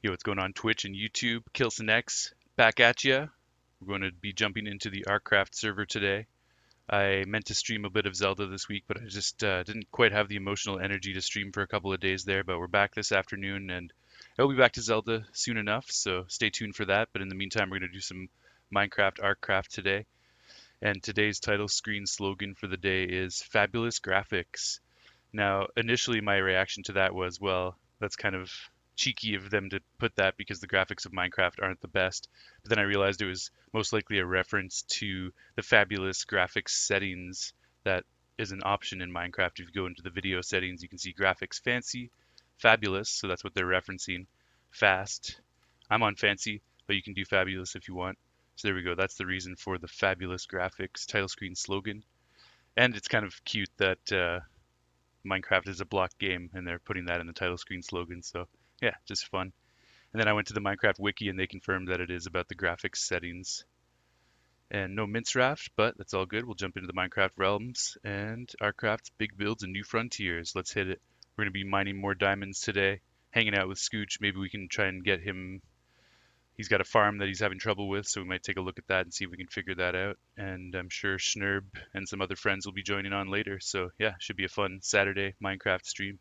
Yo, what's going on Twitch and YouTube? KilsonX back at ya. We're going to be jumping into the ArcCraft server today. I meant to stream a bit of Zelda this week, but I just didn't quite have the emotional energy to stream for a couple of days there. But we're back this afternoon, and I'll be back to Zelda soon enough, so stay tuned for that. But in the meantime, we're going to do some Minecraft ArcCraft today. And today's title screen slogan for the day is Fabulous Graphics. Now, initially, my reaction to that was, well, that's kind of cheeky of them to put that because the graphics of Minecraft aren't the best. But then I realized it was most likely a reference to the fabulous graphics settings that is an option in Minecraft. If you go into the video settings, you can see graphics fancy, fabulous, so that's what they're referencing. Fast. I'm on fancy, but you can do fabulous if you want. So there we go. That's the reason for the fabulous graphics title screen slogan. And it's kind of cute that Minecraft is a block game, and they're putting that in the title screen slogan. So yeah, just fun. And then I went to the Minecraft wiki, and they confirmed that it is about the graphics settings. And no mince raft, but that's all good. We'll jump into the Minecraft realms and ArcCraft's big builds and new frontiers. Let's hit it. We're gonna be mining more diamonds today, hanging out with Scooch. Maybe we can try and get him. He's got a farm that he's having trouble with, so we might take a look at that and see if we can figure that out. And I'm sure Schnurb and some other friends will be joining on later. So yeah, should be a fun Saturday Minecraft stream.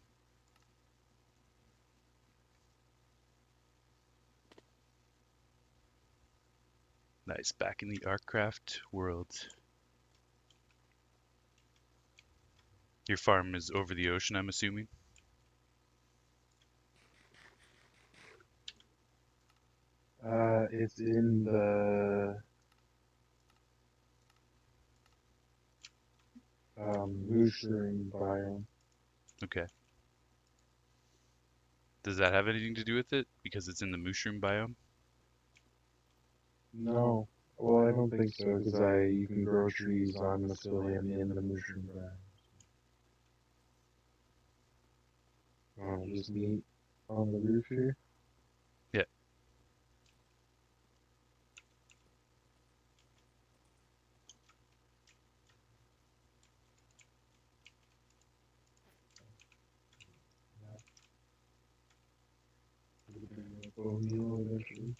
Nice, back in the ArcCraft world. Your farm is over the ocean, I'm assuming? It's in the mushroom biome. Okay. Does that have anything to do with it? Because it's in the mushroom biome? No, well, I don't think so, because you can grow trees on mycelium in the mushroom biome. Just meat on the roof here. Yeah. Eventually.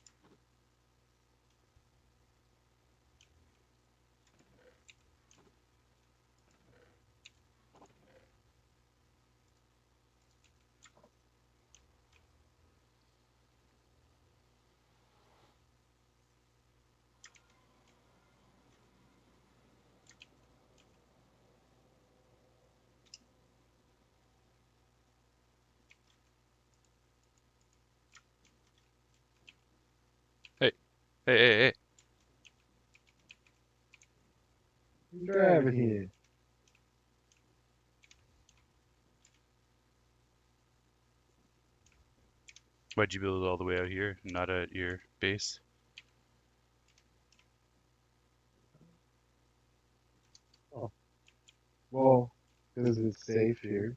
Hey, hey. I'm driving here. Why'd you build it all the way out here, not at your base? Oh, well, because it's safe here.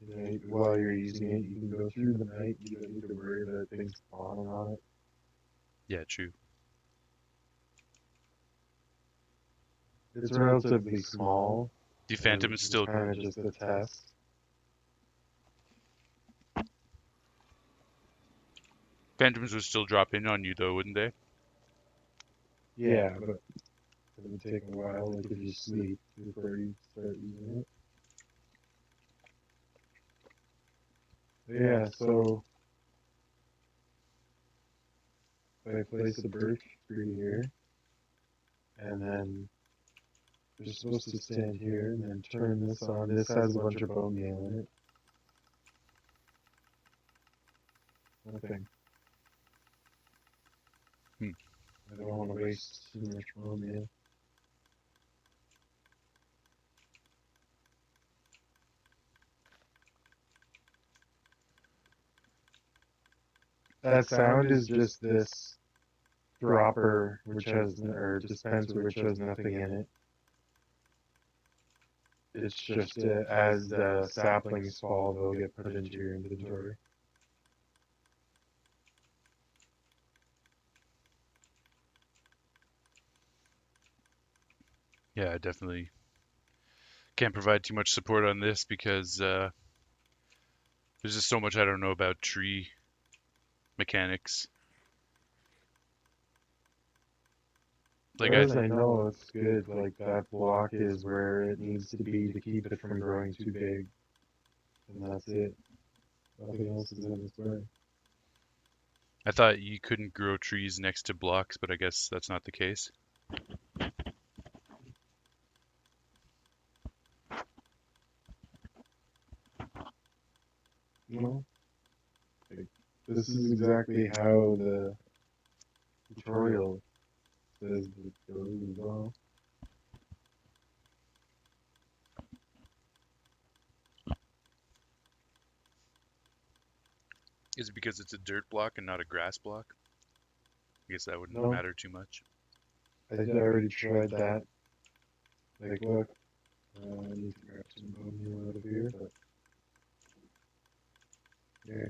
You know, while you're using it, you can go through the night. You don't need to worry about things spawning on it. Yeah, true. It's relatively small. Do Phantoms It's still kind of just a test. Phantoms would still drop in on you though, wouldn't they? Yeah, but it would take a while, like if you sleep before you start using it. But yeah, so if I place a birch tree here, and then you're supposed to stand here and then turn this on. This has a bunch of bone meal in it. Nothing. Hmm. I don't want to waste too much bone meal. That sound is just this dropper, which has, or dispenser, which has nothing in it. It's just as the saplings fall, they'll get put into your inventory. Yeah, I definitely can't provide too much support on this because There's just so much I don't know about tree mechanics. As Like far I, as I know, it's good. Like that block is where it needs to be to keep it from growing too big, and that's it. Nothing else is in its way. I thought you couldn't grow trees next to blocks, but I guess that's not the case. No, like, this is exactly how the tutorial says it goes as well. Is it because it's a dirt block and not a grass block? I guess that wouldn't No, matter too much. I already tried that. Like, look, I need to grab some bone meal out of here, but yeah.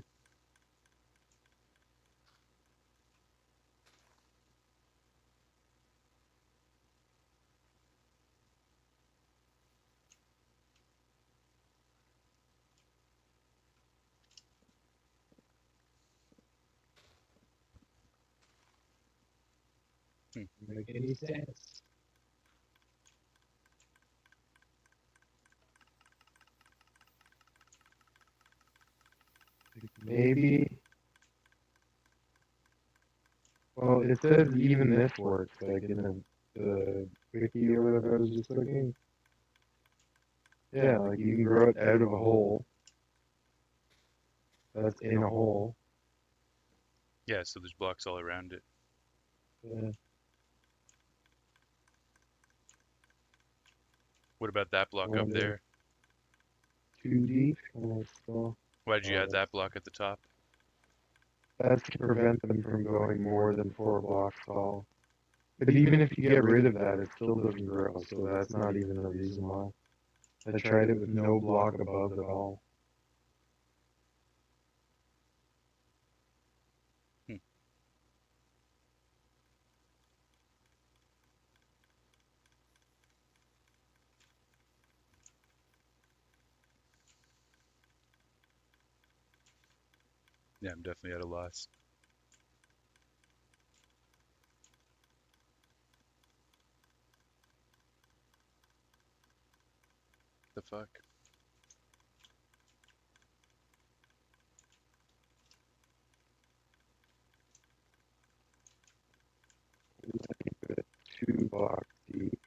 Hmm. Doesn't make any sense. Like, maybe, well, it says even this works, like in the wiki or whatever I was just looking. Yeah, like you can grow it out of a hole that's in a hole. Yeah, so there's blocks all around it. Yeah, What about that I block up wonder, there? too deep? So, Why did you oh, add that block at the top? that's to prevent them from going more than 4 blocks tall. But even if you get rid of that, it still doesn't grow, so that's not even a reason why. I tried it with no block above at all. Hmm. Yeah, I'm definitely at a loss. The fuck? Keep it 2 blocks deep.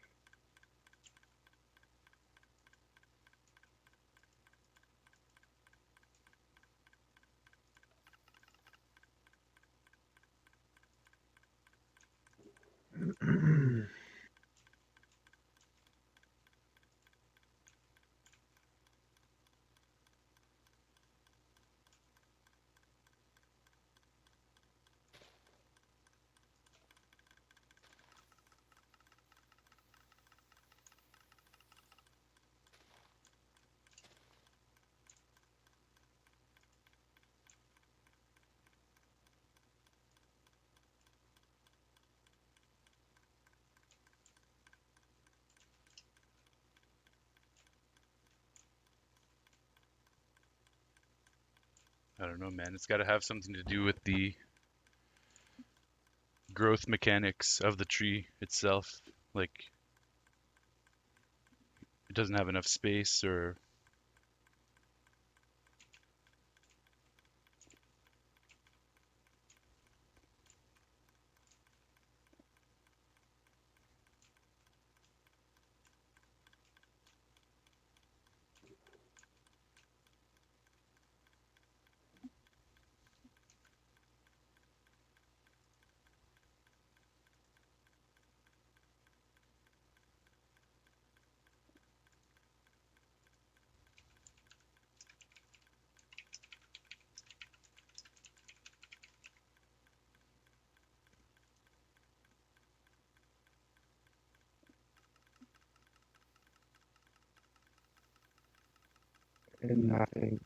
I don't know, man. It's got to have something to do with the growth mechanics of the tree itself. Like, it doesn't have enough space, or And nothing.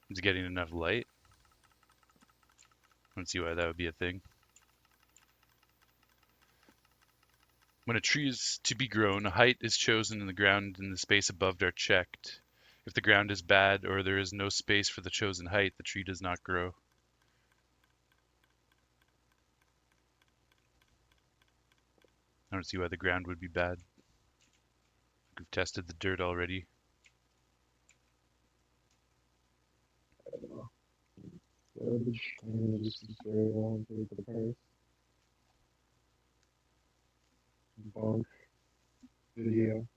it's getting enough light. I don't see why that would be a thing. When a tree is to be grown, a height is chosen in the ground and the space above are checked. If the ground is bad or there is no space for the chosen height, the tree does not grow. I don't see why the ground would be bad. We've tested the dirt already. Garbage. I'm gonna just destroy it all and take the parts. Bunk. Video.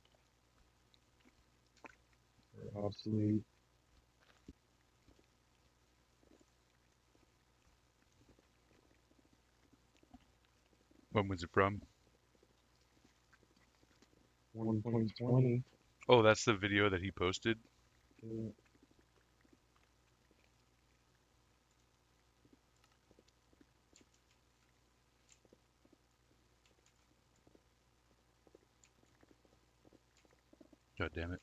Or obsolete. When was it from? 1.20. Oh, that's the video that he posted. Yeah. God damn it.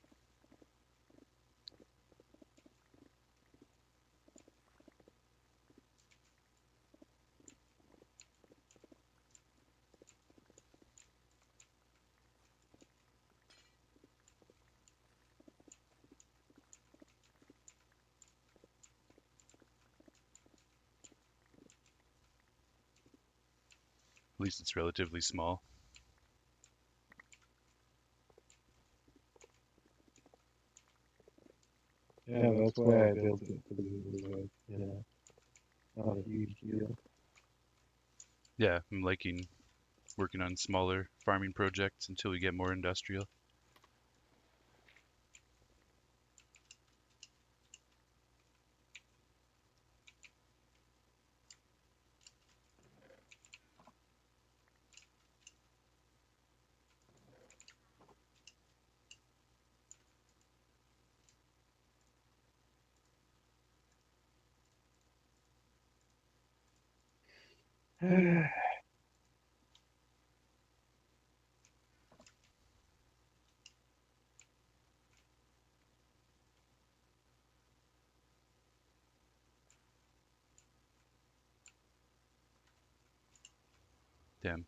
At least it's relatively small. Yeah, that's why I built it, because it was not a huge deal. Yeah, I'm liking working on smaller farming projects until we get more industrial. Damn.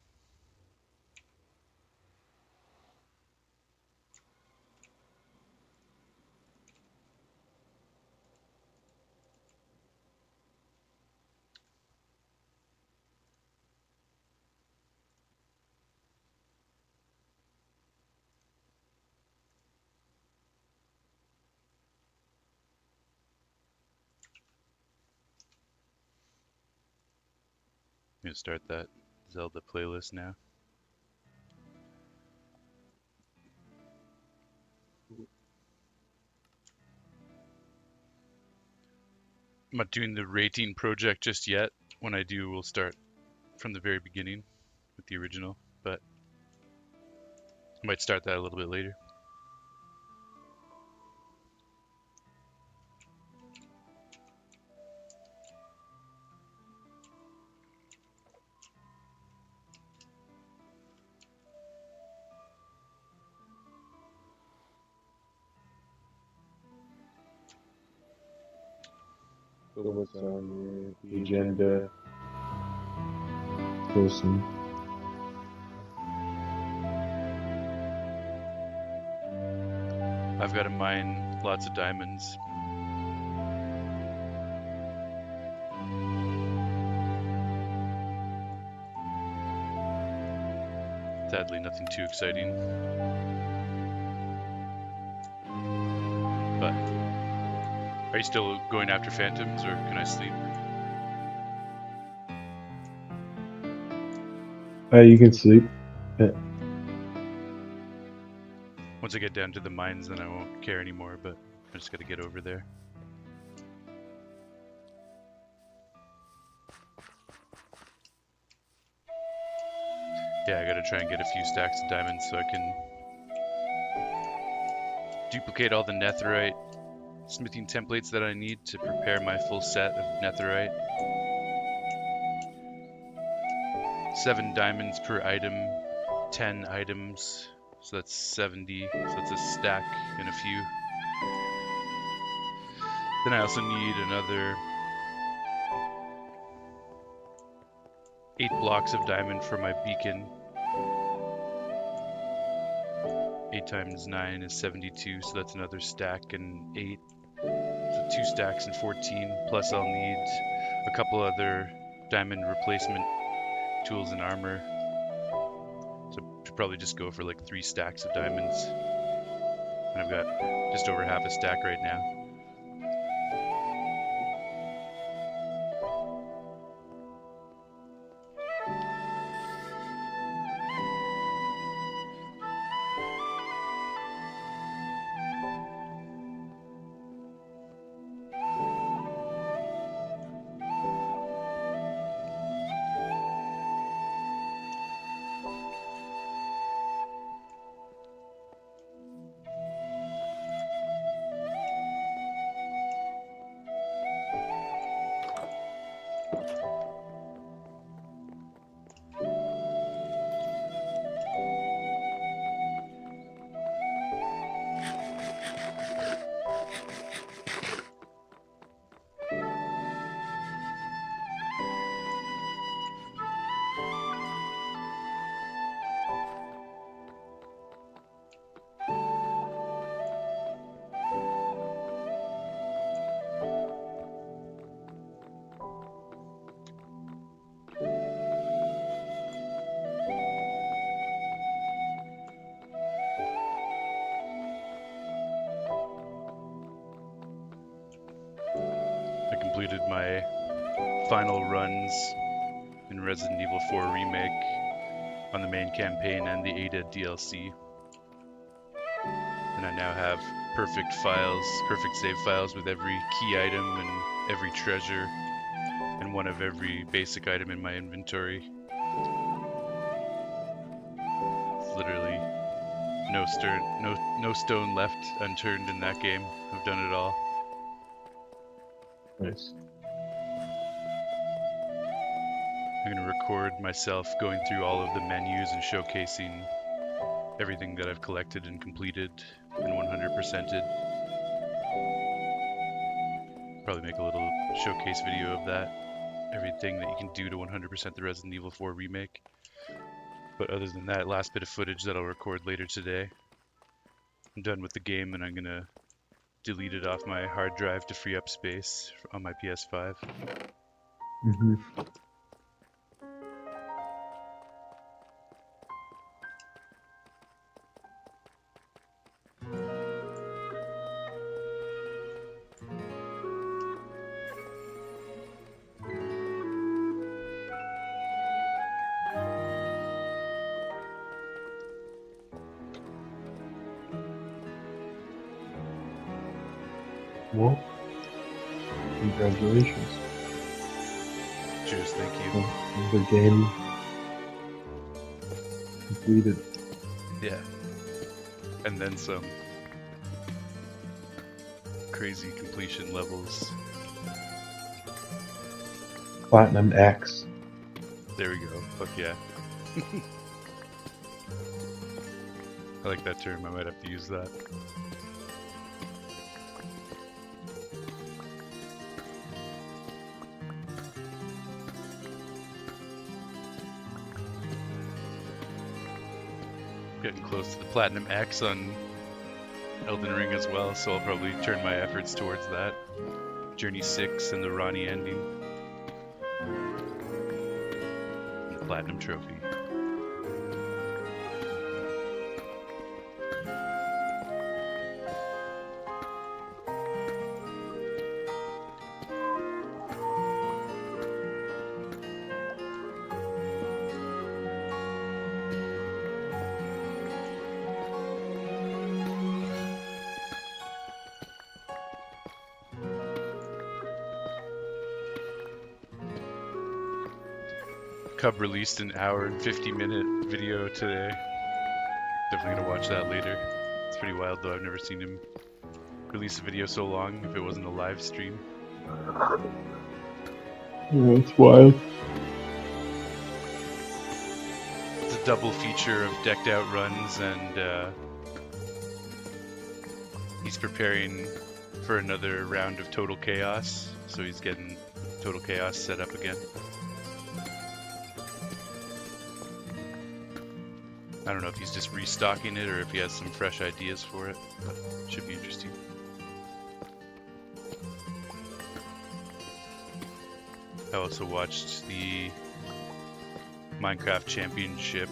I'm gonna start that Zelda playlist now. I'm not doing the rating project just yet. When I do, we'll start from the very beginning with the original, but I might start that a little bit later. So what's on the agenda? Person. I've got to mine lots of diamonds. Sadly, nothing too exciting. But are you still going after phantoms, or can I sleep? You can sleep. Once I get down to the mines, then I won't care anymore, but I just gotta get over there. Yeah, I gotta try and get a few stacks of diamonds so I can duplicate all the netherite smithing templates that I need to prepare my full set of netherite. 7 diamonds per item, 10 items, so that's 70, so that's a stack and a few. Then I also need another 8 blocks of diamond for my beacon. 8 times 9 is 72, so that's another stack and 8. So 2 stacks and 14, plus I'll need a couple other diamond replacement tools and armor. So I should probably just go for like 3 stacks of diamonds. And I've got just over half a stack right now. I completed my final runs in Resident Evil 4 Remake on the main campaign and the Ada DLC. And I now have perfect files, perfect save files with every key item and every treasure and one of every basic item in my inventory. It's literally no stone left unturned in that game. I've done it all. Nice. I'm going to record myself going through all of the menus and showcasing everything that I've collected and completed and 100%ed. Probably make a little showcase video of that. Everything that you can do to 100% the Resident Evil 4 Remake. But other than that, last bit of footage that I'll record later today. I'm done with the game and I'm going to delete it off my hard drive to free up space on my PS5. Mm-hmm. Well, congratulations. Cheers, thank you. The game completed. Yeah. And then some. Crazy completion levels. Platinum X. There we go. Fuck yeah. I like that term. I might have to use that. Getting close to the Platinum X on Elden Ring as well, so I'll probably turn my efforts towards that. Journey 6 and the Ronnie ending. And the Platinum Trophy. Cub released an hour and 50-minute video today. Definitely gonna watch that later. It's pretty wild though, I've never seen him release a video so long if it wasn't a live stream. Yeah, it's wild. It's a double feature of decked out runs and he's preparing for another round of Total Chaos, so he's getting Total Chaos set up again. I don't know if he's just restocking it or if he has some fresh ideas for it, but it should be interesting. I also watched the Minecraft Championship,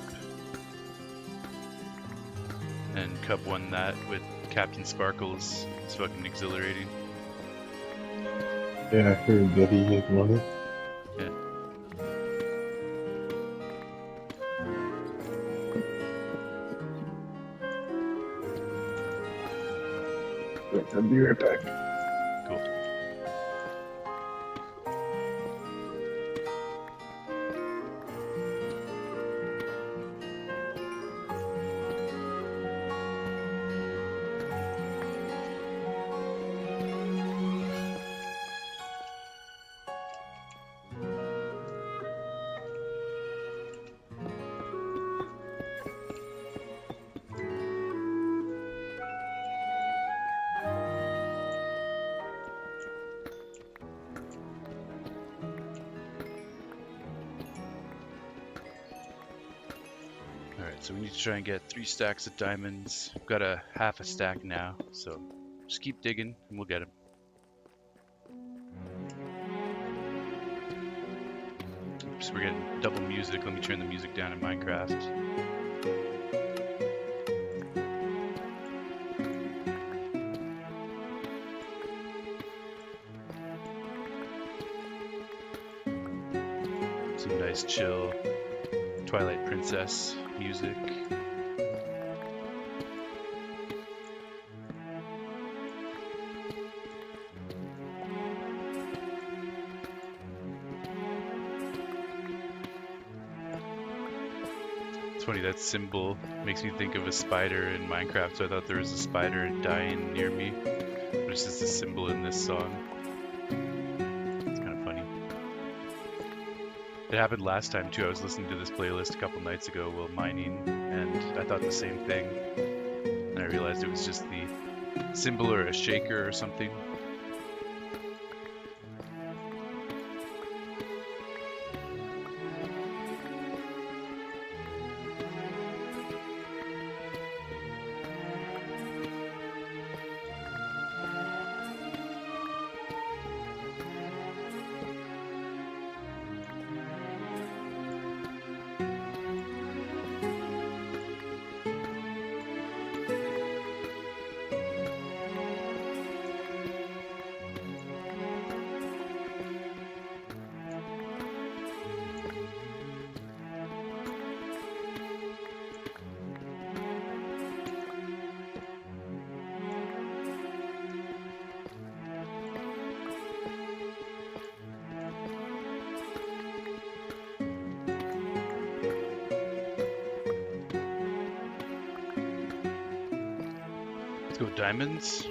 and Cub won that with Captain Sparkles. It's fucking exhilarating. Yeah, I heard that he had won it. Yeah. I'll be right back. Cool. Alright, so we need to try and get 3 stacks of diamonds. We've got a half a stack now, so just keep digging and we'll get them. Oops, we're getting double music. Let me turn the music down in Minecraft. Some nice chill Twilight Princess music. It's funny, that symbol makes me think of a spider in Minecraft, so I thought there was a spider dying near me. But it's just a symbol in this song. It's kind of funny. It happened last time too. I was listening to this playlist a couple nights ago while mining, and I thought the same thing. And I realized it was just the symbol or a shaker or something. Let's go diamonds.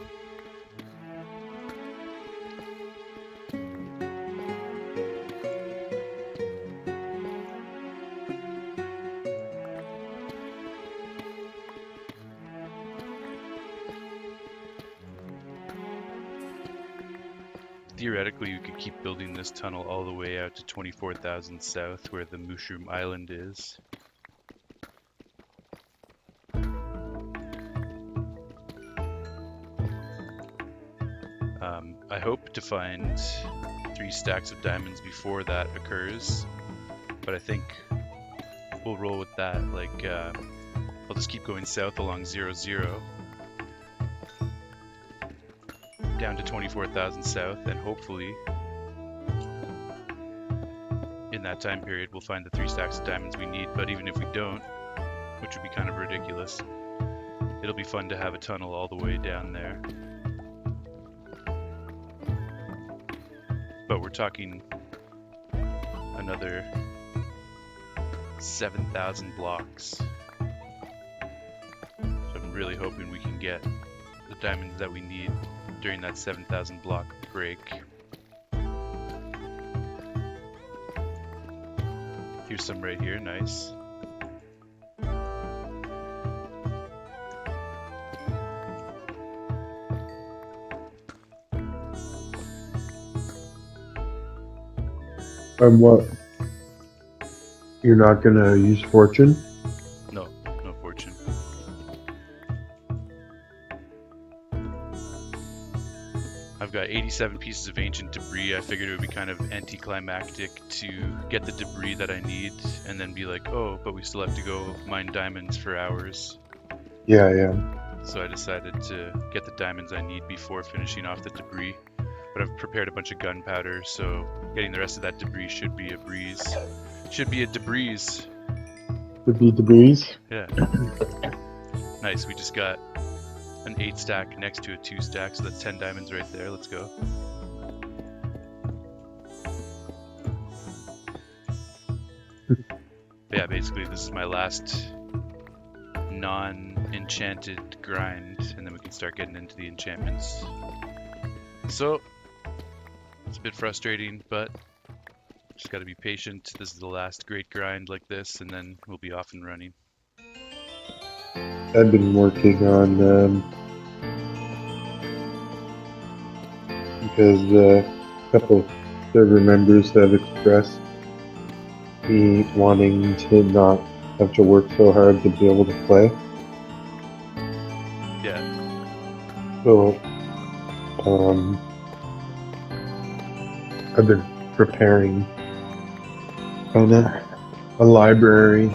Theoretically, you could keep building this tunnel all the way out to 24,000 south where the Mushroom Island is. I hope to find 3 stacks of diamonds before that occurs, but I think we'll roll with that. Like, I'll just keep going south along 0, 0 down to 24,000 south, and hopefully in that time period we'll find the 3 stacks of diamonds we need. But even if we don't, which would be kind of ridiculous, it'll be fun to have a tunnel all the way down there. But we're talking another 7,000 blocks. So I'm really hoping we can get the diamonds that we need during that 7,000 block break. Here's some right here, nice. What? You're not gonna use fortune? No, I've got 87 pieces of ancient debris. I figured it would be kind of anticlimactic to get the debris that I need and then be like, oh, but we still have to go mine diamonds for hours. Yeah, yeah. So I decided to get the diamonds I need before finishing off the debris. But I've prepared a bunch of gunpowder, so getting the rest of that debris should be a breeze. Should be a debris. Could be debris. Yeah. Nice. We just got an 8 stack next to a 2 stack, so that's 10 diamonds right there. Let's go. Yeah, basically this is my last non-enchanted grind, and then we can start getting into the enchantments. So it's a bit frustrating, but just got to be patient. This is the last great grind like this, and then we'll be off and running. I've been working on because a couple server members have expressed me wanting to not have to work so hard to be able to play. Yeah. So I've been preparing kind of a library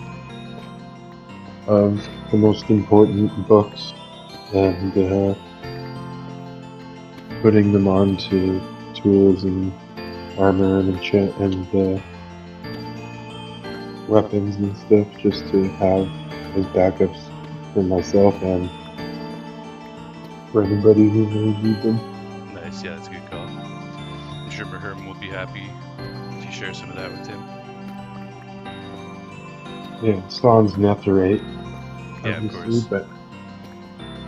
of the most important books and putting them onto tools and armor and enchant and weapons and stuff just to have as backups for myself and for anybody who may need them. Nice. Yeah, that's a good call. I'm sure Maherm will be happy if you share some of that with him. Yeah, Sans Netherite, Yeah, of obviously, course. but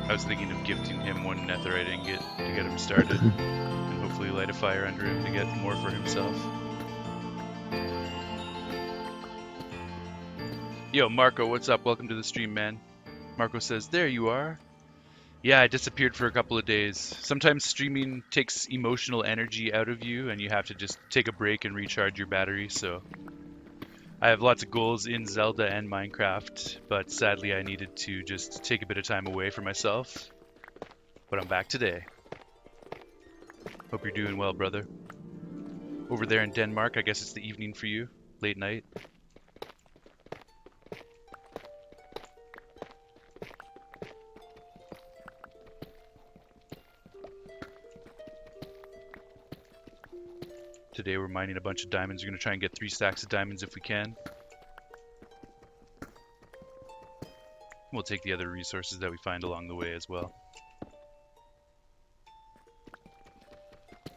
I was thinking of gifting him one netherite ingot to get him started, and hopefully light a fire under him to get more for himself. Yo, Marco, what's up? Welcome to the stream, man. Marco says, there you are. Yeah, I disappeared for a couple of days. Sometimes streaming takes emotional energy out of you, and you have to just take a break and recharge your battery, so... I have lots of goals in Zelda and Minecraft, but sadly I needed to just take a bit of time away for myself. But I'm back today. Hope you're doing well, brother. Over there in Denmark, I guess it's the evening for you, late night. Today we're mining a bunch of diamonds. We're going to try and get 3 stacks of diamonds if we can. We'll take the other resources that we find along the way as well.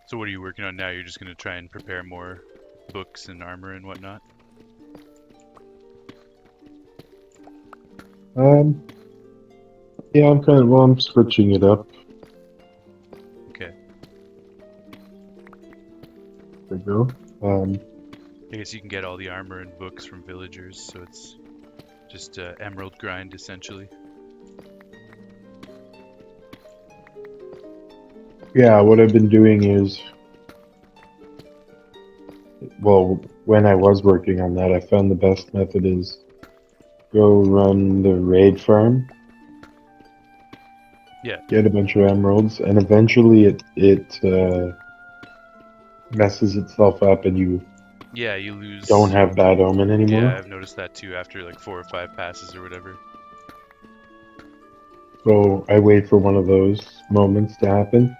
So what are you working on now? You're just going to try and prepare more books and armor and whatnot? yeah, I'm switching it up. Okay. There we go. I guess you can get all the armor and books from villagers, so it's just emerald grind essentially. Yeah, what I've been doing is, well, when I was working on that, I found the best method is go run the raid farm. Yeah. Get a bunch of emeralds, and eventually it messes itself up, and you you lose. don't have Bad Omen anymore. Yeah, I've noticed that too after like 4 or 5 passes or whatever. So I wait for one of those moments to happen,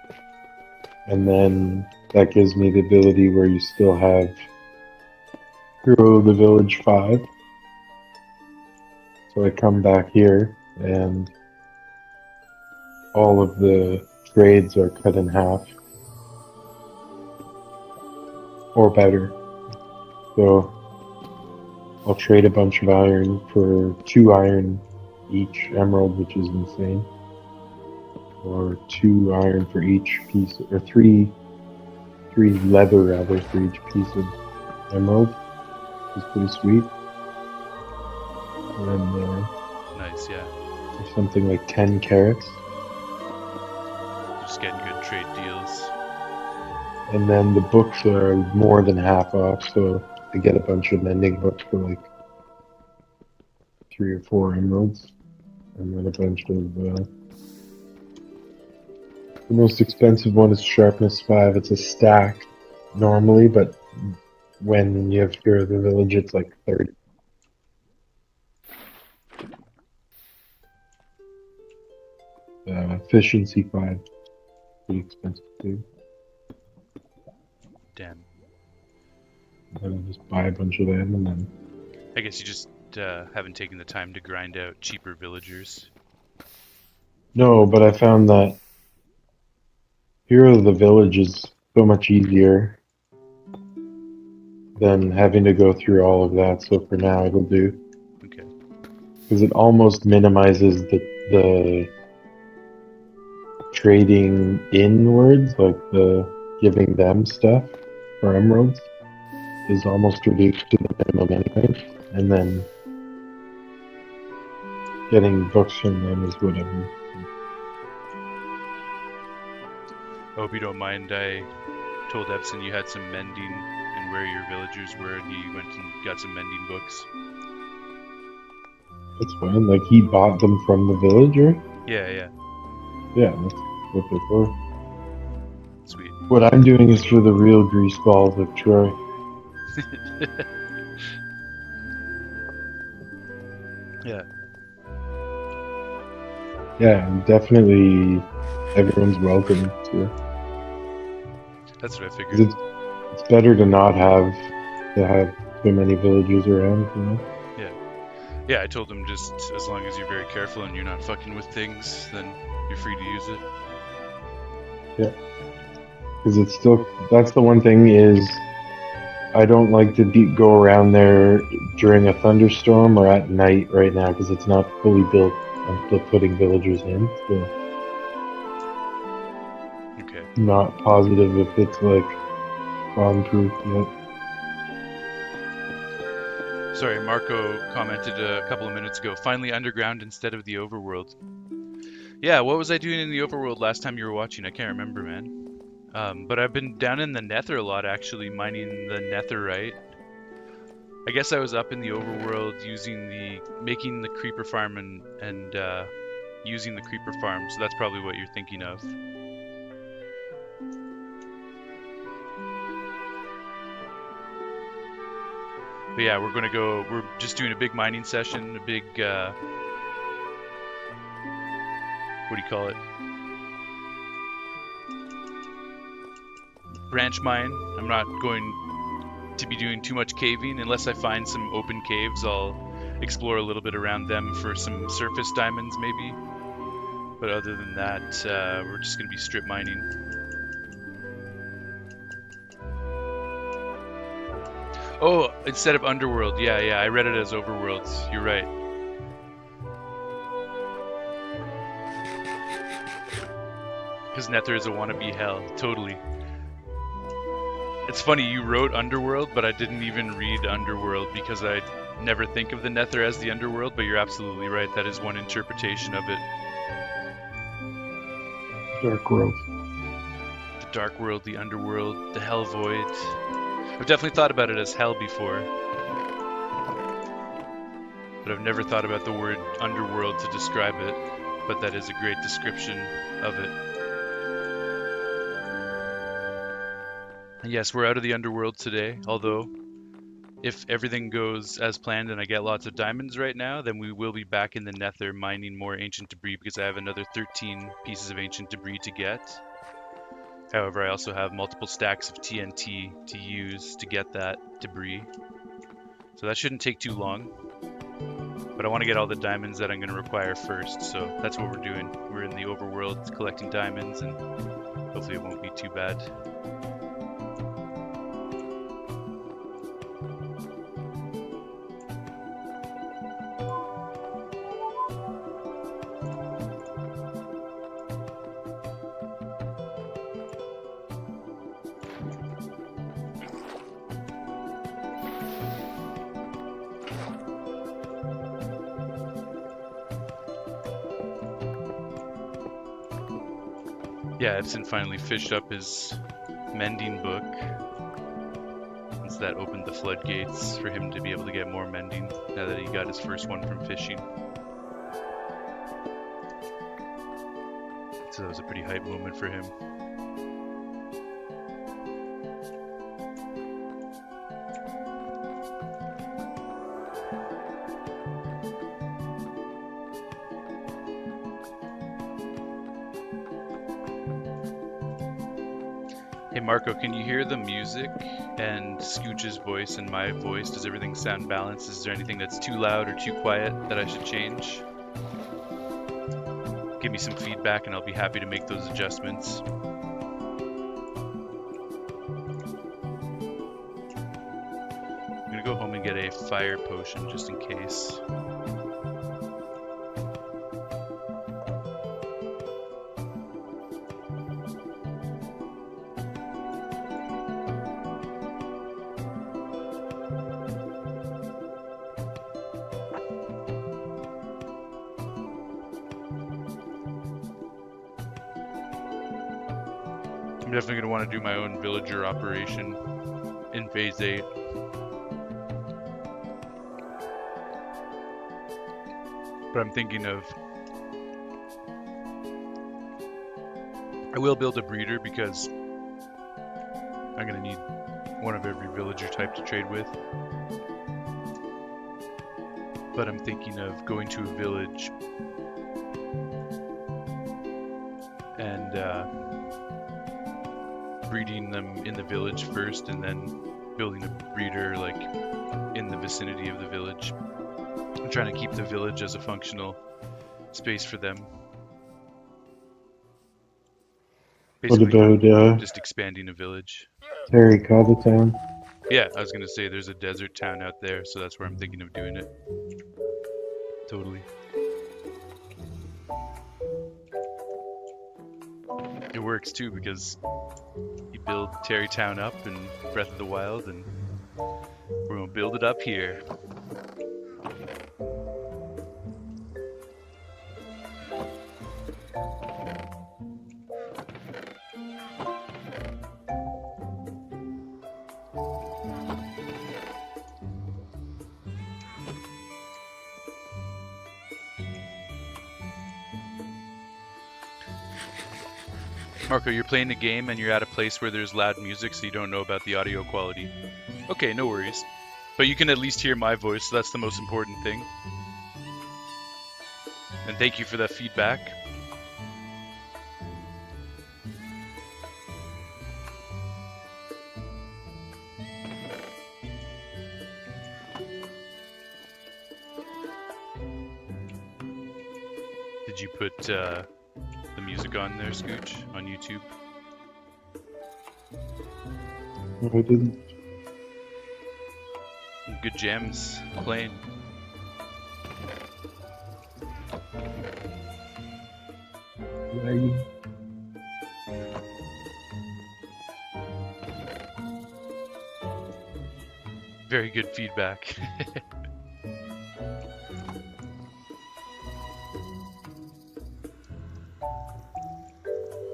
and then that gives me the ability where you still have Hero of the Village 5. So I come back here, and all of the trades are cut in half, or better. So I'll trade a bunch of iron for 2 iron each emerald, which is insane. Or 2 iron for each piece, or 3 leather rather for each piece of emerald, which is pretty sweet. And then Nice, yeah. there's something like 10 carrots. Just getting good trade deals. And then the books are more than half off, so I get a bunch of mending books for like 3 or 4 emeralds. And then a bunch of The most expensive one is sharpness 5. It's a stack normally, but when you have Fear of the Village, it's like 30. Efficiency 5. Pretty expensive too. Damn. Then I just buy a bunch of them and then. I guess you just haven't taken the time to grind out cheaper villagers. No, but I found that Hero of the Village is so much easier than having to go through all of that. So for now, it'll do. Okay. Because it almost minimizes the trading inwards, like the giving them stuff for emeralds, is almost reduced to the minimum anyway. And then getting books from them is whatever. I hope you don't mind. I told Epson you had some mending and where your villagers were, and he went and got some mending books. It's fine. Like he bought them from the villager. Yeah, yeah. Yeah, that's what they're for. Sweet. What I'm doing is for the real grease balls of Troy. Yeah. Yeah, definitely everyone's welcome to. That's what I 'Cause figured. it's better to not have so many villagers around, you know? Yeah. Yeah, I told him just as long as you're very careful and you're not fucking with things, then you're free to use it. Yeah. Because it's still, that's the one thing is, I don't like to go around there during a thunderstorm or at night right now because it's not fully built. I'm still putting villagers in, so Okay. not positive if it's like bomb-proof yet. Sorry, Marco commented a couple of minutes ago. Finally underground instead of the overworld. Yeah, what was I doing in the overworld last time you were watching? I can't remember, man. But I've been down in the nether a lot, actually, mining the netherite. I guess I was up in the overworld making the creeper farm and using the creeper farm, so that's probably what you're thinking of. But yeah, we're just doing a big mining session, a big, what do you call it? Branch mine. I'm not going to be doing too much caving unless I find some open caves. I'll explore a little bit around them for some surface diamonds maybe. But other than that, we're just going to be strip mining. Oh, instead of underworld. Yeah, I read it as overworlds. You're right. Because Nether is a wannabe hell. Totally. It's funny, you wrote Underworld, but I didn't even read Underworld because I never think of the Nether as the Underworld, but you're absolutely right. That is one interpretation of it. Dark World. The Dark World, the Underworld, the Hell Void. I've definitely thought about it as hell before. But I've never thought about the word Underworld to describe it. But that is a great description of it. Yes, we're out of the underworld today, although if everything goes as planned and I get lots of diamonds right now, then we will be back in the nether mining more ancient debris because I have another 13 pieces of ancient debris to get. However, I also have multiple stacks of TNT to use to get that debris. So that shouldn't take too long. But I want to get all the diamonds that I'm going to require first, so that's what we're doing. We're in the overworld collecting diamonds and hopefully it won't be too bad. Yeah, Edson finally fished up his mending book. Since that opened the floodgates for him to be able to get more mending now that he got his first one from fishing. So that was a pretty hype moment for him. Hey Marco, can you hear the music and Scooch's voice and my voice? Does everything sound balanced? Is there anything that's too loud or too quiet that I should change? Give me some feedback and I'll be happy to make those adjustments. I'm gonna go home and get a fire potion just in case. I'm definitely going to want to do my own villager operation in Phase 8. But I'm thinking of... I will build a breeder because I'm going to need one of every villager type to trade with. But I'm thinking of going to a village and breeding them in the village first and then building a breeder like in the vicinity of the village. I'm trying to keep the village as a functional space for them. What Basically, about just expanding a village. Terracotta Town? Yeah, I was gonna say there's a desert town out there, so that's where I'm thinking of doing it. Totally. It works too because you build Terrytown up in Breath of the Wild, and we're gonna build it up here. Marco, you're playing the game and you're at a place where there's loud music, so you don't know about the audio quality. Okay, no worries. But you can at least hear my voice, so that's the most important thing. And thank you for that feedback. Did you put the music on there, Scooch, on YouTube? No, I didn't. Good jams playing. Laggy. Very good feedback.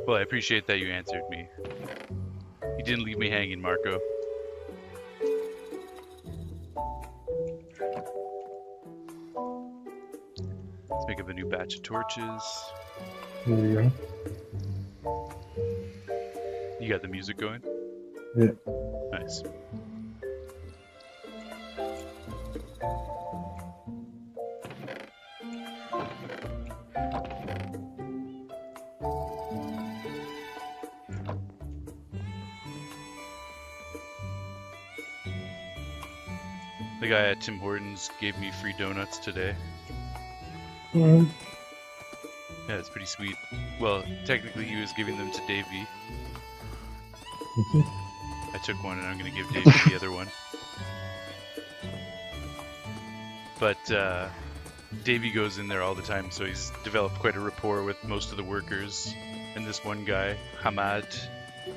Well, I appreciate that you answered me. You didn't leave me hanging, Marco. Let's make up a new batch of torches. There you go. You got the music going? Yeah. Nice. The guy at Tim Hortons gave me free donuts today. Alright. Yeah, it's pretty sweet. Well, technically he was giving them to Davey. I took one and I'm going to give Davey the other one. But Davey goes in there all the time, so he's developed quite a rapport with most of the workers. And this one guy, Hamad,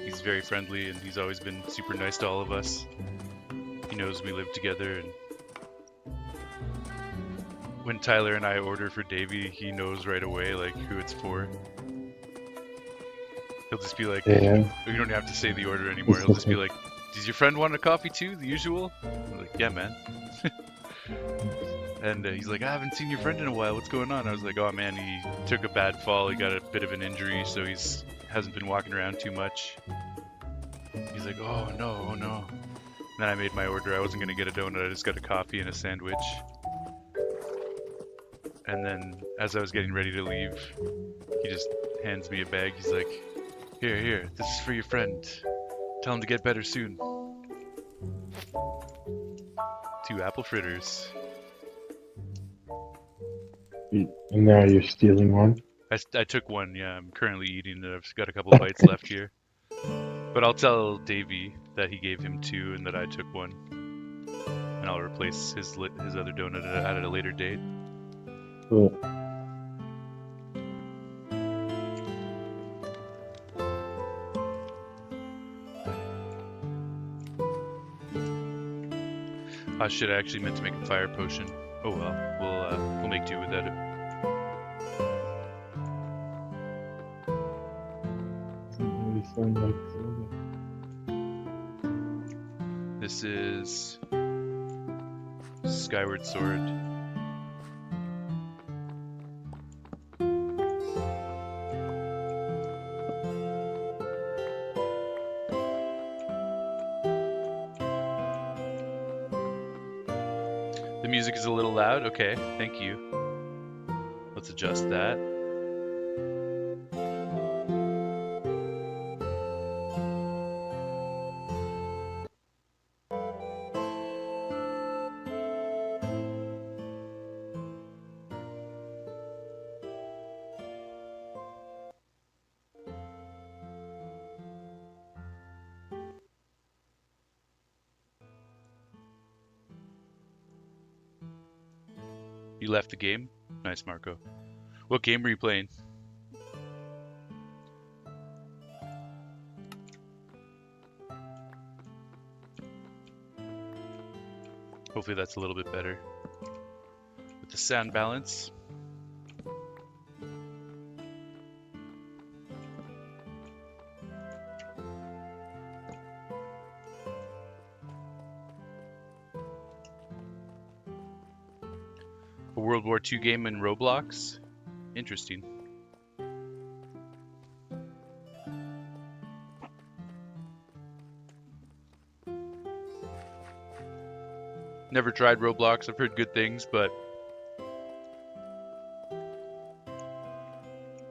he's very friendly and he's always been super nice to all of us. He knows we live together, and when Tyler and I order for Davey, he knows right away like who it's for. He'll just be like, Yeah. we don't have to say the order anymore. He'll just be like, does your friend want a coffee too, the usual? I'm like, yeah, man. And he's like, I haven't seen your friend in a while. What's going on? I was like, oh man, he took a bad fall. He got a bit of an injury, so he's hasn't been walking around too much. He's like, oh no, oh no. And then I made my order. I wasn't gonna get a donut. I just got a coffee and a sandwich. And then as I was getting ready to leave, he just hands me a bag. He's like, here, this is for your friend. Tell him to get better soon. 2 apple fritters. And now you're stealing one? I took one, yeah. I'm currently eating it. I've got a couple of bites left here. But I'll tell Davey that he gave him 2 and that I took one. And I'll replace his other donut at a later date. Cool. Oh shit, I actually meant to make a fire potion. Oh well, we'll make do without it. Doesn't really sound like Zelda. This is Skyward Sword. The music is a little loud. Okay, thank you. Let's adjust that. You left the game? Nice, Marco. What game were you playing? Hopefully that's a little bit better. With the sound balance. A World War II game in Roblox? Interesting. Never tried Roblox. I've heard good things, but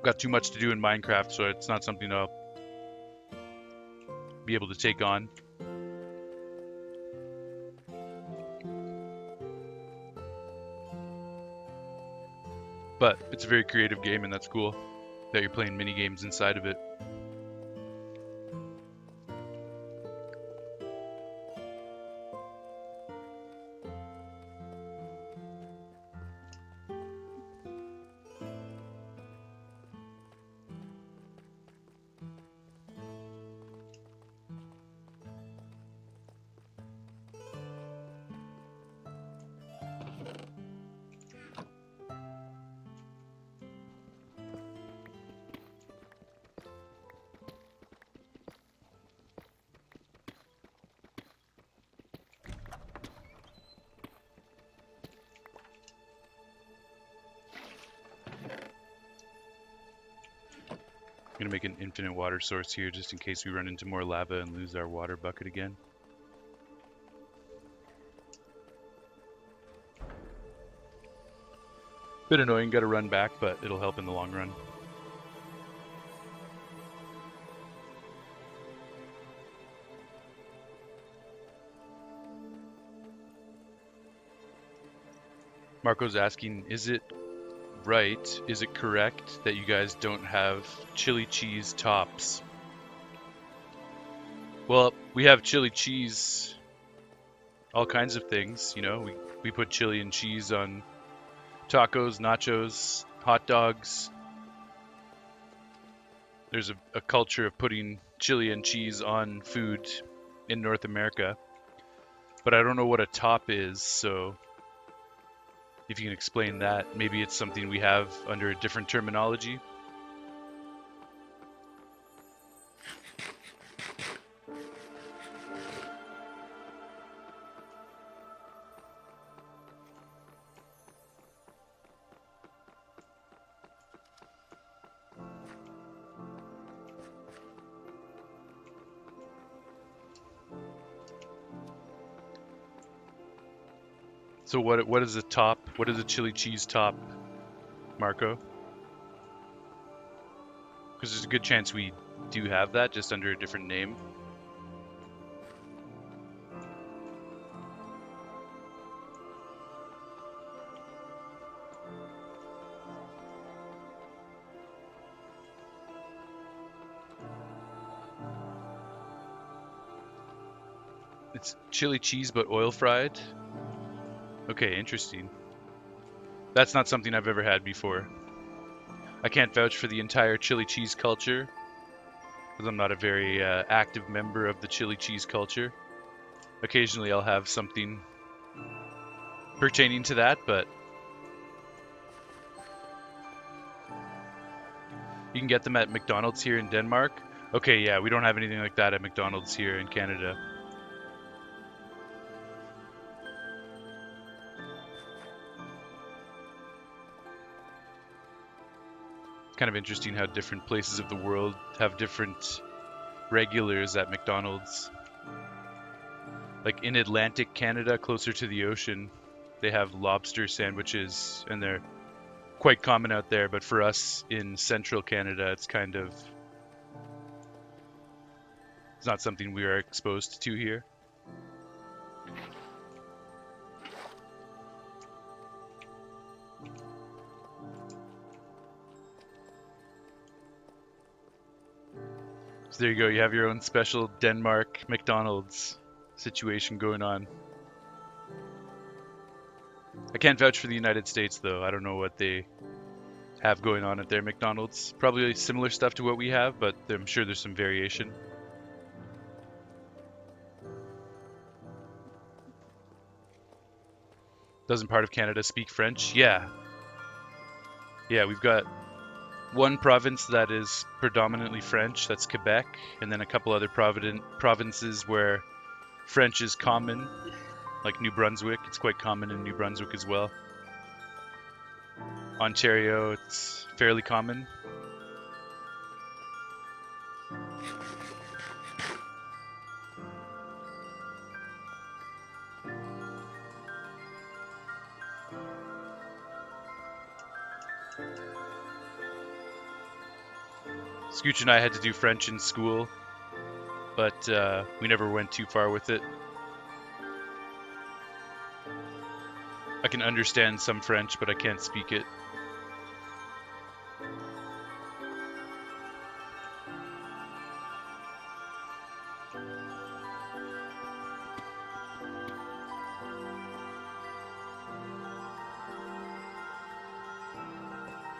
got too much to do in Minecraft, so it's not something I'll be able to take on. But it's a very creative game, and that's cool that you're playing mini games inside of it. I'm gonna make an infinite water source here just in case we run into more lava and lose our water bucket again. Bit annoying, gotta run back, but it'll help in the long run. Marco's asking, is it right, is it correct that you guys don't have chili cheese tops? Well, we have chili cheese, all kinds of things, you know, we put chili and cheese on tacos, nachos, hot dogs. There's a culture of putting chili and cheese on food in North America, but I don't know what a top is, so if you can explain that, maybe it's something we have under a different terminology. So what is the top? What is a chili cheese top, Marco? Because there's a good chance we do have that, just under a different name. It's chili cheese but oil fried. Okay, interesting. That's not something I've ever had before. I can't vouch for the entire chili cheese culture because I'm not a very active member of the chili cheese culture. Occasionally I'll have something pertaining to that, but you can get them at McDonald's here in Denmark. Okay, yeah, we don't have anything like that at McDonald's here in Canada. Kind of interesting how different places of the world have different regulars at McDonald's. Like in Atlantic Canada, closer to the ocean, they have lobster sandwiches, and they're quite common out there. But for us in central Canada, it's not something we are exposed to here. So there you go. You have your own special Denmark McDonald's situation going on. I can't vouch for the United States, though. I don't know what they have going on at their McDonald's. Probably similar stuff to what we have, but I'm sure there's some variation. Doesn't part of Canada speak French? Yeah. Yeah, we've got one province that is predominantly French, that's Quebec, and then a couple other provinces where French is common, like New Brunswick. It's quite common in New Brunswick as well. Ontario, it's fairly common. Scooch and I had to do French in school, but we never went too far with it. I can understand some French, but I can't speak it.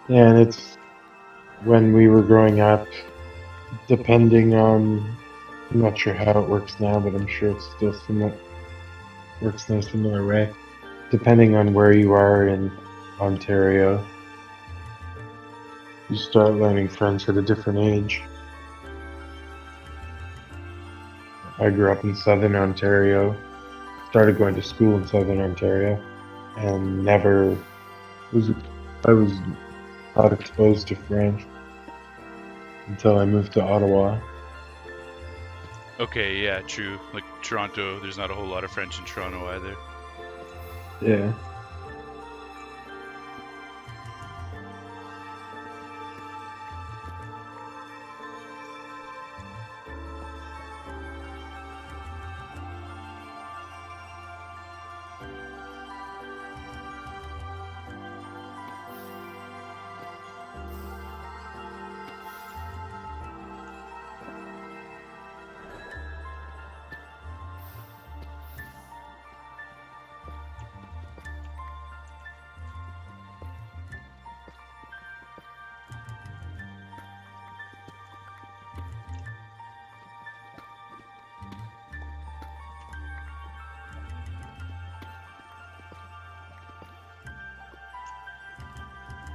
Yeah, and it's when we were growing up, depending on, I'm not sure how it works now, but I'm sure it's still somewhat works in a similar way. Depending on where you are in Ontario, you start learning French at a different age. I grew up in Southern Ontario, started going to school in Southern Ontario, and never was I was not exposed to French until I moved to Ottawa. Okay, yeah, true. Like Toronto, there's not a whole lot of French in Toronto either. Yeah.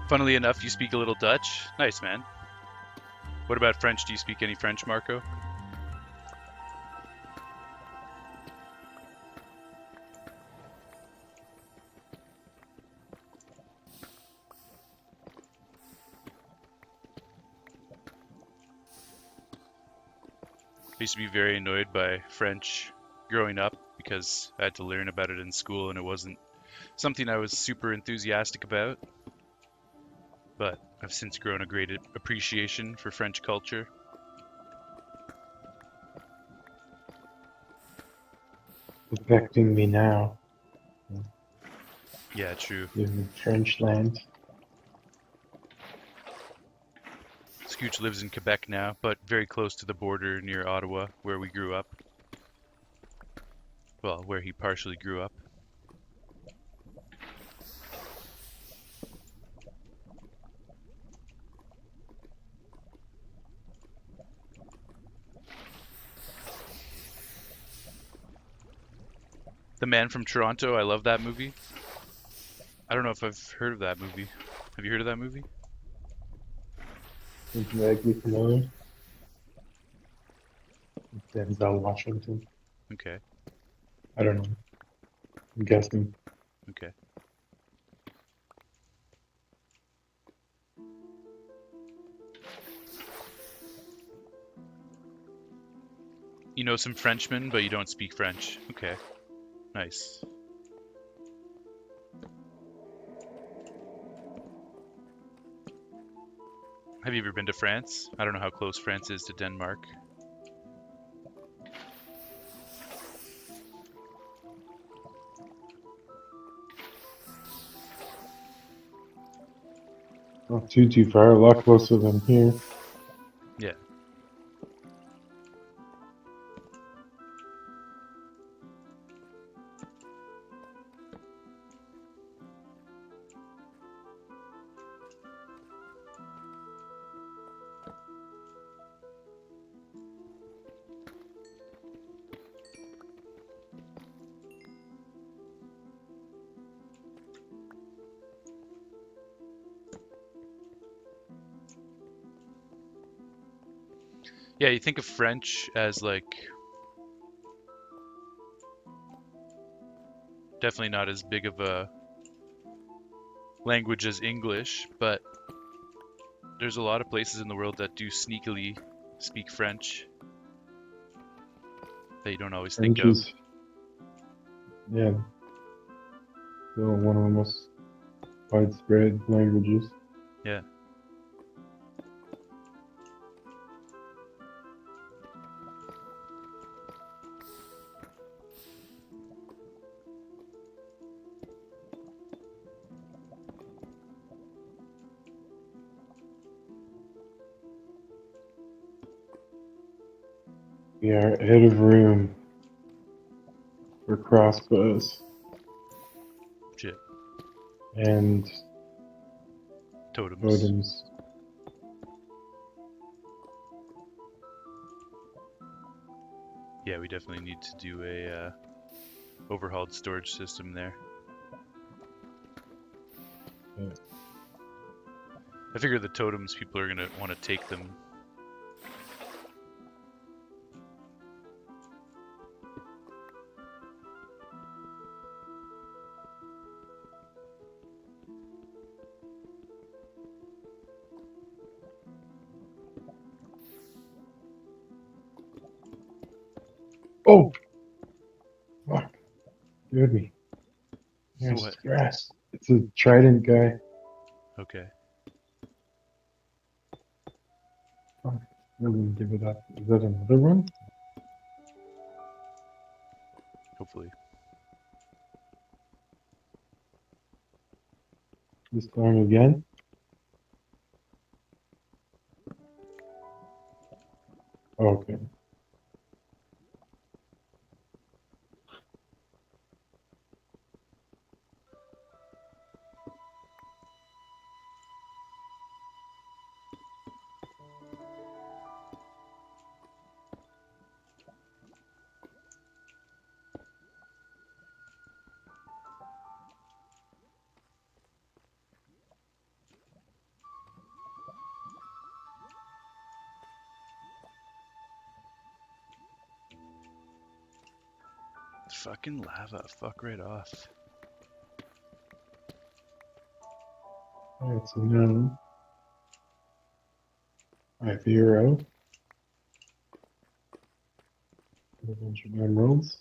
Funnily enough, you speak a little Dutch. Nice, man. What about French? Do you speak any French, Marco? I used to be very annoyed by French growing up because I had to learn about it in school and it wasn't Something I was super enthusiastic about, but I've since grown a great appreciation for French culture. Affecting me now Yeah, true. in French land. Scooch lives in Quebec now, but very close to the border near Ottawa, where we grew up. Well, where he partially grew up. The Man from Toronto, I love that movie. I don't know if I've heard of that movie. Have you heard of that movie? It's vaguely familiar. Denzel Washington. Okay, I don't know. I'm guessing. okay. You know some Frenchmen, but you don't speak French. Okay, nice. Have you ever been to France? I don't know how close France is to Denmark. Not too far. A lot closer than here. Yeah. Yeah, you think of French as like definitely not as big of a language as English, but there's a lot of places in the world that do sneakily speak French that you don't always think French of. is, yeah, still one of the most widespread languages. Yeah. We are out of room for crossbows Shit. and Totems. totems. Yeah, we definitely need to do a overhauled storage system there. Yeah. I figure the totems people are gonna want to take them. Oh, fuck. Scared me. There's What? grass. It's a trident guy. Okay. Fuck. I'm gonna give it up. Is that another one? Hopefully. This time again? Okay. Fucking lava. Fuck right off. Alright, so now I have hero. A bunch of emeralds.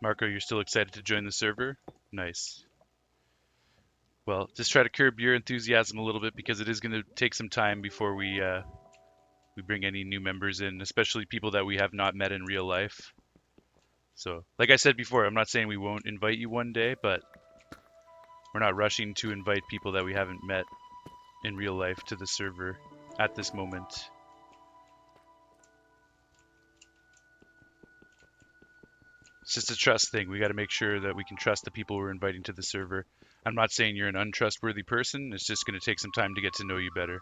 Marco, you're still excited to join the server? Nice. Well, just try to curb your enthusiasm a little bit because it is going to take some time before we bring any new members in, especially people that we have not met in real life. So, like I said before, I'm not saying we won't invite you one day, but we're not rushing to invite people that we haven't met in real life to the server at this moment. It's just a trust thing. We got to make sure that we can trust the people we're inviting to the server. I'm not saying you're an untrustworthy person. It's just going to take some time to get to know you better.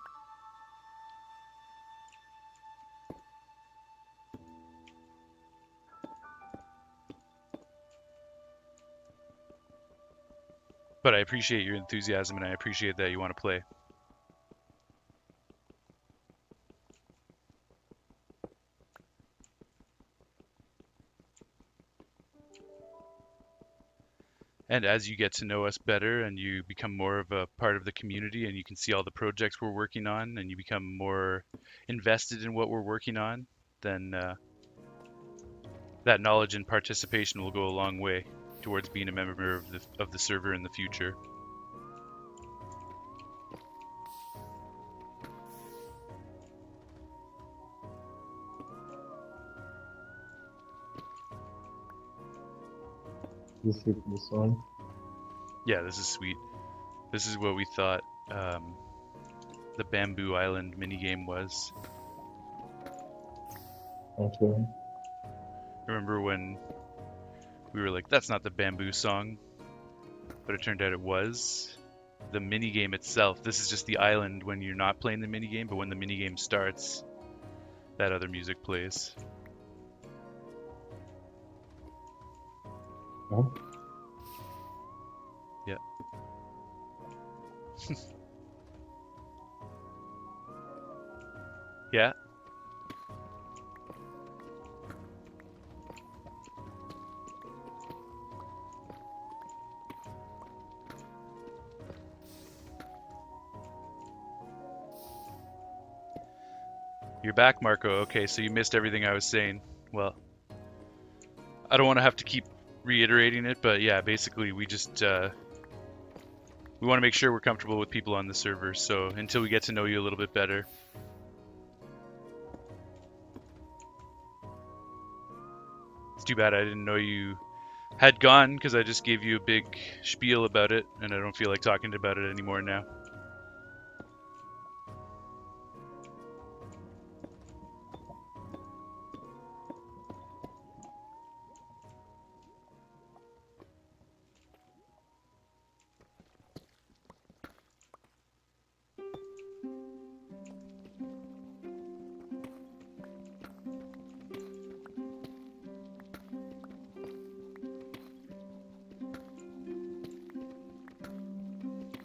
But I appreciate your enthusiasm and I appreciate that you want to play. And as you get to know us better and you become more of a part of the community and you can see all the projects we're working on and you become more invested in what we're working on, then that knowledge and participation will go a long way towards being a member of the server in the future. This is the song. Yeah, this is sweet. This is what we thought the Bamboo Island minigame was. Okay. Remember when we were like, that's not the Bamboo song, but it turned out it was. The minigame itself, this is just the island when you're not playing the minigame, but when the minigame starts, that other music plays. Oh. Yeah. Yeah. You're back, Marco. Okay, so you missed everything I was saying. Well, I don't want to have to keep reiterating it, but yeah, basically we just we want to make sure we're comfortable with people on the server. So until we get to know you a little bit better. It's too bad I didn't know you had gone because I just gave you a big spiel about it, and I don't feel like talking about it anymore now.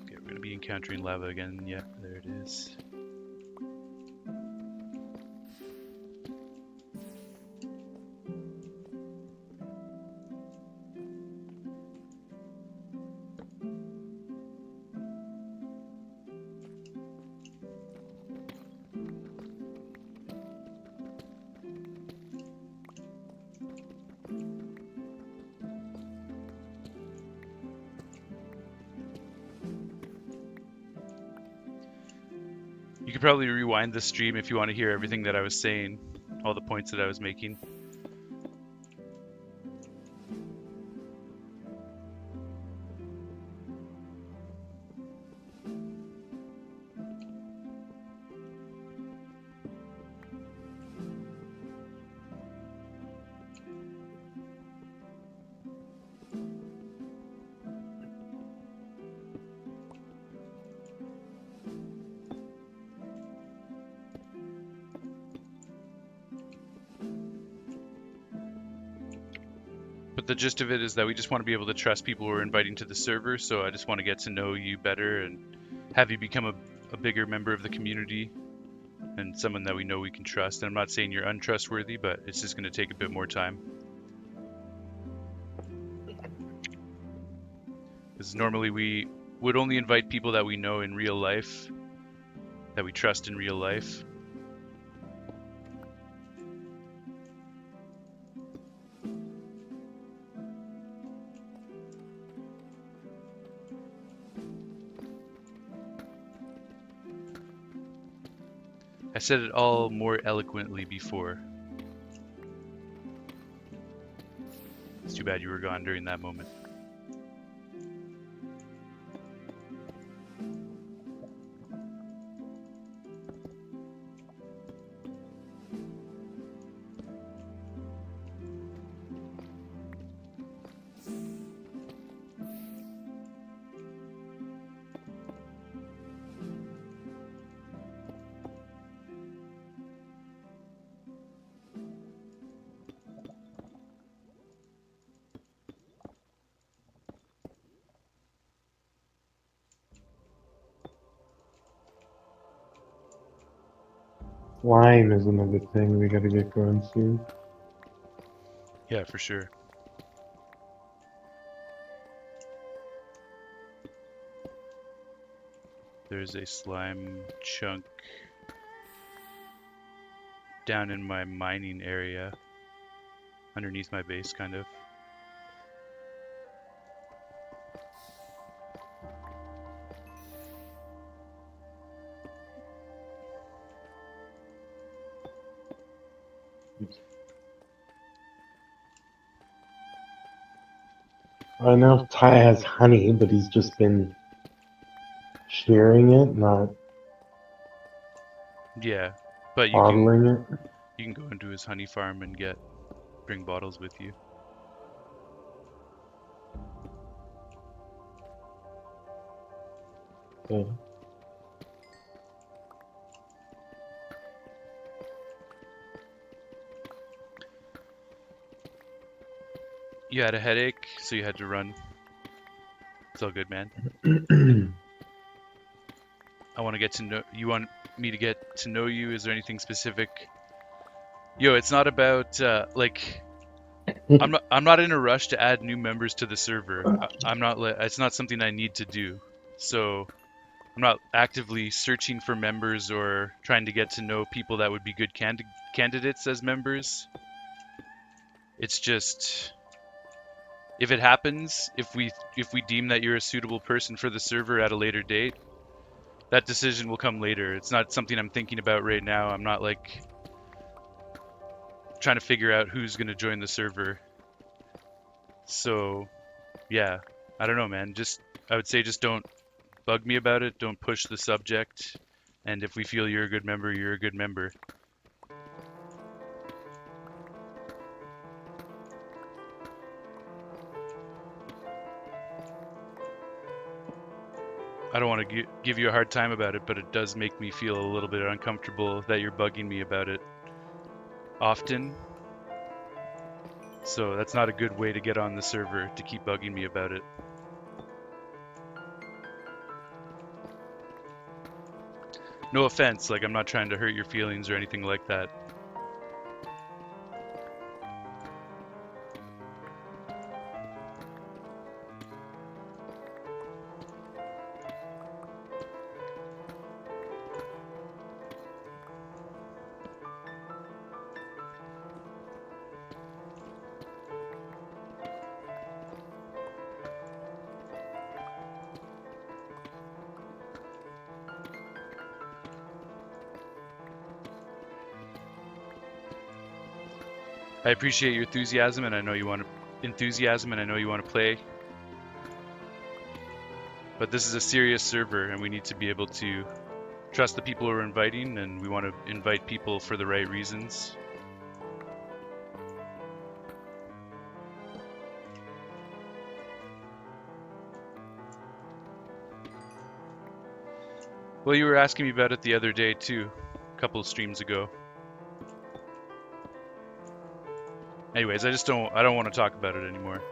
Okay, we're going to be encountering lava again. Yeah, there it is. You could probably rewind the stream if you want to hear everything that I was saying, all the points that I was making. But the gist of it is that we just want to be able to trust people we're inviting to the server, so I just want to get to know you better and have you become a bigger member of the community and someone that we know we can trust. And I'm not saying you're untrustworthy, but it's just going to take a bit more time. Because normally we would only invite people that we know in real life, that we trust in real life. I said it all more eloquently before. It's too bad you were gone during that moment. Lime is another thing we gotta get going soon. Yeah, for sure. There's a slime chunk down in my mining area, underneath my base, kind of. I know Ty has honey, but he's just been sharing it, not Yeah, but bottling it. you can go into his honey farm and bring bottles with you. Yeah. You had a headache, so you had to run. It's all good, man. I want to get to know you. Want me to get to know you? Is there anything specific? Yo, it's not about like I'm not in a rush to add new members to the server. I'm not. It's not something I need to do. So I'm not actively searching for members or trying to get to know people that would be good candidates as members. It's just if it happens, if we deem that you're a suitable person for the server at a later date, that decision will come later. It's not something I'm thinking about right now. I'm not like trying to figure out who's going to join the server. So, yeah, I don't know, man. I would say just don't bug me about it. Don't push the subject. And if we feel you're a good member, you're a good member. I don't want to give you a hard time about it, but it does make me feel a little bit uncomfortable that you're bugging me about it often. So that's not a good way to get on the server, to keep bugging me about it. No offense, like I'm not trying to hurt your feelings or anything like that. I appreciate your enthusiasm, and I know you want to play. But this is a serious server, and we need to be able to trust the people we're inviting, and we want to invite people for the right reasons. Well, you were asking me about it the other day too, a couple of streams ago. Anyways, I don't want to talk about it anymore.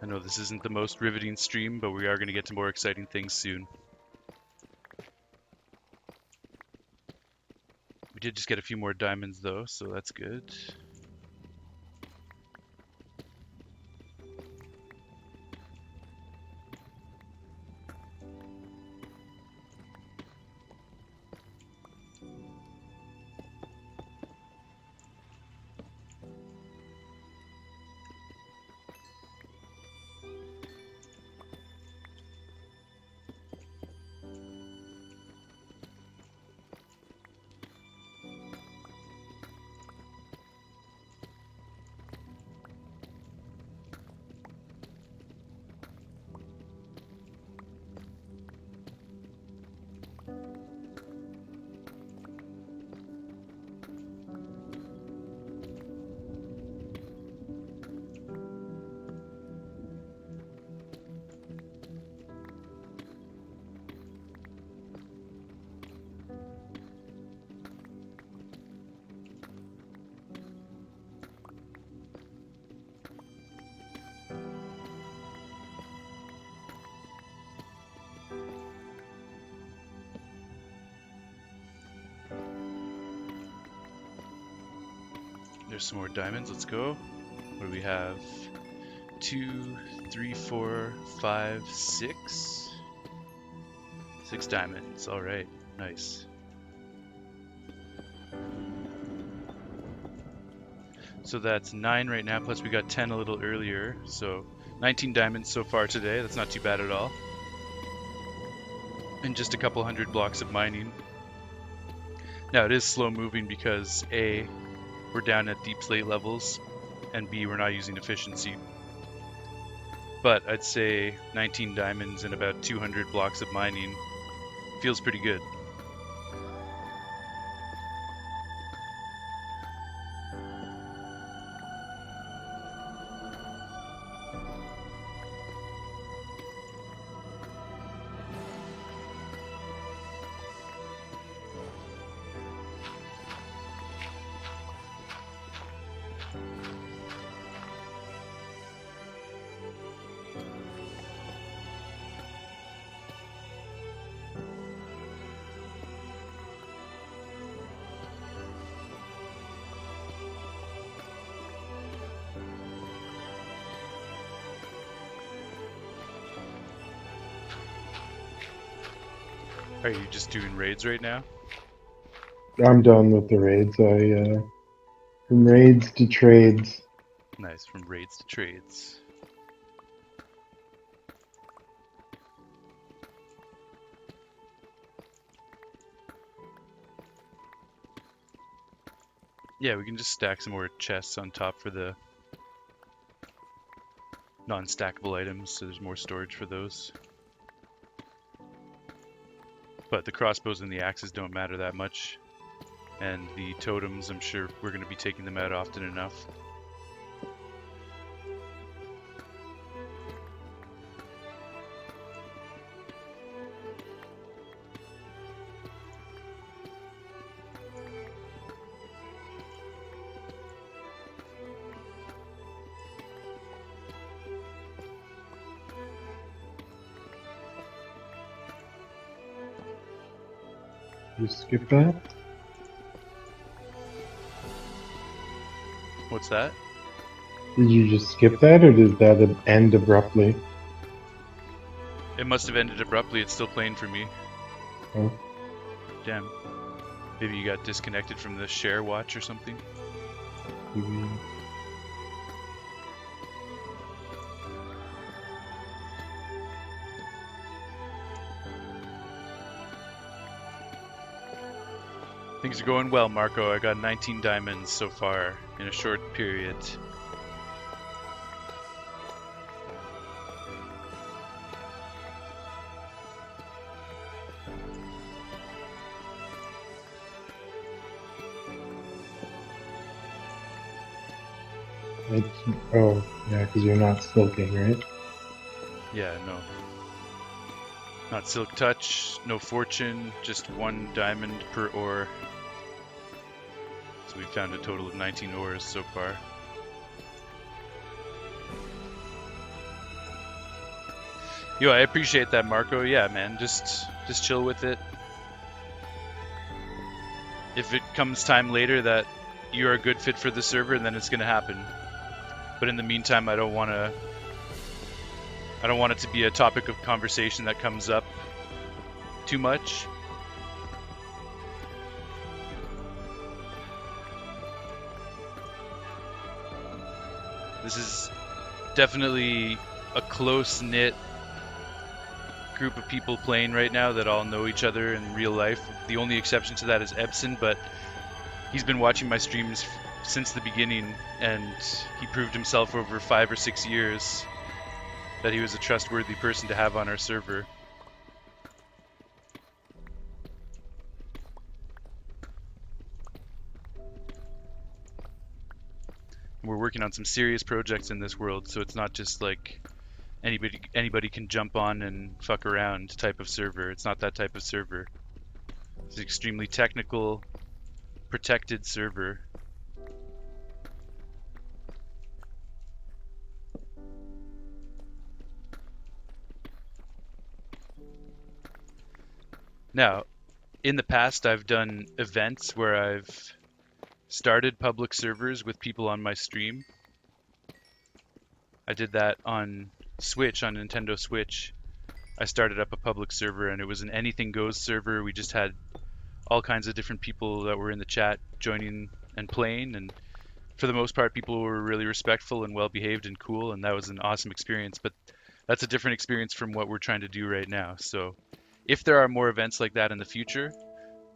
I know this isn't the most riveting stream, but we are going to get to more exciting things soon. We did just get a few more diamonds though, so that's good. There's some more diamonds. Let's go. What do we have? 2, 3, 4, 5, 6. 6 diamonds. All right. Nice. So that's 9 right now, plus we got 10 a little earlier. So 19 diamonds so far today. That's not too bad at all. And just a couple hundred blocks of mining. Now it is slow moving because A, we're down at deep slate levels, and B, we're not using efficiency. But I'd say 19 diamonds and about 200 blocks of mining feels pretty good. Are you just doing raids right now? I'm done with the raids. From raids to trades. Nice, from raids to trades. Yeah, we can just stack some more chests on top for the non-stackable items, so there's more storage for those. But the crossbows and the axes don't matter that much. And the totems, I'm sure we're going to be taking them out often enough. You skip that? What's that? Did you just skip that, or did that end abruptly? It must have ended abruptly. It's still playing for me. Oh. Damn. Maybe you got disconnected from the share watch or something? Maybe. Things are going well, Marco. I got 19 diamonds so far in a short period. Oh, yeah, because you're not silking, right? Yeah, no. Not silk touch, no fortune, just 1 diamond per ore. So we found a total of 19 ores so far. Yo, I appreciate that, Marco. Yeah, man, just chill with it. If it comes time later that you're a good fit for the server, then it's gonna happen. But in the meantime, I don't want it to be a topic of conversation that comes up too much. This is definitely a close-knit group of people playing right now that all know each other in real life. The only exception to that is Ebson, but he's been watching my streams since the beginning, and he proved himself over 5 or 6 years that he was a trustworthy person to have on our server. We're working on some serious projects in this world, so it's not just like anybody can jump on and fuck around type of server. It's not that type of server. It's an extremely technical, protected server. Now, in the past, I've done events where I've started public servers with people on my stream. I did that on Switch, on Nintendo Switch. I started up a public server and it was an anything goes server. We just had all kinds of different people that were in the chat joining and playing, and for the most part people were really respectful and well behaved and cool, and that was an awesome experience. But that's a different experience from what we're trying to do right now. So if there are more events like that in the future,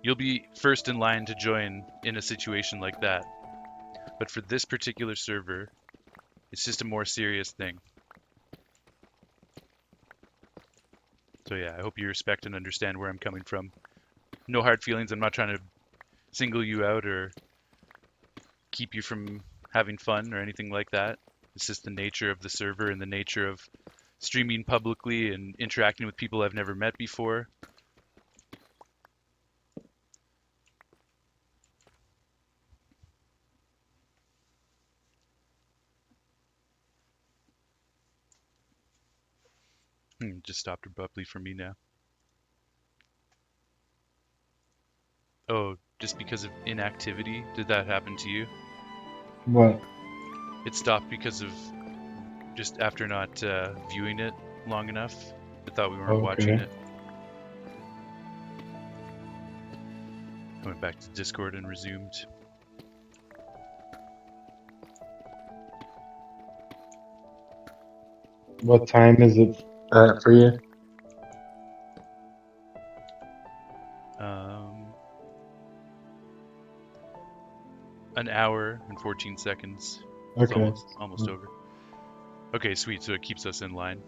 you'll be first in line to join in a situation like that. But for this particular server, it's just a more serious thing. So yeah, I hope you respect and understand where I'm coming from. No hard feelings. I'm not trying to single you out or keep you from having fun or anything like that. It's just the nature of the server and the nature of streaming publicly and interacting with people I've never met before. Just stopped abruptly for me now. Oh, just because of inactivity? Did that happen to you? What? It stopped because of just after not viewing it long enough. I thought we weren't watching Okay. it. I went back to Discord and resumed. What time is it for you? An hour and 14 seconds. It's Okay. almost over. Okay, sweet. So it keeps us in line.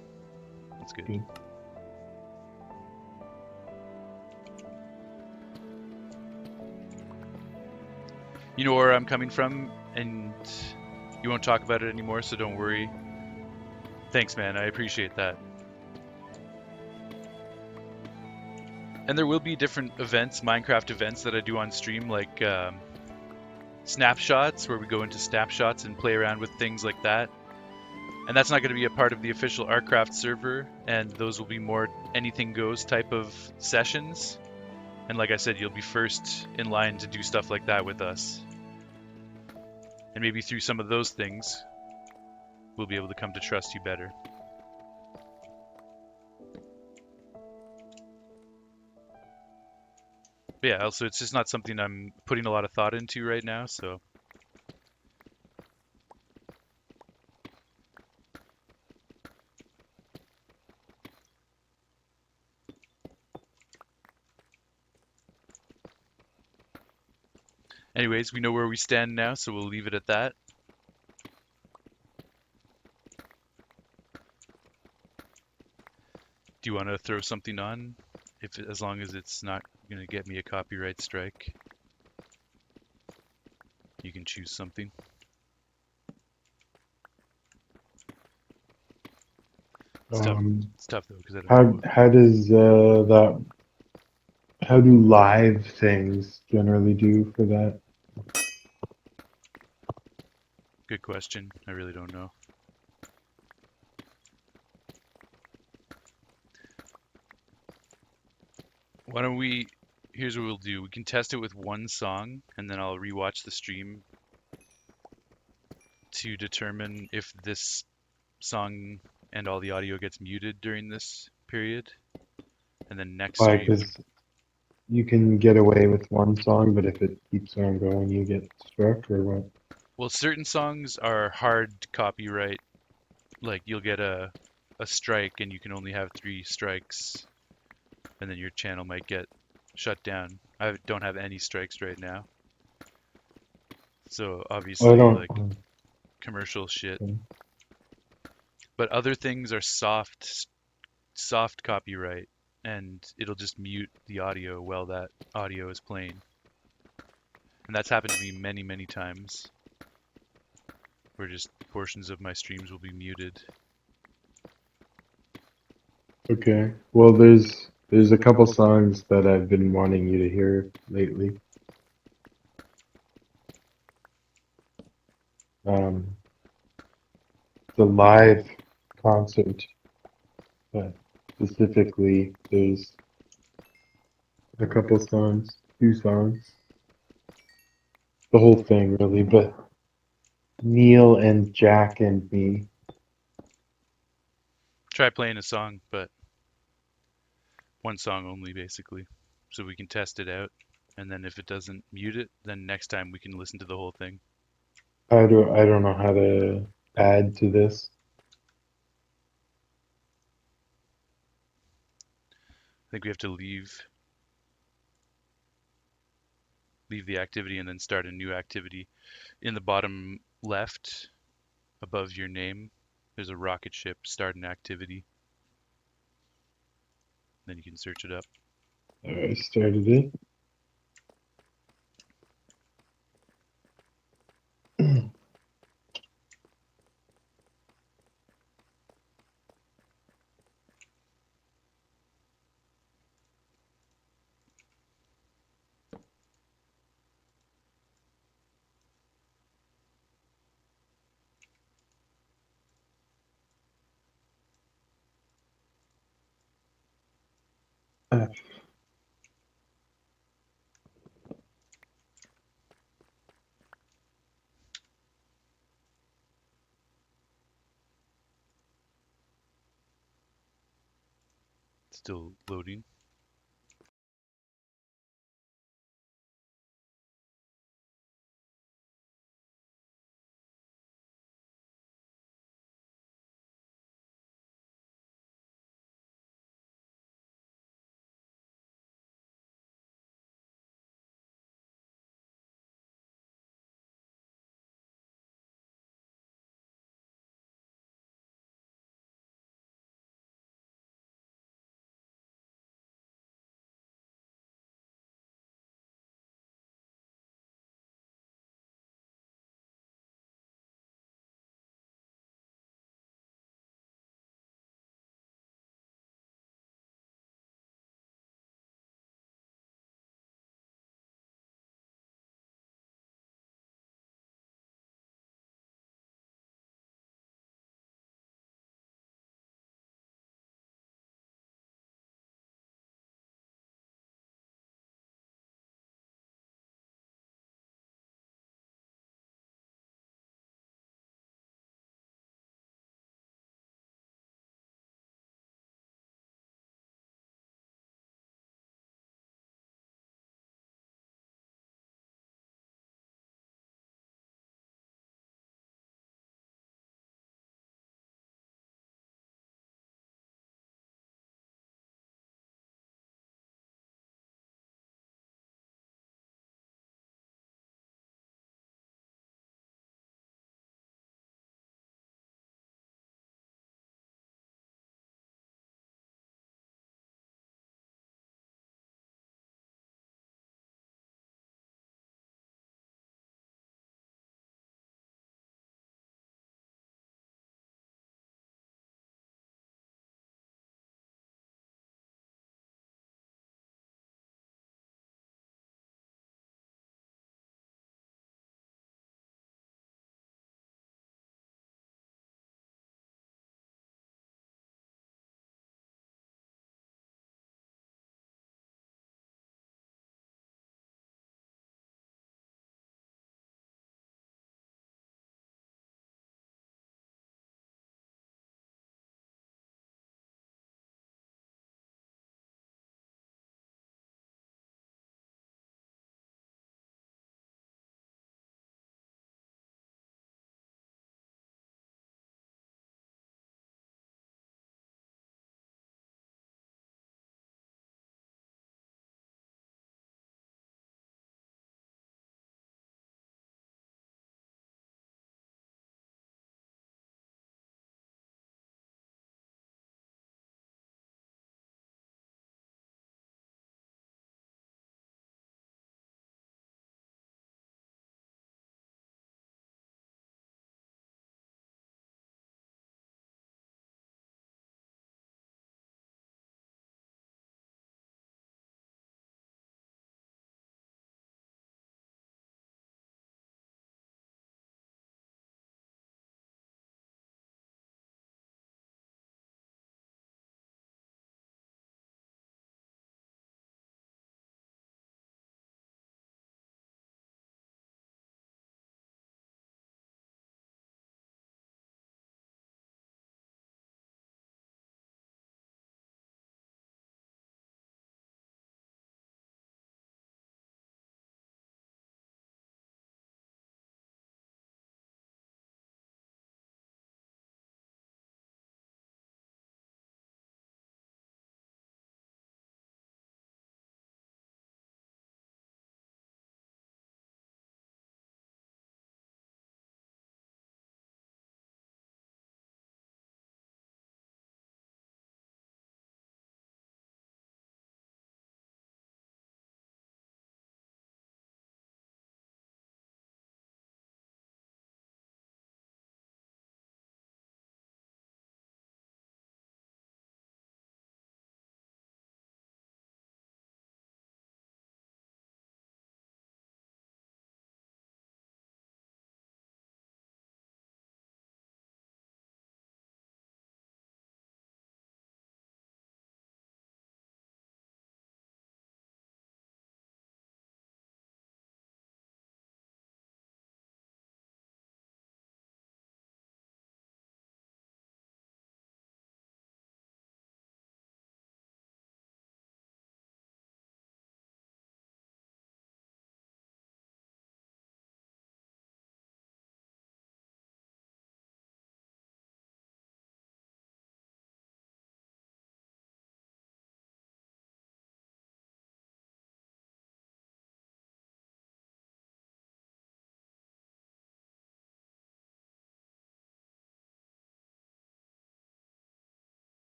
That's good. Good. You know where I'm coming from, and you won't talk about it anymore, so don't worry. Thanks, man. I appreciate that. And there will be different events, Minecraft events that I do on stream, like snapshots, where we go into snapshots and play around with things like that. And that's not going to be a part of the official ArcCraft server, and those will be more anything goes type of sessions. And like I said, you'll be first in line to do stuff like that with us. And maybe through some of those things, we'll be able to come to trust you better. But yeah, also it's just not something I'm putting a lot of thought into right now, so. Anyways, we know where we stand now, so we'll leave it at that. Do you want to throw something on? As long as it's not going to get me a copyright strike. You can choose something. It's tough though, because I don't know. How does that? How do live things generally do for that? Good question. I really don't know. Why don't we, here's what we'll do. We can test it with one song, and then I'll rewatch the stream to determine if this song and all the audio gets muted during this period. And then next Why? stream, Because you can get away with one song, but if it keeps on going, you get struck, or what? well, certain songs are hard copyright. Like you'll get a strike and you can only have 3 strikes, and then your channel might get shut down. I don't have any strikes right now. So Oh, I obviously don't. like commercial shit. Okay. But other things are soft copyright, and it'll just mute the audio while that audio is playing. And that's happened to me many, many times, where just portions of my streams will be muted. Okay. Well, there's a couple songs that I've been wanting you to hear lately. The live concert, but specifically, there's a couple songs, 2 songs. the whole thing really, but Neil and Jack and me. Try playing a song, but one song only, basically, so we can test it out. And then if it doesn't mute it, then next time we can listen to the whole thing. I don't know how to add to this. I think we have to leave the activity and then start a new activity. In the bottom left, above your name, there's a rocket ship. Start an activity. Then you can search it up. I started it. Still loading.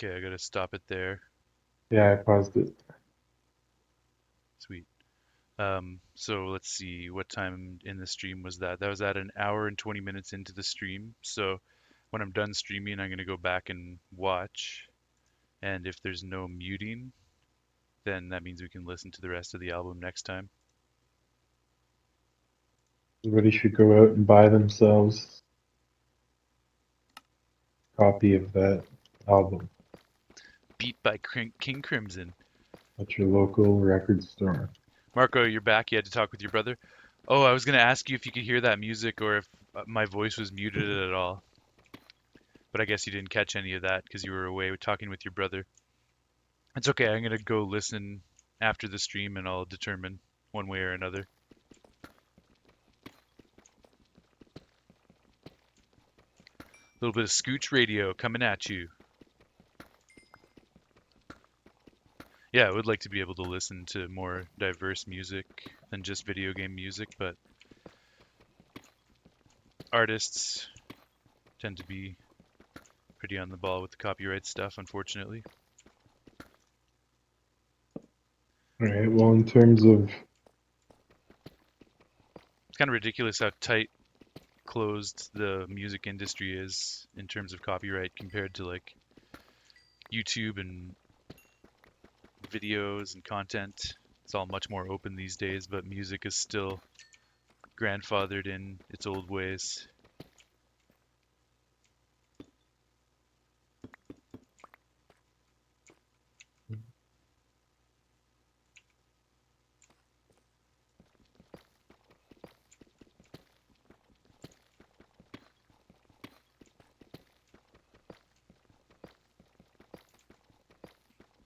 Okay, I gotta stop it there. Yeah, I paused it. Sweet. So let's see, what time in the stream was that? That was at an hour and 20 minutes into the stream. So when I'm done streaming, I'm gonna go back and watch. And if there's no muting, then that means we can listen to the rest of the album next time. Everybody should go out and buy themselves a copy of that album Beat by King Crimson. at your local record store. Marco, you're back. You had to talk with your brother. Oh, I was gonna ask you if you could hear that music or if my voice was muted at all. But I guess you didn't catch any of that because you were away talking with your brother. It's okay. I'm gonna go listen after the stream and I'll determine one way or another. A little bit of Scooch Radio coming at you. Yeah, I would like to be able to listen to more diverse music than just video game music, but artists tend to be pretty on the ball with the copyright stuff, unfortunately. All right. Well, in terms of It's kind of ridiculous how tight closed the music industry is in terms of copyright compared to like YouTube and videos and content. It's all much more open these days, but music is still grandfathered in its old ways.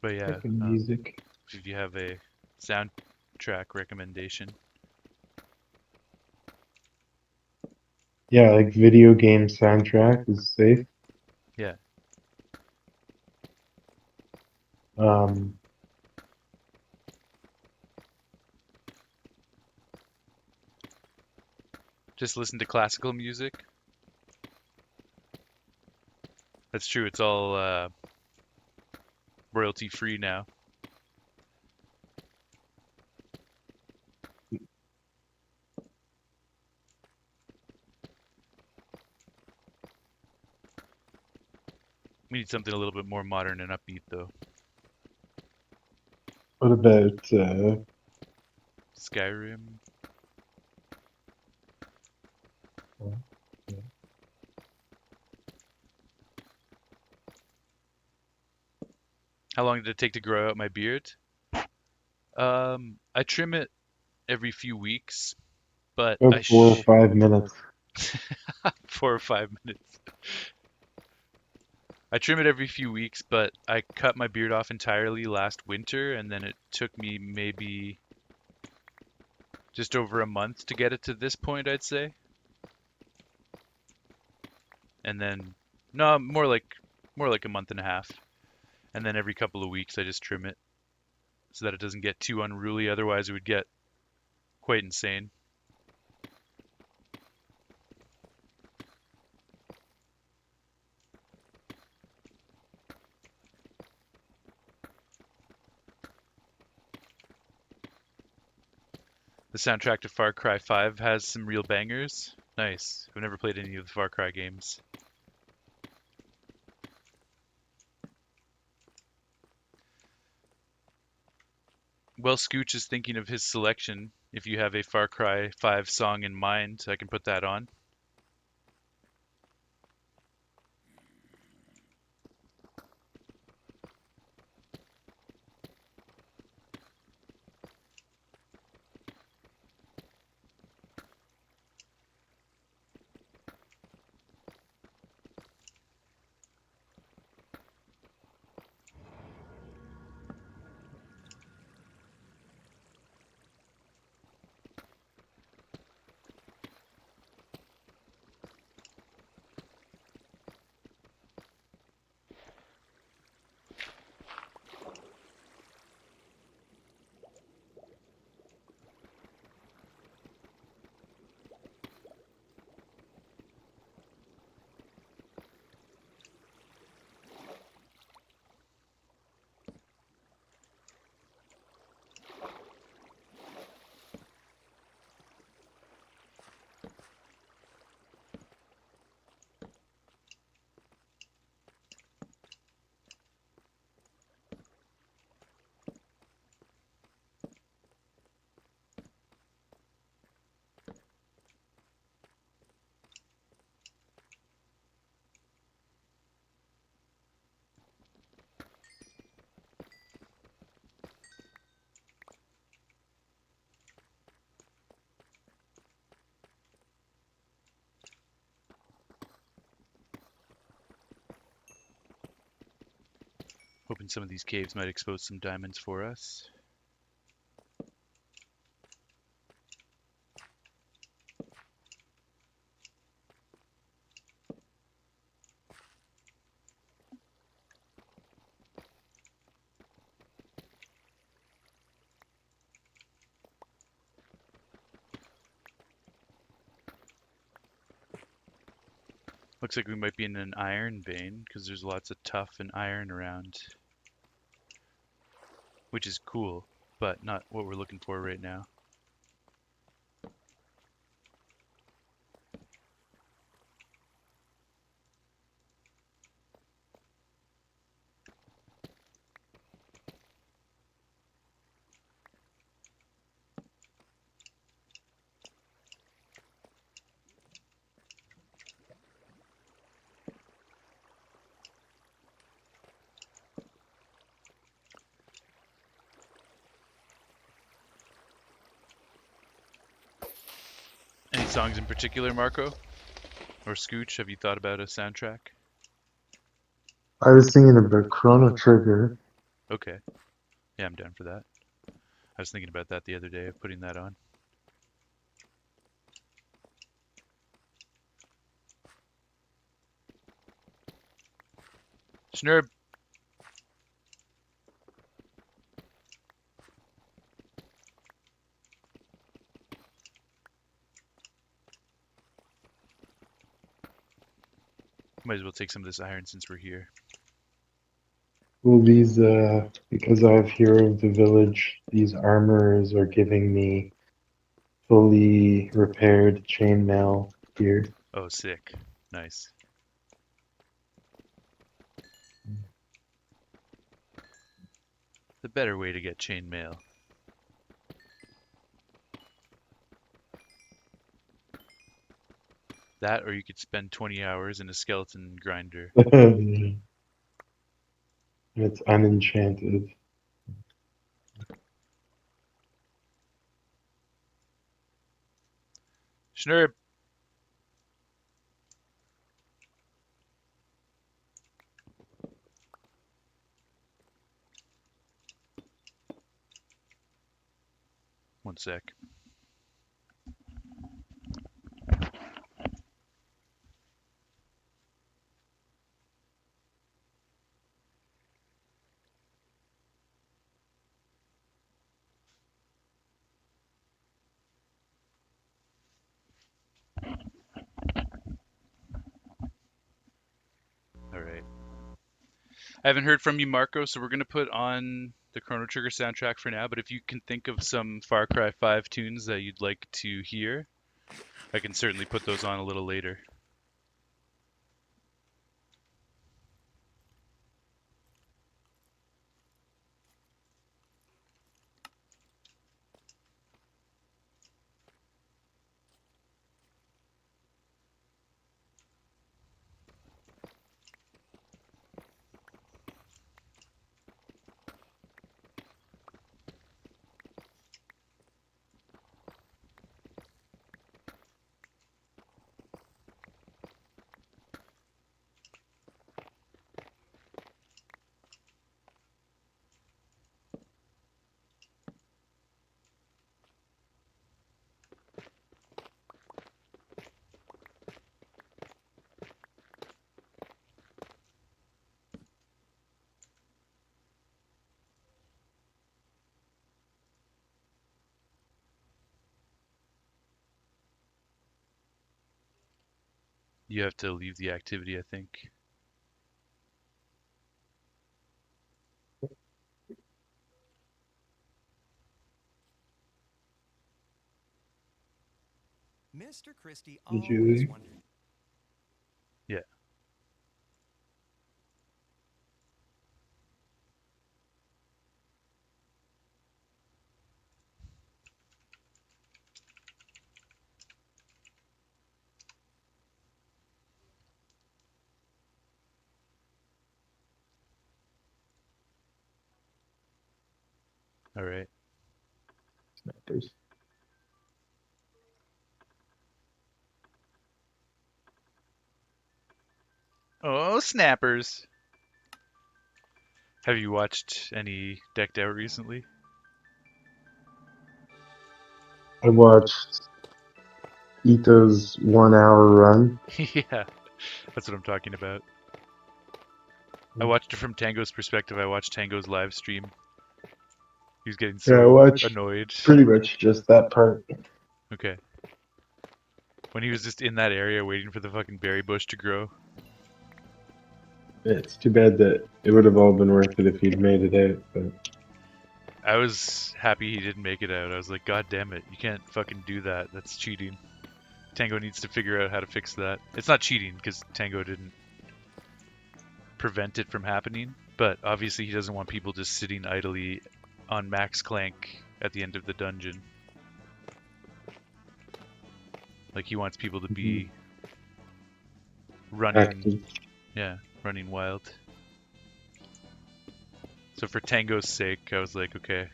But yeah, fucking music, if you have a soundtrack recommendation, yeah, like video game soundtrack is safe. yeah, Um, just listen to classical music. That's true. It's all royalty free now. We need something a little bit more modern and upbeat, though. what about Skyrim. well, yeah. How long did it take to grow out my beard? I trim it every few weeks, but About 4 or 5 minutes? 4 or 5 minutes. I trim it every few weeks, but I cut my beard off entirely last winter, and then it took me maybe just over a month to get it to this point, I'd say. And then, no, more like a month and a half. And then every couple of weeks, I just trim it so that it doesn't get too unruly. Otherwise, it would get quite insane. The soundtrack to Far Cry 5 has some real bangers. Nice. I've never played any of the Far Cry games. Well, Scooch is thinking of his selection. If you have a Far Cry 5 song in mind, I can put that on. Hoping some of these caves might expose some diamonds for us. Looks like we might be in an iron vein because there's lots of tuff and iron around, which is cool, but not what we're looking for right now. Any songs in particular, Marco? Or Scooch, have you thought about a soundtrack? I was thinking about Chrono Trigger. Okay, yeah, I'm down for that. I was thinking about that the other day of putting that on. Schnurb! Might as well take some of this iron since we're here. Well, these, because I have Hero of the Village, these armorers are giving me fully repaired chainmail gear. Oh, sick. Nice. The better way to get chainmail. That, or you could spend 20 hours in a skeleton grinder. And it's unenchanted. Schnurb! One sec. Alright. I haven't heard from you, Marco, so we're going to put on the Chrono Trigger soundtrack for now, but if you can think of some Far Cry 5 tunes that you'd like to hear, I can certainly put those on a little later. You have to leave the activity, I think. Mr. Christie Did you always leave? wondered. Yeah. All right. Snappers. Oh, snappers. Have you watched any Decked Out recently? I watched Ito's 1 hour run. Yeah, that's what I'm talking about. I watched it from Tango's perspective. I watched Tango's live stream. He was getting Yeah, I so watched annoyed. pretty much just that part. Okay. When he was just in that area waiting for the fucking berry bush to grow. It's too bad that it would have all been worth it if he'd made it out, but I was happy he didn't make it out. I was like, God damn it, you can't fucking do that. That's cheating. Tango needs to figure out how to fix that. It's not cheating because Tango didn't prevent it from happening, but obviously he doesn't want people just sitting idly on max clank at the end of the dungeon. Like he wants people to be running, active. yeah, running wild. So for Tango's sake, I was like, okay,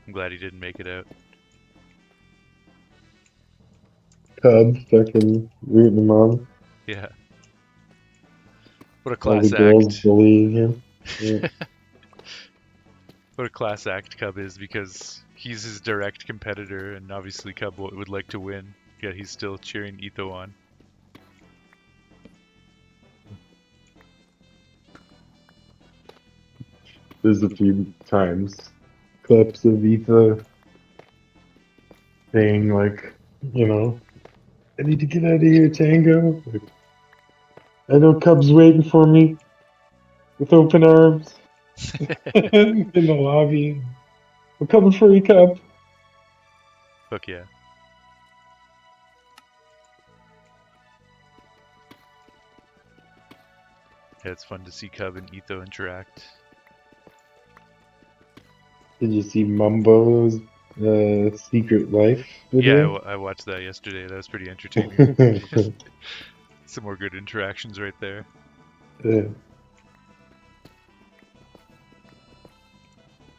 I'm glad he didn't make it out. Cub fucking rooting him on. Yeah, what a All the class girls act. bullying him. Yeah. What a class act Cub is because he's his direct competitor, and obviously Cub would like to win, yet he's still cheering Etho on. There's a few times clips of Etha saying like, you know, I need to get out of here, Tango. Like, I know Cub's waiting for me with open arms in the lobby. We're coming for you, Cub. Fuck yeah. Yeah, it's fun to see Cub and Etho interact. Did you see Mumbo's Secret Life Yeah, video? I watched that yesterday. That was pretty entertaining. Some more good interactions right there. Yeah,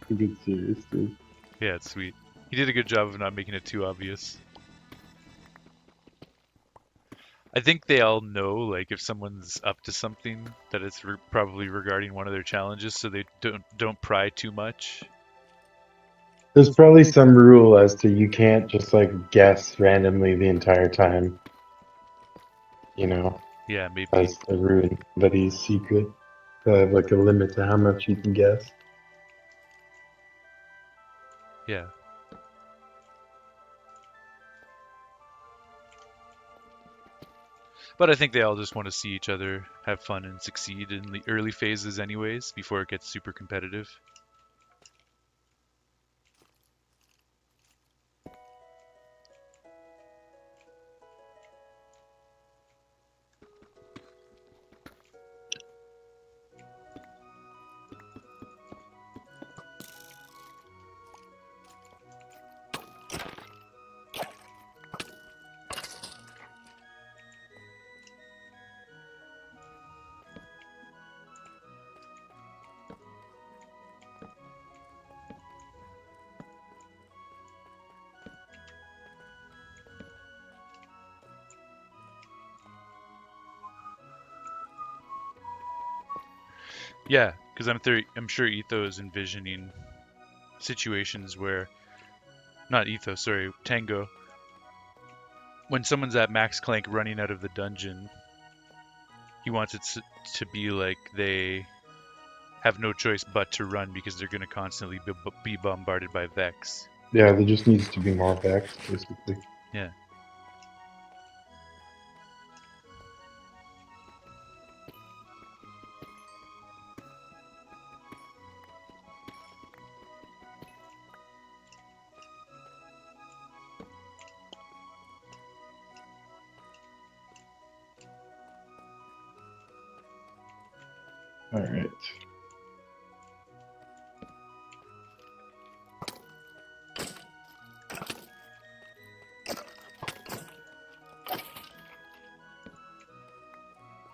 a good series, dude. Yeah, it's sweet. He did a good job of not making it too obvious. I think they all know, like, if someone's up to something, that it's probably regarding one of their challenges, so they don't pry too much. There's probably some rule as to you can't just like guess randomly the entire time, you know, Yeah, maybe. as to ruin somebody's secret. They have like a limit to how much you can guess. Yeah. But I think they all just want to see each other have fun and succeed in the early phases, anyways, before it gets super competitive. Yeah, because I'm sure Etho is envisioning situations where, not Etho, sorry, Tango, when someone's at max clank running out of the dungeon, he wants it to be like they have no choice but to run because they're going to constantly be bombarded by Vex. Yeah, there just needs to be more Vex, basically. Yeah. All right.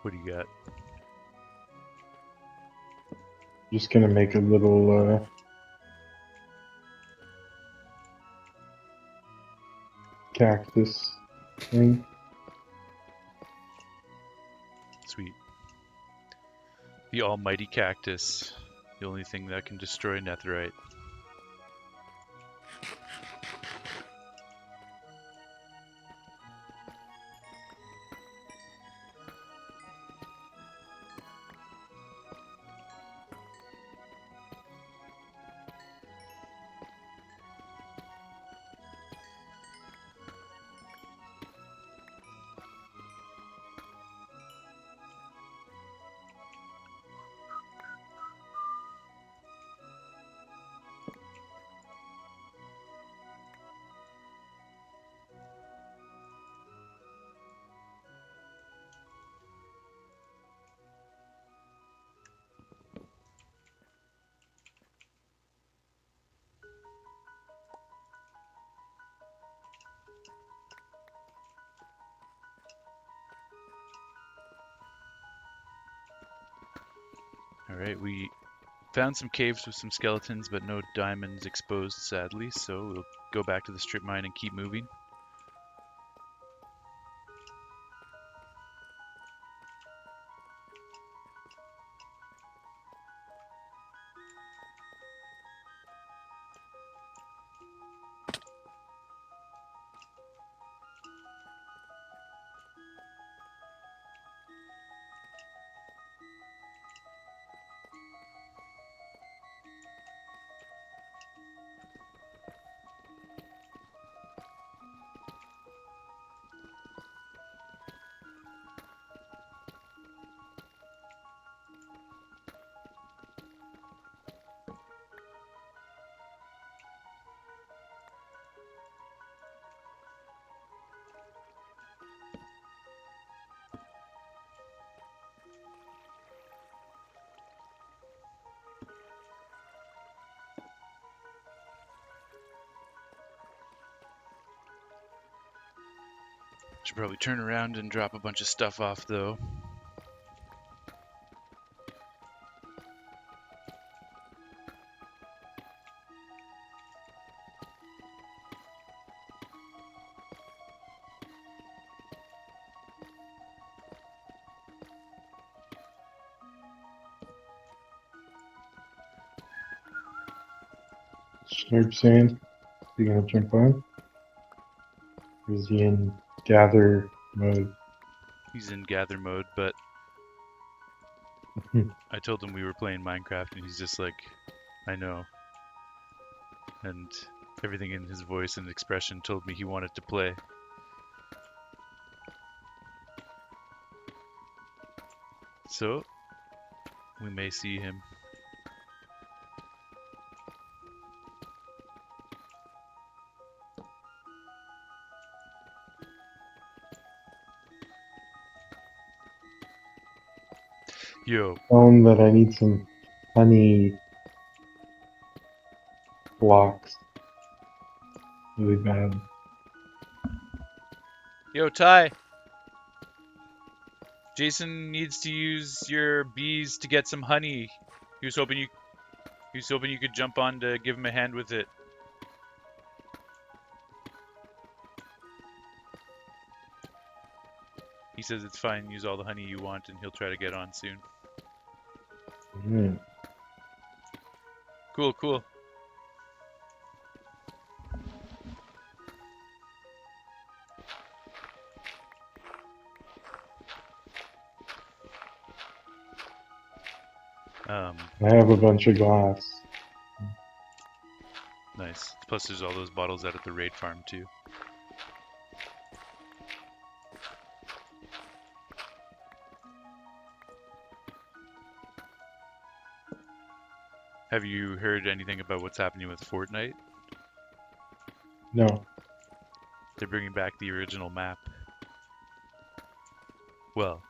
What do you got? Just gonna make a little cactus thing. Sweet. The almighty cactus. The only thing that can destroy netherite. Alright, we found some caves with some skeletons, but no diamonds exposed, sadly, so we'll go back to the strip mine and keep moving. Should probably turn around and drop a bunch of stuff off, though. Snoop saying, you gonna jump on? Or is he in gather mode? He's in gather mode, but I told him we were playing Minecraft, and he's just like, I know. And everything in his voice and expression told me he wanted to play. So, we may see him. Yo, Found that I need some honey blocks. Really bad. yo, Ty. Jason needs to use your bees to get some honey. He was hoping you could jump on to give him a hand with it. He says it's fine. Use all the honey you want, and he'll try to get on soon. Mm. Cool, cool. I have a bunch of glass. Nice. Plus, there's all those bottles out at the raid farm too. Have you heard anything about what's happening with Fortnite? No. They're bringing back the original map. Well,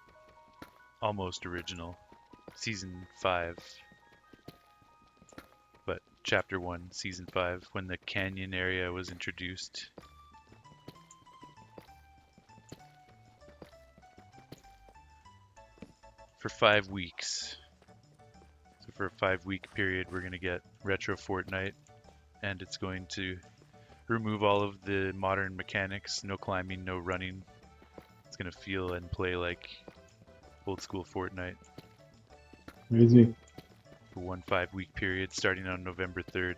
almost original. Season 5. But Chapter 1, Season 5, when the canyon area was introduced. For 5 weeks. So for a 5-week period, we're going to get Retro Fortnite, and it's going to remove all of the modern mechanics, no climbing, no running. It's going to feel and play like old school Fortnite. Crazy. for one 5-week period starting on November 3rd.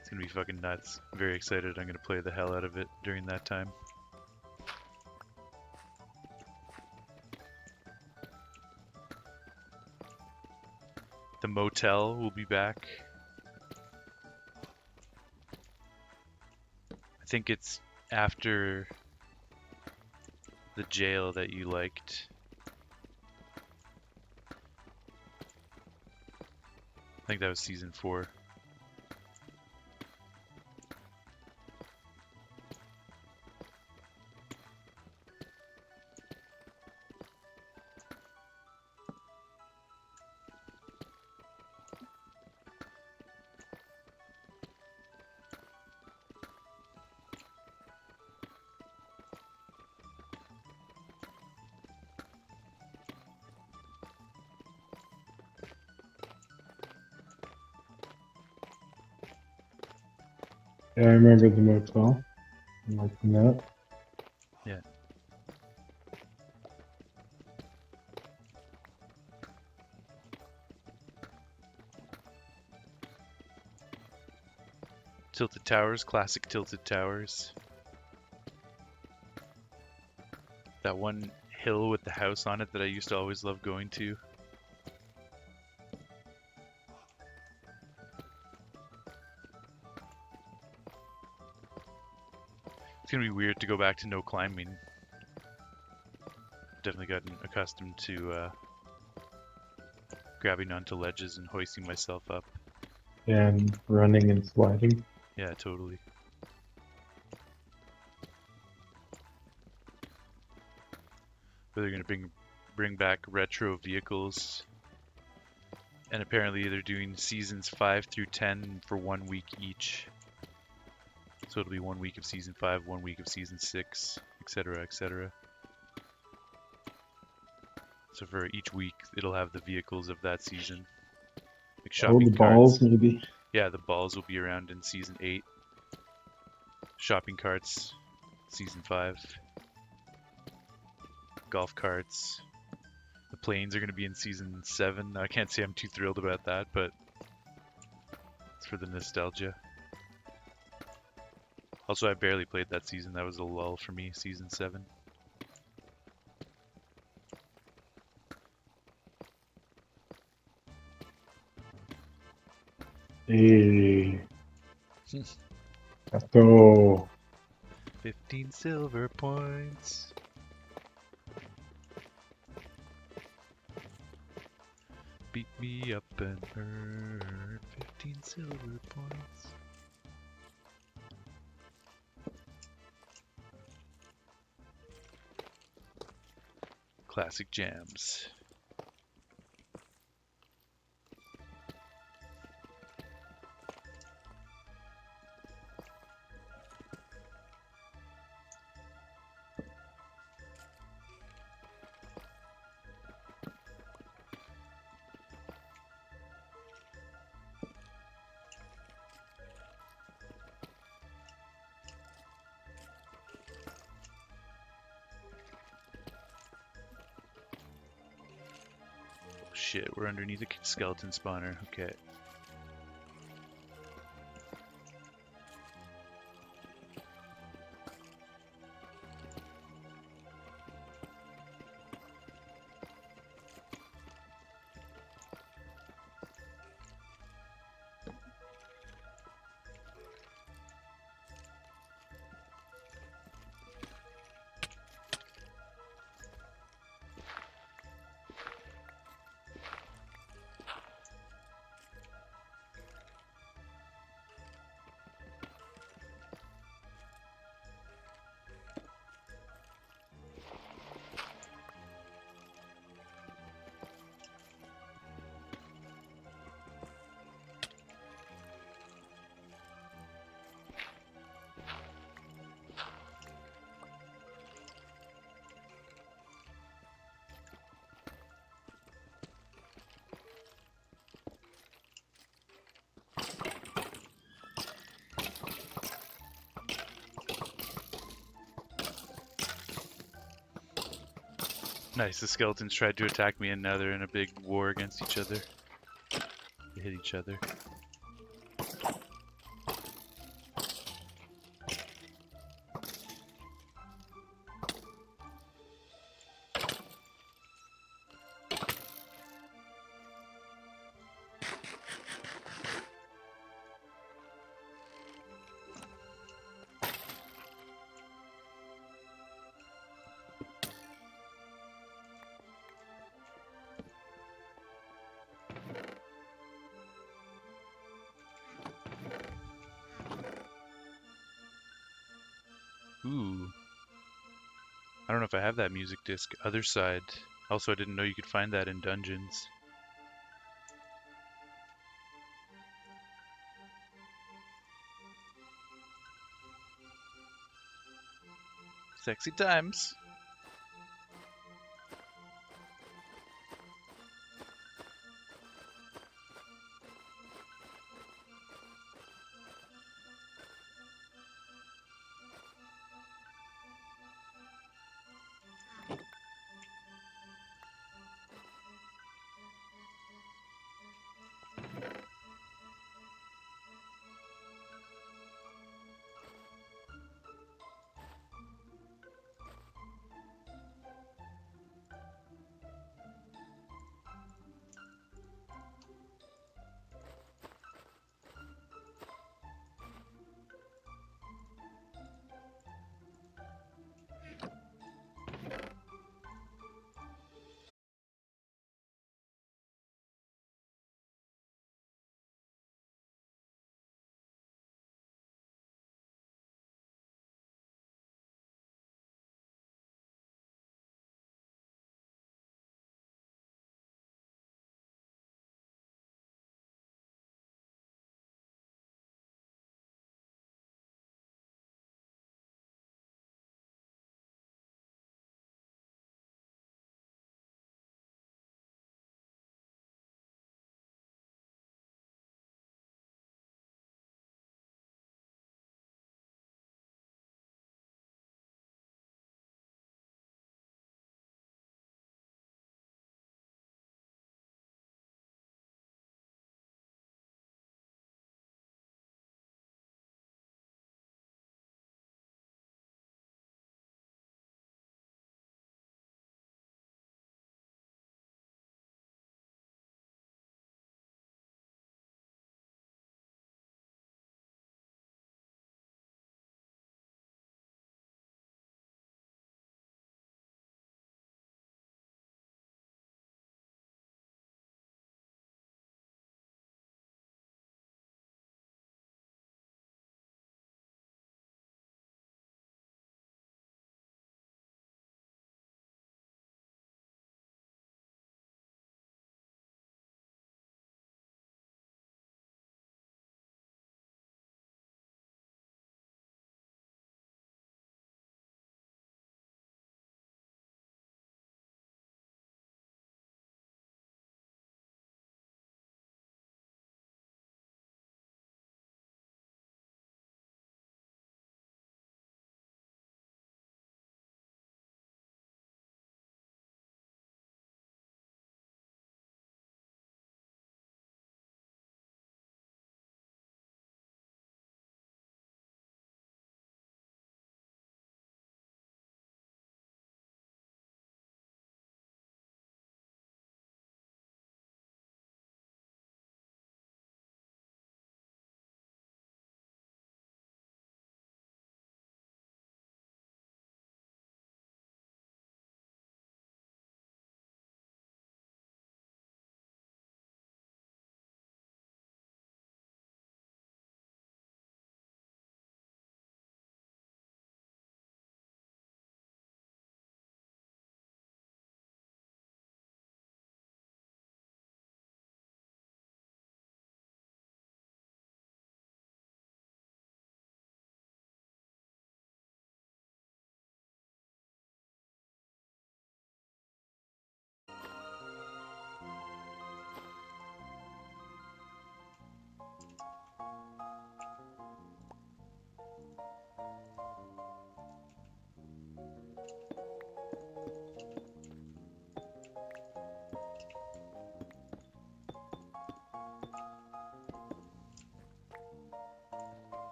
It's gonna be fucking nuts. Very excited. I'm gonna play the hell out of it during that time. The motel will be back. I think it's after the jail that you liked. I think that was season 4. Yeah, I remember the motel. I'm liking that. Yeah. Tilted Towers, classic Tilted Towers. That one hill with the house on it that I used to always love going to. It's gonna be weird to go back to no climbing. Definitely gotten accustomed to grabbing onto ledges and hoisting myself up. And running and sliding. Yeah, totally. But they're gonna bring back retro vehicles, and apparently they're doing seasons 5 through 10 for 1 week each. So it'll be 1 week of season 5, 1 week of season 6, etc., etc. So for each week, it'll have the vehicles of that season, like Oh, shopping the balls, carts. maybe. Yeah, the balls will be around in season 8. Shopping carts, season 5. Golf carts. The planes are going to be in season 7. I can't say I'm too thrilled about that, but it's for the nostalgia. Also, I barely played that season. That was a lull for me, season 7. Hey. Gato. 15 silver points. Beat me up and earn 15 silver points. Classic jams. Shit, we're underneath a skeleton spawner. Okay. Nice, the skeletons tried to attack me and now they're in a big war against each other. They hit each other. Ooh. I don't know if I have that music disc. Other side. Also, I didn't know you could find that in dungeons. Sexy times.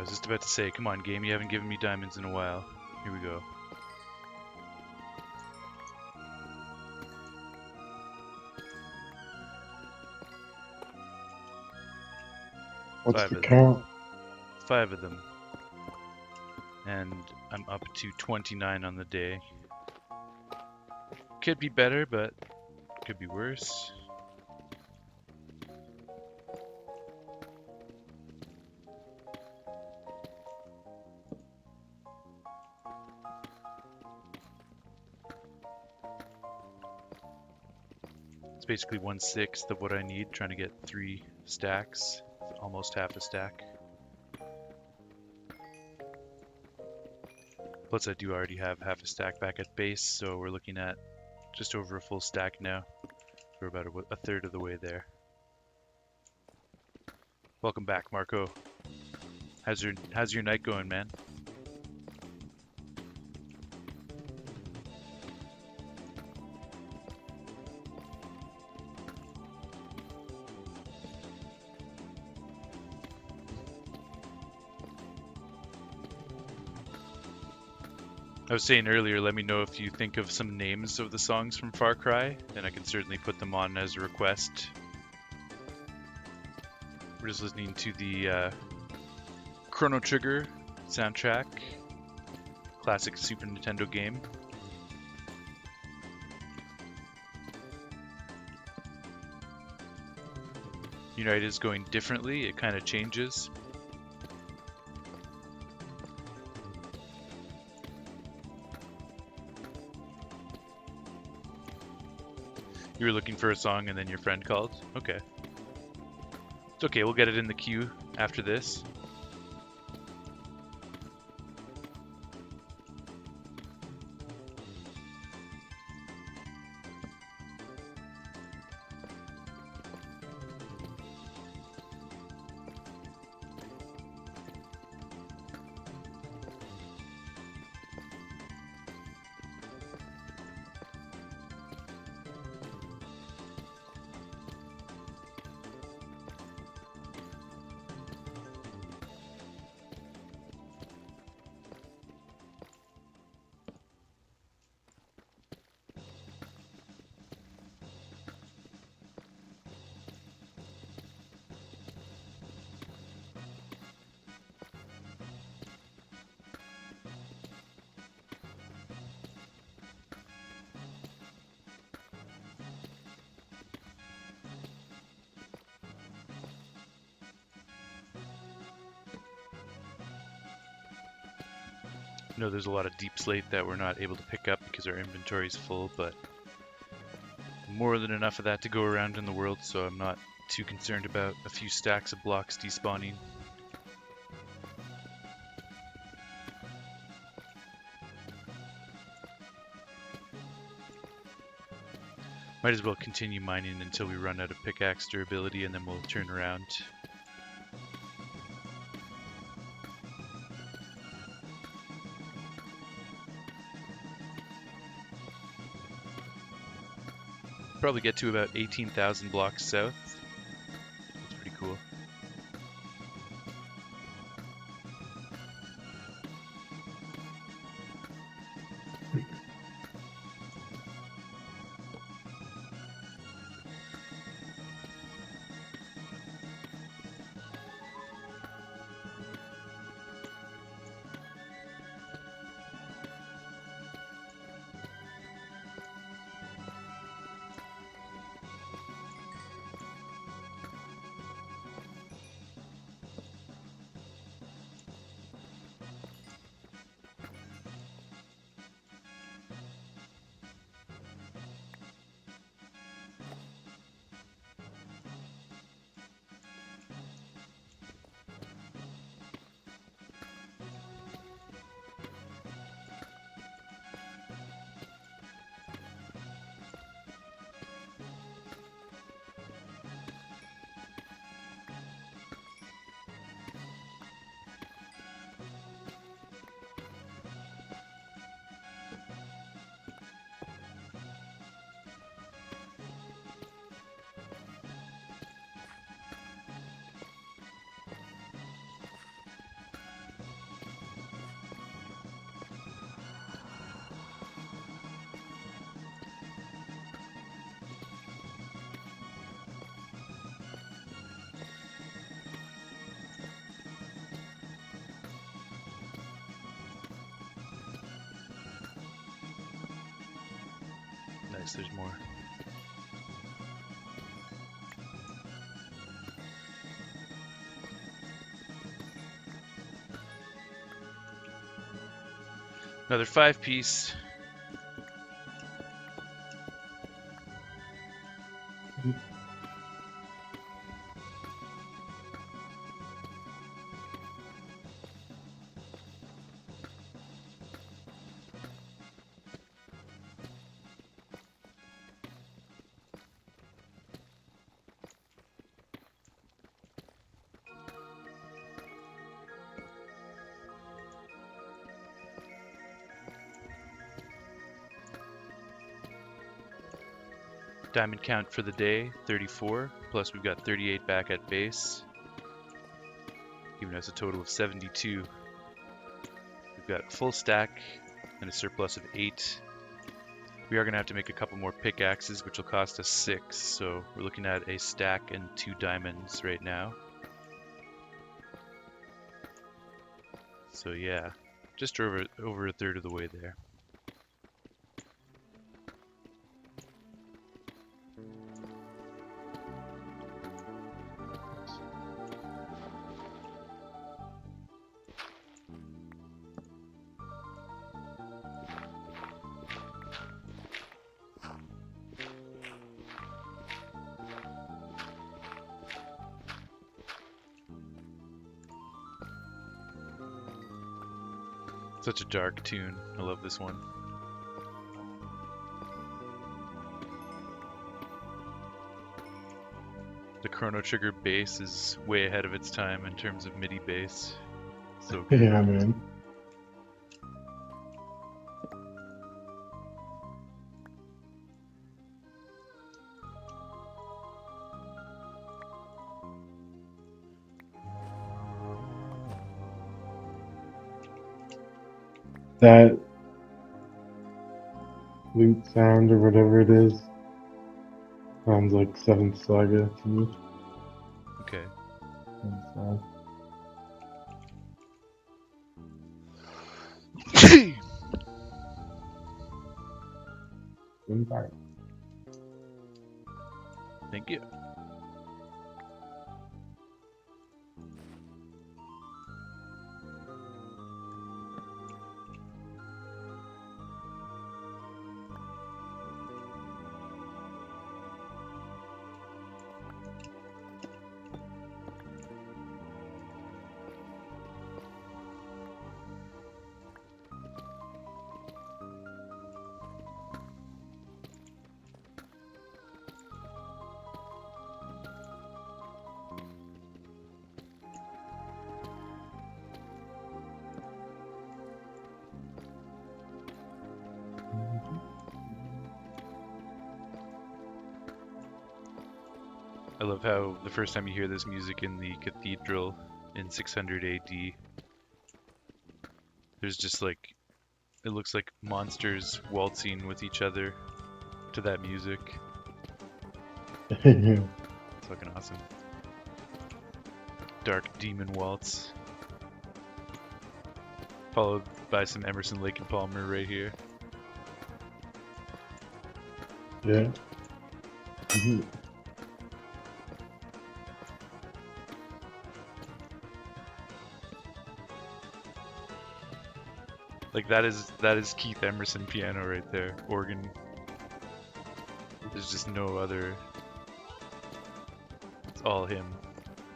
was just about to say, come on, game, you haven't given me diamonds in a while. Here we go. What's Five the of them. count? 5 of them. And I'm up to 29 on the day. Could be better, but could be worse. It's basically 1/6 of what I need, trying to get 3 stacks, almost half a stack. Plus I do already have half a stack back at base, so we're looking at just over a full stack now. We're about a third of the way there. Welcome back, Marco. How's your night going, man? I was saying earlier, let me know if you think of some names of the songs from Far Cry, and I can certainly put them on as a request. We're just listening to the Chrono Trigger soundtrack, classic Super Nintendo game. Unite is going differently, it kind of changes. You were looking for a song and then your friend called? Okay. It's okay, we'll get it in the queue after this. I know there's a lot of deep slate that we're not able to pick up because our inventory is full, but more than enough of that to go around in the world, so I'm not too concerned about a few stacks of blocks despawning. Might as well continue mining until we run out of pickaxe durability, and then we'll turn around. Probably get to about 18,000 blocks south. That's pretty cool. Nice, there's more. Another 5-piece. Diamond count for the day, 34, plus we've got 38 back at base, giving us a total of 72. We've got a full stack and a surplus of 8. We are going to have to make a couple more pickaxes, which will cost us 6, so we're looking at a stack and 2 diamonds right now. So yeah, just over a third of the way there. Such a dark tune. I love this one. The Chrono Trigger bass is way ahead of its time in terms of MIDI bass. So good. Yeah, man. That flute sound or whatever it is sounds like Seventh Saga to me. Okay. Impact. Thank you. I love how the first time you hear this music in the cathedral in 600 AD, there's just like, it looks like monsters waltzing with each other to that music. Yeah. It's fucking awesome. Dark demon waltz. Followed by some Emerson, Lake and Palmer right here. Yeah. Mhm. Like that is Keith Emerson piano right there. Organ. There's just no other. It's all him.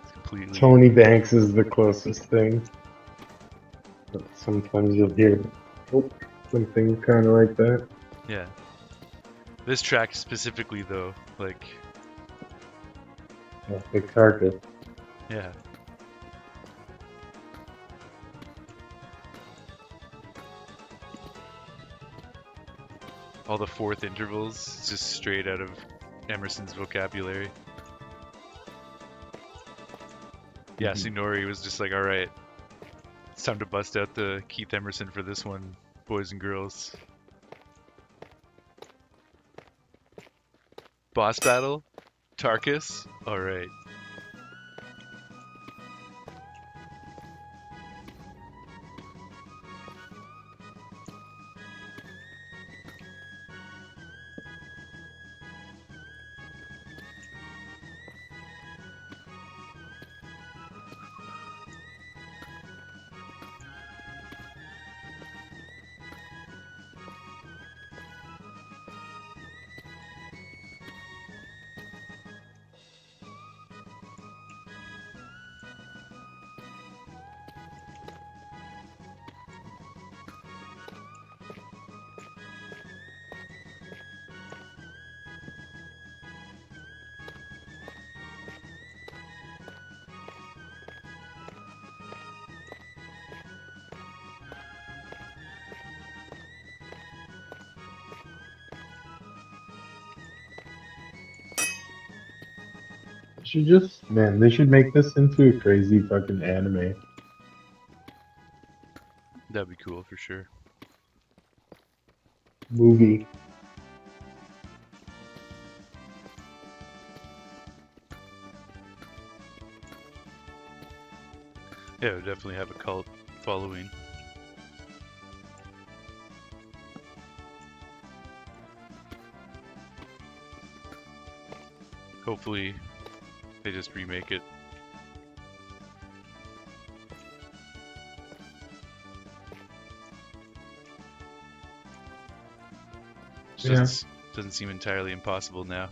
It's completely. Tony Banks is the closest thing. But sometimes you'll hear something kind of like that. Yeah. This track specifically though, like, Yeah, big target. yeah. All the fourth intervals, just straight out of Emerson's vocabulary. Yeah, Sunori was just like, alright, it's time to bust out the Keith Emerson for this one, boys and girls. Boss battle? Tarkus? Alright. should just, man, they should make this into a crazy fucking anime. That'd be cool for sure. Movie. Yeah, it would definitely have a cult following. Hopefully, they just remake it. Just Yeah. doesn't seem entirely impossible now.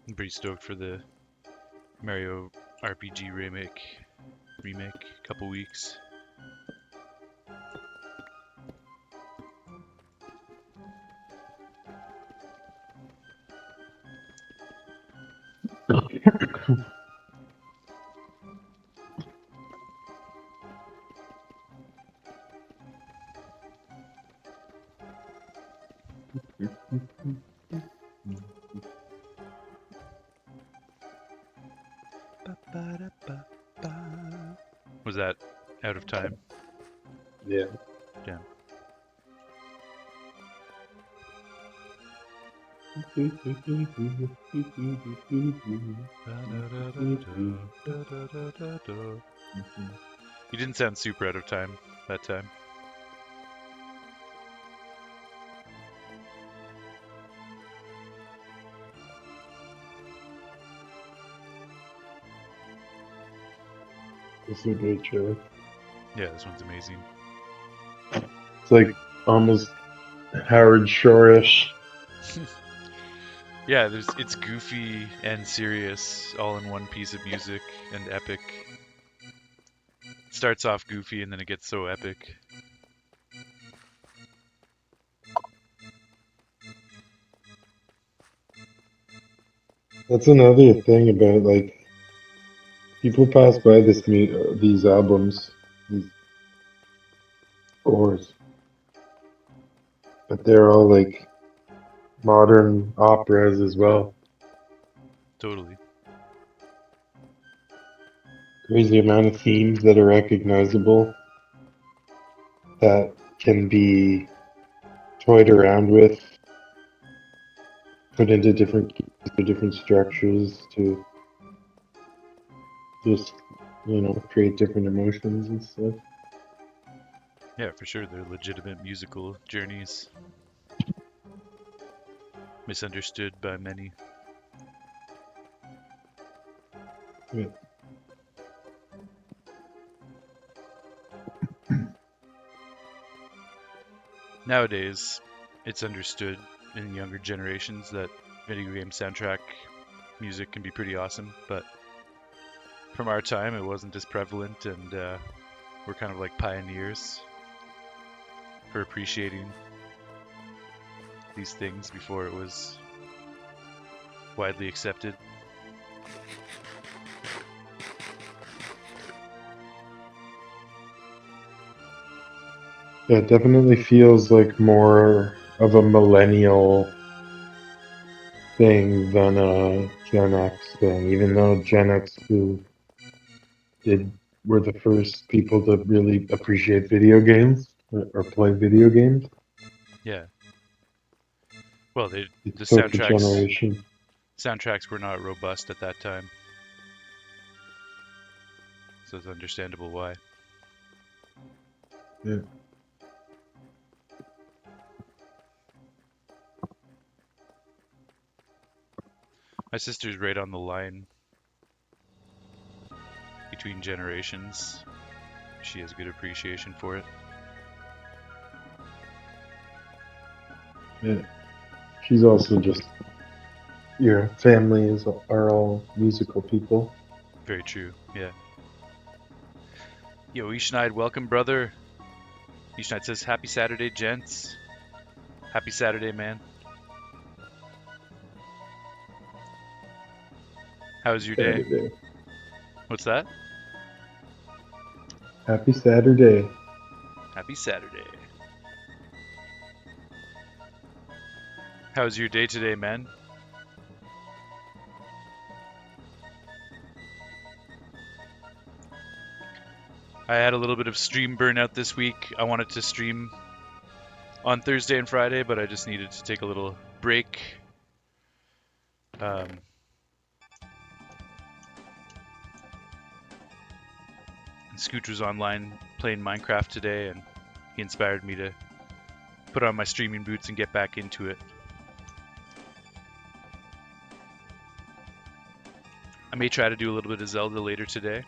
I'm pretty stoked for the Mario RPG remake, couple weeks. Was that out of time? Yeah. Yeah. You didn't sound super out of time that time. This is a great show. Yeah, this one's amazing. It's like almost Howard Shore-ish. Yeah, it's goofy and serious all in one piece of music and epic. It starts off goofy and then it gets so epic. That's another thing about like people pass by these albums, these scores, but they're all like modern operas as well. Totally. Crazy amount of themes that are recognizable that can be toyed around with, put into different keys or different structures to just, create different emotions and stuff. Yeah, for sure. They're legitimate musical journeys. Misunderstood by many. Yeah. Nowadays, it's understood in younger generations that video game soundtrack music can be pretty awesome, but from our time, it wasn't as prevalent, and we're kind of like pioneers for appreciating these things before it was widely accepted. Yeah, it definitely feels like more of a millennial thing than a Gen X thing, even though Gen X who did were the first people to really appreciate video games or play video games. Yeah. Well, It the took a soundtracks generation. soundtracks were not robust at that time, so it's understandable why. Yeah. My sister's right on the line between generations. She has good appreciation for it. Yeah. She's also just your family are all musical people. Very true. Yeah. Yo, Ishnaid, welcome, brother. Ishnaid says, "Happy Saturday, gents. Happy Saturday, man. How was your day? Saturday. What's that? Happy Saturday. Happy Saturday. How's your day today, man? I had a little bit of stream burnout this week. I wanted to stream on Thursday and Friday, but I just needed to take a little break. And Scooch was online playing Minecraft today, and he inspired me to put on my streaming boots and get back into it. I may try to do a little bit of Zelda later today.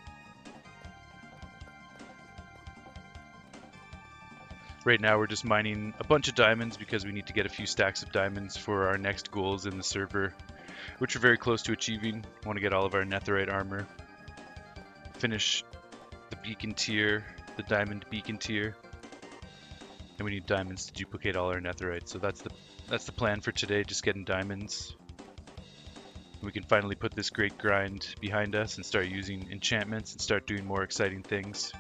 Right now we're just mining a bunch of diamonds because we need to get a few stacks of diamonds for our next goals in the server, which we're very close to achieving. I want to get all of our netherite armor, finish the beacon tier, the diamond beacon tier, and we need diamonds to duplicate all our netherite. So that's the plan for today, just getting diamonds. We can finally put this great grind behind us and start using enchantments and start doing more exciting things.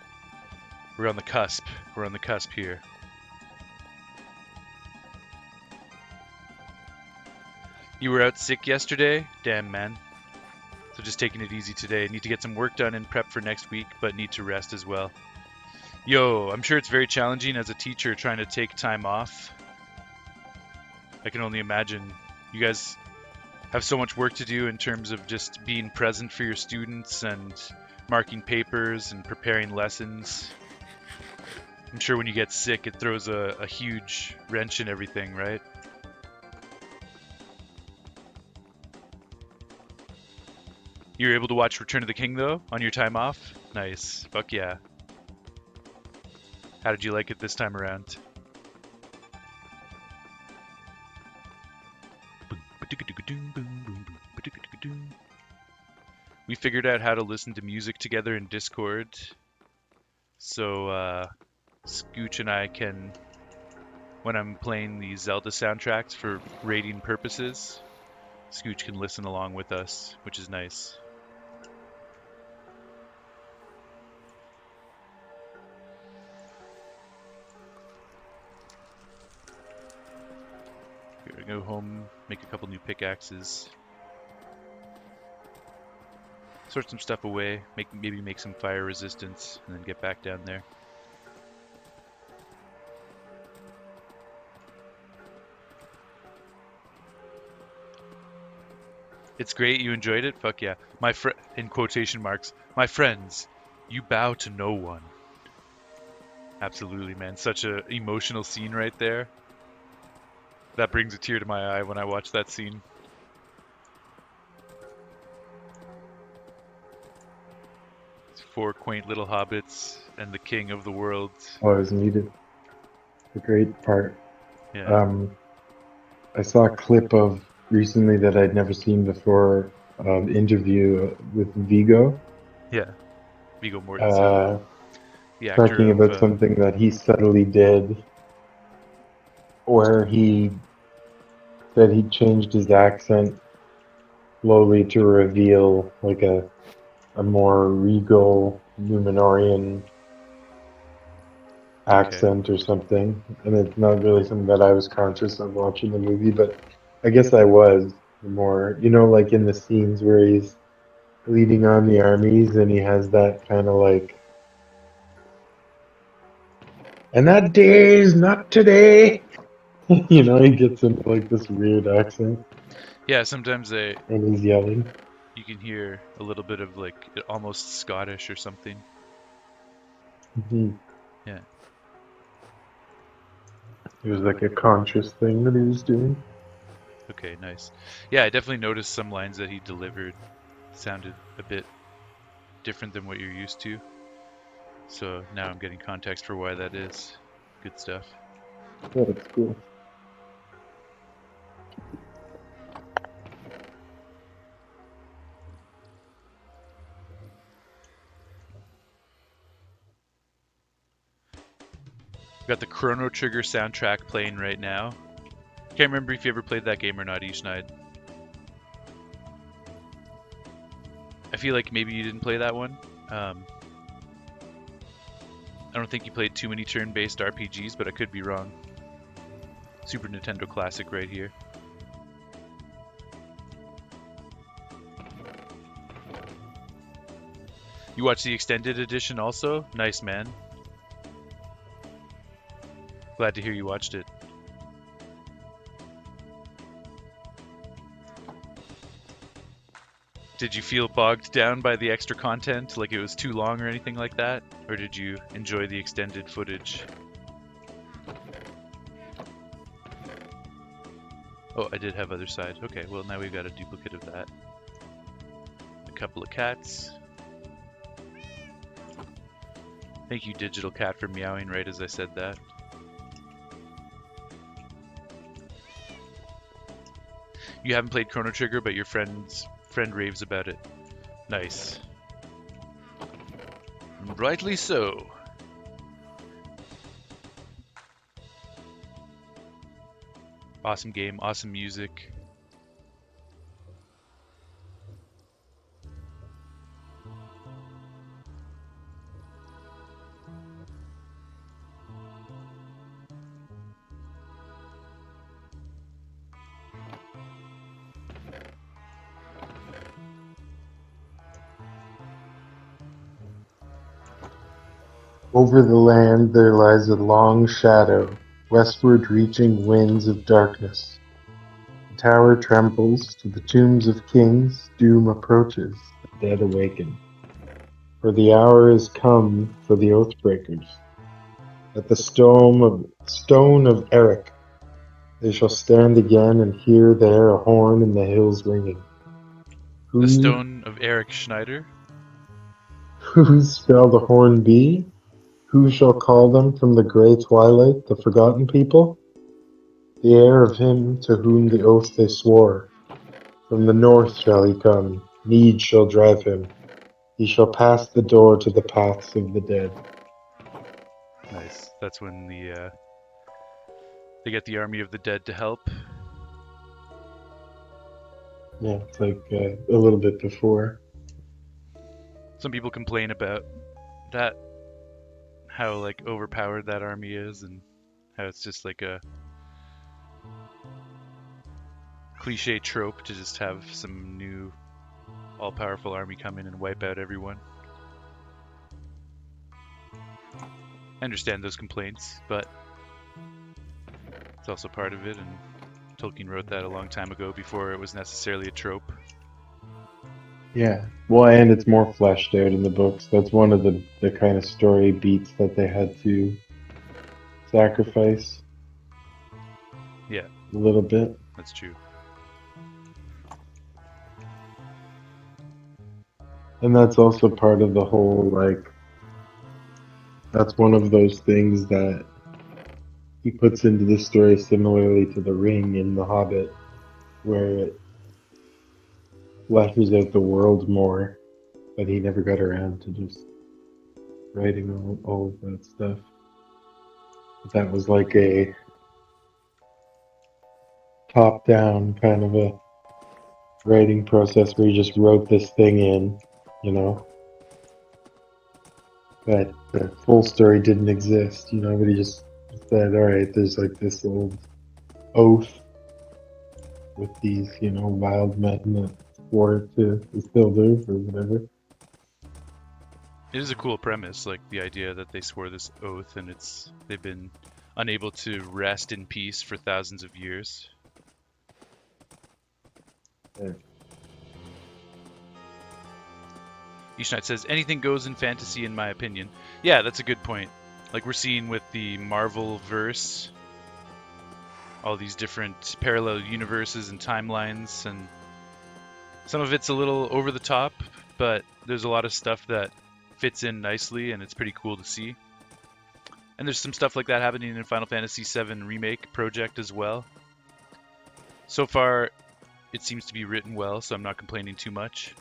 We're on the cusp. We're on the cusp here. You were out sick yesterday? Damn, man. So just taking it easy today. Need to get some work done and prep for next week, but need to rest as well. Yo, I'm sure it's very challenging as a teacher trying to take time off. I can only imagine. You guys have so much work to do in terms of just being present for your students and marking papers and preparing lessons. I'm sure when you get sick, it throws a huge wrench in everything, right? You were able to watch Return of the King, though, on your time off? Nice. Fuck yeah. How did you like it this time around? We figured out how to listen to music together in Discord. So, Scooch and I can, when I'm playing the Zelda soundtracks for rating purposes, Scooch can listen along with us, which is nice. Here we go home, make a couple new pickaxes, sort some stuff away, maybe make some fire resistance, and then get back down there. It's great, you enjoyed it? Fuck yeah. In quotation marks, my friends, you bow to no one. Absolutely, man. Such a emotional scene right there. That brings a tear to my eye when I watch that scene. It's 4 quaint little hobbits and the king of the world. Oh, it was needed. The great part. Yeah. I saw a clip of recently that I'd never seen before, interview with Vigo, Yeah. Viggo Mortensen, the actor talking of about something that he subtly did, where he said he changed his accent slowly to reveal like a more regal Numenorian Okay. accent or something. And it's not really something that I was conscious of watching the movie, but I guess I was more, like in the scenes where he's leading on the armies and he has that kind of like, and that day is not today. He gets into like this weird accent Yeah, sometimes and he's yelling. you can hear a little bit of like almost Scottish or something. He, Yeah. it was like a conscious thing that he was doing. Okay, nice. Yeah, I definitely noticed some lines that he delivered sounded a bit different than what you're used to. So now I'm getting context for why that is. Good stuff. Yeah, that's cool. Got the Chrono Trigger soundtrack playing right now. Can't remember if you ever played that game or not, Ishnaid. I feel like maybe you didn't play that one. I don't think you played too many turn-based RPGs, but I could be wrong. Super Nintendo classic right here. You watched the extended edition also? Nice, man. Glad to hear you watched it. Did you feel bogged down by the extra content, like it was too long or anything like that? Or did you enjoy the extended footage? Oh, I did have other side. Okay, well now we've got a duplicate of that. A couple of cats. Thank you, Digital Cat, for meowing right as I said that. You haven't played Chrono Trigger, but your friend raves about it. Nice. Rightly so. Awesome game, awesome music. Over the land there lies a long shadow, westward reaching winds of darkness. The tower trembles, to the tombs of kings doom approaches, the dead awaken. For the hour is come for the oathbreakers. At the stone of Eric they shall stand again and hear there a horn in the hills ringing. The Who Stone of Eric Schneider. whose shall the horn be? Who shall call them from the grey twilight, the forgotten people? The heir of him to whom the oath they swore. From the north shall he come, need shall drive him. He shall pass the door to the paths of the dead. Nice. That's when they get the army of the dead to help. Yeah, it's like a little bit before. Some people complain about that, how like overpowered that army is, and how it's just like a cliche trope to just have some new all-powerful army come in and wipe out everyone. I understand those complaints, but it's also part of it, and Tolkien wrote that a long time ago before it was necessarily a trope. Yeah, well, and it's more fleshed out in the books. That's one of the kind of story beats that they had to sacrifice Yeah, a little bit. that's true. And that's also part of the whole, like, that's one of those things that he puts into the story similarly to the ring in The Hobbit, where it fleshes out the world more, but he never got around to just writing all of that stuff. That was like a top down kind of a writing process where he just wrote this thing in, you know, but the full story didn't exist, you know, but he just said, all right, there's like this old oath with these, you know, wild men that swore to still do or whatever. It is a cool premise, like the idea that they swore this oath and they've been unable to rest in peace for thousands of years. Yeah. Ishnight says, anything goes in fantasy in my opinion. Yeah, that's a good point. Like we're seeing with the Marvel verse, all these different parallel universes and timelines, and some of it's a little over the top, but there's a lot of stuff that fits in nicely and it's pretty cool to see. And there's some stuff like that happening in Final Fantasy VII Remake project as well. So far, it seems to be written well, so I'm not complaining too much.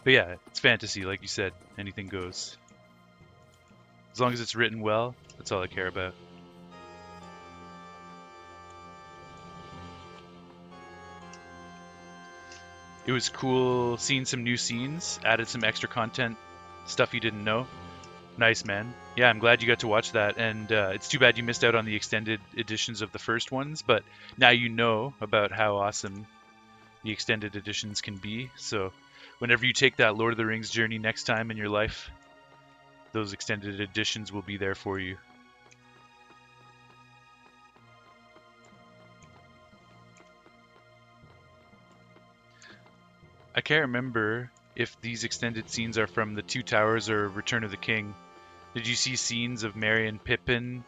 But yeah, it's fantasy, like you said. Anything goes. As long as it's written well, that's all I care about. It was cool seeing some new scenes, added some extra content Stuff you didn't know. Nice, man. Yeah, I'm glad you got to watch that, and it's too bad you missed out on the extended editions of the first ones, but now you know about how awesome the extended editions can be. So whenever you take that Lord of the Rings journey next time in your life, those extended editions will be there for you. I can't remember if these extended scenes are from the Two Towers or Return of the King. Did you see scenes of Merry and Pippin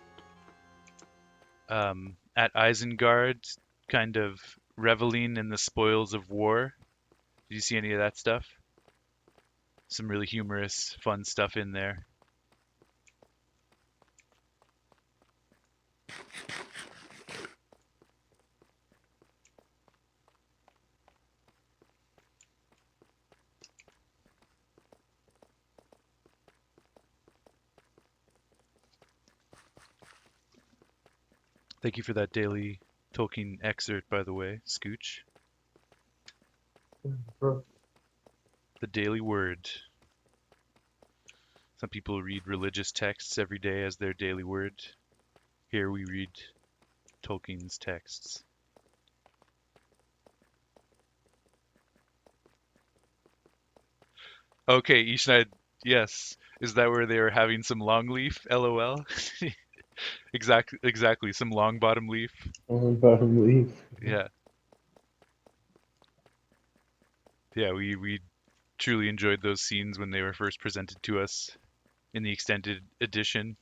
at Isengard, kind of reveling in the spoils of war? Did you see any of that stuff? Some really humorous, fun stuff in there. Thank you for that daily Tolkien excerpt, by the way, Scooch. The Daily Word. Some people read religious texts every day as their daily word. Here we read Tolkien's texts. Okay, Ishnad, yes. Is that where they were having some long leaf? LOL. Exactly. Some long bottom leaf. On bottom leaf. Yeah, yeah. We truly enjoyed those scenes when they were first presented to us in the extended edition,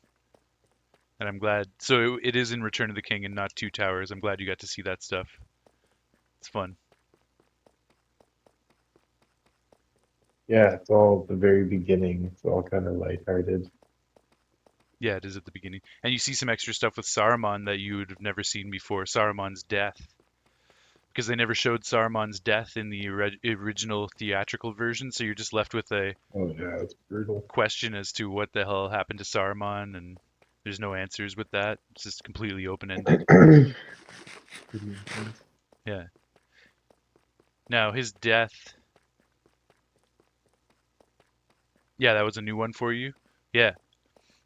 and I'm glad. So it is in Return of the King and not Two Towers. I'm glad you got to see that stuff. It's fun. Yeah, it's all at the very beginning. It's all kind of lighthearted. Yeah, it is at the beginning, and you see some extra stuff with Saruman that you would have never seen before. Saruman's death, because they never showed Saruman's death in the original theatrical version, so you're just left with a Oh yeah, it's brutal. question as to what the hell happened to Saruman, and there's no answers with that. It's just completely open-ended. Pretty intense. Yeah. Now his death. Yeah, that was a new one for you. Yeah.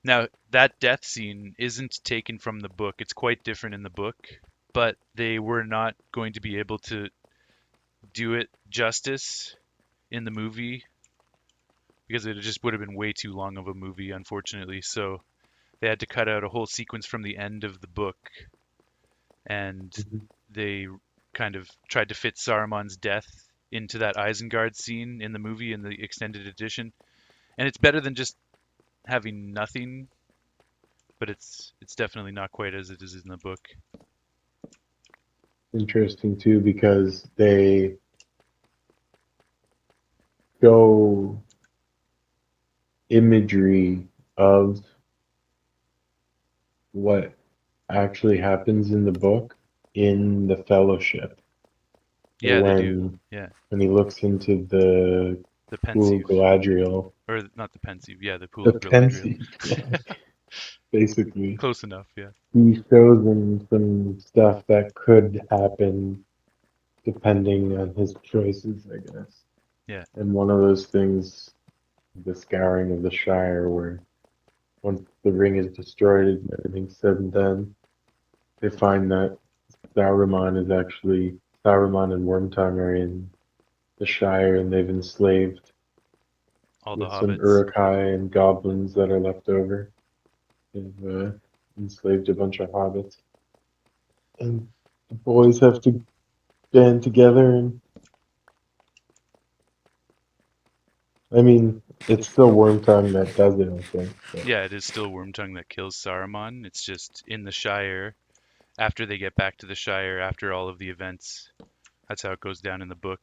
Now that death scene isn't taken from the book. It's quite different in the book, but they were not going to be able to do it justice in the movie because it just would have been way too long of a movie, unfortunately. So they had to cut out a whole sequence from the end of the book, and Mhm. they kind of tried to fit Saruman's death into that Isengard scene in the movie in the extended edition. And it's better than just having nothing, but it's definitely not quite as it is in the book. Interesting too because they show imagery of what actually happens in the book in the Fellowship. So Yeah, they do. when Yeah, he looks into the the pool of pensieve, Galadriel, or not the pensieve. Yeah, the pool the of Galadriel. pensieve, basically, Close enough. Yeah. he shows them some stuff that could happen depending on his choices, I guess. Yeah. And one of those things, the scouring of the Shire, where once the ring is destroyed and everything's said and done, they find that Saruman and Wormtongue are in the Shire and they've enslaved All the with some hobbits. Uruk-hai and goblins that are left over. They've enslaved a bunch of hobbits. And the boys have to band together and I mean it's still Wormtongue that does it, I think. But Yeah, it is still Wormtongue that kills Saruman. It's just in the Shire after they get back to the Shire after all of the events. That's how it goes down in the book.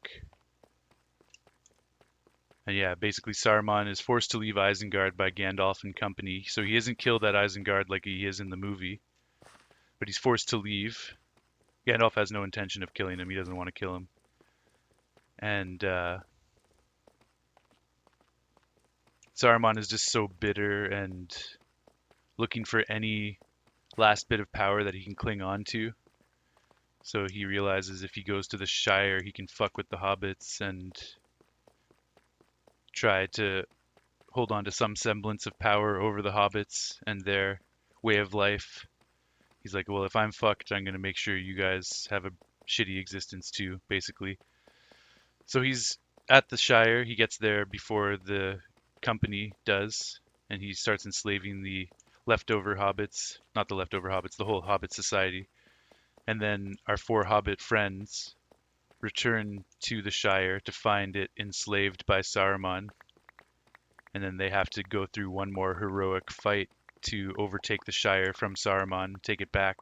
And yeah, basically Saruman is forced to leave Isengard by Gandalf and company. So he isn't killed at Isengard like he is in the movie, but he's forced to leave. Gandalf has no intention of killing him. He doesn't want to kill him. And Saruman is just so bitter and looking for any last bit of power that he can cling on to. So he realizes if he goes to the Shire, he can fuck with the hobbits and try to hold on to some semblance of power over the hobbits and their way of life. He's like, well, if I'm fucked, I'm gonna make sure you guys have a shitty existence too, basically. So he's at the Shire. He gets there before the company does, and he starts enslaving the leftover hobbits, not the leftover hobbits, the whole Hobbit society. And then our four Hobbit friends return to the Shire to find it enslaved by Saruman, and then they have to go through one more heroic fight to overtake the Shire from Saruman, take it back.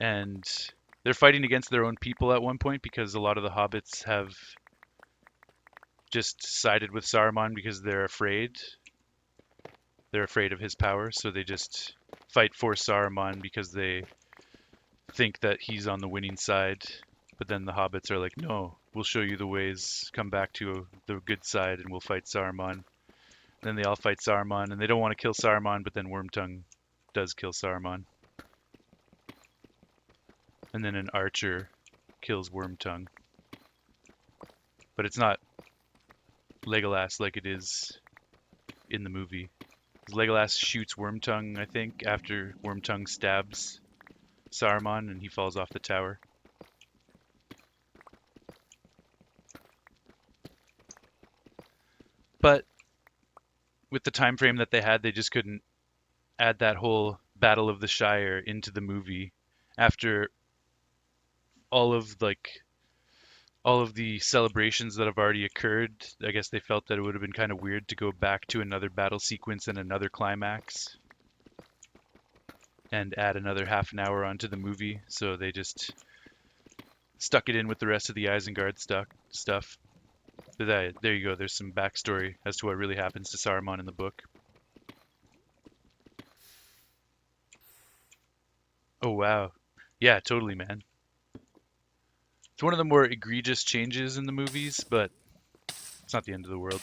And they're fighting against their own people at one point because a lot of the hobbits have just sided with Saruman because they're afraid. They're afraid of his power, so they just fight for Saruman because they think that he's on the winning side. But then the hobbits are like, no, we'll show you the ways. Come back to the good side and we'll fight Saruman. Then they all fight Saruman, and they don't want to kill Saruman, but then Wormtongue does kill Saruman. And then an archer kills Wormtongue. But it's not Legolas like it is in the movie. Legolas shoots Wormtongue, I think, after Wormtongue stabs Saruman and he falls off the tower. But with the time frame that they had, they just couldn't add that whole Battle of the Shire into the movie after all of the celebrations that have already occurred. I guess they felt that it would have been kind of weird to go back to another battle sequence and another climax and add another half an hour onto the movie, so they just stuck it in with the rest of the Isengard stuff. But there you go. There's some backstory as to what really happens to Saruman in the book. Oh wow, yeah, totally, man. It's one of the more egregious changes in the movies, but it's not the end of the world.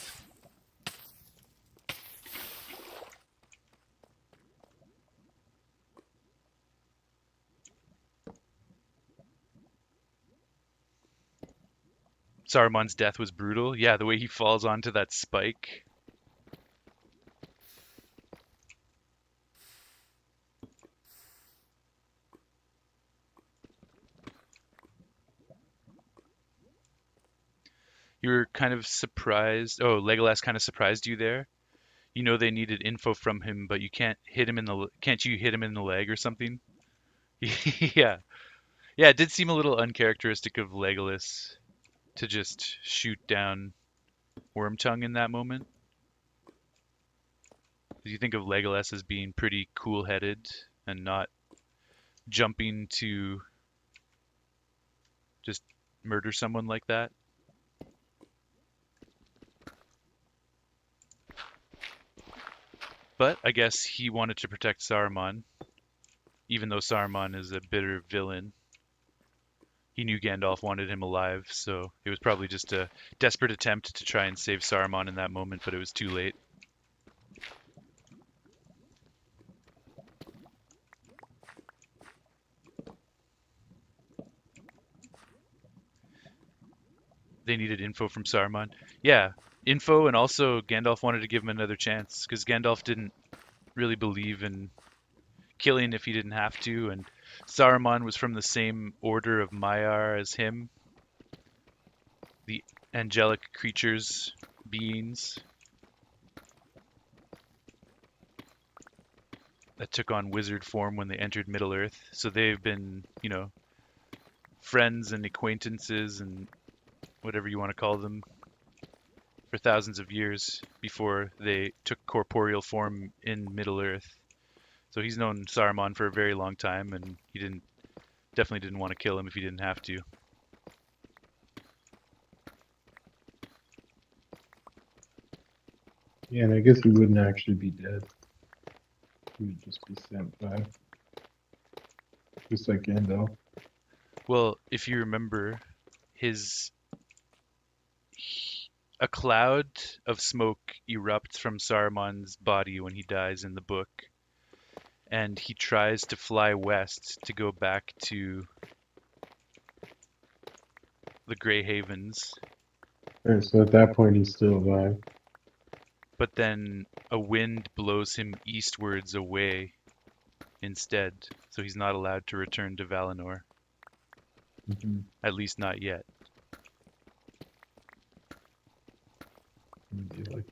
Saruman's death was brutal. Yeah, the way he falls onto that spike. You were kind of surprised. Oh, Legolas kind of surprised you there. You know they needed info from him, but you can't hit him in the can't you hit him in the leg or something? Yeah. Yeah, it did seem a little uncharacteristic of Legolas to just shoot down Wormtongue in that moment. Do you think of Legolas as being pretty cool-headed and not jumping to just murder someone like that? But I guess he wanted to protect Saruman, even though Saruman is a bitter villain. He knew Gandalf wanted him alive, so it was probably just a desperate attempt to try and save Saruman in that moment, but it was too late. They needed info from Saruman. Yeah, info, and also Gandalf wanted to give him another chance, because Gandalf didn't really believe in killing if he didn't have to, and Saruman was from the same order of Maiar as him, the angelic creatures, beings that took on wizard form when they entered Middle-earth. So they've been, friends and acquaintances and whatever you want to call them for thousands of years before they took corporeal form in Middle-earth. So he's known Saruman for a very long time, and he definitely didn't want to kill him if he didn't have to. Yeah, and I guess he wouldn't actually be dead. He would just be sent back. Just like Gandalf. Well, if you remember, a cloud of smoke erupts from Saruman's body when he dies in the book, and he tries to fly west to go back to the Grey Havens. Alright, so at that point he's still alive. but then a wind blows him eastwards away instead, so he's not allowed to return to Valinor, Mhm. at least not yet. It'd be like,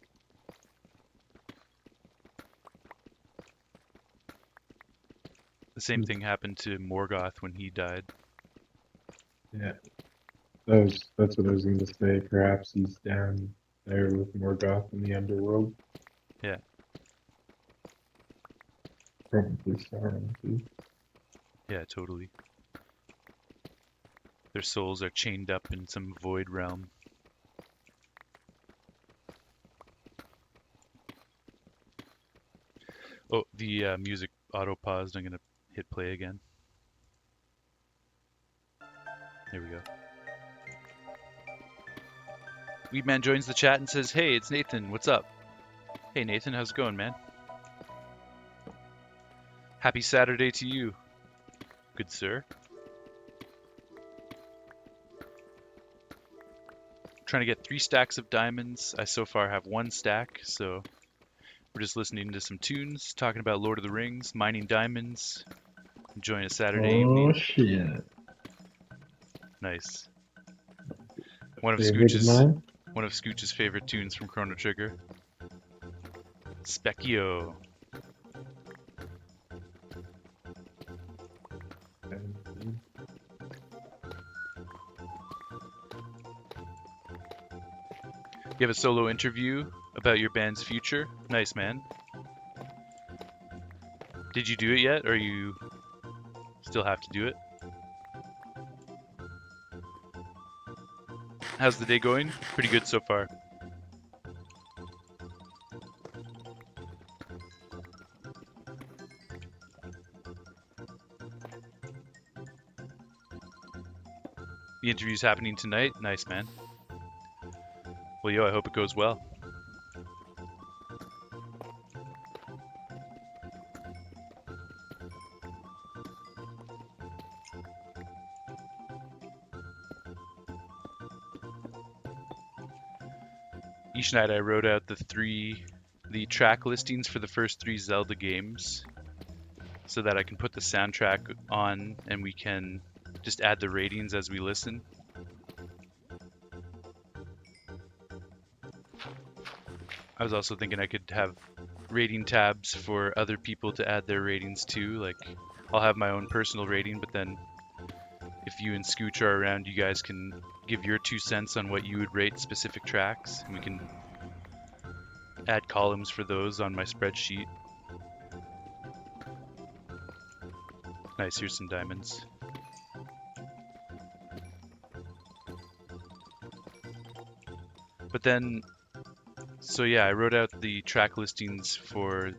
The same thing happened to Morgoth when he died. yeah, that's what I was going to say. Perhaps he's down there with Morgoth in the underworld. Yeah. Probably Sauron too. Yeah, totally. Their souls are chained up in some void realm. Oh, the music auto-paused. I'm going to hit play again. There we go. Weedman joins the chat and says, "Hey, it's Nathan. What's up?" Hey, Nathan. How's it going, man? Happy Saturday to you, good sir. Trying to get 3 stacks of diamonds. I so far have 1 stack, so we're just listening to some tunes, talking about Lord of the Rings, mining diamonds, enjoying a Saturday Oh evening. shit! Nice. One of Favorite of mine. Scooch's favorite tunes from Chrono Trigger. Specchio. You have a solo interview about your band's future? Nice, man. Did you do it yet, or you still have to do it? How's the day going? Pretty good so far. The interview's happening tonight? Nice, man. Well, yo, I hope it goes well. Each night I wrote out the track listings for the first 3 Zelda games so that I can put the soundtrack on and we can just add the ratings as we listen. I was also thinking I could have rating tabs for other people to add their ratings too. Like, I'll have my own personal rating, but then if you and Scooch are around, you guys can give your 2 cents on what you would rate specific tracks, and we can add columns for those on my spreadsheet. Nice, here's some diamonds. But then, so yeah, I wrote out the track listings for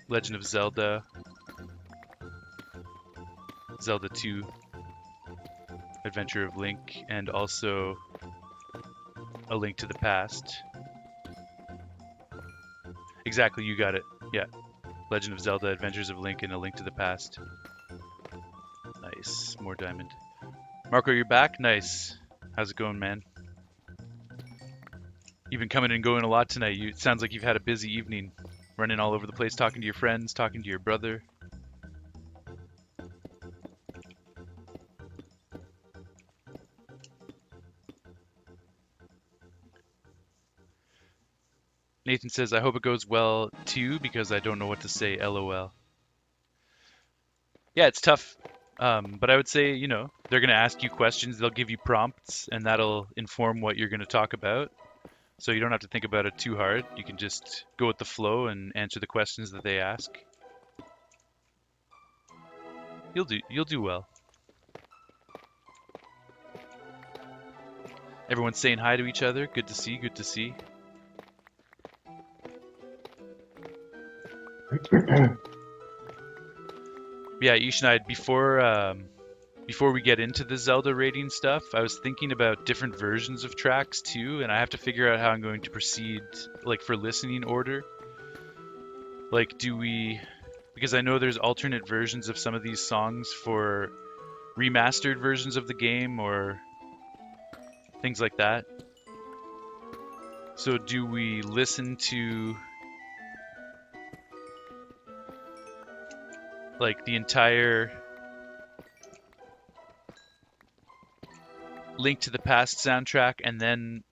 Legend of Zelda, Zelda 2, Adventure of Link, and also A Link to the Past. Exactly, you got it. Yeah. Legend of Zelda, Adventures of Link, and A Link to the Past. Nice. More diamond. Marco, you're back? Nice. How's it going, man? You've been coming and going a lot tonight. It sounds like you've had a busy evening. Running all over the place, talking to your friends, talking to your brother. Nathan says, I hope it goes well too, because I don't know what to say, LOL. Yeah, it's tough. But I would say, you know, they're going to ask you questions, they'll give you prompts, and that'll inform what you're going to talk about. So you don't have to think about it too hard. You can just go with the flow and answer the questions that they ask. You'll do well. Everyone's saying hi to each other. Good to see, good to see. Yeah, Ish and I, before we get into the Zelda rating stuff, I was thinking about different versions of tracks too, and I have to figure out how I'm going to proceed, like for listening order. Like, because I know there's alternate versions of some of these songs for remastered versions of the game or things like that. So do we listen to like the entire Link to the Past soundtrack, and then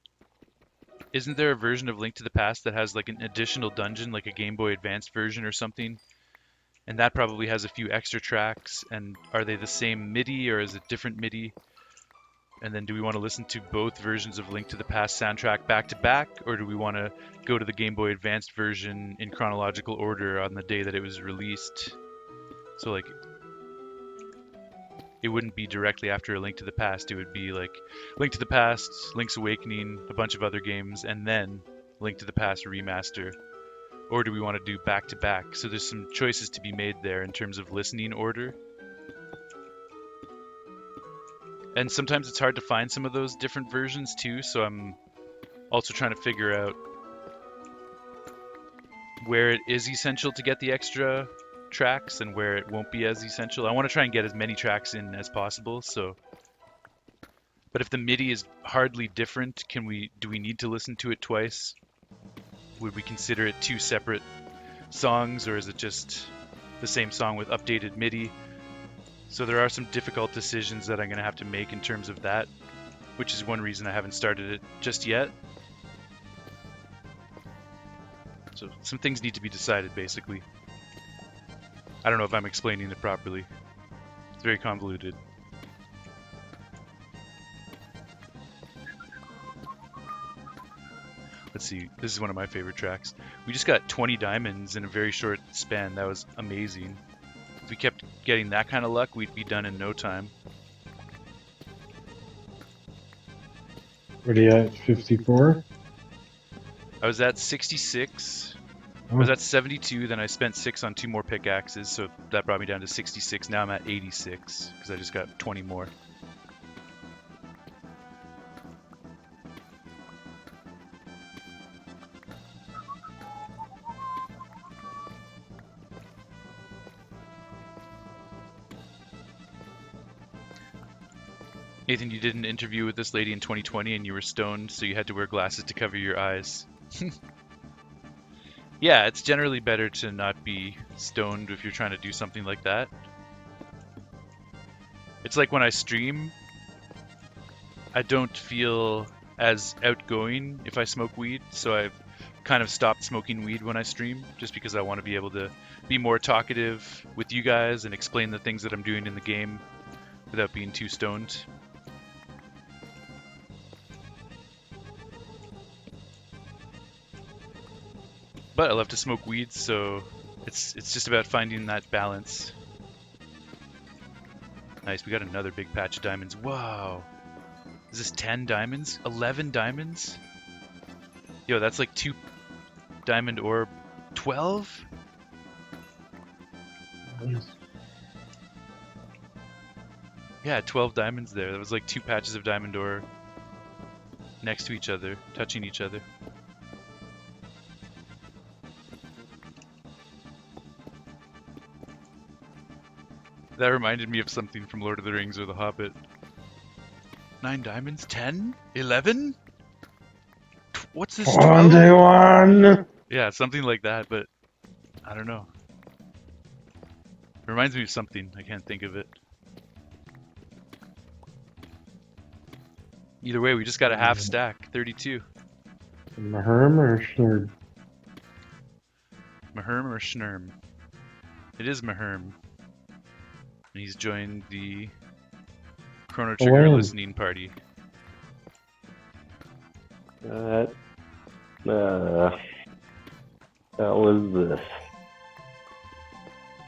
isn't there a version of Link to the Past that has like an additional dungeon, like a Game Boy Advanced version or something? And that probably has a few extra tracks. And are they the same MIDI or is it different MIDI? And then do we want to listen to both versions of Link to the Past soundtrack back to back, or do we want to go to the Game Boy Advanced version in chronological order on the day that it was released? So like it wouldn't be directly after A Link to the Past. It would be like Link to the Past, Link's Awakening, a bunch of other games, and then Link to the Past remaster. Or do we want to do back to back? So there's some choices to be made there in terms of listening order. And sometimes it's hard to find some of those different versions too, so I'm also trying to figure out where it is essential to get the extra tracks and where it won't be as essential. I want to try and get as many tracks in as possible, so but if the MIDI is hardly different, do we need to listen to it twice? Would we consider it two separate songs, or is it just the same song with updated MIDI? So there are some difficult decisions that I'm going to have to make in terms of that, which is one reason I haven't started it just yet. So some things need to be decided, basically. I don't know if I'm explaining it properly. It's very convoluted. Let's see, this is one of my favorite tracks. We just got 20 diamonds in a very short span. That was amazing. If we kept getting that kind of luck, we'd be done in no time. What are you at? 54? I was at 66. I Oh, was at 72, then I spent 6 on 2 more pickaxes, so that brought me down to 66. Now I'm at 86, because I just got 20 more. Nathan, you did an interview with this lady in 2020 and you were stoned, so you had to wear glasses to cover your eyes. Yeah, it's generally better to not be stoned if you're trying to do something like that. It's like when I stream, I don't feel as outgoing if I smoke weed, so I've kind of stopped smoking weed when I stream, just because I want to be able to be more talkative with you guys and explain the things that I'm doing in the game without being too stoned. But I love to smoke weed, so it's just about finding that balance. Nice, we got another big patch of diamonds. Wow. Is this 10 diamonds? 11 diamonds? Yo, that's like 2 diamond ore. 12? Yeah, 12 diamonds there. That was like 2 patches of diamond ore next to each other, touching each other. That reminded me of something from Lord of the Rings or The Hobbit. 9 diamonds? 10? 11? What's this, 12? 21! Yeah, something like that, but I don't know. It reminds me of something. I can't think of it. Either way, we just got a half stack. 32. Maherm or Schnurd? Maherm or Schnurm? It is Maherm. And he's joined the Chrono Trigger when? listening party. That was this.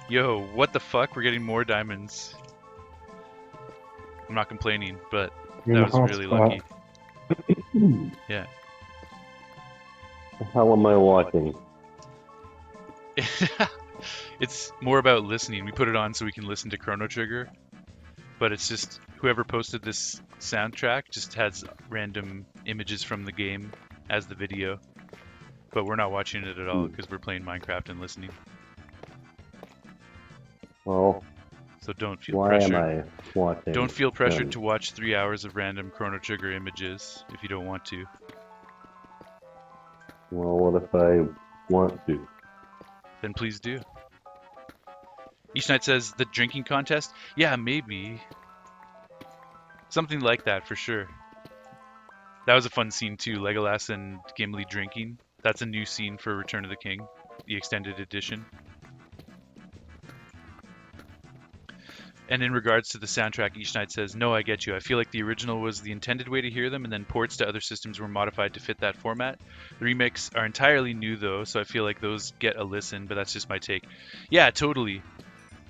Yo, what the fuck? We're getting more diamonds. I'm not complaining, but You're in that the was really hotspot. lucky. Yeah. The hell am I watching? It's more about listening. We put it on so we can listen to Chrono Trigger, but it's just whoever posted this soundtrack just has random images from the game as the video, but we're not watching it at all because we're playing Minecraft and listening. Well, So don't feel why pressured. am I watching? Don't feel pressured them? to watch 3 hours of random Chrono Trigger images if you don't want to. Well, what if I want to? Then please do. Each Night says the drinking contest. Yeah, maybe something like that for sure. That was a fun scene too. Legolas and Gimli drinking. That's a new scene for Return of the King, the extended edition. And in regards to the soundtrack, Each Night says, no, I get you. I feel like the original was the intended way to hear them, and then ports to other systems were modified to fit that format. The remakes are entirely new, though, so I feel like those get a listen, but that's just my take. Yeah, totally.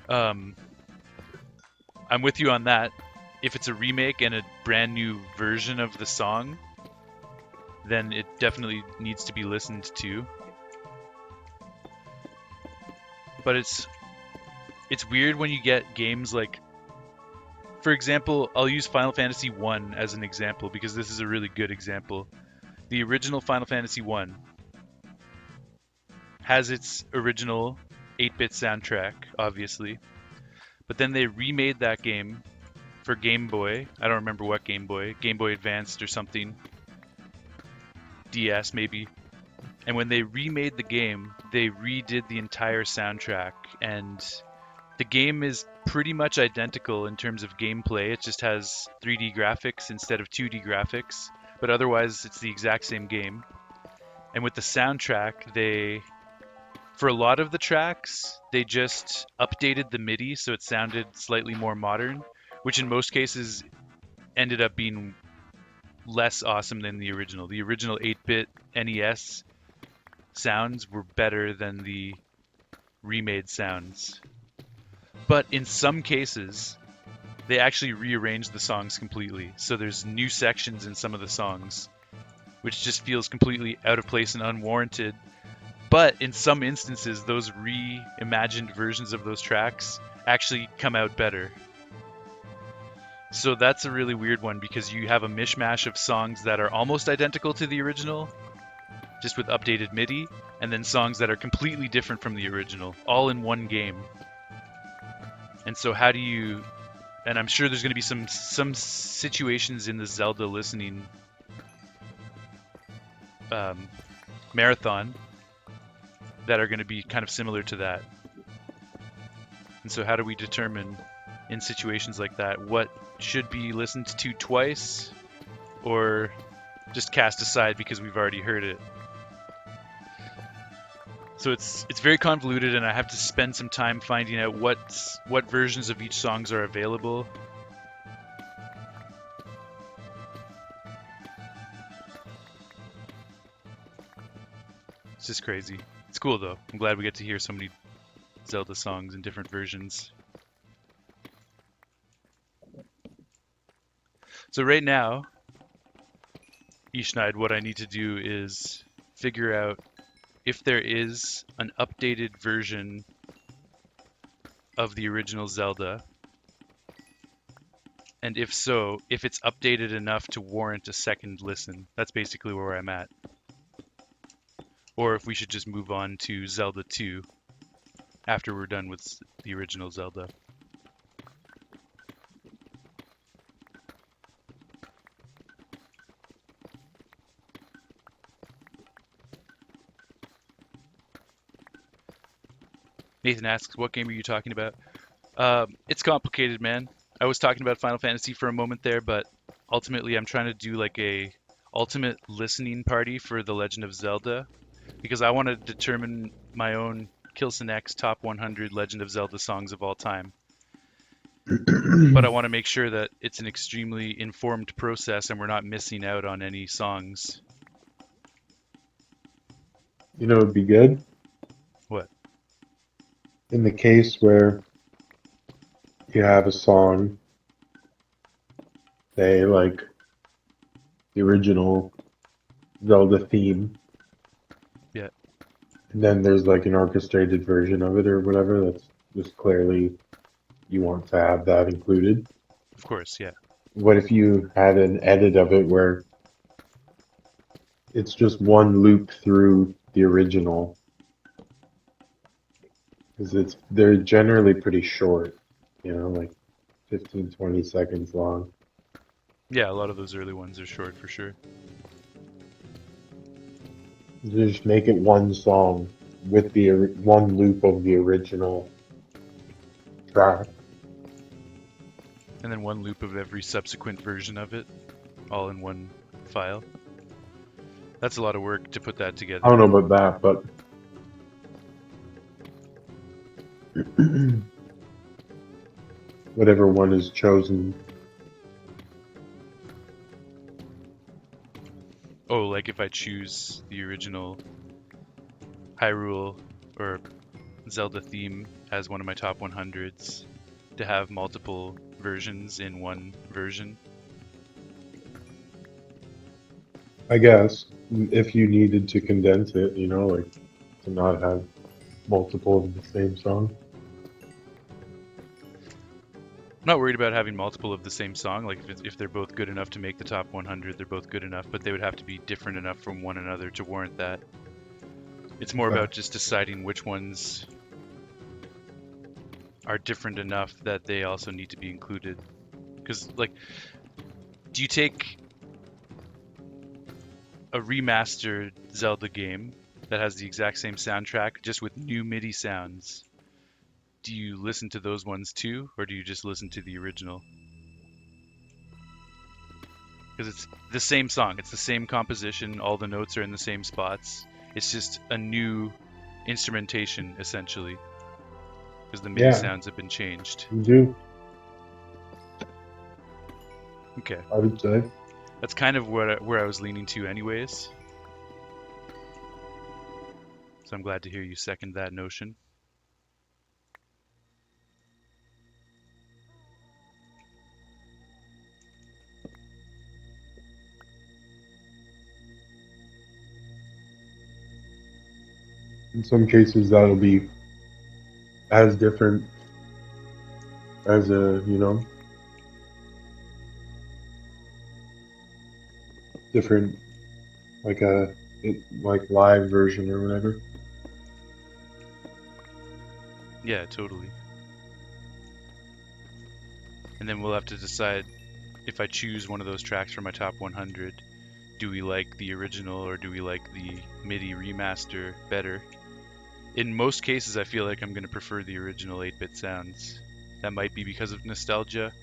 I'm with you on that. If it's a remake and a brand new version of the song, then it definitely needs to be listened to. But it's weird when you get games like, for example, I'll use Final Fantasy 1 as an example because this is a really good example. The original Final Fantasy 1 has its original 8-bit soundtrack, obviously. But then they remade that game for Game Boy. I don't remember what Game Boy Advanced or something. DS maybe. And when they remade the game, they redid the entire soundtrack, and the game is pretty much identical in terms of gameplay. It just has 3D graphics instead of 2D graphics, but otherwise it's the exact same game. And with the soundtrack, for a lot of the tracks, they just updated the MIDI so it sounded slightly more modern, which in most cases ended up being less awesome than the original. The original 8-bit NES sounds were better than the remade sounds. But in some cases, they actually rearranged the songs completely. So there's new sections in some of the songs, which just feels completely out of place and unwarranted. But in some instances, those reimagined versions of those tracks actually come out better. So that's a really weird one because you have a mishmash of songs that are almost identical to the original, just with updated MIDI, and then songs that are completely different from the original, all in one game. And so how do you... And I'm sure there's going to be some situations in the Zelda listening marathon that are going to be kind of similar to that. And so how do we determine in situations like that what should be listened to twice or just cast aside because we've already heard it? So it's very convoluted, and I have to spend some time finding out what versions of each songs are available. It's just crazy. It's cool though. I'm glad we get to hear so many Zelda songs in different versions. So right now, Ishnaid, what I need to do is figure out if there is an updated version of the original Zelda, and if so, if it's updated enough to warrant a second listen. That's basically where I'm at. Or if we should just move on to Zelda 2 after we're done with the original Zelda. Nathan asks, what game are you talking about? It's complicated, man. I was talking about Final Fantasy for a moment there, but ultimately I'm trying to do like a ultimate listening party for The Legend of Zelda, because I want to determine my own Kilson top 100 Legend of Zelda songs of all time. But I want to make sure that it's an extremely informed process and we're not missing out on any songs. You know, it'd be good What? in the case where you have a song, say like the original Zelda theme, Yeah. and then there's like an orchestrated version of it or whatever that's just clearly you want to have that included. Of course, yeah. What if you had an edit of it where it's just one loop through the original? Because they're generally pretty short, you know, like 15, 20 seconds long. Yeah, a lot of those early ones are short for sure. Just make it one song with the one loop of the original track. And then one loop of every subsequent version of it, all in one file. That's a lot of work to put that I together. don't know about that, but whatever one is chosen. Oh, like if I choose the original Hyrule or Zelda theme as one of my top 100s, to have multiple versions in one version. I guess if you needed to condense it, you know, like to not have multiple of the same song. I'm not worried about having multiple of the same song. Like if they're both good enough to make the top 100, they're both good enough, but they would have to be different enough from one another to warrant that. It's more Okay. about just deciding which ones are different enough that they also need to be included. Because, like, do you take a remastered Zelda game that has the exact same soundtrack, just with new MIDI sounds? Do you listen to those ones too, or do you just listen to the original? Because it's the same song, it's the same composition, all the notes are in the same spots. It's just a new instrumentation, essentially, because the MIDI Yeah, sounds have been changed. you do, Okay, I would say. that's kind of where I was leaning to anyways. So I'm glad to hear you second that notion. In some cases, that'll be as different as a, you know, different, like like live version or whatever. Yeah, totally. And then we'll have to decide if I choose one of those tracks for my top 100, do we like the original or do we like the MIDI remaster better? In most cases, I feel like I'm going to prefer the original 8-bit sounds. That might be because of nostalgia.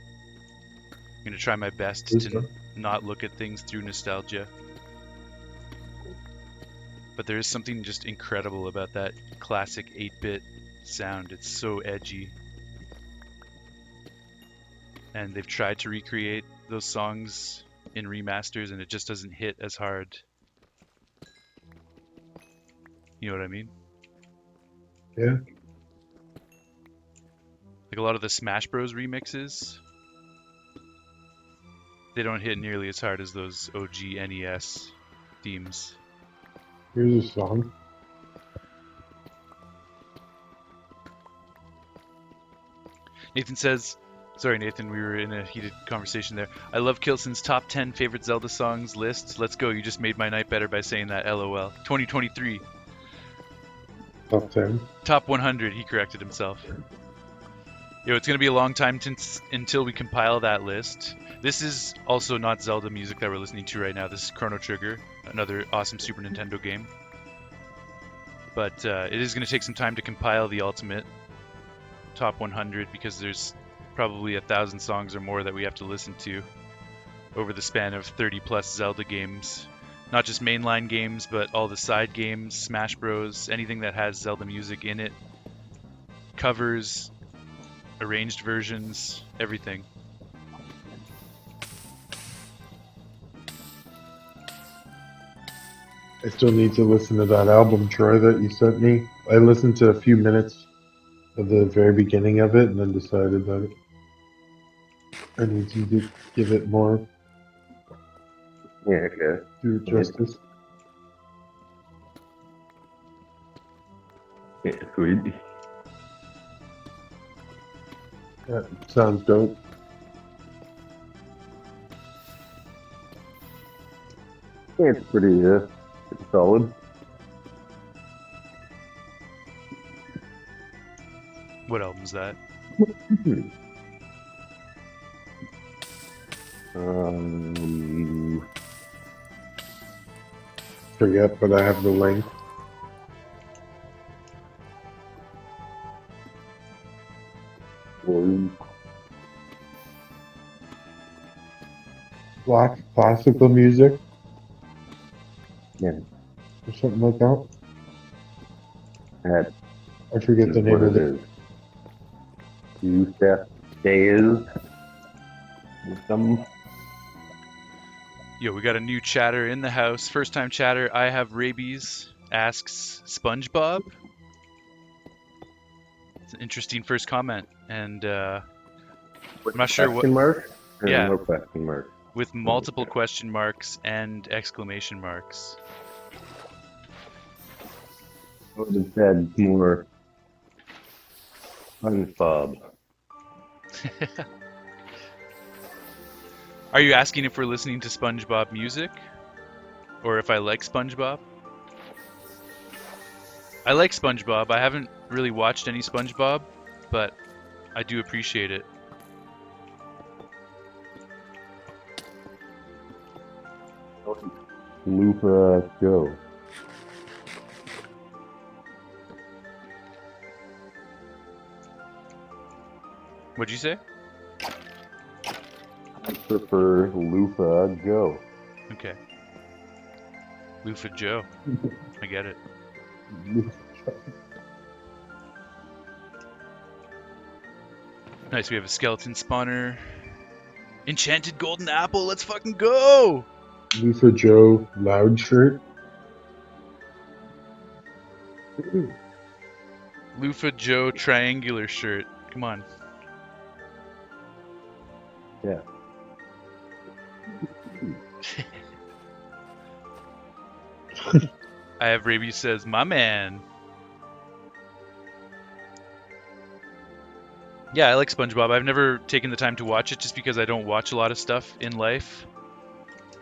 I'm going to try my best to not look at things through nostalgia. But there is something just incredible about that classic 8-bit sound. It's so edgy. And they've tried to recreate those songs in remasters and it just doesn't hit as hard. You know what I mean? Yeah. Like a lot of the Smash Bros remixes, they don't hit nearly as hard as those OG NES themes. Here's a song. Nathan says, sorry Nathan, we were in a heated conversation there. I love Kilson's top 10 favorite Zelda songs list. Let's go, you just made my night better by saying that, LOL. 2023. Top 10. Top 100, he corrected himself. Yo, it's going to be a long time until we compile that list. This is also not Zelda music that we're listening to right now. This is Chrono Trigger, another awesome Super Nintendo game. But it is going to take some time to compile the ultimate top 100 because there's probably 1,000 songs or more that we have to listen to over the span of 30 plus Zelda games. Not just mainline games, but all the side games, Smash Bros, anything that has Zelda music in it, covers, arranged versions, everything. I still need to listen to that album, Troy, that you sent me. I listened to a few minutes of the very beginning of it and then decided that I need to give it more Yeah, okay. due justice. Yeah, sweet. That sounds dope. Yeah, it's pretty solid. What album's that? Um, Forget, but I have the link. black classical music Yeah, or something like that. that I forget is the what name of it it. is. Youssef Days. Some Yo, we got a new chatter in the house. First time chatter. I have rabies. Asks SpongeBob. It's an interesting first comment, and I'm not sure what. question mark or Yeah, no question mark. with multiple question marks and exclamation marks. I would have said more SpongeBob. Are you asking if we're listening to SpongeBob music? Or if I like SpongeBob? I like SpongeBob. I haven't really watched any SpongeBob, but I do appreciate it. Lupa Joe. What'd you say? I prefer Lupa Joe. Okay. Loofah Joe. I get it. Nice, we have a skeleton spawner. Enchanted golden apple, let's fucking go! Luther Joe Loud shirt. Loofah Joe triangular shirt. Come on. Yeah. I have rabies says, my man. Yeah, I like SpongeBob. I've never taken the time to watch it just because I don't watch a lot of stuff in life.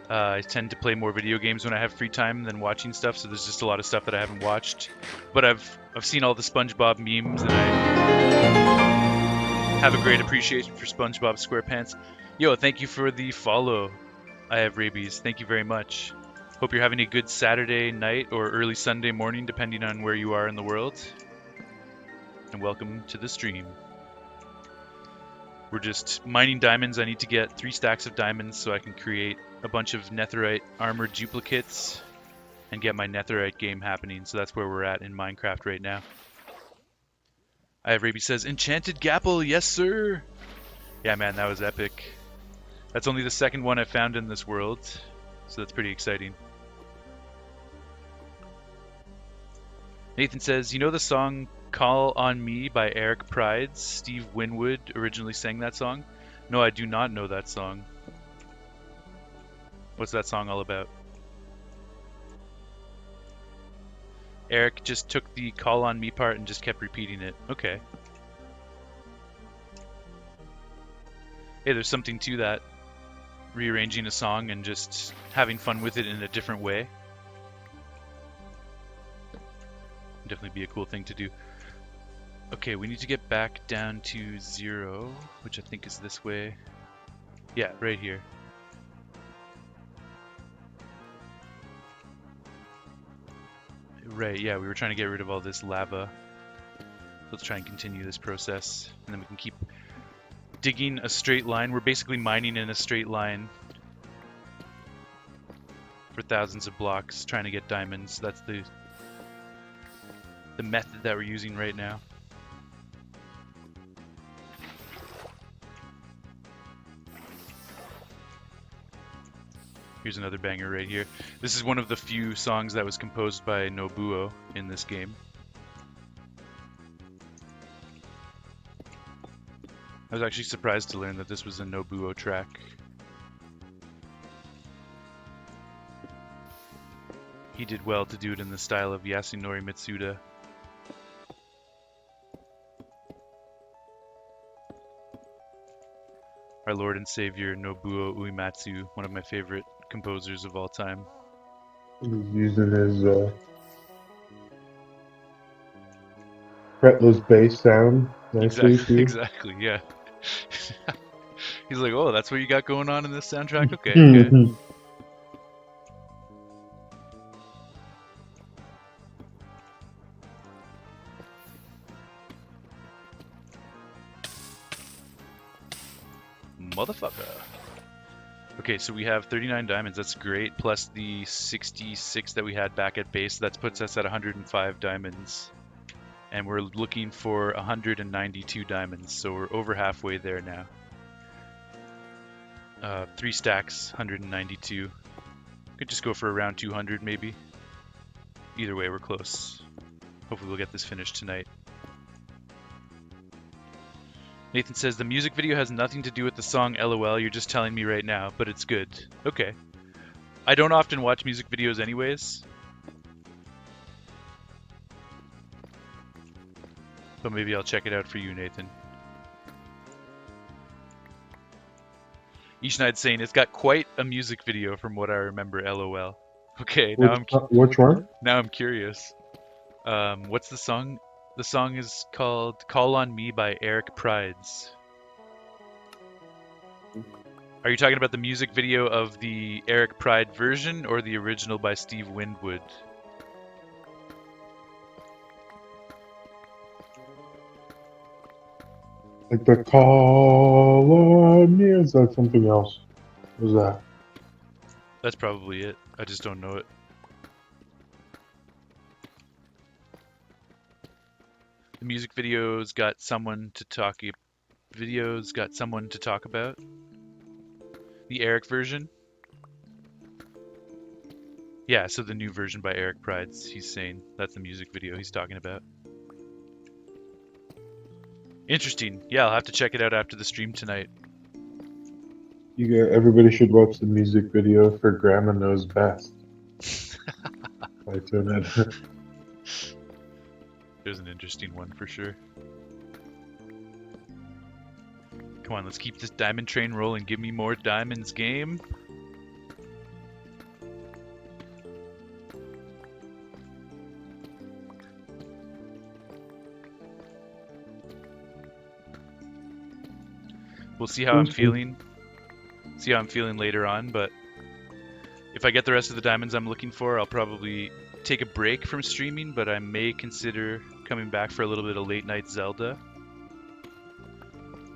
I tend to play more video games when I have free time than watching stuff, so there's just a lot of stuff that I haven't watched. But I've seen all the SpongeBob memes, and I have a great appreciation for SpongeBob SquarePants. Yo, thank you for the follow. I have rabies. Thank you very much. Hope you're having a good Saturday night or early Sunday morning, depending on where you are in the world. And welcome to the stream. We're just mining diamonds. I need to get 3 stacks of diamonds so I can create a bunch of netherite armor duplicates and get my netherite game happening. So that's where we're at in Minecraft right now. I have rabies says, Enchanted Gapple, yes sir! Yeah man, that was epic. That's only the second one I found in this world, so that's pretty exciting. Nathan says, you know the song Call on Me by Eric Prides? Steve Winwood originally sang that song? No, I do not know that song. What's that song all about? Eric just took the Call on Me part and just kept repeating it. Okay. Hey, there's something to that. Rearranging a song and just having fun with it in a different way. Definitely be a cool thing to do. Okay, we need to get back down to 0, which I think is this way. Yeah, right here. Right, yeah, we were trying to get rid of all this lava. Let's try and continue this process, and then we can keep digging a straight line. We're basically mining in a straight line for thousands of blocks, trying to get diamonds. That's the method that we're using right now. Here's another banger right here. This is one of the few songs that was composed by Nobuo in this game. I was actually surprised to learn that this was a Nobuo track. He did well to do it in the style of Yasunori Mitsuda. Our Lord and Savior Nobuo Uematsu, one of my favorite composers of all time. He's using his fretless bass sound nicely too. Exactly, yeah. He's like, oh, that's what you got going on in this soundtrack? Okay, okay. Motherfucker. Okay, so we have 39 diamonds. That's great. Plus the 66 that we had back at base. That puts us at 105 diamonds. And we're looking for 192 diamonds. So we're over halfway there now. 3 stacks, 192. Could just go for around 200 maybe. Either way, we're close. Hopefully we'll get this finished tonight. Nathan says, the music video has nothing to do with the song LOL, you're just telling me right now, but it's good. Okay. I don't often watch music videos anyways. But maybe I'll check it out for you, Nathan. Ishnide saying, it's got quite a music video from what I remember, LOL. Okay, Which one? now I'm curious. What's the song? The song is called Call on Me by Eric Prides. Are you talking about the music video of the Eric Pride version or the original by Steve Winwood? Like the call on me, is that something else? What was that? That's probably it. I just don't know it. The music video's got someone to talk. Video's got someone to talk about. The Eric version. Yeah, so the new version by Eric Prides. He's saying that's the music video he's talking about. Interesting. Yeah, I'll have to check it out after the stream tonight. Everybody should watch the music video for Grandma Knows Best. By Tonette. There's an interesting one for sure. Come on, let's keep this diamond train rolling. Give me more diamonds, game. We'll see how I'm feeling. See how I'm feeling later on, but if I get the rest of the diamonds I'm looking for, I'll probably take a break from streaming, but I may consider coming back for a little bit of late night Zelda.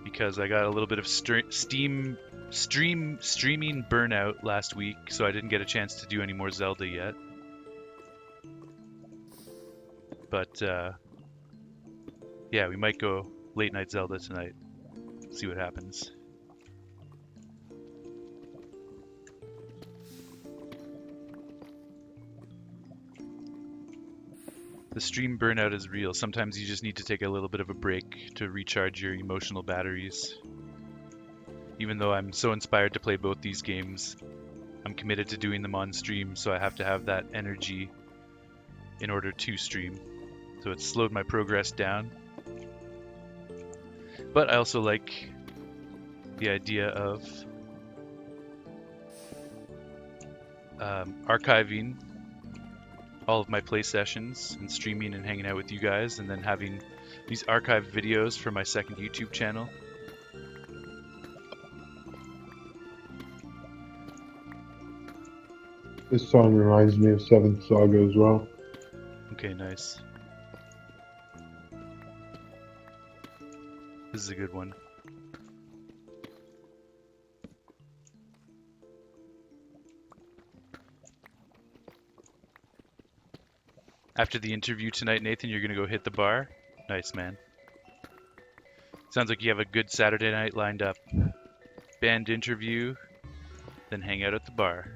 Because I got a little bit of streaming burnout last week, so I didn't get a chance to do any more Zelda yet. But yeah, we might go late night Zelda tonight. See what happens. The stream burnout is real. Sometimes you just need to take a little bit of a break to recharge your emotional batteries. Even though I'm so inspired to play both these games, I'm committed to doing them on stream, so I have to have that energy in order to stream. So it's slowed my progress down. But I also like the idea of archiving all of my play sessions and streaming and hanging out with you guys, and then having these archived videos for my second YouTube channel. This song reminds me of Seventh Saga as well. Okay, nice. This is a good one. After the interview tonight, Nathan, you're gonna go hit the bar? Nice, man. Sounds like you have a good Saturday night lined up. Band interview, then hang out at the bar.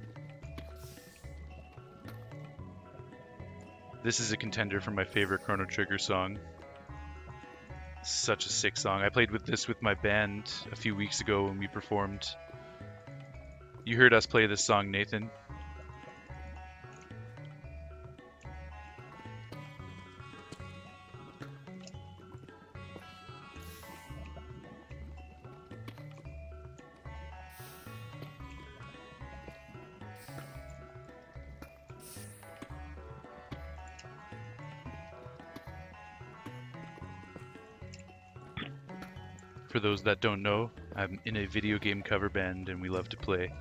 This is a contender for my favorite Chrono Trigger song. Such a sick song. I played with this with my band a few weeks ago when we performed. You heard us play this song, Nathan. For those that don't know, I'm in a video game cover band and we love to play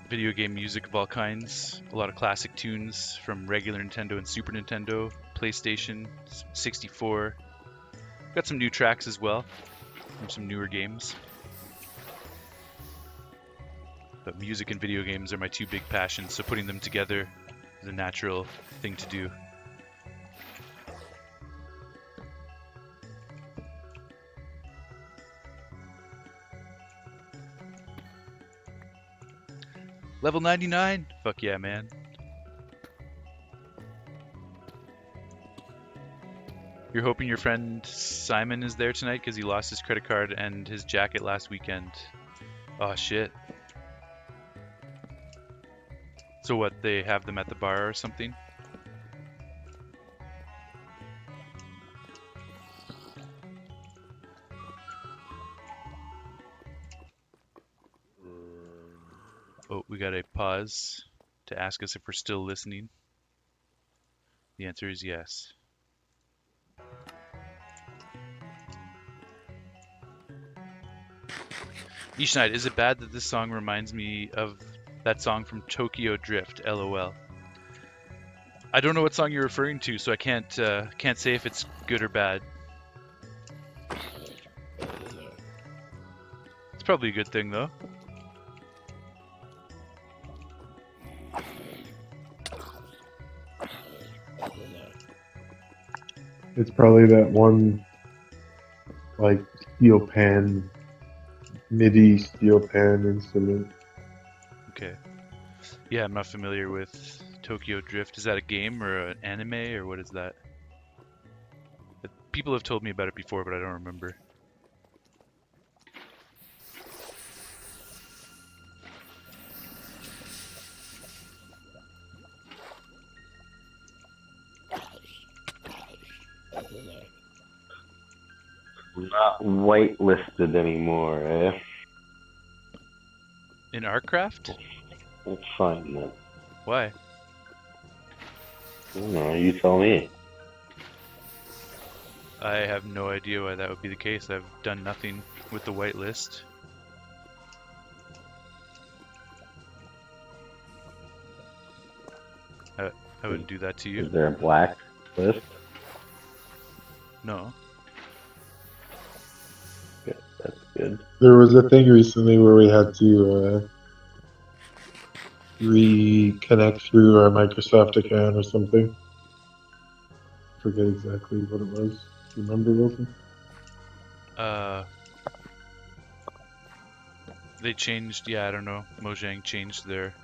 video game music of all kinds. A lot of classic tunes from regular Nintendo and Super Nintendo, PlayStation, 64. Got some new tracks as well from some newer games. But music and video games are my two big passions, so putting them together is a natural thing to do. Level 99? Fuck yeah, man. You're hoping your friend Simon is there tonight because he lost his credit card and his jacket last weekend. Oh shit. So what, they have them at the bar or something? Oh, we got a pause to ask us if we're still listening. The answer is yes. Each night, is it bad that this song reminds me of that song from Tokyo Drift? LOL. I don't know what song you're referring to, so I can't say if it's good or bad. It's probably a good thing though. It's probably that one, like, steel pan, MIDI steel pan instrument. Okay. Yeah, I'm not familiar with Tokyo Drift. Is that a game or an anime or what is that? People have told me about it before, but I don't remember. Not whitelisted anymore, eh? In ArcCraft? Let's find that. Why? I don't know, you tell me. I have no idea why that would be the case. I've done nothing with the whitelist. I wouldn't do that to you. Is there a black list? No. Good, that's good. There was a thing recently where we had to reconnect through our Microsoft account or something. Forget exactly what it was. Do you remember, Wilson? They changed, yeah, I don't know. Mojang changed their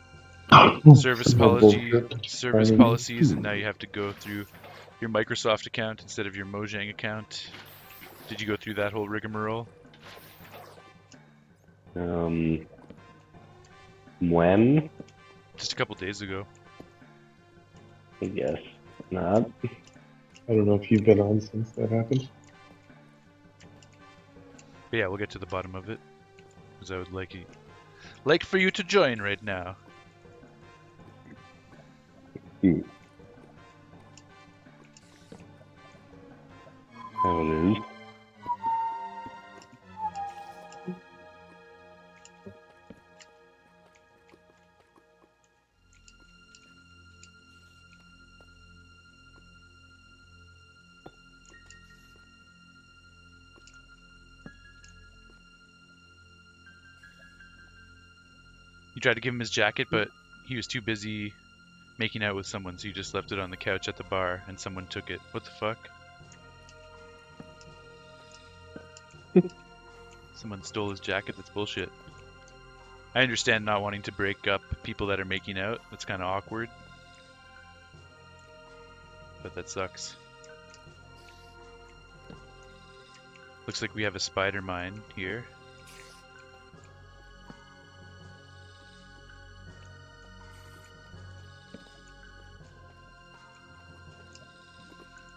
Some more bullshit. service policies, and now you have to go through your Microsoft account instead of your Mojang account. Did you go through that whole rigmarole? When? Just a couple days ago. I guess not. I don't know if you've been on since that happened. But yeah, we'll get to the bottom of it. Because I would like for you to join right now. How it is. You tried to give him his jacket, but he was too busy making out with someone, so you just left it on the couch at the bar, and someone took it. What the fuck? Someone stole his jacket? That's bullshit. I understand not wanting to break up people that are making out. That's kind of awkward. But that sucks. Looks like we have a spider mine here.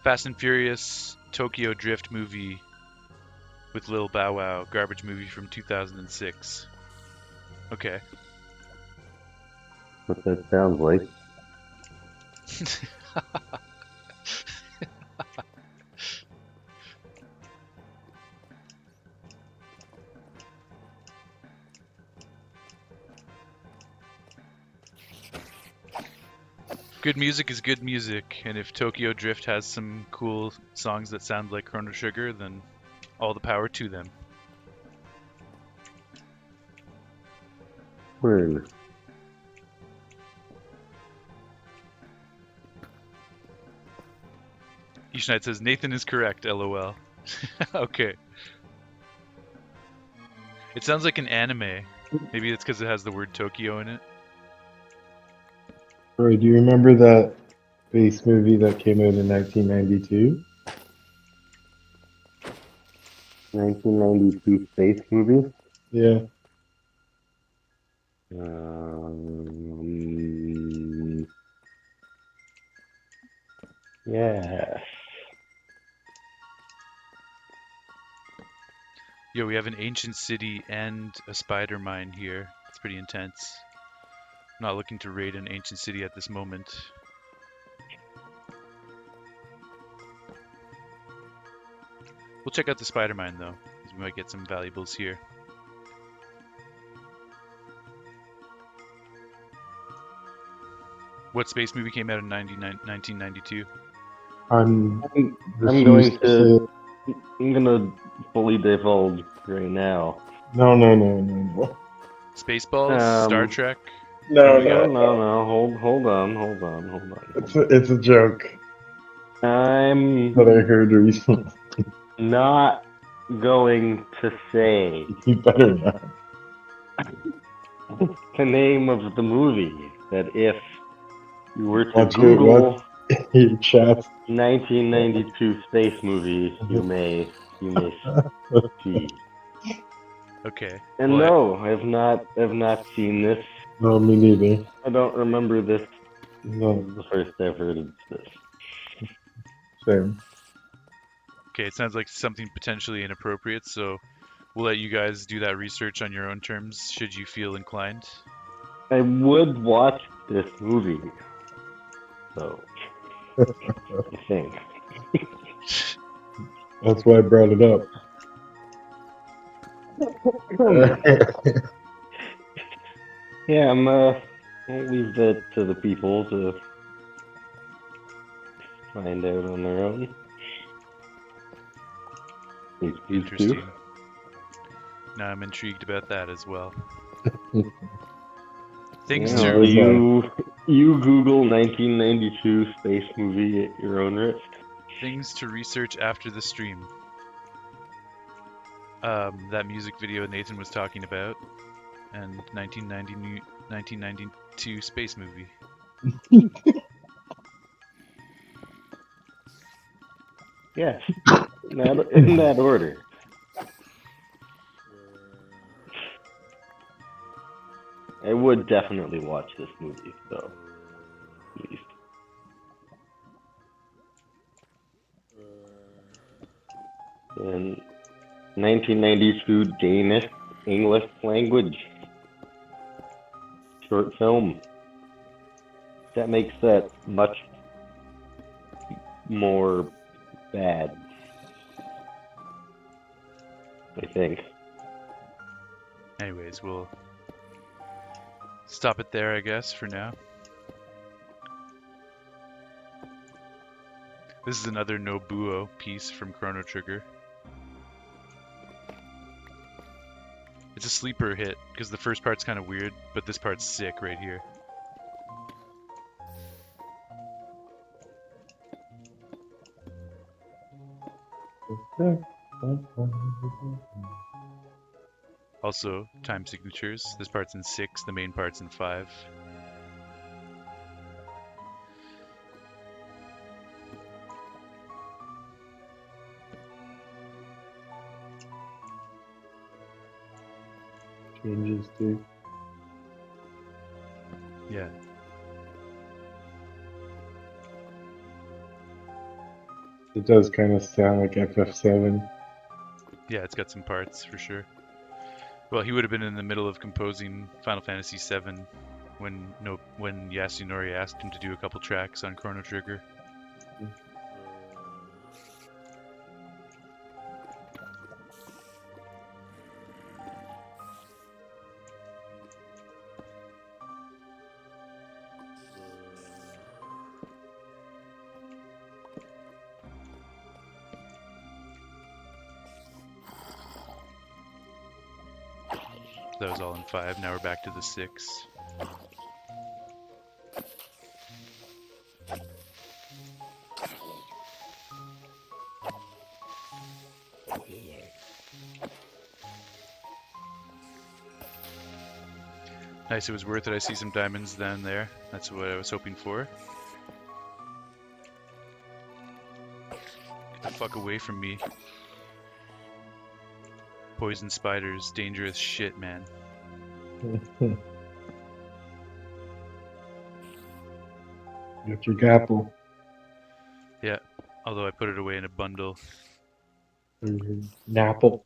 Fast and Furious Tokyo Drift movie with Lil Bow Wow, garbage movie from 2006. Okay. What that sounds like. Good music is good music, and if Tokyo Drift has some cool songs that sound like Chrono Trigger, then all the power to them. Word. Ishnight says Nathan is correct. LOL. Okay. It sounds like an anime. Maybe it's because it has the word Tokyo in it. Roy, do you remember that space movie that came out in 1992? 1992 space movie. Yeah. Yeah. Yo, we have an ancient city and a spider mine here. It's pretty intense. Not looking to raid an ancient city at this moment. We'll check out the spider mine though, because we might get some valuables here. What space movie came out in 1992? I'm I'm refused going to say it. I'm gonna fully divulge right now. No, no, no, no, no. Spaceballs? Star Trek? What do No, we No, got? no, no. Hold on. It's a joke I'm that I heard recently. not going to say You better not. the name of the movie. That if you were to Watch it, watch Google your chat. 1992 space movie, you may see. Okay. And Well, no, I've not seen this. No, me neither. I don't remember this. This No, is the first I've heard of this. same. okay, it sounds like something potentially inappropriate, so we'll let you guys do that research on your own terms, should you feel inclined. I would watch this movie, though. I think. That's why I brought it up. Yeah, I'll leave that to the people to find out on their own. These two. Interesting. Now I'm intrigued about that as well. Things Yeah, to well, you Google 1992 space movie at your own risk. things to research after the stream. That music video Nathan was talking about, and 1992 space movie. Yes, in that order. I would definitely watch this movie, though. At least. And 1992 Danish English language short film. That makes that much more bad, I think. Anyways, we'll stop it there, I guess, for now. This is another Nobuo piece from Chrono Trigger. It's a sleeper hit, because the first part's kind of weird, but this part's sick right here. Also, time signatures. This part's in 6, the main part's in 5. Changes too. Yeah. It does kind of sound like FF7. Yeah, it's got some parts for sure. Well, he would have been in the middle of composing Final Fantasy VII when Yasunori asked him to do a couple tracks on Chrono Trigger. That was all in 5. Now we're back to the 6. Nice, it was worth it. I see some diamonds down there. That's what I was hoping for. Get the fuck away from me. Poison spiders, dangerous shit, man. Get your gapple. Yeah, although I put it away in a bundle. Or your napple.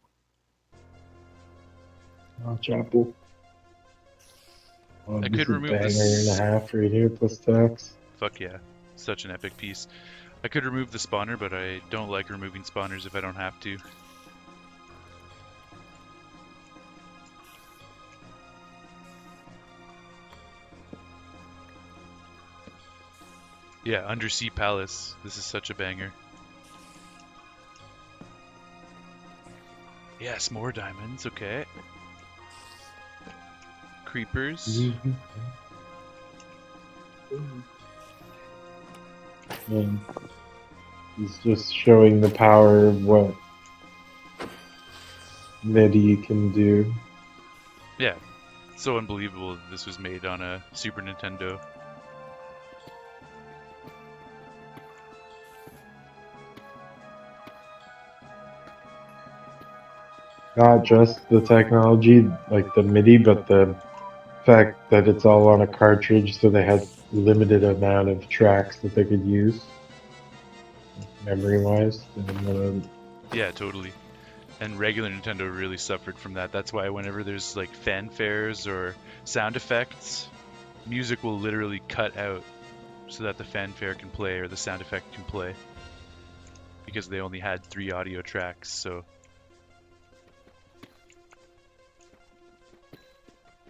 Not chapel. Oh, I this could is remove banger and a this. half right here plus tax. Fuck yeah, such an epic piece. I could remove the spawner, but I don't like removing spawners if I don't have to. Yeah, Undersea Palace. This is such a banger. Yes, more diamonds, okay. Creepers. And he's just showing the power of what MIDI can do. Yeah, so unbelievable that this was made on a Super Nintendo. Not just the technology, like the MIDI, but the fact that it's all on a cartridge, so they had limited amount of tracks that they could use, memory-wise. Yeah, totally. And regular Nintendo really suffered from that. That's why whenever there's like fanfares or sound effects, music will literally cut out so that the fanfare can play or the sound effect can play. Because they only had 3 audio tracks, so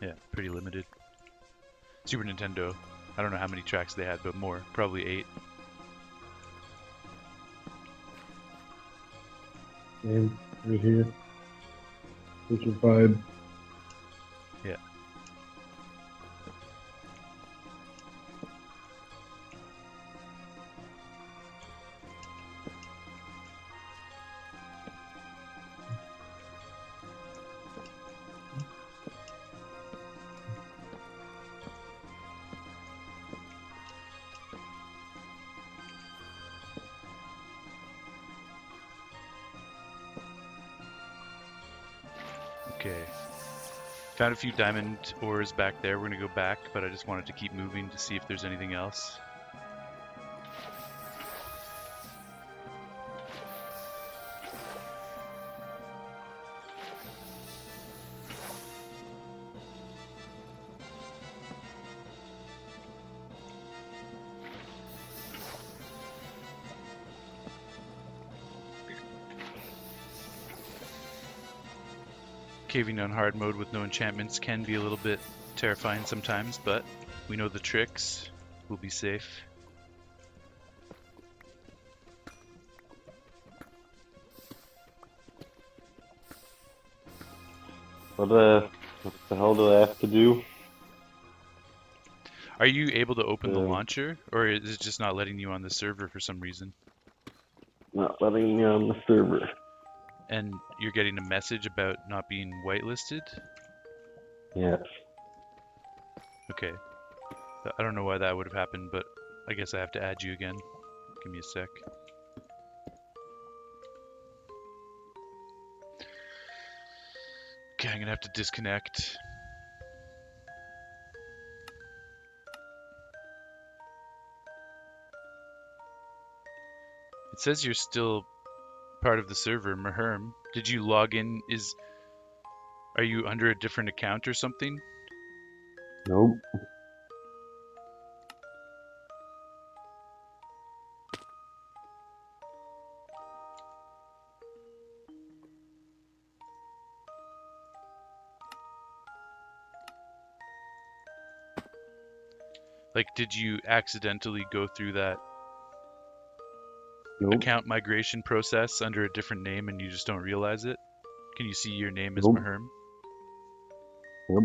yeah, pretty limited. Super Nintendo, I don't know how many tracks they had, but more, probably 8. Game right here. Such a vibe. Yeah. Okay. Found a few diamond ores back there. We're gonna go back, but I just wanted to keep moving to see if there's anything else. Caving on hard mode with no enchantments can be a little bit terrifying sometimes, but we know the tricks. We'll be safe. What the hell do I have to do? Are you able to open the Uh, launcher, or is it just not letting you on the server for some reason? Not letting me on the server. And you're getting a message about not being whitelisted? Yes. Okay. I don't know why that would have happened, but I guess I have to add you again. Give me a sec. Okay, I'm gonna have to disconnect. It says you're still part of the server, Maherm. Did you log in? Are you under a different account or something? Nope. Like, did you accidentally go through that Nope. account migration process under a different name and you just don't realize it? Can you see your name as Nope. Maherm? Yep.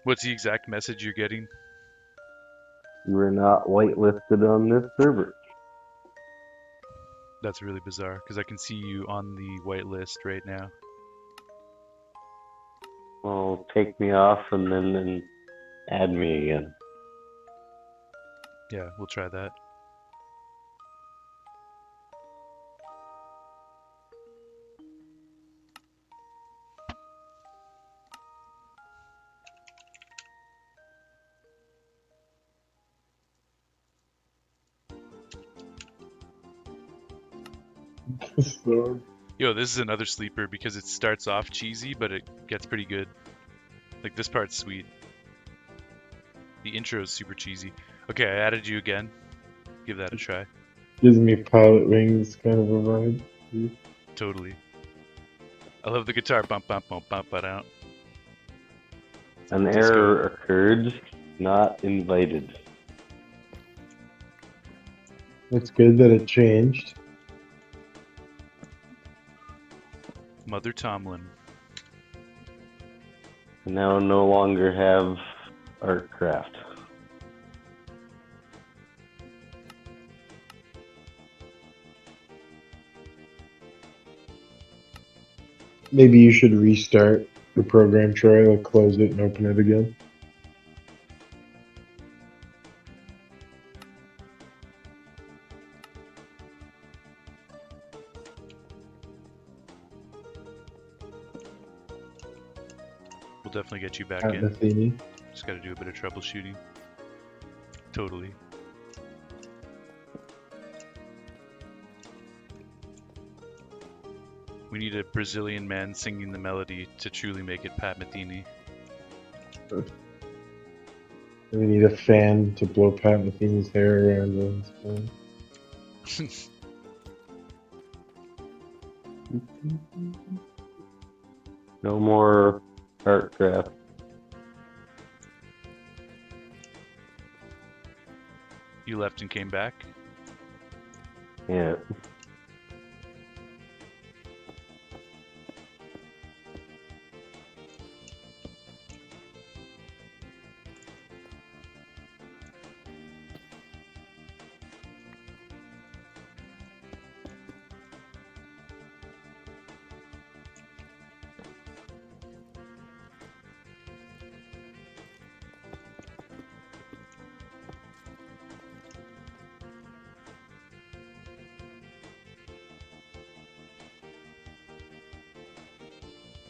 What's the exact message you're getting? You are not whitelisted on this server. That's really bizarre because I can see you on the whitelist right now. Well, take me off and then add me again. Yeah, we'll try that. So, Yo, this is another sleeper because it starts off cheesy, but it gets pretty good. Like, this part's sweet. The intro is super cheesy. Okay, I added you again. Give that a try. gives me Pilot Wings kind of a vibe. Totally. I love the guitar bump bump bump bump but out. An Disco. error occurred. Not invited. It's good that it changed. Mother Tomlin. Now no longer have ArcCraft. Maybe you should restart the program, Troy, like close it and open it again. We'll definitely get you back At in. Matheny. Just gotta do a bit of troubleshooting. Totally. We need a Brazilian man singing the melody to truly make it Pat Metheny. We need a fan to blow Pat Metheny's hair around on his phone. No more ArcCraft. You left and came back? Yeah.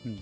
Hmm.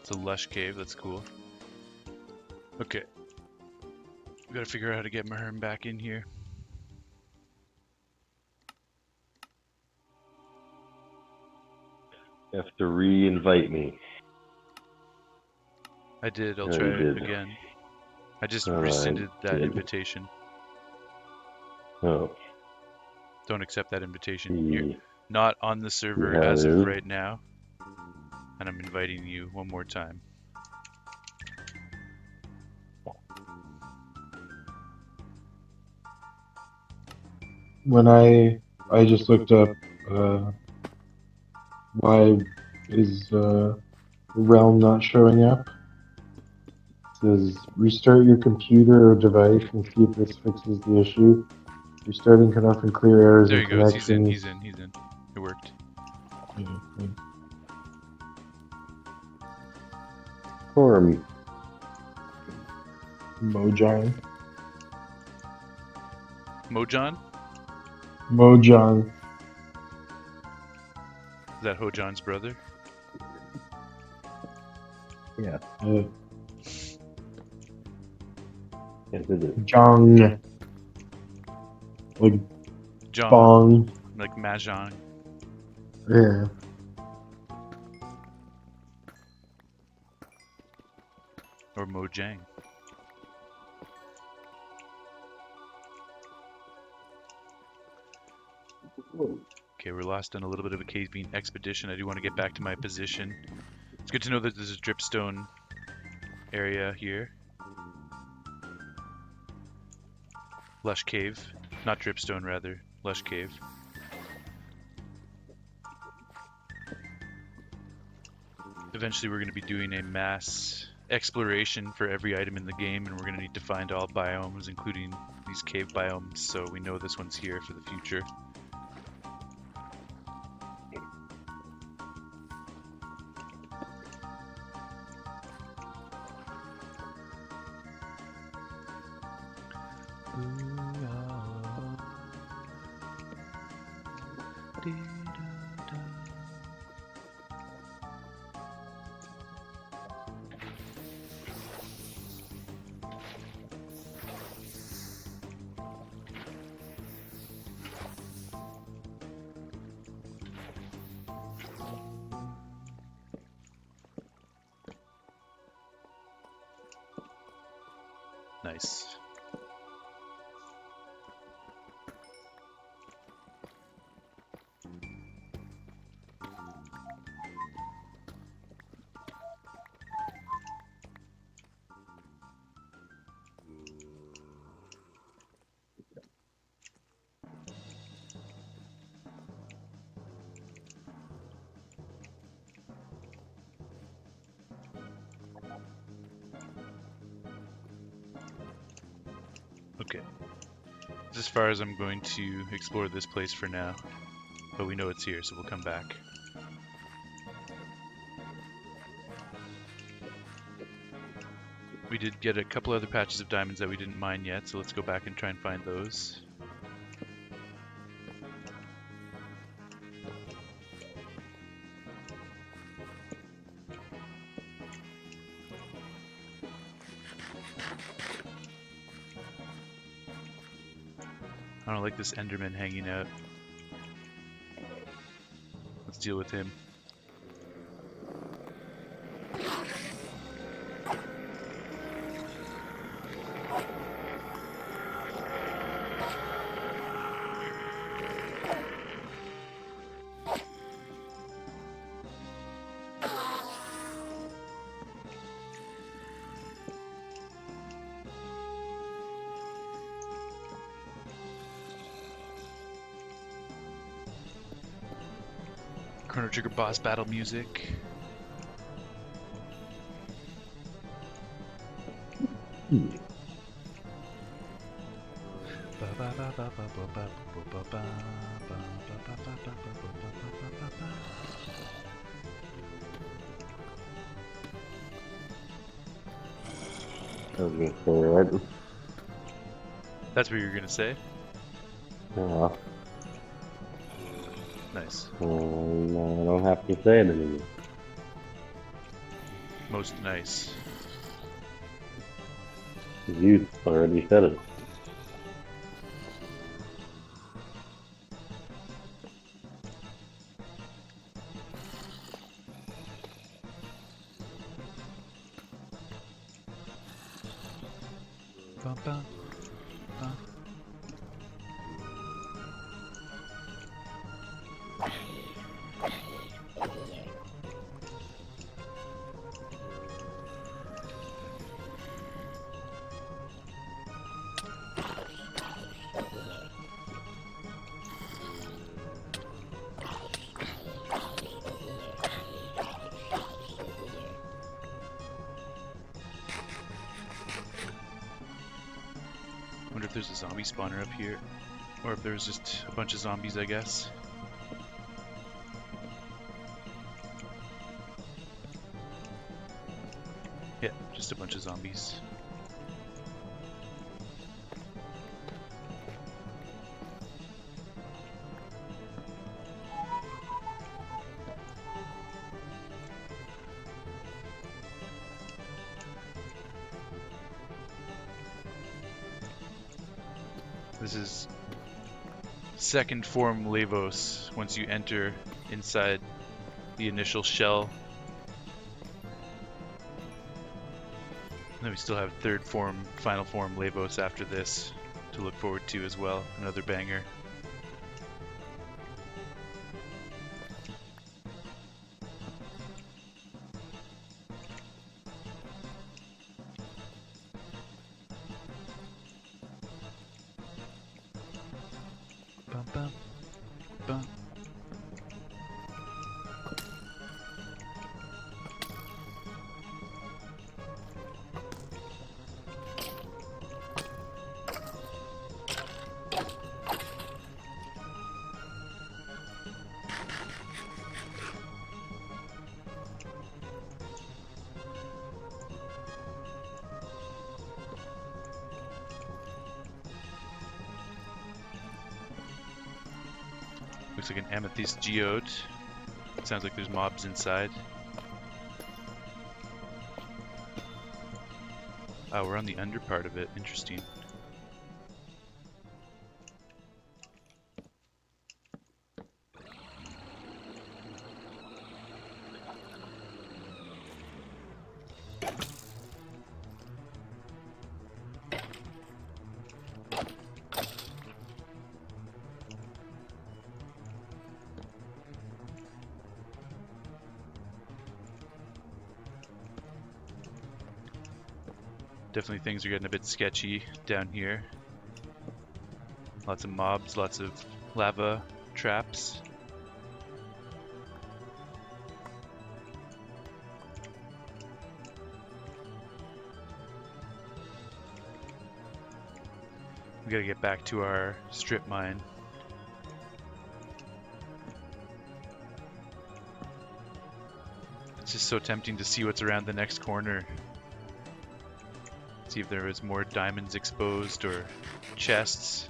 It's a lush cave, that's cool. Okay. We gotta figure out how to get Mahern back in here. You have to re-invite me. I did, I'll No, try you it did. again. I just I rescinded that did. invitation. Oh, Don't accept that invitation. You're see not on the server how as it of is. right now. And I'm inviting you one more time. When I just looked up why is Realm not showing up. It says restart your computer or device and see if this fixes the issue. Restarting can often clear errors There in he goes, he's in, connections. he's in, he's in. It worked. Form. Mojang. Mojon? Mojang. Is that Hojon's brother? Yeah. Yes, it is. Jong. Like John, bong. like mahjong. Yeah. Or Mojang. Okay, we're lost on a little bit of a caving expedition. I do want to get back to my position. It's good to know that there's a dripstone area here. Lush cave. Not dripstone, rather. Lush cave. Eventually we're going to be doing a mass exploration for every item in the game, and we're going to need to find all biomes, including these cave biomes, so we know this one's here for the future. Nice. Okay. This is as far as I'm going to explore this place for now. But we know it's here, so we'll come back. We did get a couple other patches of diamonds that we didn't mine yet, so let's go back and try and find those. I don't like this Enderman hanging out. Let's deal with him. Chrono Trigger boss battle music. I was gonna say, right? That's what you're gonna say? Yeah. Nice. I don't have to say it anymore. Most nice. You already said it. Bum, bum, bum. Wonder if there's a zombie spawner up here, or if there's just a bunch of zombies, I guess. Yeah, just a bunch of zombies. This is second form Lavos once you enter inside the initial shell. And then we still have third form, final form Lavos after this to look forward to as well. Another banger. Bum, bum, bum. Looks like an amethyst geode. Sounds like there's mobs inside. Oh, we're on the under part of it. Interesting. Definitely things are getting a bit sketchy down here. Lots of mobs, lots of lava traps. We gotta get back to our strip mine. It's just so tempting to see what's around the next corner. See if there was more diamonds exposed or chests.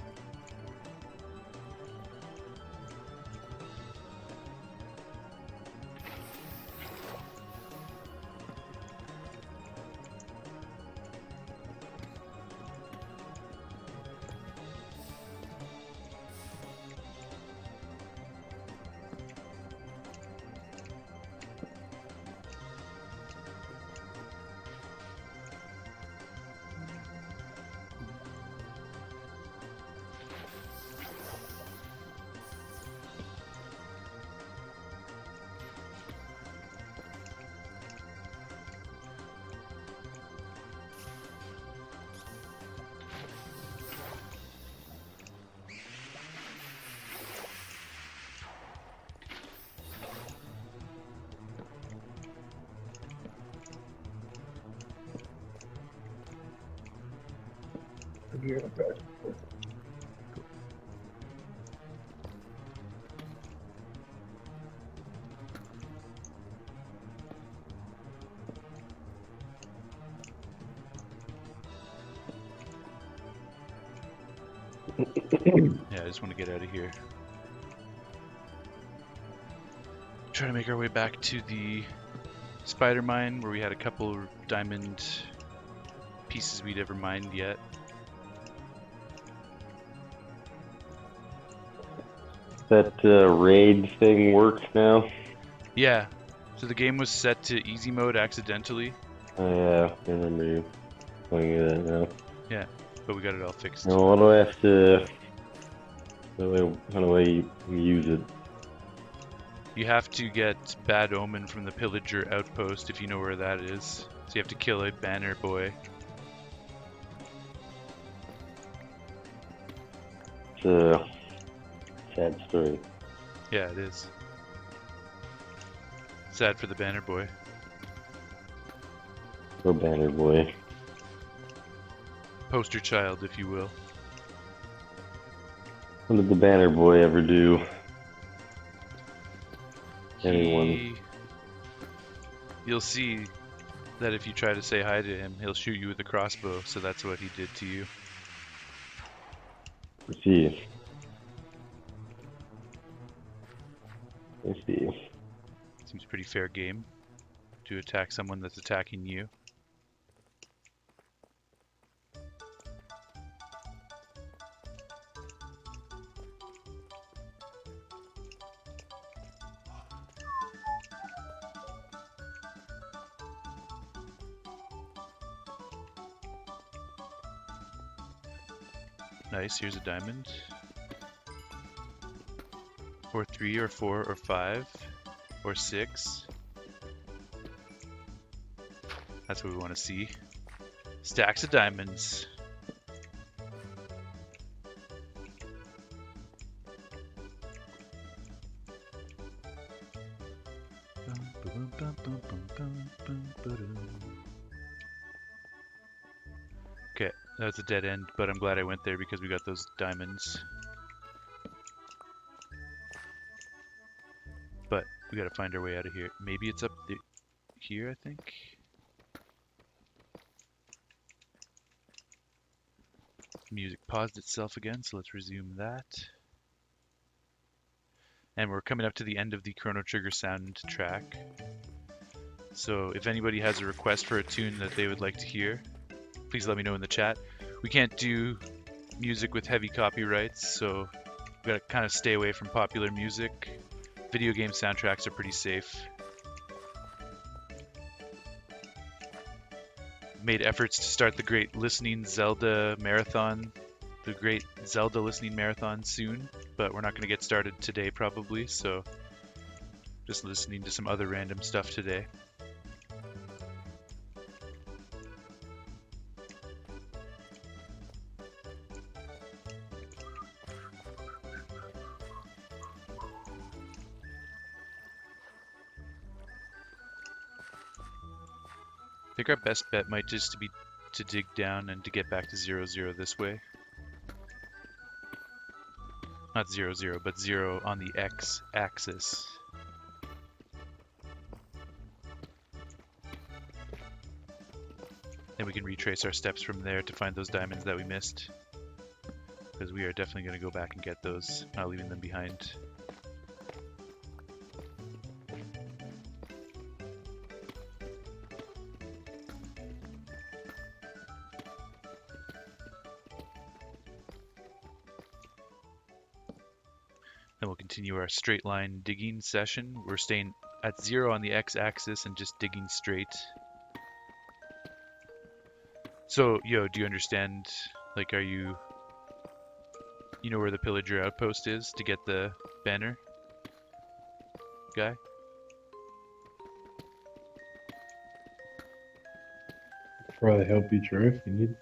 Yeah, I just want to get out of here. Try to make our way back to the spider mine where we had a couple diamond pieces we'd ever mined yet. That raid thing works now? Yeah, so the game was set to easy mode accidentally. Oh, yeah, I remember you playing that now. Yeah, but we got it all fixed. Now, what do I have to... How do I use it? You have to get Bad Omen from the Pillager outpost if you know where that is. So you have to kill a banner boy. It's a sad story. Yeah, it is. Sad for the banner boy. Poor banner boy. Poster child, if you will. What did the banner boy ever do? Anyone? You'll see that if you try to say hi to him, he'll shoot you with a crossbow, so that's what he did to you. Let's see. Let's see. Seems pretty fair game to attack someone that's attacking you. Nice, here's a diamond. Or 3, or 4, or 5, or 6. That's what we want to see. Stacks of diamonds. Okay, that's a dead end, but I'm glad I went there because we got those diamonds. But we gotta find our way out of here. Maybe it's up here, I think. Music paused itself again, so let's resume that. And we're coming up to the end of the Chrono Trigger soundtrack. So if anybody has a request for a tune that they would like to hear, please let me know in the chat. We can't do music with heavy copyrights, so we gotta kind of stay away from popular music. Video game soundtracks are pretty safe. Made efforts to start the great listening Zelda marathon, the great Zelda listening marathon soon, but we're not going to get started today probably, so just listening to some other random stuff today. I think our best bet might just be to dig down and to get back to 0, this way. Not 0, but 0 on the x-axis. Then we can retrace our steps from there to find those diamonds that we missed. Because we are definitely going to go back and get those, not leaving them behind. Then we'll continue our straight line digging session. We're staying at 0 on the x-axis and just digging straight. So, yo, do you understand, like, you know where the pillager outpost is to get the banner guy? Probably help you, Troy, if you need.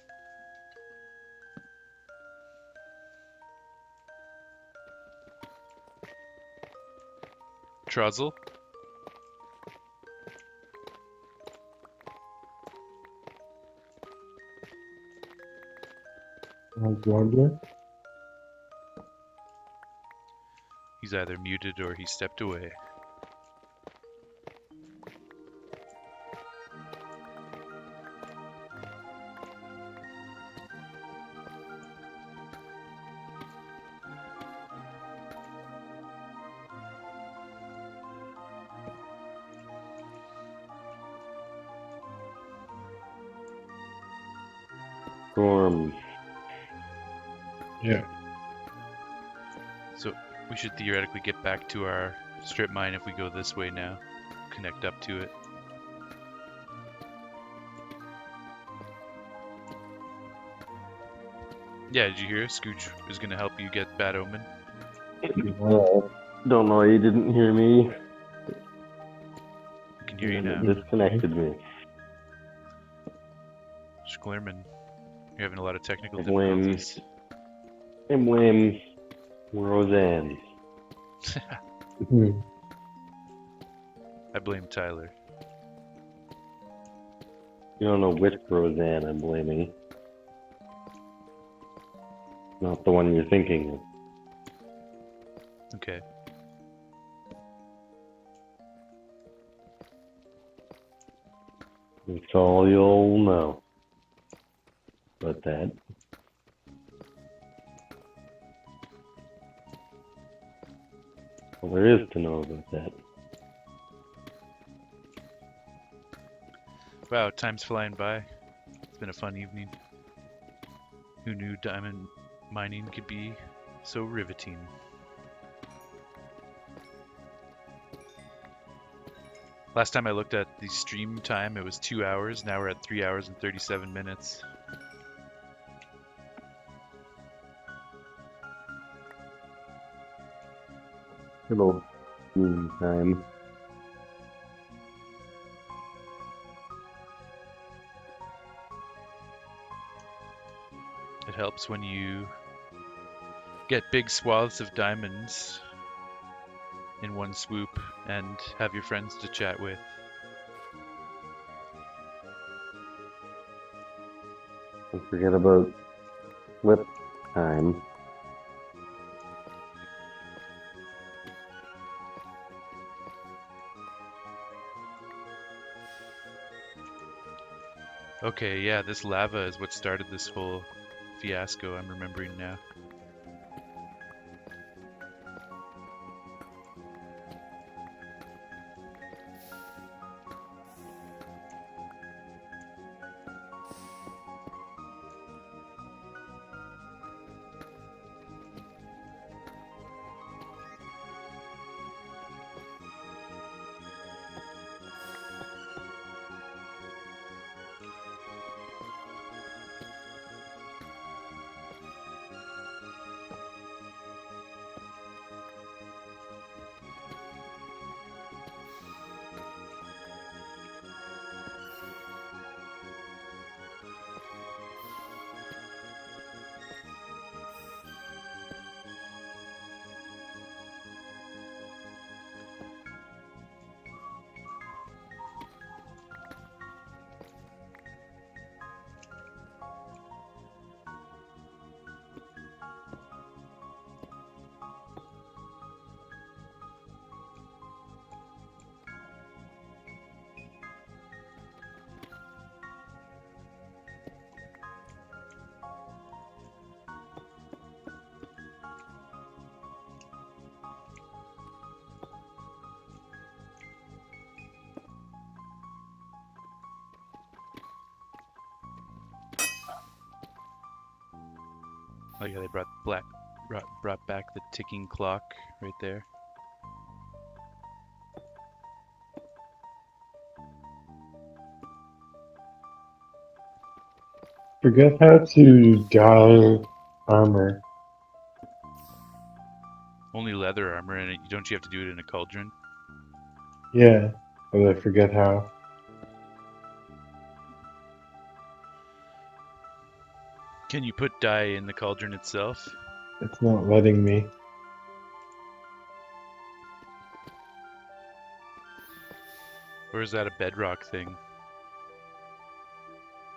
Truzzle? Warbler? He's either muted or he stepped away. Storm. Yeah. So we should theoretically get back to our strip mine if we go this way now. Connect up to it. Yeah, did you hear? Scooch is going to help you get Bad Omen. Don't know, you didn't hear me. I can hear you And now. it disconnected me. Schlerman, you're having a lot of technical I blame- difficulties. I blame Roseanne. I blame Tyler. You don't know which Roseanne I'm blaming. Not the one you're thinking of. Okay. That's all you'll know about that. All there is to know about that. Wow, time's flying by. It's been a fun evening. Who knew diamond mining could be so riveting? Last time I looked at the stream time, it was 2 hours. Now we're at 3 hours and 37 minutes. Good old time. It helps when you get big swaths of diamonds in one swoop and have your friends to chat with. Don't forget about flip time. Okay, yeah, this lava is what started this whole fiasco, I'm remembering now. Oh yeah, they brought back the ticking clock right there. Forget how to dye armor. Only leather armor, and don't you have to do it in a cauldron? Yeah, but I forget how. Can you put dye in the cauldron itself? It's not letting me. Or is that a bedrock thing?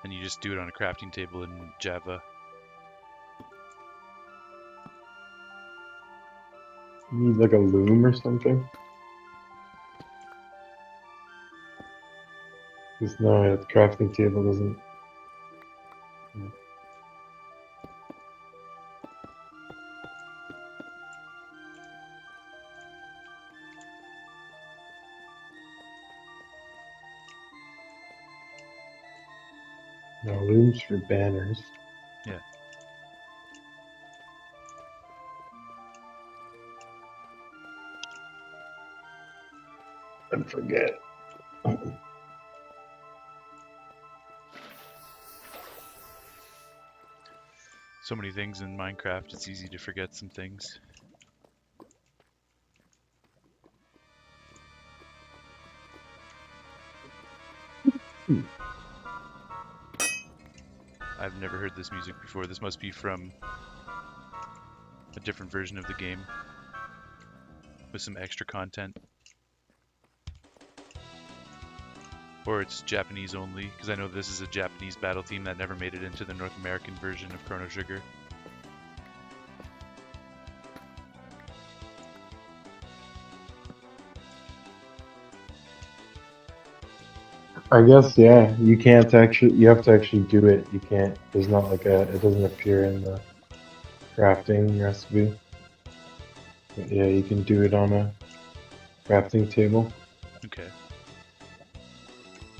And you just do it on a crafting table in Java? You need like a loom or something? Because no, the crafting table doesn't. No, looms for banners. Yeah. I forget. So many things in Minecraft, it's easy to forget some things. I've never heard this music before. This must be from a different version of the game with some extra content. Or it's Japanese only, because I know this is a Japanese battle theme that never made it into the North American version of Chrono Trigger. I guess, yeah, you can't actually, you have to actually do it. You can't, there's not like a, it doesn't appear in the crafting recipe. But yeah, you can do it on a crafting table. Okay.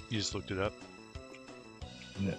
You just looked it up? Yeah.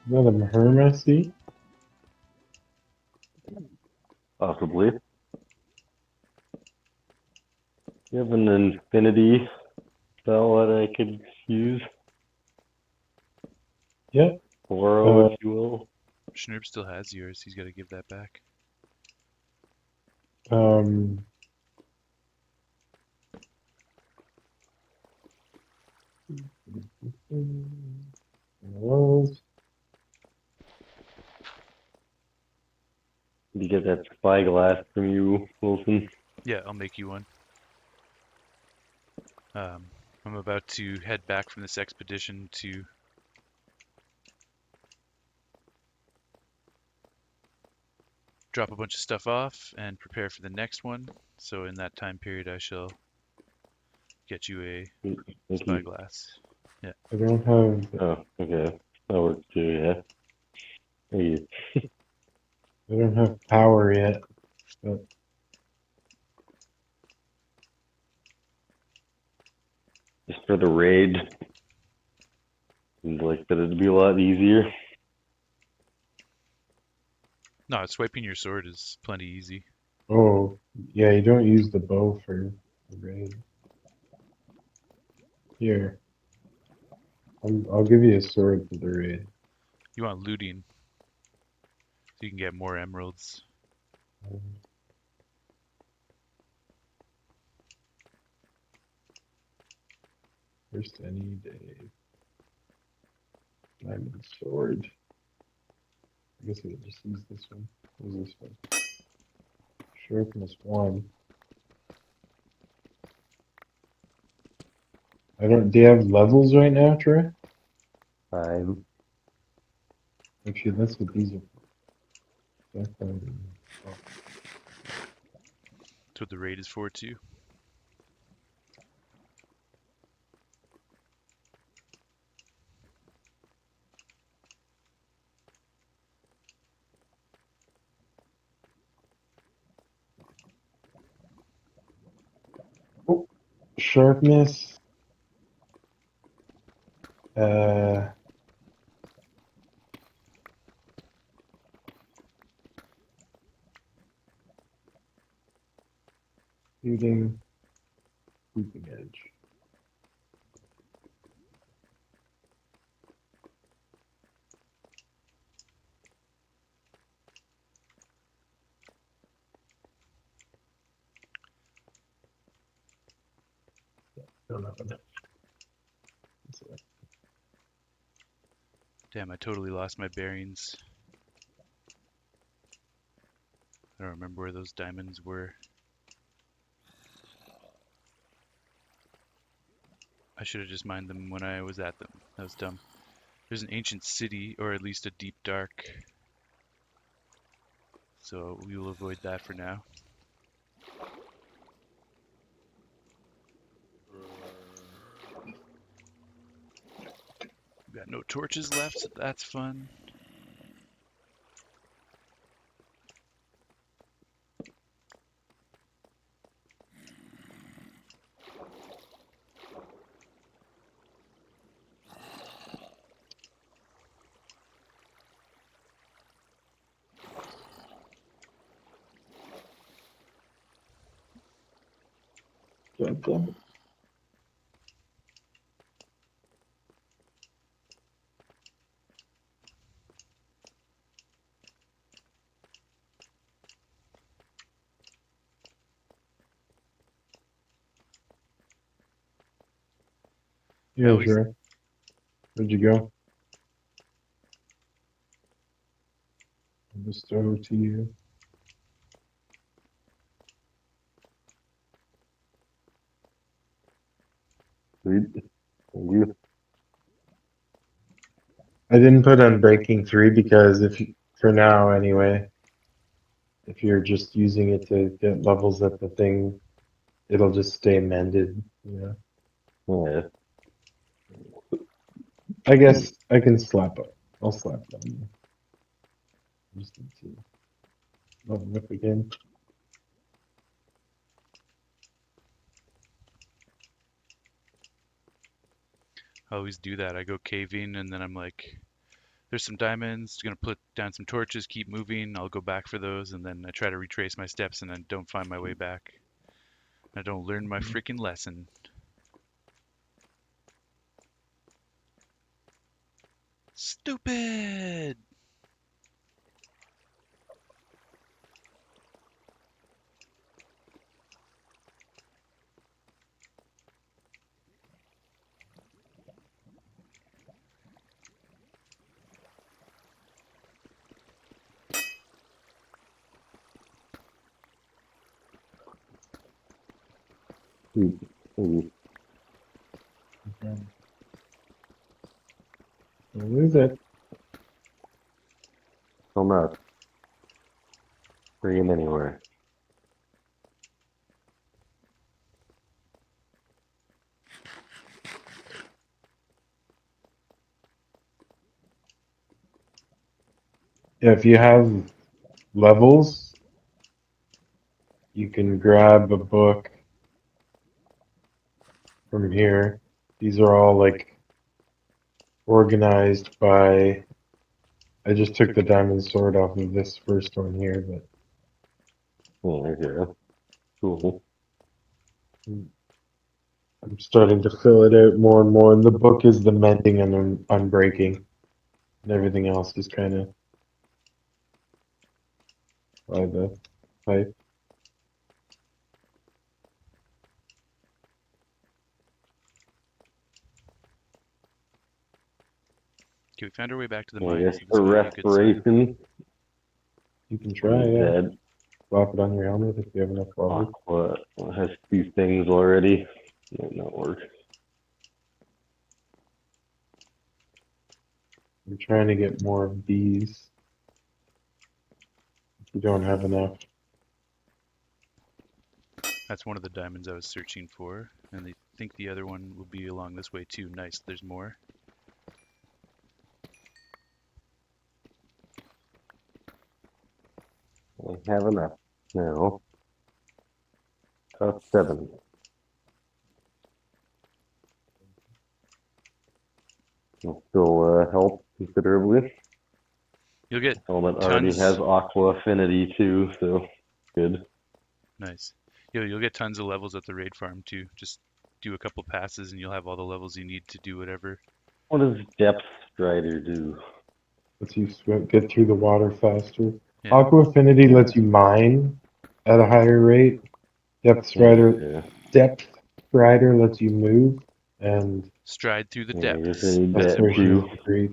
Is that a Hermesy? Possibly. You have an infinity spell that I could use? Yep. Borrow, if you will. Schnurp still has yours. He's got to give that back. Um. Those. Did you get that spyglass from you, Wilson? Yeah, I'll make you one. I'm about to head back from this expedition to drop a bunch of stuff off and prepare for the next one. So in that time period, I shall get you a Thank you. spyglass. Yeah. I don't have. Oh, okay. That works too, yeah. Thank you. I don't have power yet. But Just for the raid, seems like that it'd be a lot easier. No, swiping your sword is plenty easy. oh, yeah, you don't use the bow for the raid. Here, I'll give you a sword for the raid. You want looting, so you can get more emeralds. First any day. Diamond sword. I guess we'll just use this one. What is this one? Sharpness 1. I don't. Do you have levels right now, Troy? I'm Actually, that's what these are for. Oh, That's what the raid is for too. sharpness. Uh, shooting, creeping edge. Don't have enough. Damn, I totally lost my bearings. I don't remember where those diamonds were. I should have just mined them when I was at them. That was dumb. There's an ancient city, or at least a deep dark. So we will avoid that for now. We've got no torches left, so that's fun. Damn. I Yeah, always sure. Where'd you go? I'll just over to you. sweet. Thank you. I didn't put on breaking 3 because if you, for now anyway, if you're just using it to get levels at the thing, it'll just stay mended. Yeah. Yeah. I guess I can slap up. I'll slap them. Just need to I'm up again. I always do that. I go caving and then I'm like, there's some diamonds, gonna put down some torches, keep moving. I'll go back for those and then I try to retrace my steps and I don't find my way back. I don't learn my freaking lesson. Stupid! Ooh. Okay. Don't lose it. So not bring him anywhere. Yeah, if you have levels, you can grab a book from here. These are all like organized by. I just took the diamond sword off of this first one here, but Oh, okay. Cool. I'm starting to fill it out more and more. And the book is the mending and unbreaking, and everything else is kind of by the pipe. Okay, we found our way back to the I mine, guess so this for might be a good sign. restoration, You can try, he's yeah. dead. Slap it on your helmet if you have enough levels. Aqua has 2 things already. Might not work. I'm trying to get more of these. If you don't have enough. That's one of the diamonds I was searching for, and I think the other one will be along this way too. Nice, there's more. I have enough now. Top 7. Will still help considerably. You'll get Helmet already has tons. aqua affinity too, so good. Nice. You'll get tons of levels at the raid farm too. Just do a couple passes and you'll have all the levels you need to do whatever. What does Depth Strider do? Lets you get through the water faster. Yeah. Aqua Affinity lets you mine at a higher rate. Depth Strider, Okay. Depth Strider lets you move, and Stride through the Yeah, I guess I depths. need that Restoration is too. great.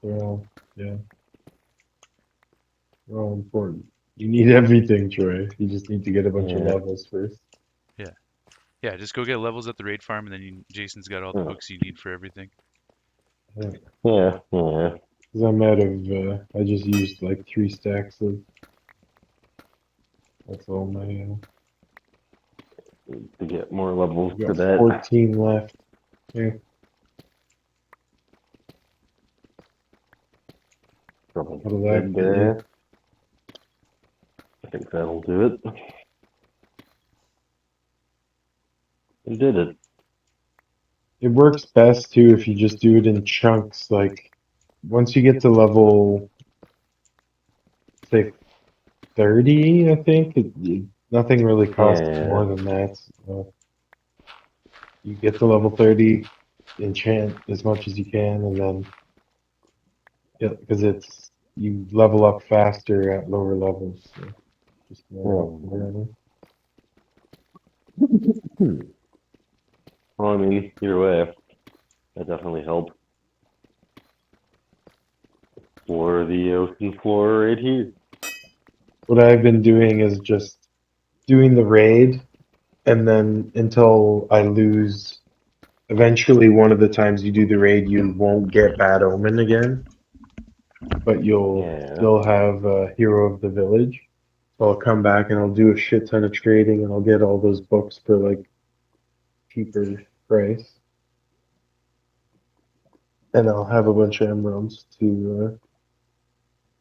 They're all, yeah, they're all important. You need everything, Troy. You just need to get a bunch of Yeah. levels first. Yeah. Yeah, just go get levels at the raid farm and then Jason's got all the Oh. books you need for everything. Yeah. Yeah. Yeah. 'Cause I'm out of, I just used like 3 stacks of, that's all my, To get more levels I've to got that. 14 left. Yeah. Probably What'll good that get you? there. I think that'll do it. I did it. It works best too if you just do it in chunks. Like once you get to level, say 30, I think nothing really costs Yeah. more than that. You get to level 30, enchant as much as you can, and then because it's you level up faster at lower levels. So just more up Hmm. whatever. Well, I mean, either way, that definitely helped. For the ocean floor right here. What I've been doing is just doing the raid, and then until I lose. Eventually, one of the times you do the raid, you won't get Bad Omen again, but you'll Yeah. still have Hero of the Village. So I'll come back and I'll do a shit ton of trading and I'll get all those books for like cheaper price. And I'll have a bunch of emeralds to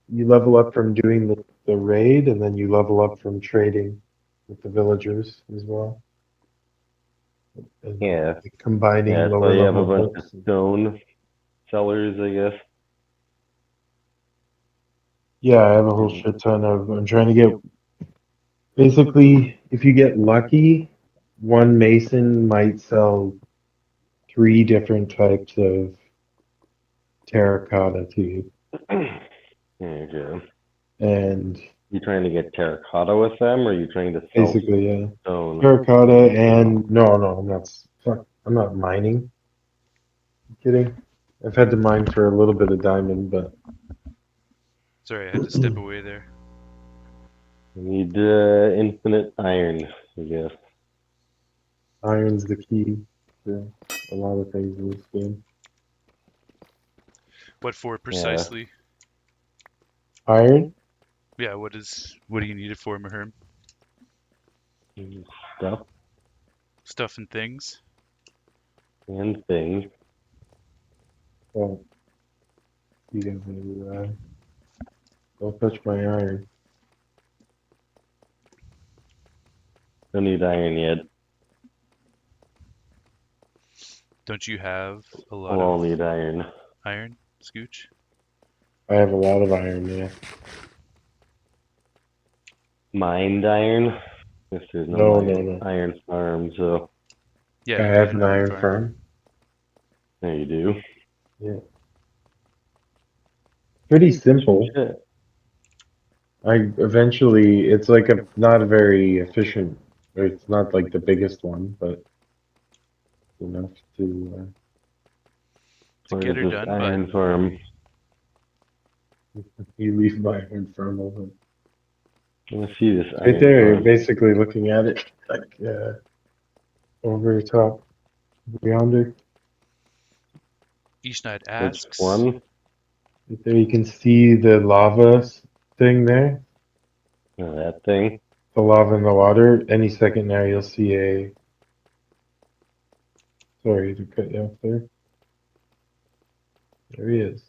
you level up from doing the the raid, and then you level up from trading with the villagers as well. And Yeah. combining Yeah, so lower you have a level bunch of books. stone sellers, I guess. Yeah, I have a whole shit ton of. I'm trying to get. Basically, if you get lucky, one mason might sell 3 different types of terracotta to you. Okay. And You trying to get terracotta with them, or are you trying to sell basically, yeah, stone? terracotta and no, I'm not. Fuck, I'm not mining. I'm kidding. I've had to mine for a little bit of diamond, but Sorry, I had to step away there. You need infinite iron, I guess. iron's the key to a lot of things in this game. What for Yeah. precisely? Iron? Yeah, what do you need it for, Maherm? Stuff Stuff and things? and things. Well, you guys don't touch my iron. Don't need iron yet. Don't you have a lot We'll all of need iron. iron, Scooch? I have a lot of iron, yeah. Mined iron. Guess there's no No. iron farm, so Yeah, I you have need an an iron iron farm. farm. there you do. Yeah. Pretty simple. Shit. It's like not a very efficient, or it's not like the biggest one, but enough to, To Where get is her this done, but iron farm? you leave my iron farm open. Let's see this Right iron there, you're farm. basically looking at it, like, over the top, yonder. Ishnaid Which asks, one? Right there, you can see the lava thing there, Oh, that thing. the lava in the water. Any second now, you'll see a. Sorry to cut you off there. There he is.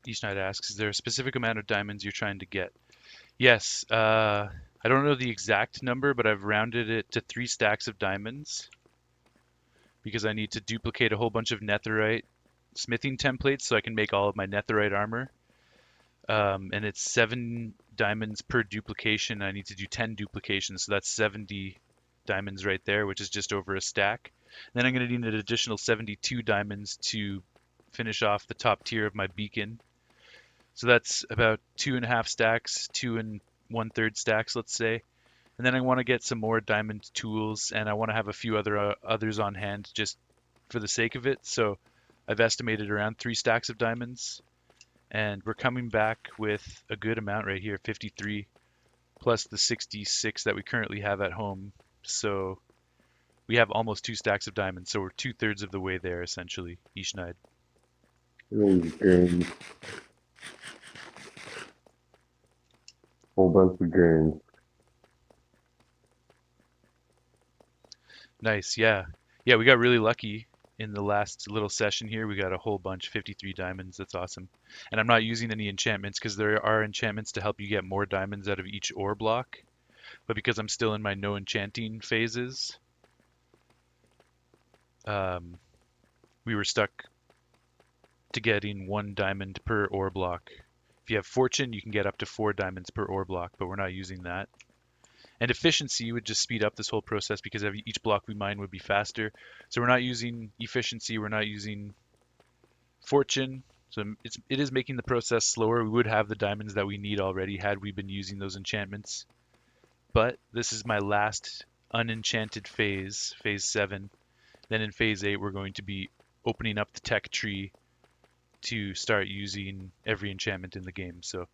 Ishnaid asks, is there a specific amount of diamonds you're trying to get? Yes, I don't know the exact number, but I've rounded it to 3 stacks of diamonds because I need to duplicate a whole bunch of netherite smithing templates so I can make all of my netherite armor. And it's 7 diamonds per duplication. I need to do 10 duplications, so that's 70 diamonds right there, which is just over a stack. Then I'm going to need an additional 72 diamonds to finish off the top tier of my beacon. So that's about 2.5 stacks, 2 1/3 stacks, let's say. And then I want to get some more diamond tools, and I want to have a few others on hand just for the sake of it. So I've estimated around 3 stacks of diamonds, and we're coming back with a good amount right here, 53 plus the 66 that we currently have at home. So we have almost 2 stacks of diamonds, so we're 2/3 of the way there essentially, Ishnaid. Grains. Whole bunch of grains. Nice, yeah. Yeah, we got really lucky in the last little session here. We got a whole bunch, 53 diamonds. That's awesome. And I'm not using any enchantments because there are enchantments to help you get more diamonds out of each ore block. But because I'm still in my no enchanting phases, we were stuck to getting 1 diamond per ore block. If you have fortune, you can get up to 4 diamonds per ore block, but we're not using that. And efficiency would just speed up this whole process because each block we mine would be faster. So we're not using efficiency, we're not using fortune. So it is making the process slower. We would have the diamonds that we need already had we been using those enchantments. But this is my last unenchanted phase, phase 7. Then in phase 8, we're going to be opening up the tech tree to start using every enchantment in the game. So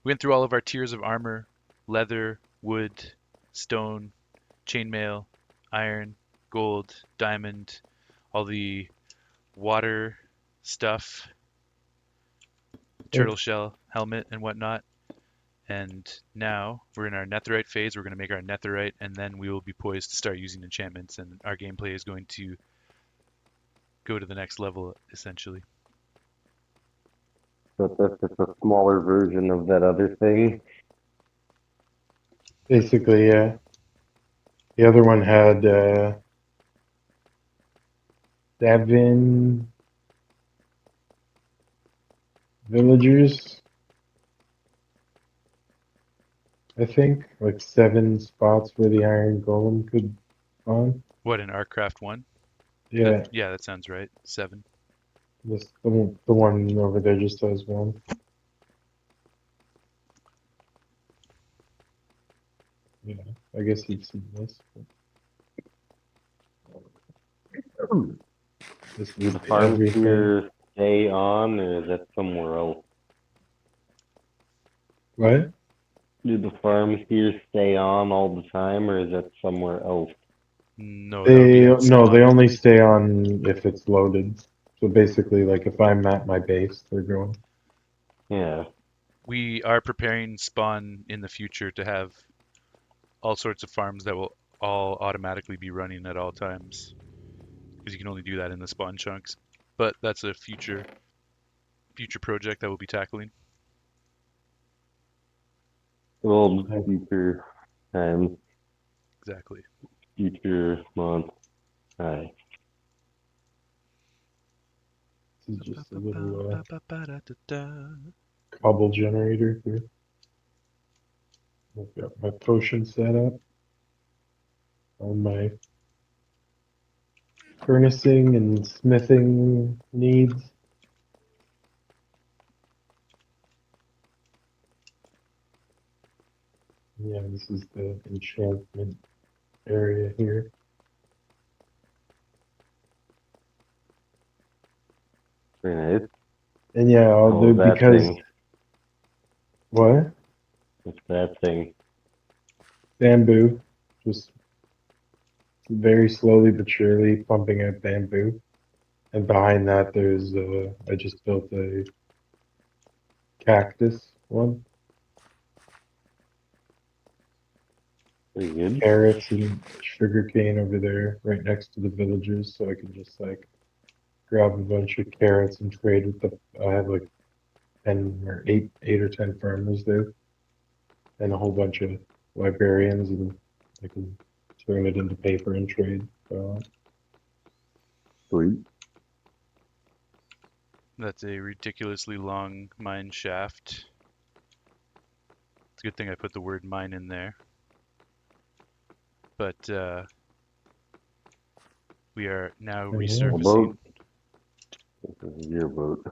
we went through all of our tiers of armor: leather, wood, stone, chainmail, iron, gold, diamond, all the water stuff, turtle shell, helmet, and whatnot. And now we're in our netherite phase. We're going to make our netherite, and then we will be poised to start using enchantments, and our gameplay is going to go to the next level, essentially. So that's just a smaller version of that other thing. Basically, yeah. The other one had 7 villagers, I think. Like 7 spots where the iron golem could spawn. What, in ArcCraft 1? Yeah, Yeah, that sounds right. 7. the one over there just has 1. Yeah, I guess you've seen this. This Do is the farms everything. here stay on, or is that somewhere else? What? Do the farms here stay on all the time, or is that somewhere else? No, that would be They in no, they spawn. only stay on if it's loaded. So basically, like if I'm at my base, they're going. Yeah. We are preparing spawn in the future to have all sorts of farms that will all automatically be running at all times. Because you can only do that in the spawn chunks. But that's a future project that we'll be tackling. Well, Like, future time, Exactly. future month. Aye. this is just a little cobble generator here. I've got my potion set up on my furnacing and smithing needs. Yeah, this is the enchantment area here. Very nice. And yeah, I'll Oh, do that because thing. what? What's that thing? Bamboo. Just very slowly but surely pumping out bamboo. And behind that there's I just built a cactus one. Pretty good. Carrots and sugarcane over there right next to the villagers so I can just like grab a bunch of carrots and trade with the I have like 10 or 8 or 10 farmers there and a whole bunch of librarians and I can turn it into paper and trade. So Sweet. That's a ridiculously long mine shaft. It's a good thing I put the word mine in there. But we are now and yeah, A resurfacing. boat. This is your boat.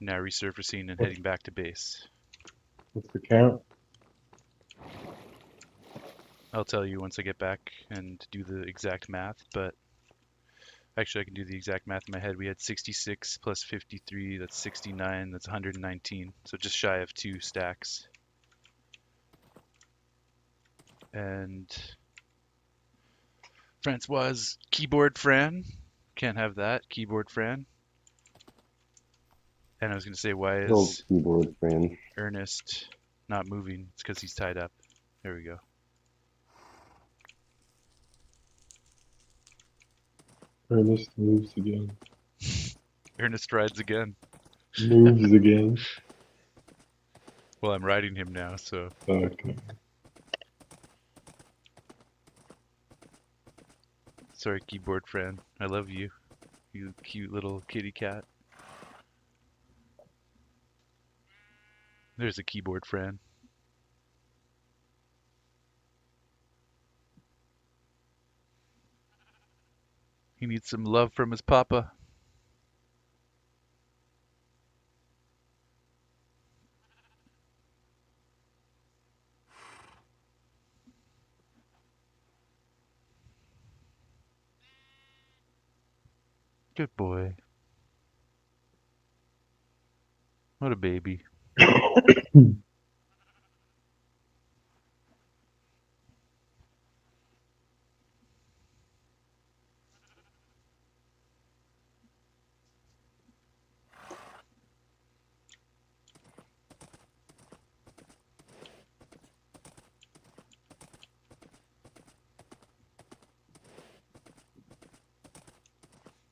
Now resurfacing and what's, heading back to base. what's the count? I'll tell you once I get back and do the exact math, but actually I can do the exact math in my head. We had 66 plus 53, that's 69, that's 119. So just shy of 2 stacks. And Francois keyboard Fran. Can't have that, keyboard Fran. And I was going to say, why Old is keyboard friend. Ernest not moving? It's because he's tied up. There we go. Ernest moves again. Ernest rides again. Moves again. Well, I'm riding him now, so Okay. sorry, keyboard Fran. I love you, you cute little kitty cat. There's a keyboard Fran. He needs some love from his papa. Good boy. What a baby.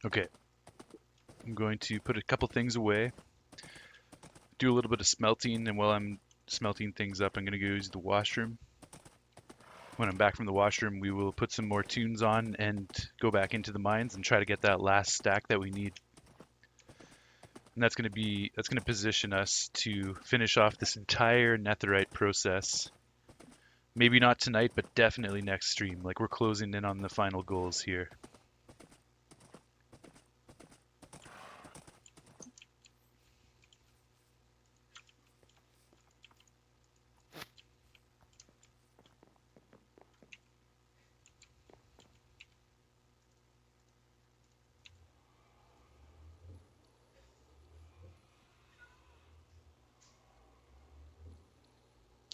Okay. I'm going to put a couple things away, do a little bit of smelting, and while I'm smelting things up, I'm going to go use the washroom. When I'm back from the washroom, we will put some more tunes on and go back into the mines and try to get that last stack that we need. And that's going to position us to finish off this entire netherite process. Maybe not tonight, but definitely next stream. Like, we're closing in on the final goals here.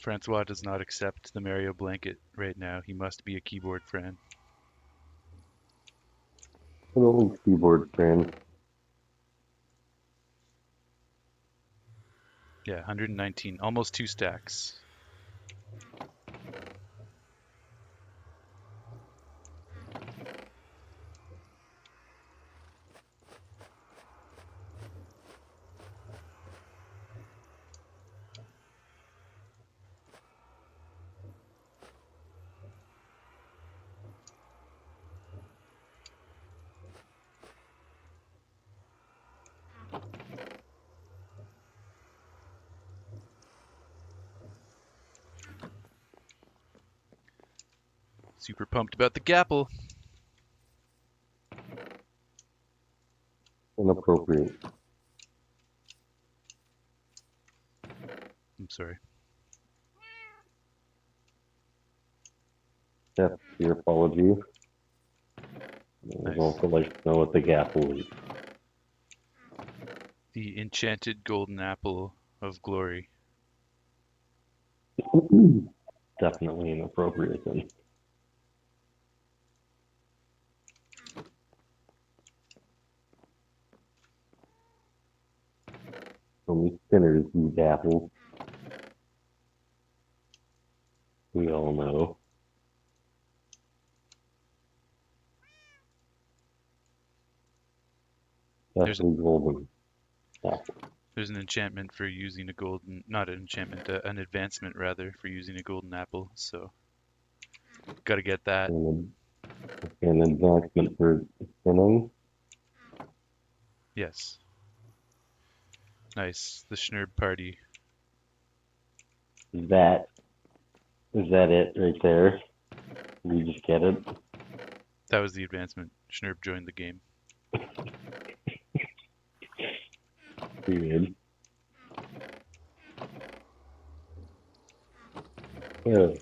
Francois does not accept the Mario blanket right now. He must be a keyboard fan. An old keyboard fan. Yeah, 119, almost 2 stacks. Super pumped about the gapple. Inappropriate. I'm sorry. That's your apology. I would Nice. also like to know what the gap will be. The enchanted golden apple of glory. Definitely inappropriate then. Only sinners eat apples. We all know. There's Especially golden apples. There's an enchantment for using a golden, not an enchantment, an advancement rather, for using a golden apple. So, gotta get that. And an advancement for spinning. Yes. Nice. The Schnurb party. Is that it right there? You just get it? That was the advancement. Schnurb joined the game. Weird. Yeah.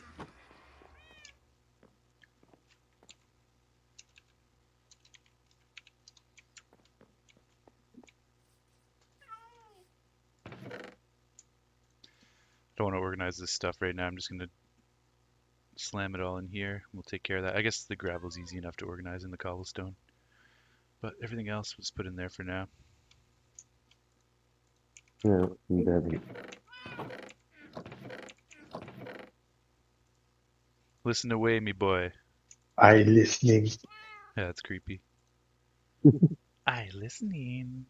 Don't want to organize this stuff right now. I'm just gonna slam it all in here. We'll take care of that. I guess the gravel's easy enough to organize in the cobblestone. But everything else was put in there for now. Yeah, you got it. Listen away, me boy. I listening. Yeah, that's creepy. I listening.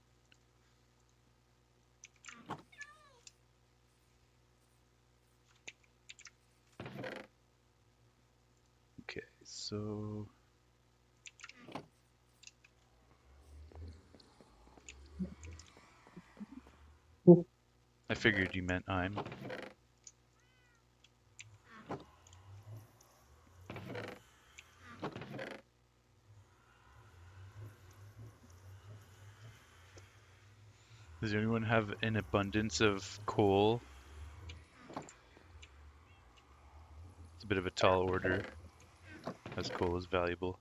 Okay, so I figured you meant I'm. Does anyone have an abundance of coal? It's a bit of a tall order, as coal is valuable.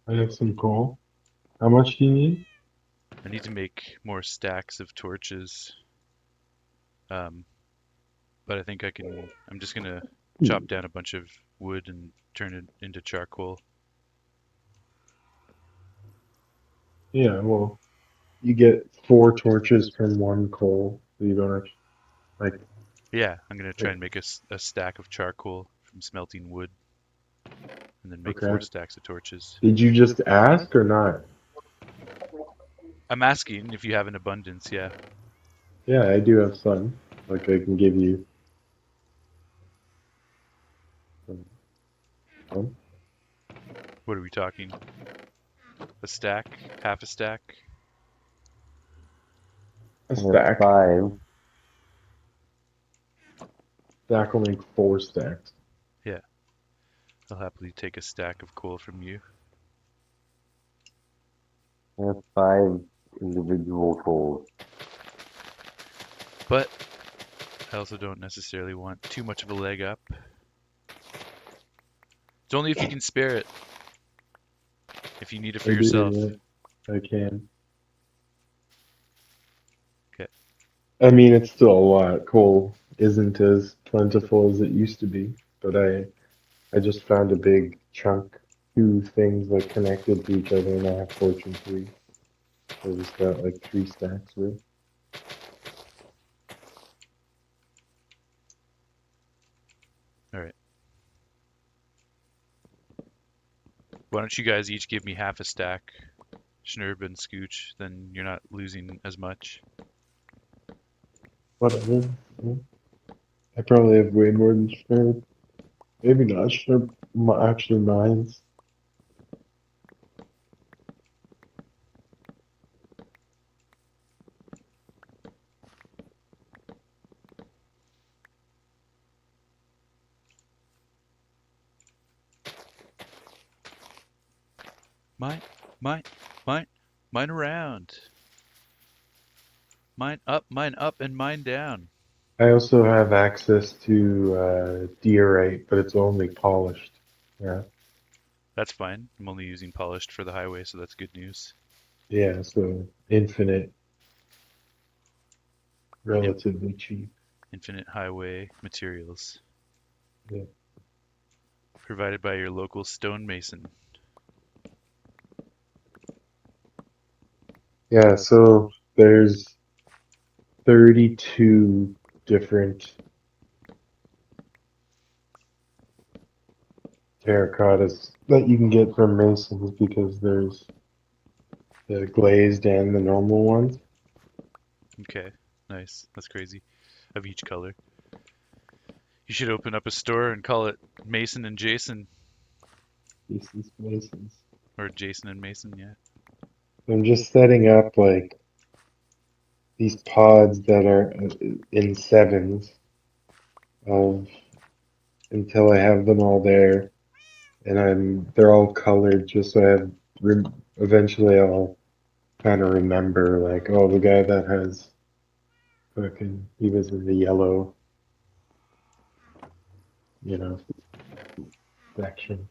I have some coal. How much do you need? I need to make more stacks of torches. But I think I can. I'm just gonna chop down a bunch of wood and turn it into charcoal. Yeah, well, you get 4 torches from 1 coal, so you don't actually, like, Yeah, I'm gonna try and make a stack of charcoal from smelting wood, and then make 4 okay. stacks of torches. Did you just ask or not? I'm asking if you have an abundance, yeah. Yeah, I do have some. Like I can give you some. What are we talking? A stack? Half a stack? A I have stack. 5. Stack will make 4 stacks. Yeah. I'll happily take a stack of coal from you. I have 5 individual coals. But I also don't necessarily want too much of a leg up. It's only if you can spare it. If you need it for I yourself. do, yeah. I can. Okay. I mean, it's still a lot. Coal isn't as plentiful as it used to be, but I just found a big chunk, 2 things like connected to each other, and I have fortune 3. So I just got like 3 stacks worth. Alright. Why don't you guys each give me half a stack? Schnurb and Scooch, then you're not losing as much. Whatever. Yeah. I probably have way more than Schnurr. Maybe not. Schnurr actually mines. Mine, mine, mine, mine around. mine up, and mine down. I also have access to diorite, but it's only polished. Yeah. That's fine. I'm only using polished for the highway, so that's good news. Yeah, so infinite, Yep, relatively cheap. infinite highway materials. Yeah. Provided by your local stonemason. Yeah, so there's 32 different terracottas that you can get from masons because there's the glazed and the normal ones. Okay, nice. That's crazy. Of each color. You should open up a store and call it Mason and Jason, These masons. or Jason and Mason, yeah. I'm just setting up like these pods that are in sevens of until I have them all there, and they're all colored just so I have eventually I'll kind of remember like, oh, the guy that has fucking he was in the yellow, you know, section.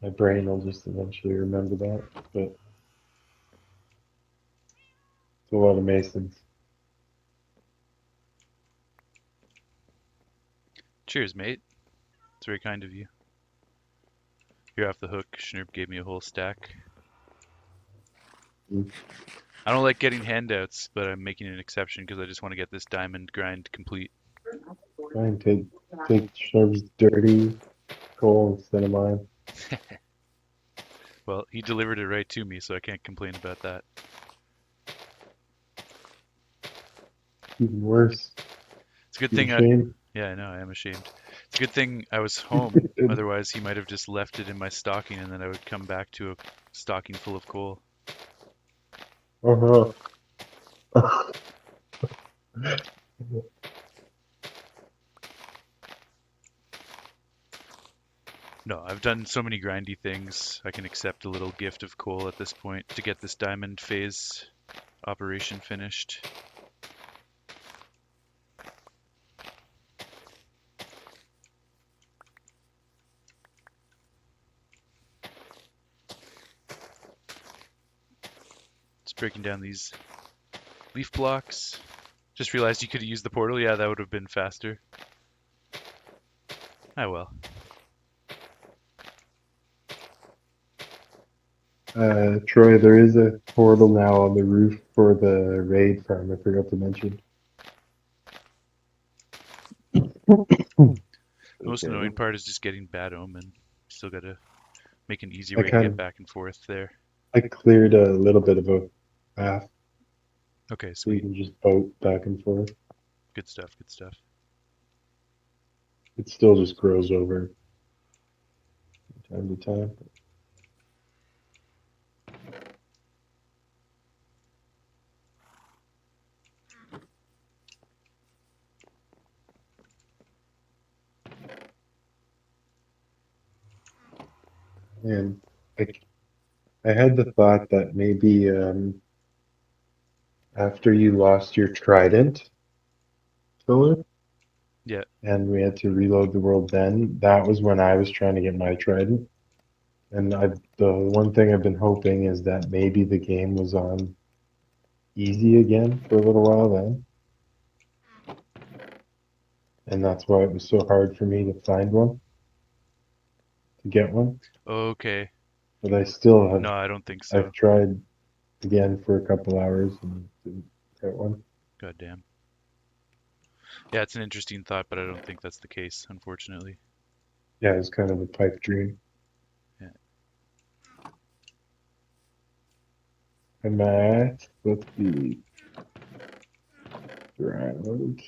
My brain will just eventually remember that, but it's a lot of masons. Cheers, mate. It's very kind of you. You're off the hook. Schnurp gave me a whole stack. Mm. I don't like getting handouts, but I'm making an exception because I just want to get this diamond grind complete. Fine, take Shrub's dirty coal instead of mine. Well, he delivered it right to me, so I can't complain about that. Even worse. It's a good You thing ashamed? yeah, I know, I am ashamed. It's a good thing I was home, otherwise he might have just left it in my stocking and then I would come back to a stocking full of coal. Uh-huh. No, I've done so many grindy things. I can accept a little gift of coal at this point to get this diamond phase operation finished. Just breaking down these leaf blocks. Just realized you could have used the portal. Yeah, that would have been faster. Ah, well. Troy, there is a portal now on the roof for the raid farm. I forgot to mention. The most Okay. annoying part is just getting bad omen. Still gotta make an easier I way to get kind back and forth there. I cleared a little bit of a path Okay, so you sweet. can just boat back and forth. Good stuff. Good stuff. It still just grows over from time to time. And I, I had the thought that maybe after you lost your trident filler Yeah. and we had to reload the world then, that was when I was trying to get my trident. And the one thing I've been hoping is that maybe the game was on easy again for a little while then. And that's why it was so hard for me to find one, to get one. Okay. But I still No, have, I don't think I've so. tried again for a couple hours and didn't get one. God damn. Yeah, it's an interesting thought, but I don't think that's the case, unfortunately. Yeah, it's kind of a pipe dream. Yeah. I'm at, let's see, drowned.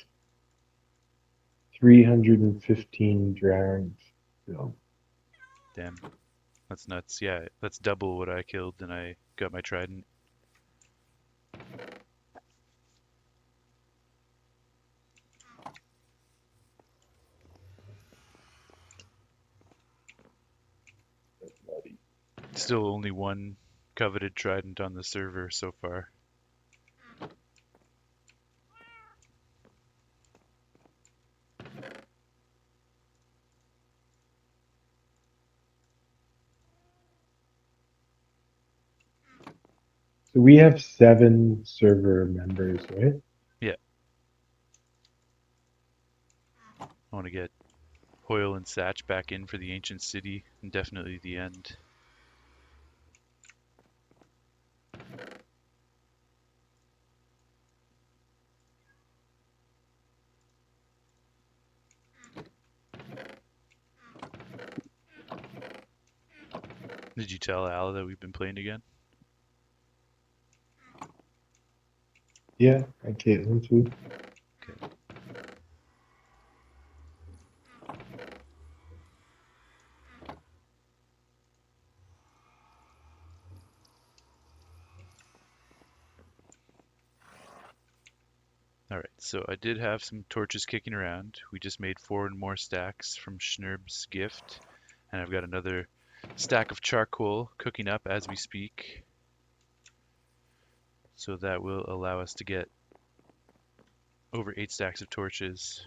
315 drowned. So, Damn. That's nuts. Yeah, that's double what I killed, and I got my trident. Still only one coveted trident on the server so far. so we have 7 server members, right? Yeah, I want to get Hoyle and Satch back in for the ancient city, and definitely the end. Did you tell Al that we've been playing again? Yeah, and Caitlin too. Okay. All right, so I did have some torches kicking around. We just made 4 more stacks from Schnerb's gift, and I've got another stack of charcoal cooking up as we speak. So that will allow us to get over 8 stacks of torches.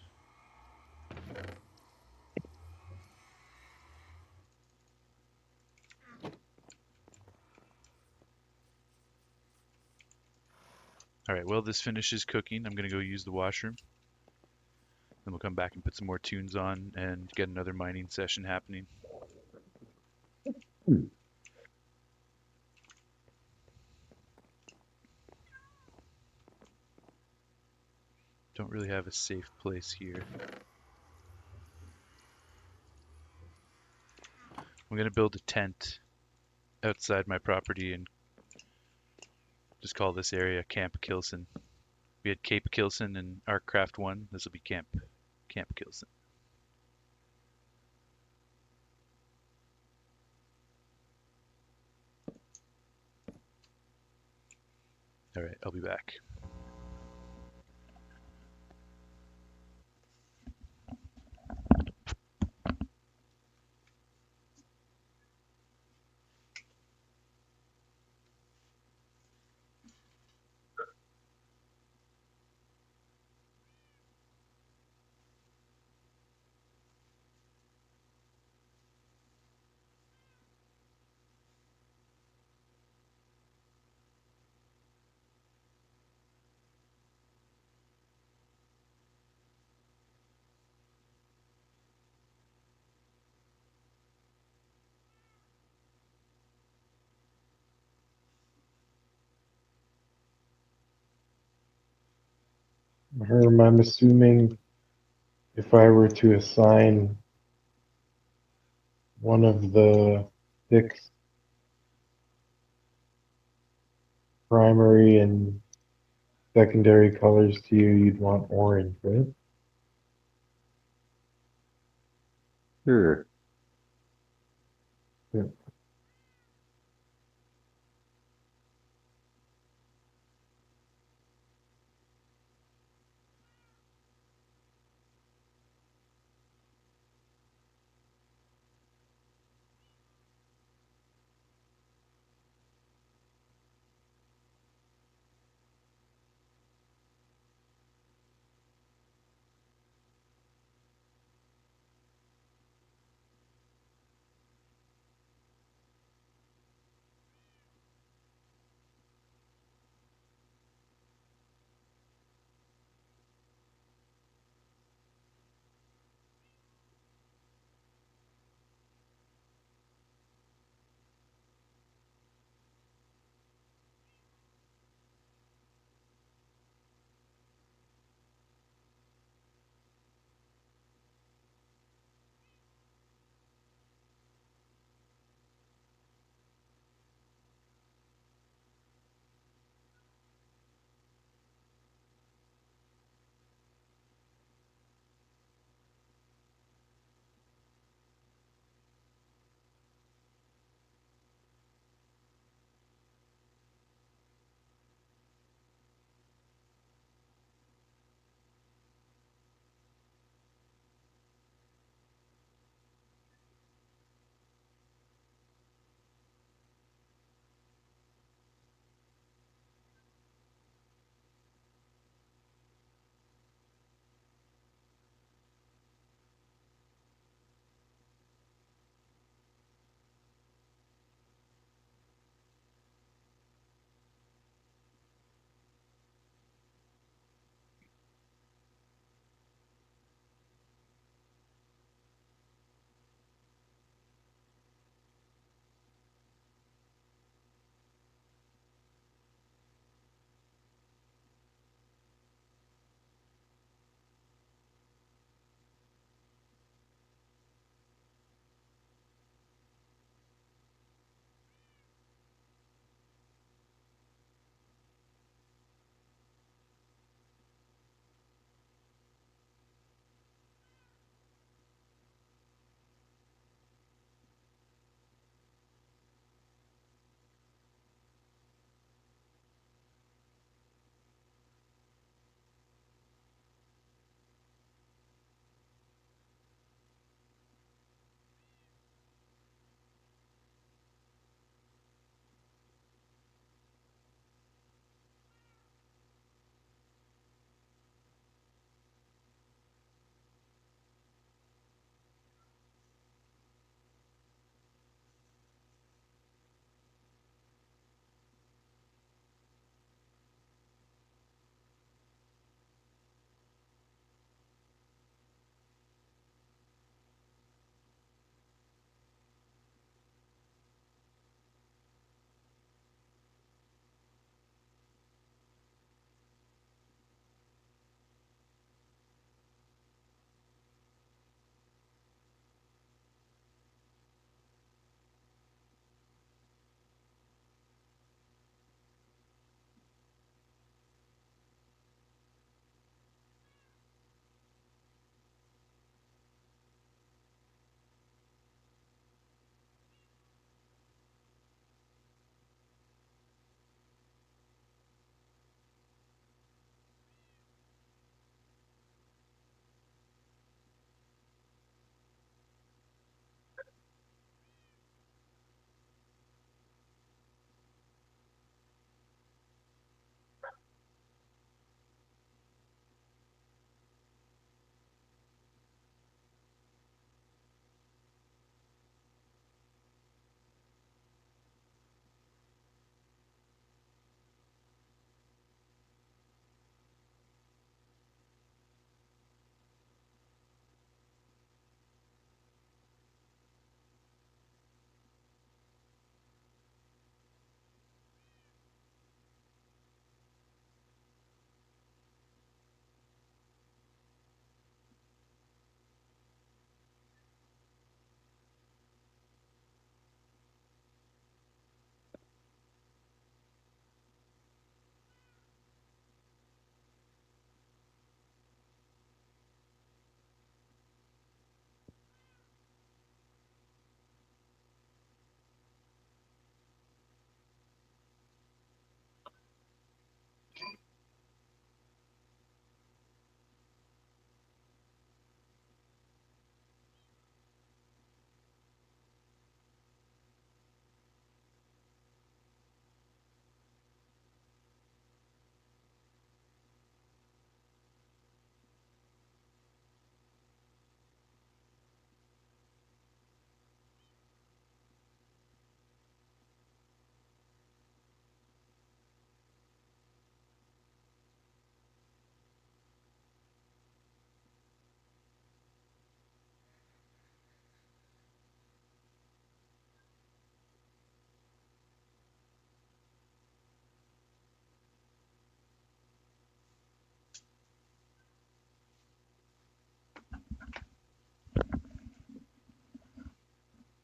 All right, well, this finishes cooking. I'm going to go use the washroom. Then we'll come back and put some more tunes on and get another mining session happening. Hmm. Don't really have a safe place here. I'm going to build a tent outside my property and just call this area Camp Kilson. We had Cape Kilson and ArcCraft 1. This will be Camp Kilson. All right, I'll be back. I'm assuming if I were to assign one of the 6 primary and secondary colors to you, you'd want orange, right? Sure. Yeah.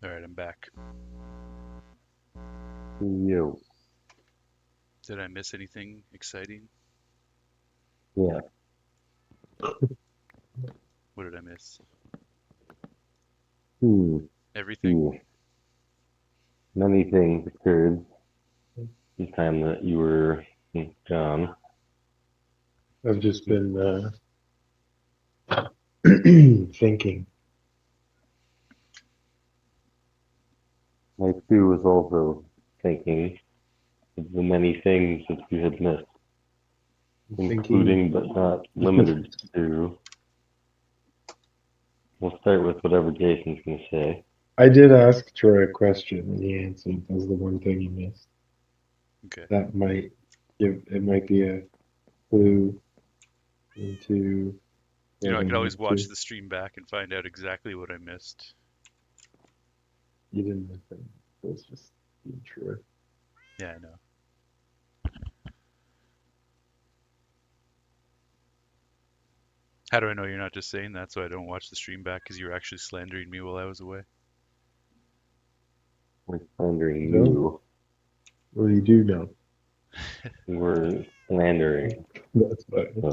All right, I'm back. Yo. Did I miss anything exciting? Yeah. What did I miss? Hmm. Everything? Many things occurred the time that you were gone. I've just been thinking. I too was also thinking of the many things that you had missed, Thinking. including but not limited to. We'll start with whatever Jason's going to say. I did ask Troy a question, and he answered. That's the one thing he missed. Okay. That might might be a clue into You know, what I could I'm always up to. watch the stream back and find out exactly what I missed. You didn't miss anything. It was just being Troy. Yeah, I know. How do I know you're not just saying that so I don't watch the stream back because you were actually slandering me while I was away? We're slandering No? you. Well, you do know. We're slandering. That's fine. So,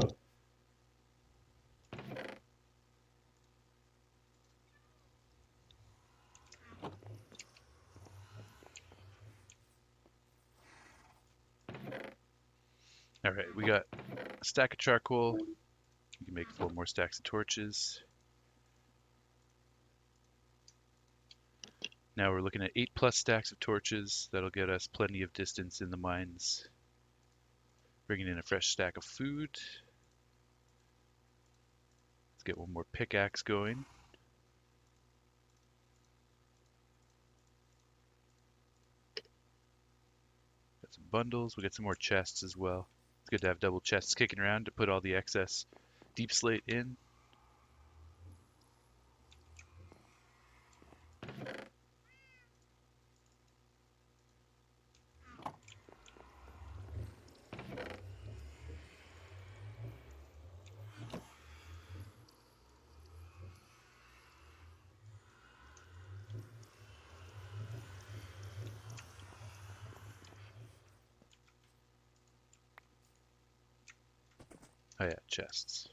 All right, we got a stack of charcoal. We can make 4 more stacks of torches. Now we're looking at 8+ stacks of torches. That'll get us plenty of distance in the mines. Bringing in a fresh stack of food. Let's get one more pickaxe going. Got some bundles. We got some more chests as well. It's good to have double chests kicking around to put all the excess deep slate in. Oh yeah, chests.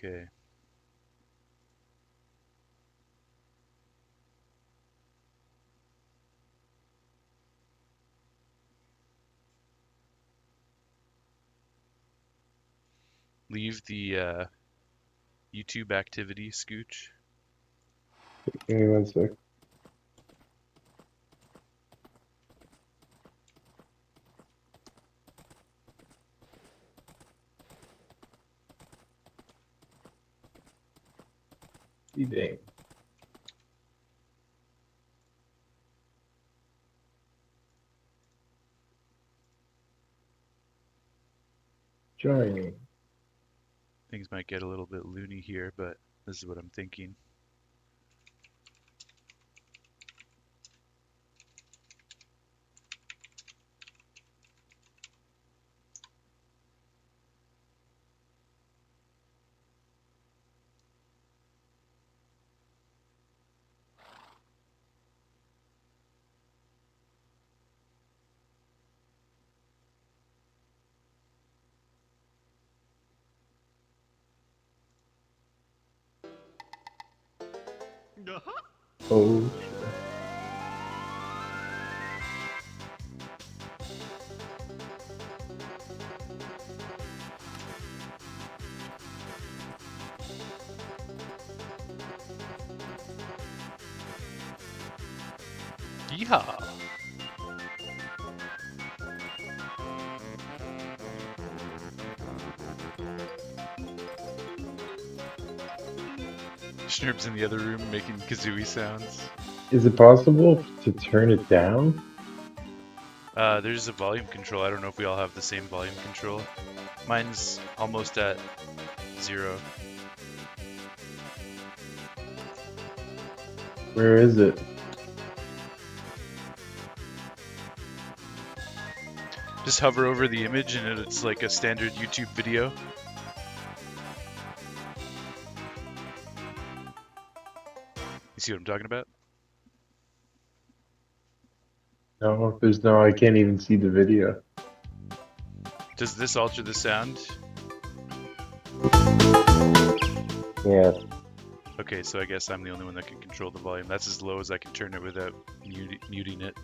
Okay. Leave the YouTube activity, Scooch. Give me 1 sec. Dang. Joining. Things might get a little bit loony here, but this is what I'm thinking. Oh, Yeehaw! Schnurp's in the other room making kazooie sounds. is it possible to turn it down? There's a volume control. I don't know if we all have the same volume control. Mine's almost at 0. Where is it? Just hover over the image and it's like a standard YouTube video. You see what I'm talking about? No, there's no. I can't even see the video. Does this alter the sound? Yeah. Okay, so I guess I'm the only one that can control the volume. That's as low as I can turn it without muting it.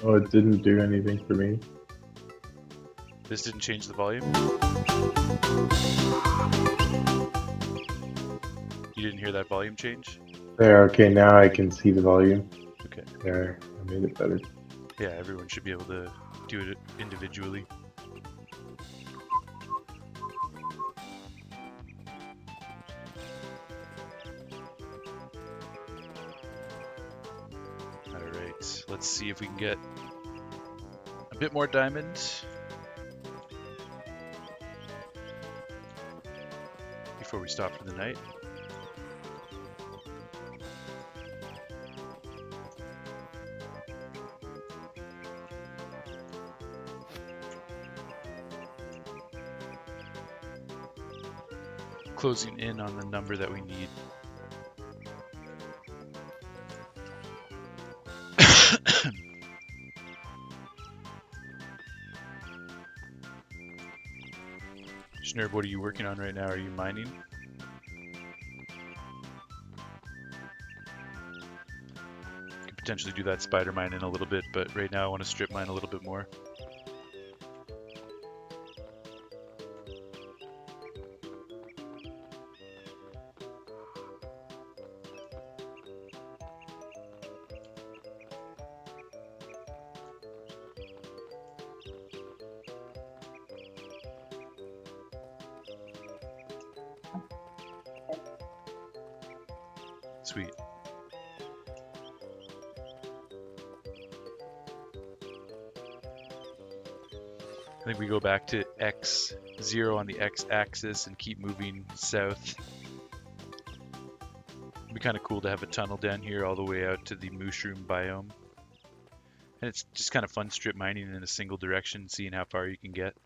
Oh, it didn't do anything for me. This didn't change the volume? You didn't hear that volume change? There. Okay, now I can see the volume. Okay. There, I made it better. Yeah, everyone should be able to do it individually. Alright, let's see if we can get a bit more diamond before we stop for the night. Closing in on the number that we need. Schnurb, what are you working on right now? Are you mining? Could potentially do that spider mine in a little bit, but right now I want to strip mine a little bit more. Sweet. I think we go back to X0 on the X-axis and keep moving south. It'd be kind of cool to have a tunnel down here all the way out to the mushroom biome. And it's just kind of fun strip mining in a single direction, seeing how far you can get.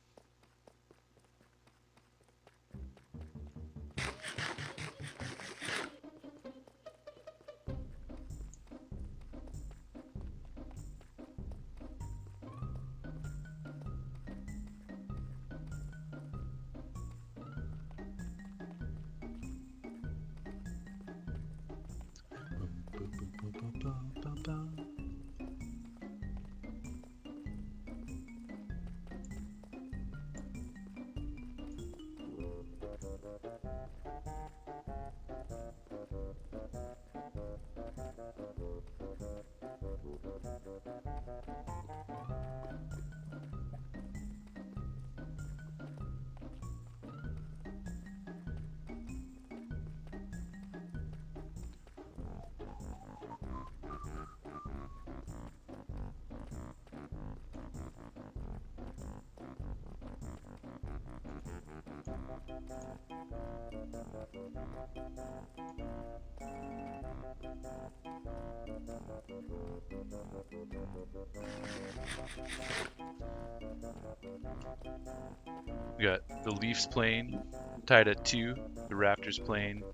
We got the Leafs playing, tied at 2. The Raptors playing.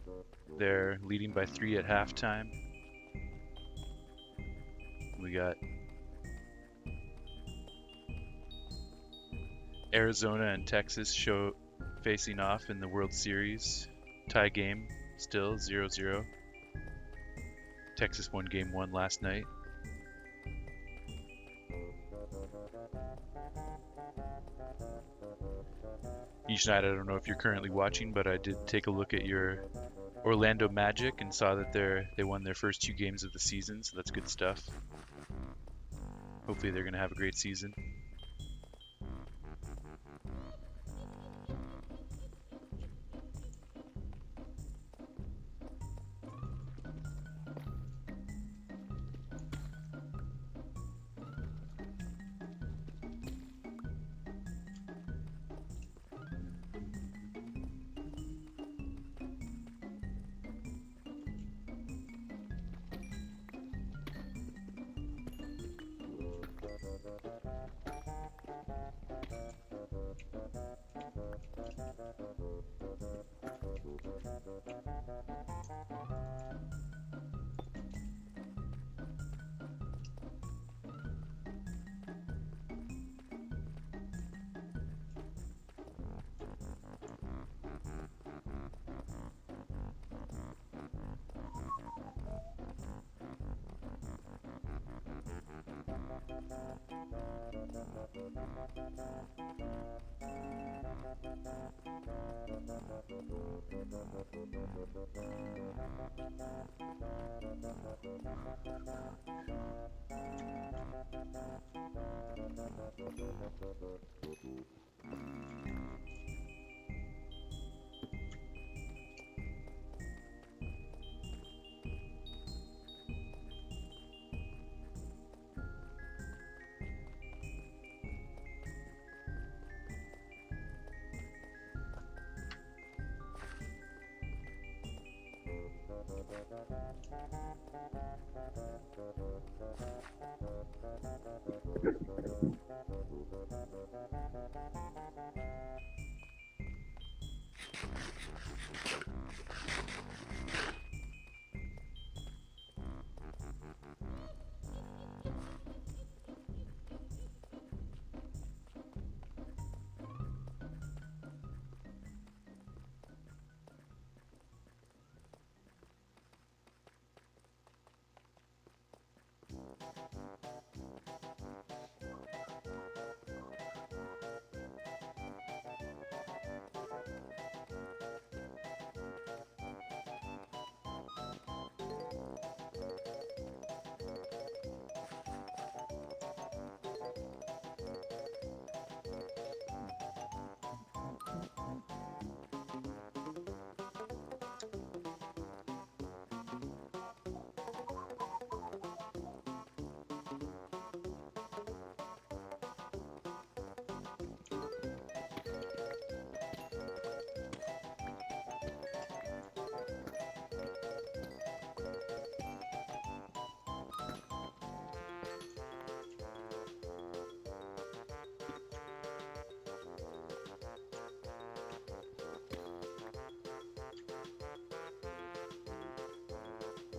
They're leading by 3 at halftime. We got Arizona and Texas facing off in the World Series. Tie game still 0-0. Texas won game 1 last night. Ishnite, I don't know if you're currently watching, but I did take a look at your Orlando Magic and saw that they won their first 2 games of the season, so that's good stuff. Hopefully they're going to have a great season.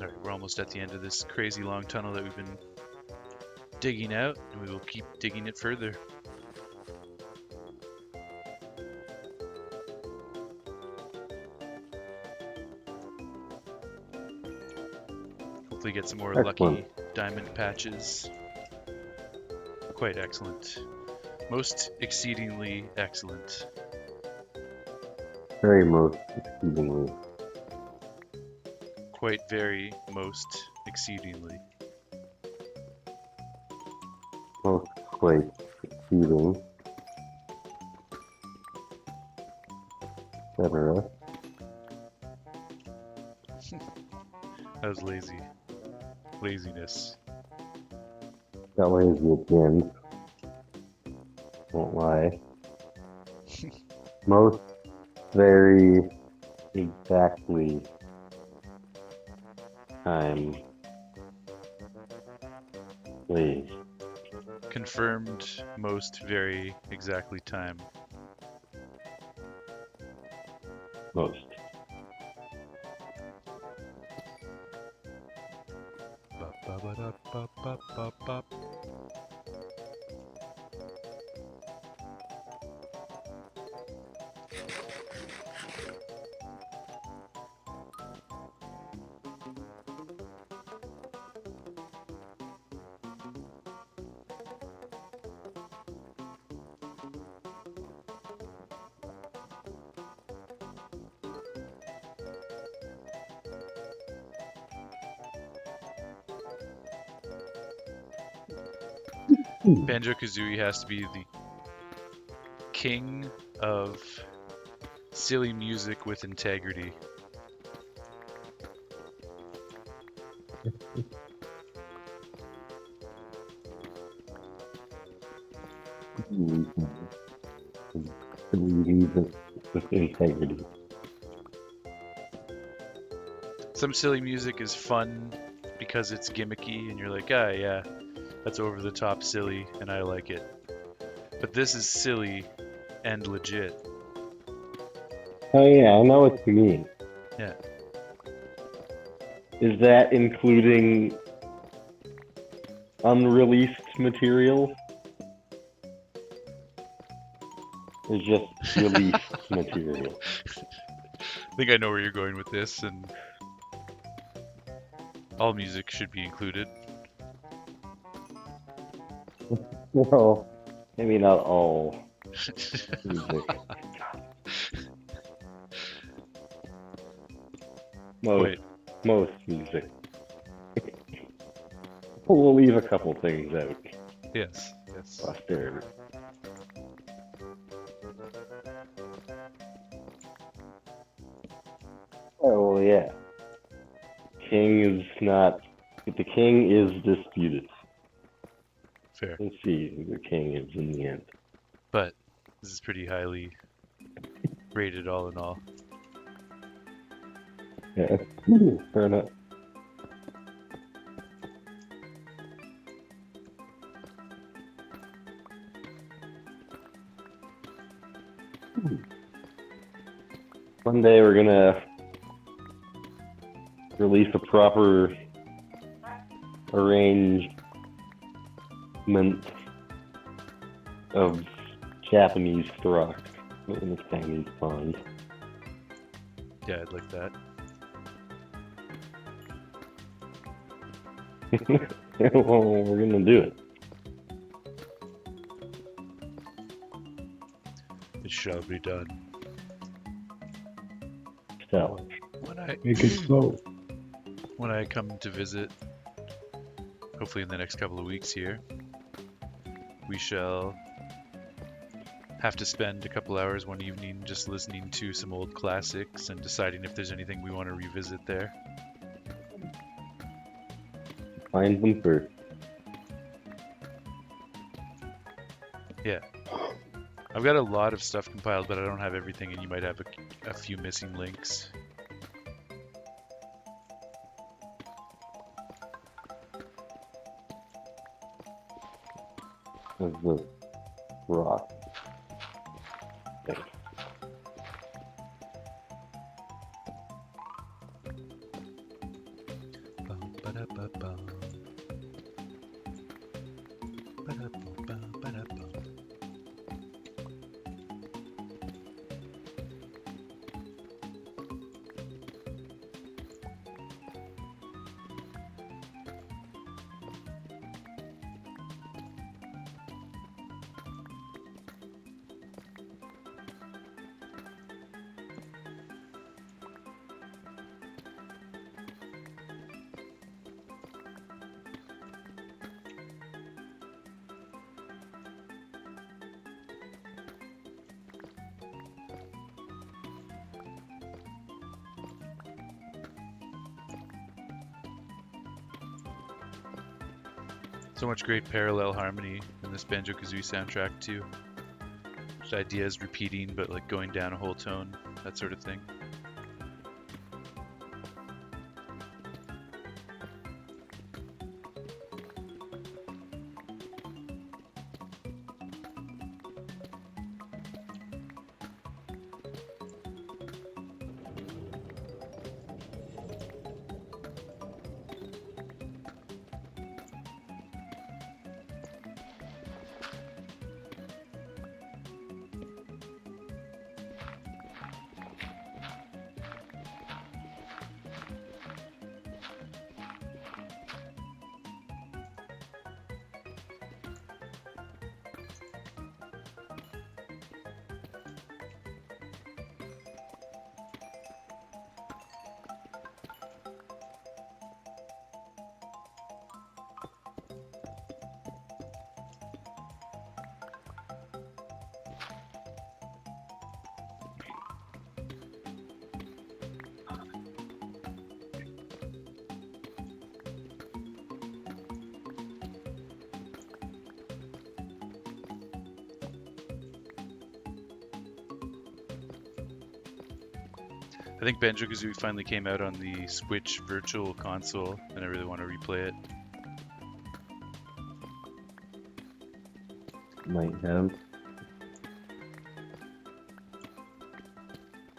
All right, we're almost at the end of this crazy long tunnel that we've been digging out, and we will keep digging it further. Hopefully get some more Excellent. lucky diamond patches. Quite excellent. Most exceedingly excellent. Very most exceedingly. Quite very most exceedingly. Most quite exceeding. Etc. That was lazy. Laziness. Got lazy at the end. Won't lie. Most very exactly time. Please. Confirmed most very exactly time. Most. Bop, bop, bop, bop, bop, bop, bop. Banjo-Kazooie has to be the king of silly music with integrity. With integrity. Some silly music is fun because it's gimmicky and you're like, ah, yeah, that's over the top silly and I like it. But this is silly and legit. Oh yeah, I know what you mean. Yeah. Is that including unreleased material? Or just released material? I think I know where you're going with this, and all music should be included. Well, Maybe not all music. Most Quite. most music. We'll leave a couple things out. Yes. Yes. Posterity. Oh well, yeah. King is not. The king is disputed. Fair. Let's see who the king is in the end. But this is pretty highly rated all in all. Yeah. Fair enough. One day we're gonna release a proper arrangement of Japanese rock in the Chinese pond. Yeah, I'd like that. Well, we're gonna do it. It shall be done. So, When I Make it so. when I come to visit, hopefully in the next couple of weeks here, we shall have to spend a couple hours one evening just listening to some old classics and deciding if there's anything we want to revisit there. find them first. Yeah. I've got a lot of stuff compiled, but I don't have everything, and you might have a few missing links. Of the rock thing. Bum, ba-da-ba-bum. Ba-da-bum, ba-da-bum. So much great parallel harmony in this Banjo-Kazooie soundtrack too. Just ideas repeating, but like going down a whole tone, that sort of thing. I think Banjo-Kazooie finally came out on the Switch Virtual Console, and I really want to replay it. Might have.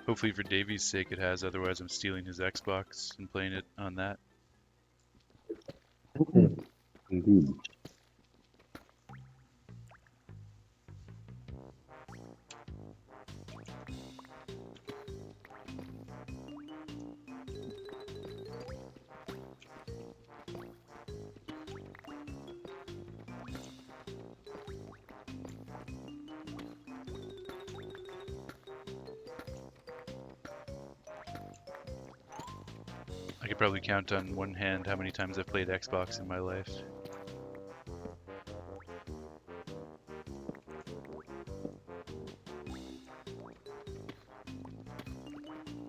Hopefully for Davy's sake it has, otherwise I'm stealing his Xbox and playing it on that. Indeed. I could probably count on one hand how many times I've played Xbox in my life.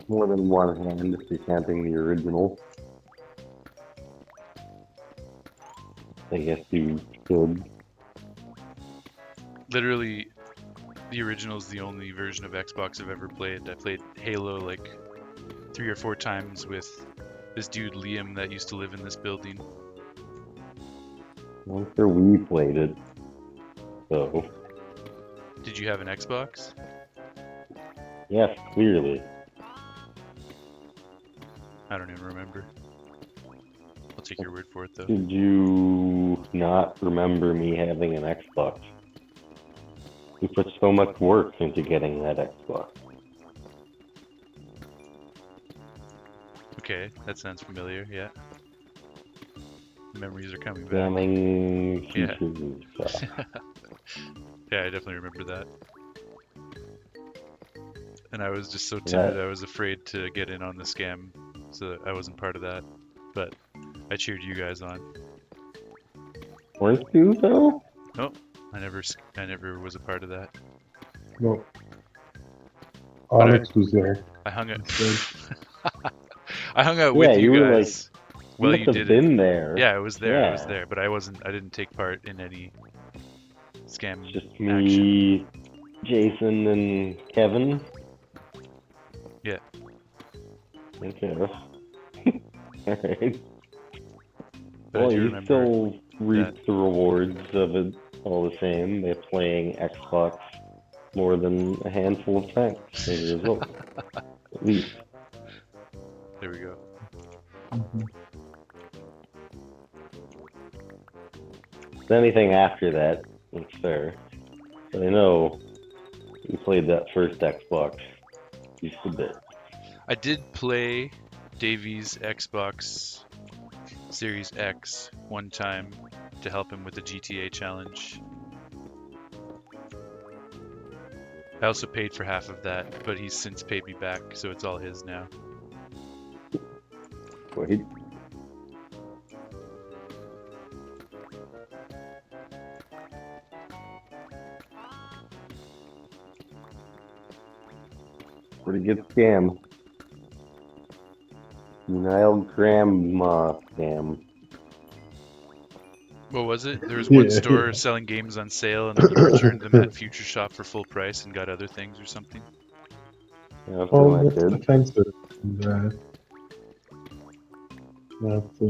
More than one hand if you're counting the original. I guess you should. Literally, the original is the only version of Xbox I've ever played. I played Halo like 3 or 4 times with this dude Liam that used to live in this building. I'm sure we played it. So, Did you have an Xbox? yes, clearly. I don't even remember. I'll take your word for it though. Did you not remember me having an Xbox? We put so much work into getting that Xbox. Okay, that sounds familiar, yeah. The memories are coming back. Damning Yeah. features and stuff. Yeah, I definitely remember that. And I was just so timid, I was afraid to get in on the scam, so that I wasn't part of that. But I cheered you guys on. Weren't you though? I never was a part of that. No. But Onyx was there. I hung out. instead. I hung out Yeah, with you you were like, guys You while must you have did been it. there. Yeah, I was there. I was Yeah. there, but I didn't take part in any scam Just action. me, Jason, and Kevin. Yeah. Okay. Alright. But I Well, do you remember still reap the rewards of it all the same by playing Xbox more than a handful of times as a result. At least. There we go. Mhm. Anything after that, it's fair. But I know you played that first Xbox just a bit. I did play Davy's Xbox Series X one time to help him with the GTA challenge. I also paid for half of that, but he's since paid me back, so it's all his now. Wait. Pretty good scam. Nile grandma scam. What was it? There was one Yeah. store selling games on sale, and then you returned them at Future Shop for full price and got other things or something. Yeah, that's Well, what I that's did. offensive. And, that's,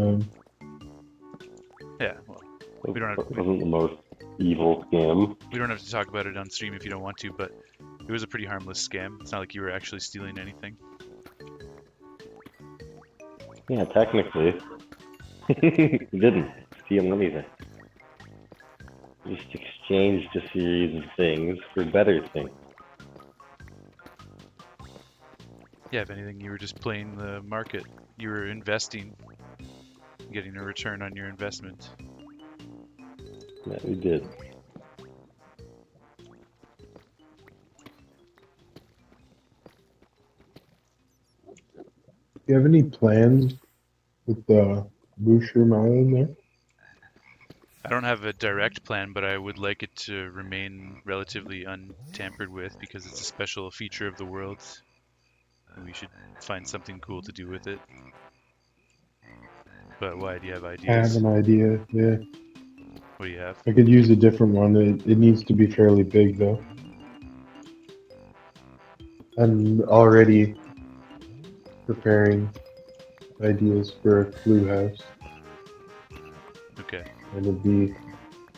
Yeah, well, It we don't have wasn't the most evil scam. we don't have to talk about it on stream if you don't want to, but it was a pretty harmless scam. It's not like you were actually stealing anything. Yeah, technically. You didn't steal anything. You just exchanged a series of things for better things. Yeah, if anything, you were just playing the market. You were investing, getting a return on your investment. Yeah, we did. do you have any plans with the Mushroom Island there? I don't have a direct plan, but I would like it to remain relatively untampered with because it's a special feature of the world. And we should find something cool to do with it. But why? Do you have I have ideas? an idea, yeah. What do you have? I could use a different one. It needs to be fairly big, though. I'm already preparing ideas for a clue house, Okay. and it'd be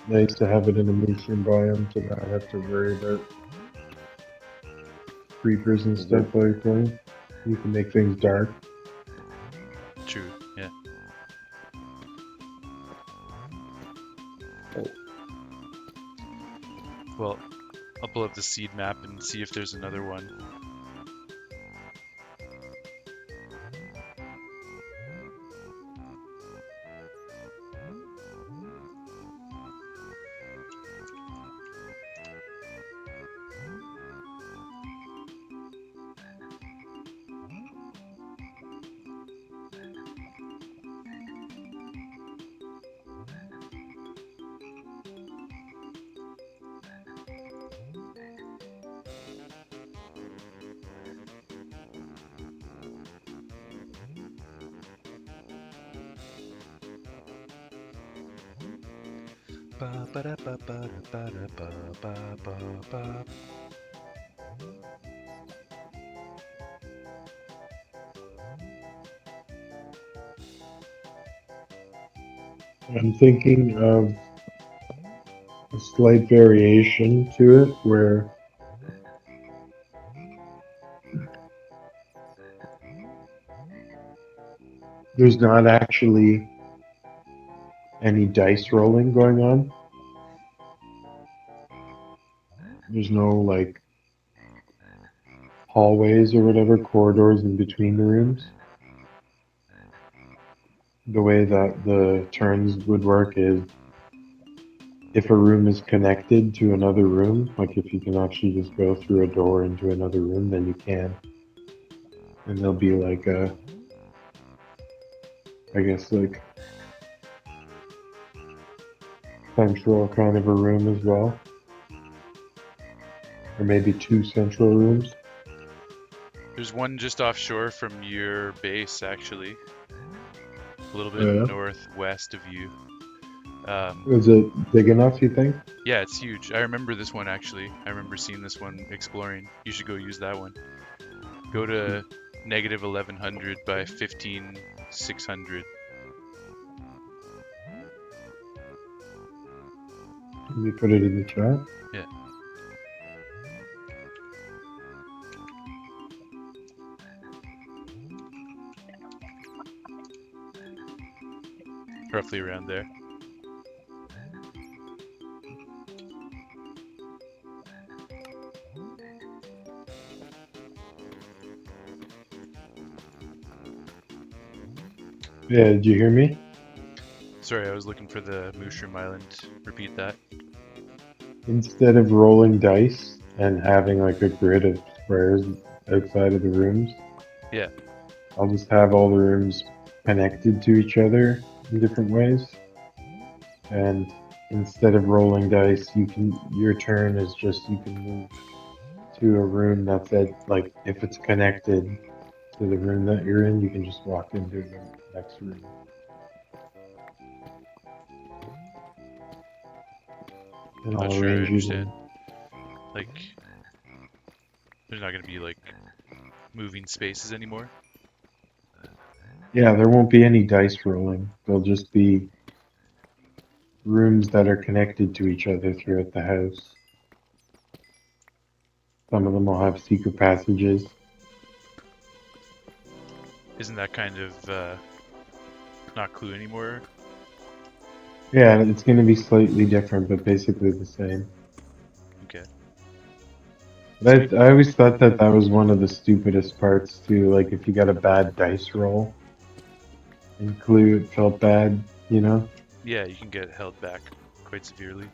nice to have it in a mushroom biome to not have to worry about creepers and stuff while you're playing. You can make things dark. True. Yeah. Well, I'll pull up the seed map and see if there's another one. Ba-ba-da-ba-ba-da-ba-da-ba-ba-ba-ba. I'm thinking of a slight variation to it where there's not actually any dice rolling going on. There's no like hallways or whatever, corridors in between the rooms. The way that the turns would work is if a room is connected to another room, like if you can actually just go through a door into another room, then you can. And there'll be like a, I guess like central kind of a room as well. Or maybe two central rooms. There's one just offshore from your base, actually, a little bit Yeah. northwest of you. Is it big enough, you think? Yeah, it's huge. I remember this one actually. I remember seeing this one exploring. You should go use that one. Go to negative 1100 by 15600. Can you put it in the chat? Yeah. Roughly around there. Yeah, did you hear me? Sorry, I was looking for the Mushroom Island. Repeat that. Instead of rolling dice and having like a grid of squares outside of the rooms, Yeah. I'll just have all the rooms connected to each other in different ways. And instead of rolling dice, your turn is just you can move to a room that's at like if it's connected to the room that you're in, you can just walk into the next room. And Not I'll sure I arrange you understand. them. Like, there's not going to be like moving spaces anymore. Yeah, there won't be any dice rolling. There'll just be rooms that are connected to each other throughout the house. Some of them will have secret passages. Isn't that kind of not Clue anymore? Yeah, it's going to be slightly different, but basically the same. Okay. But I always thought that that was one of the stupidest parts too. Like if you got a bad dice roll in Clue, it felt bad, you know? Yeah, you can get held back quite severely.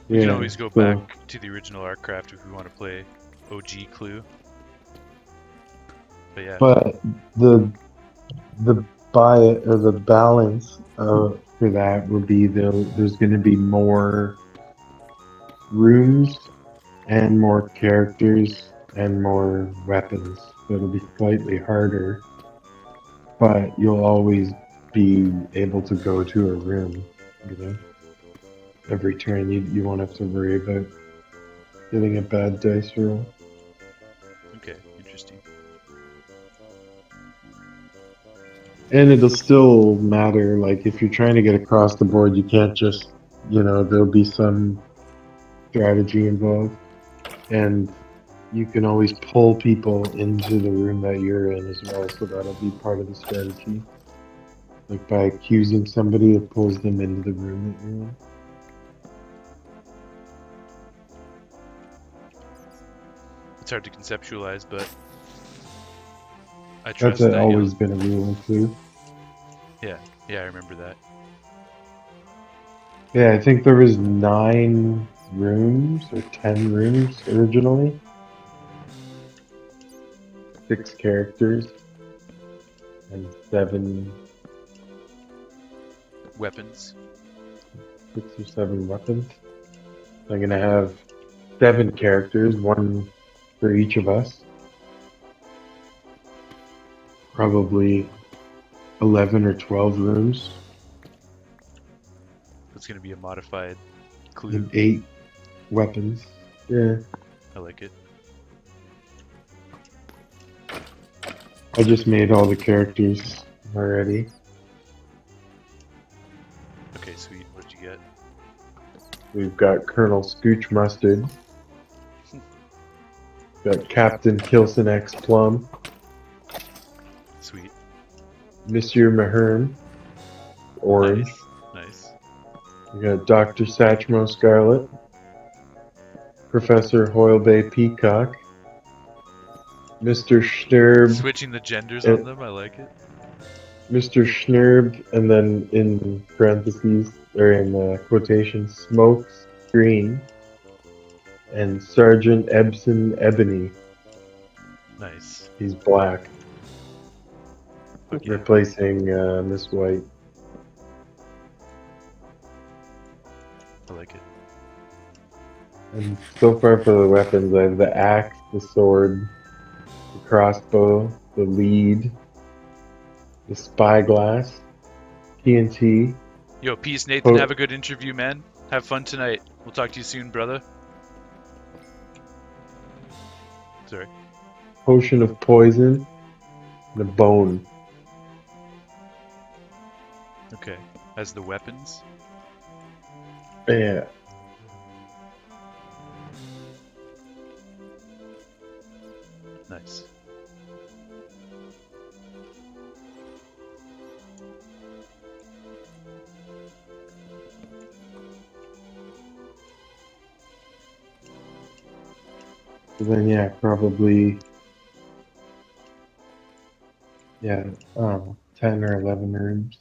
We can Yeah, always go back so to the original ArcCraft if we want to play OG Clue. But yeah, but the buy or the balance for that would be there's going to be more rooms and more characters and more weapons. So it'll be slightly harder, but you'll always be able to go to a room, you know? Every turn you won't have to worry about getting a bad dice roll. okay, interesting. And it'll still matter, like if you're trying to get across the board, you can't just, there'll be some strategy involved. And you can always pull people into the room that you're in as well, so that'll be part of the strategy. Like by accusing somebody, it pulls them into the room that you're in. It's hard to conceptualize, but I That's trust that you'll. always been a rule in Clue. Yeah, yeah, I remember that. Yeah, I think there was 9 rooms or 10 rooms originally. 6 characters and Weapons. 6 or 7 weapons. I'm gonna have 7 characters, one for each of us. Probably 11 or 12 rooms. it's going to be a modified clue. And 8 weapons. Yeah. I like it. I just made all the characters already. Okay, sweet. What'd you get? We've got Colonel Scooch Mustard. Got Captain Kilson X Plum. Sweet. Monsieur Mahern. Orange. Nice. We got Dr. Satchmo Scarlet. Professor Hoyle Bay Peacock. Mr. Schnurb. Switching the genders on them, I like it. Mr. Schnurb, and then in parentheses, or in quotations, Smokes Green. And Sergeant Ebson Ebony. Nice. He's black. Okay. Replacing Miss White. I like it. And so far for the weapons, I have the axe, the sword, the crossbow, the lead, the spyglass, TNT. Yo, peace, Nathan. Oh. Have a good interview, man. Have fun tonight. We'll talk to you soon, brother. Sorry. Potion of poison, and a bone. Okay. As the weapons. Yeah. Nice. So then, yeah, probably, yeah, 10 or 11 rooms.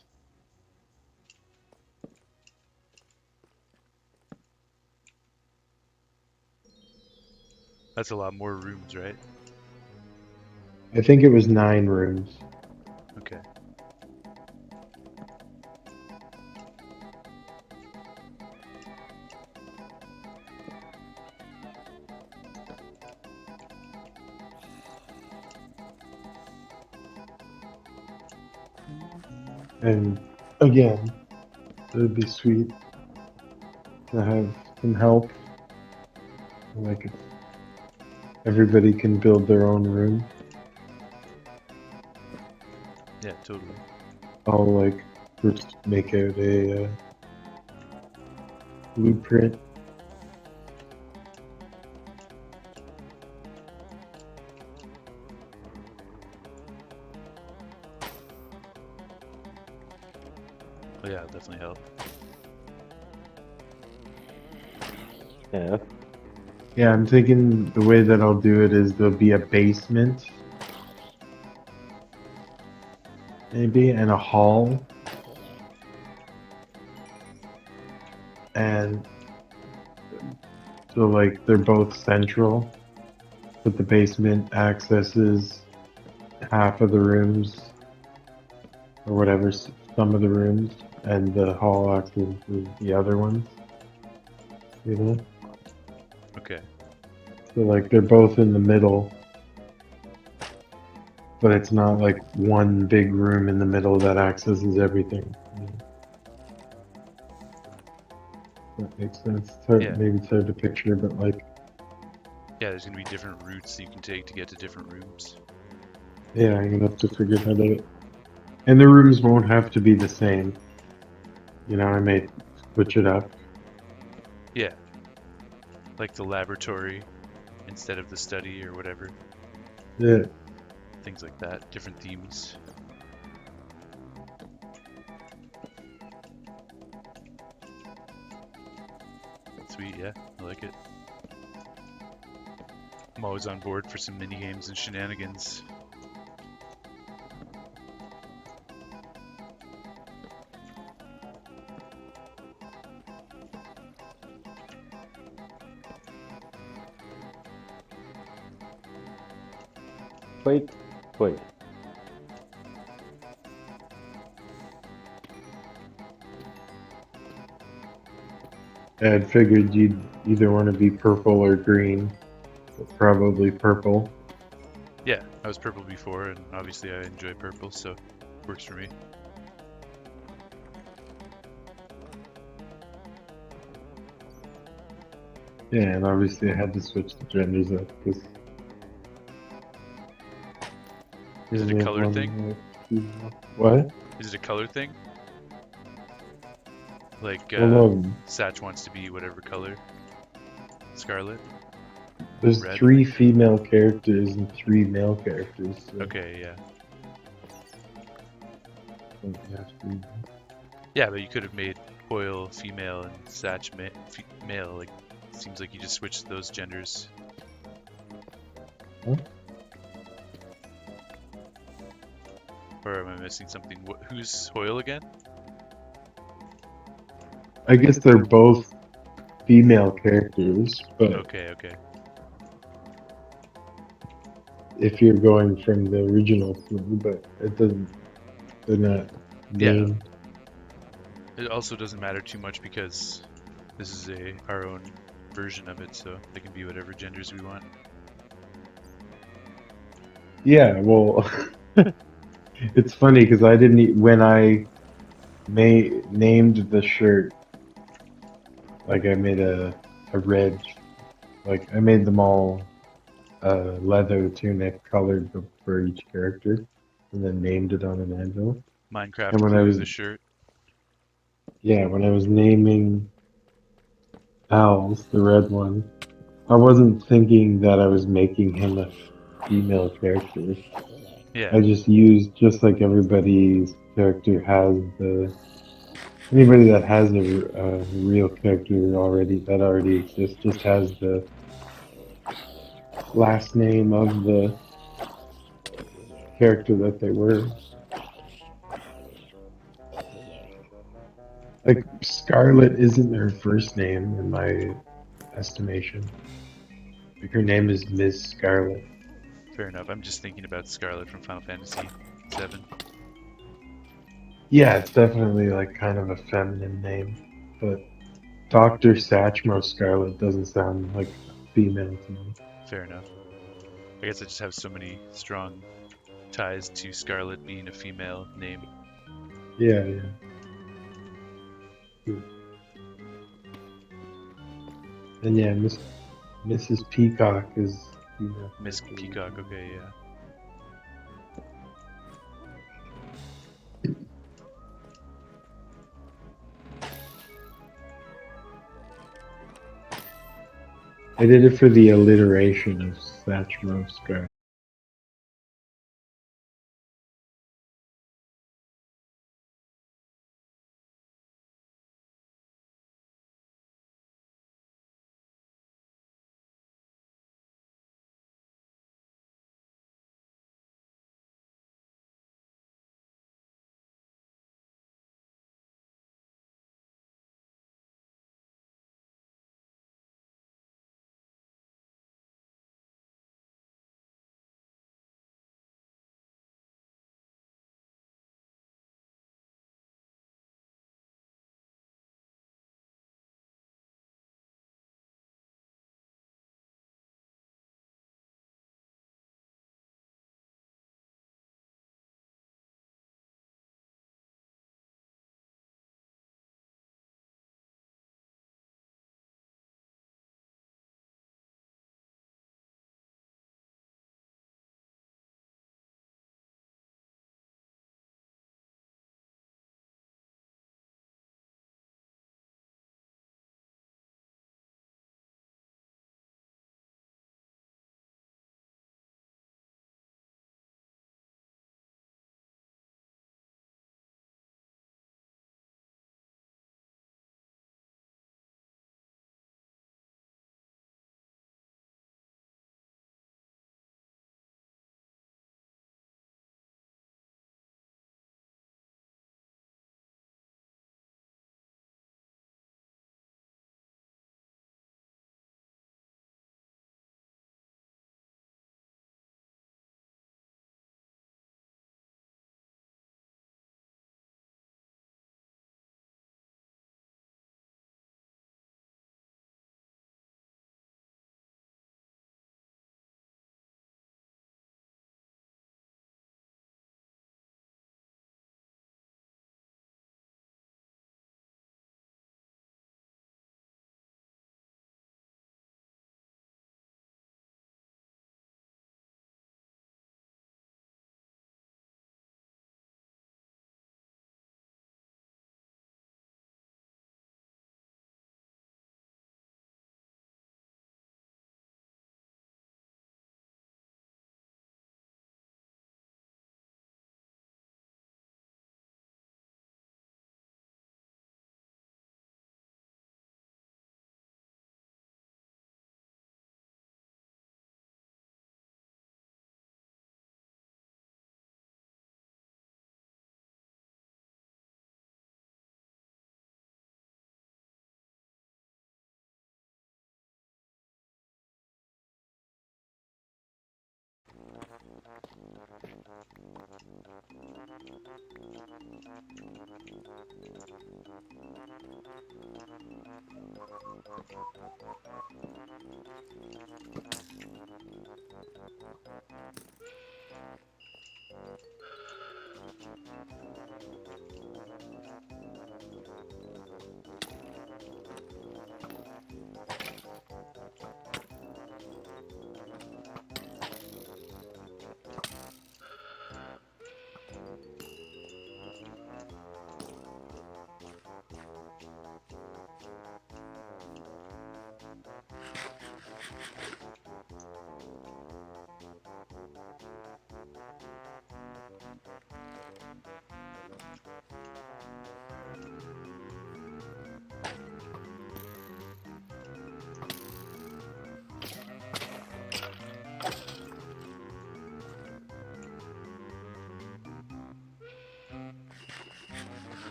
That's a lot more rooms, right? I think it was 9 rooms. Okay. And again, it would be sweet to have some help. Like, if everybody can build their own room. Yeah, totally. I'll, like, first make out a blueprint. Oh, yeah, it'll definitely help. Yeah. Yeah, I'm thinking the way that I'll do it is there'll be a basement. Maybe, and a hall. And so, like, they're both central, but the basement accesses half of the rooms, or whatever, some of the rooms, and the hall accesses the other ones. You know? Okay. So, like, they're both in the middle, but it's not like one big room in the middle that accesses everything. You know? That makes sense. It's hard, Yeah. maybe it's hard to picture, but like, Yeah, there's gonna be different routes that you can take to get to different rooms. yeah, I'm gonna have to figure that out. And the rooms won't have to be the same. You know, I may switch it up. Yeah. Like the laboratory instead of the study or whatever. Yeah. Things like that. Different themes. Sweet, yeah. I like it. I'm always on board for some mini games and shenanigans. Wait. I had figured you'd either want to be purple or green, but probably purple. Yeah, I was purple before, and obviously I enjoy purple, so works for me. Yeah, and obviously I had to switch the genders up because we Is it a only have color thing? one female. What? Is it a color thing? Like Well, no, Satch wants to be whatever color. Scarlet? there's Red? 3 female characters and 3 male characters, so Okay, yeah. don't have to. Yeah, but you could have made Hoyle female and Satch male. Like, seems like you just switched those genders. Huh? Or am I missing something? Who's Hoyle again? I guess they're both female characters, but Okay, okay. if you're going from the original thing, but it doesn't, they're not Yeah, named. it also doesn't matter too much because this is our own version of it, so they can be whatever genders we want. Yeah, well, it's funny because I didn't, when I named the shirt, like I made a red, like I made them all leather tunic colored for each character, and then named it on an anvil. Minecraft And when I clue was, the shirt. yeah, when I was naming Owls, the red one, I wasn't thinking that I was making him a female character. Yeah, I just used, just like everybody's character has anybody that has a real character already, that already exists, just has the last name of the character that they were. Like, Scarlet isn't her first name in my estimation. Like, her name is Ms. Scarlet. fair enough. I'm just thinking about Scarlet from Final Fantasy VII. Yeah, it's definitely like kind of a feminine name, but Dr. Satchmo Scarlet doesn't sound like female to me. Fair enough. I guess I just have so many strong ties to Scarlet being a female name. Yeah, yeah. And yeah, Mrs. Peacock is female Miss character. Peacock, okay, yeah. I did it for the alliteration of Satchmo Scarlet.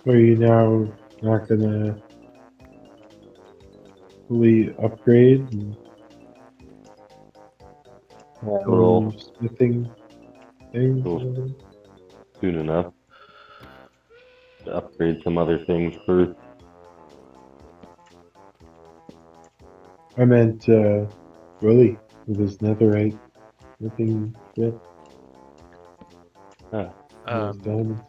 Are you now not gonna fully upgrade and I all will. your smithing things Will and everything? soon enough to upgrade some other things first. I meant Willie with his netherite smithing shit Ah, and those Um, diamonds.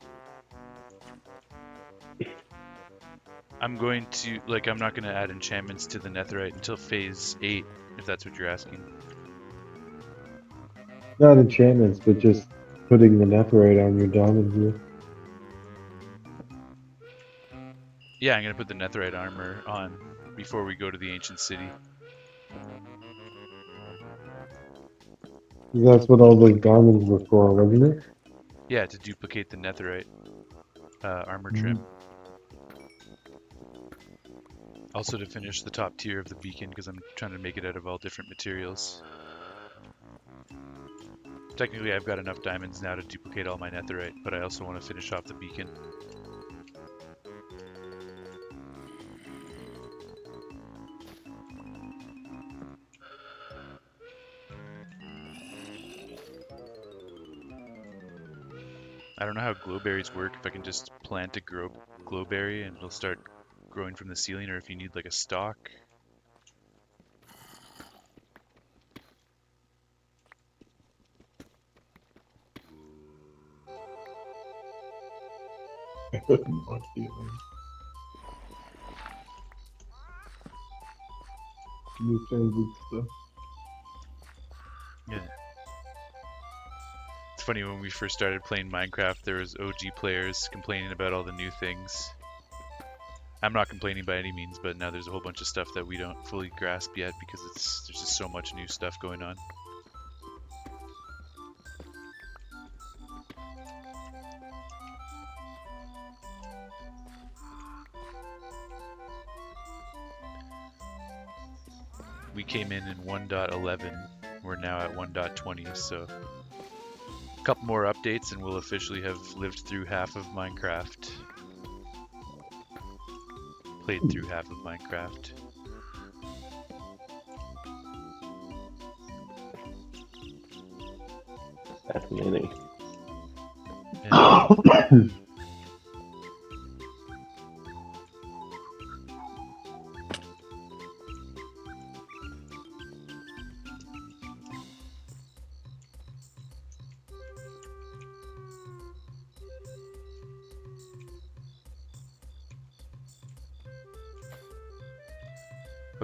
I'm going to like I'm not going to add enchantments to the netherite until phase 8, if that's what you're asking. Not enchantments, but just putting the netherite on your diamond gear. Yeah, I'm going to put the netherite armor on before we go to the ancient city. That's what all those diamonds were for, wasn't it? Yeah, to duplicate the netherite armor Mhm. trim. Also to finish the top tier of the beacon because I'm trying to make it out of all different materials. Technically, I've got enough diamonds now to duplicate all my netherite, but I also want to finish off the beacon. I don't know how glowberries work, if I can just plant a glowberry and it'll start growing from the ceiling, or if you need like a stalk. I have no idea. Newfangled stuff. Yeah. It's funny, when we first started playing Minecraft, there was OG players complaining about all the new things. I'm not complaining by any means, but now there's a whole bunch of stuff that we don't fully grasp yet because there's just so much new stuff going on. We came in 1.11. We're now at 1.20, so a couple more updates and we'll officially have lived through half of Minecraft. Played through half of Minecraft. fascinating. Yeah.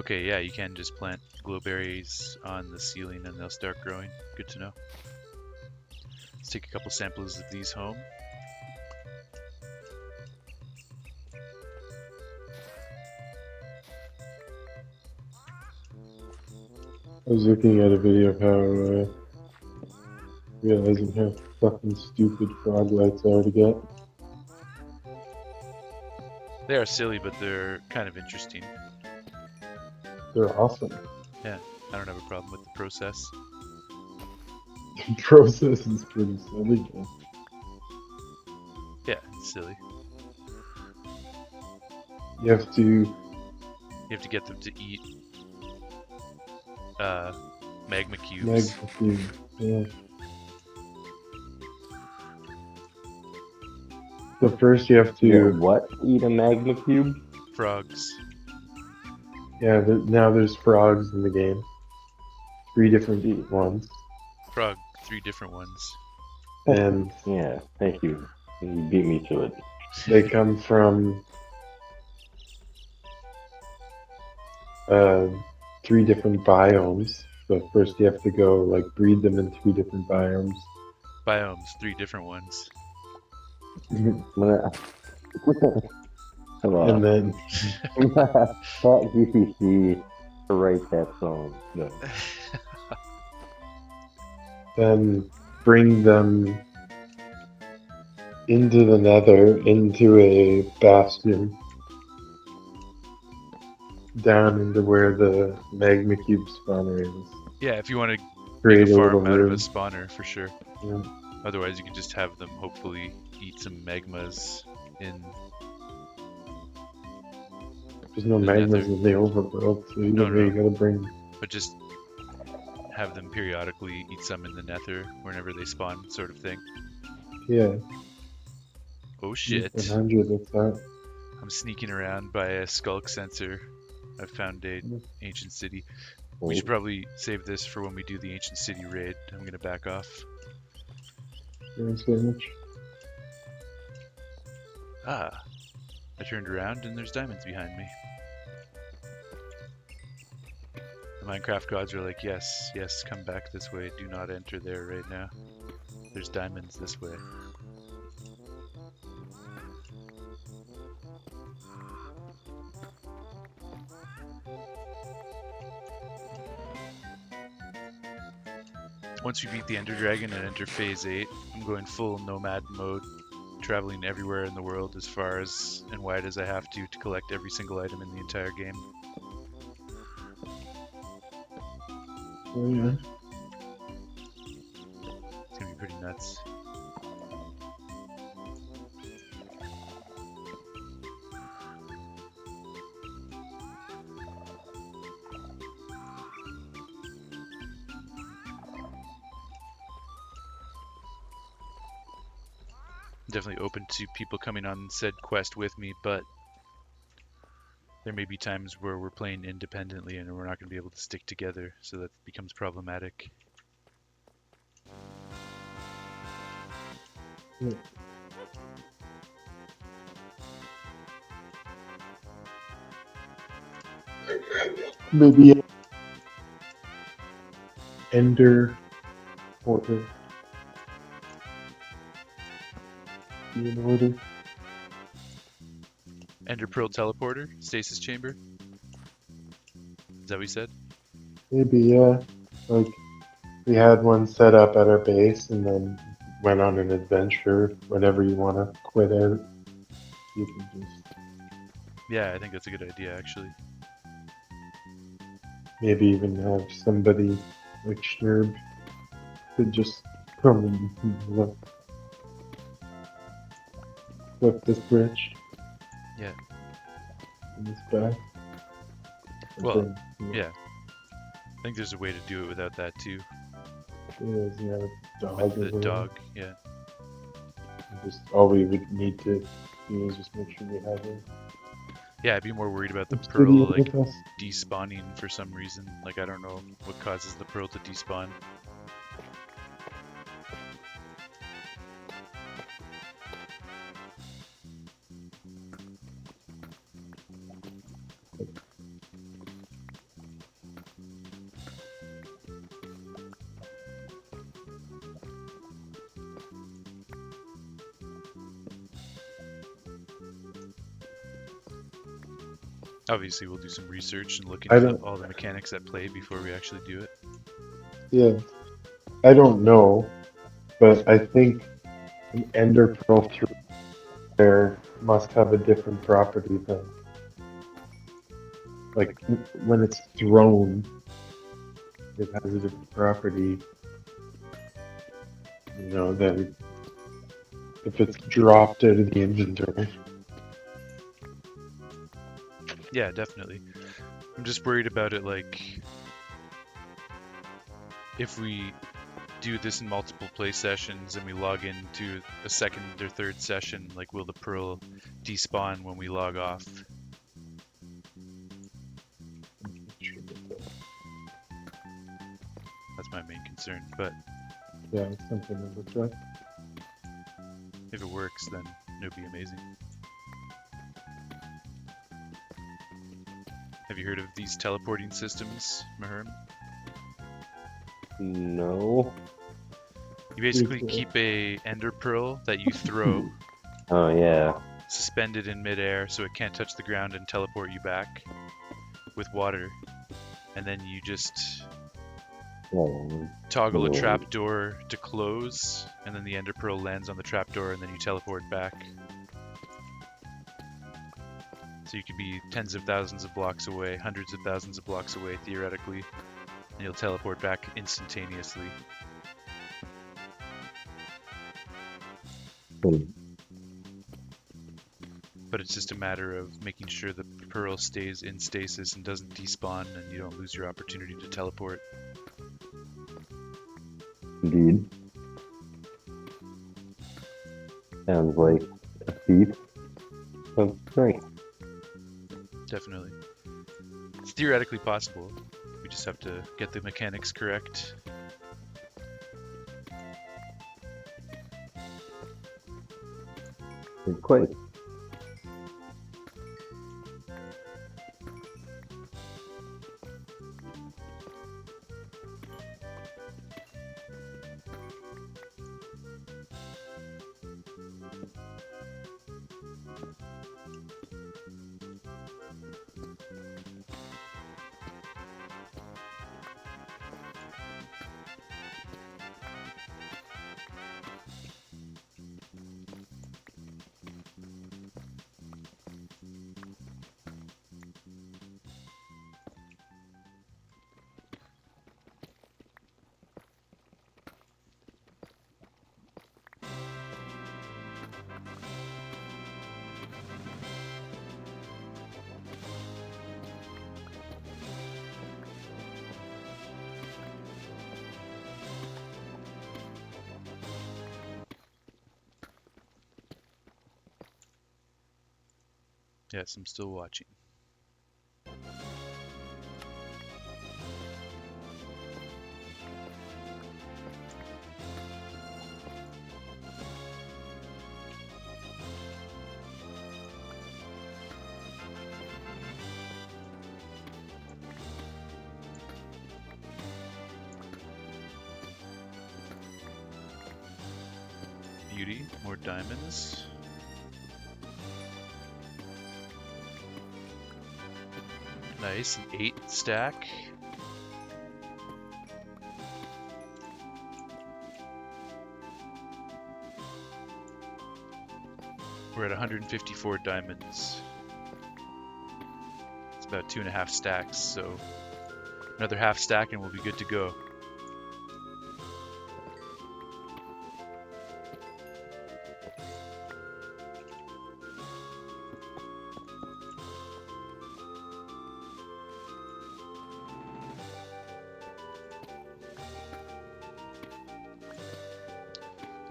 Okay, yeah, you can just plant glowberries on the ceiling and they'll start growing. Good to know. Let's take a couple samples of these home. I was looking at a video of how realizing how fucking stupid frog lights are to get. They are silly, but they're kind of interesting. They're awesome. Yeah, I don't have a problem with the process. The process is pretty silly, though. Yeah, it's silly. You have to You have to get them to eat magma cubes. magnify. Yeah. So first you have Yeah, to. what? Eat a magma cube? Frogs. Yeah. Now there's frogs in the game. 3 different ones, Frog, 3 different ones. and Yeah, thank you. You beat me to it. they come from 3 different biomes. So first you have to go like breed them in 3 different biomes. Biomes, 3 different ones. Come And on. then Chat GPT to write that song. No. bring them into the nether, into a bastion, down into where the magma cube spawner is. Yeah, if you want to make Create a a little farm out of a room. spawner, for sure. Yeah. Otherwise, you can just have them hopefully eat some magmas in. There's no The magmas nether. in the overworld, so either No, way no. you gotta bring. But just have them periodically eat some in the nether whenever they spawn, sort of thing. Yeah. Oh shit. 100, that's that. I'm sneaking around by a skulk sensor. I found a ancient city. We should probably save this for when we do the ancient city raid. I'm gonna back off. Thanks very much. Ah. I turned around and there's diamonds behind me. The Minecraft gods are like, yes, yes, come back this way. Do not enter there right now. There's diamonds this way. Once we beat the Ender Dragon and enter Phase 8, I'm going full nomad mode, traveling everywhere in the world as far as and wide as I have to collect every single item in the entire game. Oh yeah. It's gonna be pretty nuts. Definitely open to people coming on said quest with me, but there may be times where we're playing independently and we're not going to be able to stick together, so that becomes problematic. Yeah. Maybe Ender Porter. Be in order. Ender Pearl Teleporter, Stasis Chamber. Is that what you said? Maybe, yeah. Like, we had one set up at our base and then went on an adventure. Whenever you want to quit out, you can just Yeah, I think that's a good idea, actually. maybe even have somebody like Schnurb could just come and look. Flip this bridge. Yeah. And this back. And Well, then, yeah. I think there's a way to do it without that too. Is, yeah, dog With or the whatever. dog, yeah. Just all we would need to do is just make sure we have a Yeah, I'd be more worried about the city pearl like with us. despawning for some reason. Like I don't know what causes the pearl to despawn. Obviously, we'll do some research and look I into don't. all the mechanics at play before we actually do it. Yeah. I don't know, but I think an ender pearl through there must have a different property than like when it's thrown, it has a different property. Than if it's dropped out of the inventory. Yeah, definitely. I'm just worried about it, like, if we do this in multiple play sessions and we log into a second or third session, like, will the pearl despawn when we log off? That's my main concern, but Yeah, it's something to look at. if it works, then it'll be amazing. Have you heard of these teleporting systems, Maherm? No. You basically It's, keep a ender pearl that you throw Oh yeah. suspended in midair so it can't touch the ground and teleport you back with water, and then you just toggle a trapdoor to close, and then the ender pearl lands on the trapdoor, and then you teleport back. So you could be tens of thousands of blocks away, hundreds of thousands of blocks away, theoretically, and you'll teleport back instantaneously. But it's just a matter of making sure the pearl stays in stasis and doesn't despawn, and you don't lose your opportunity to teleport. Indeed. Sounds like a feat. Sounds great. Definitely. It's theoretically possible. We just have to get the mechanics correct. Quite. Yes, I'm still watching. Beauty, more diamonds. Nice, an 8 stack. We're at 154 diamonds. It's about 2.5 stacks, so another half stack and we'll be good to go.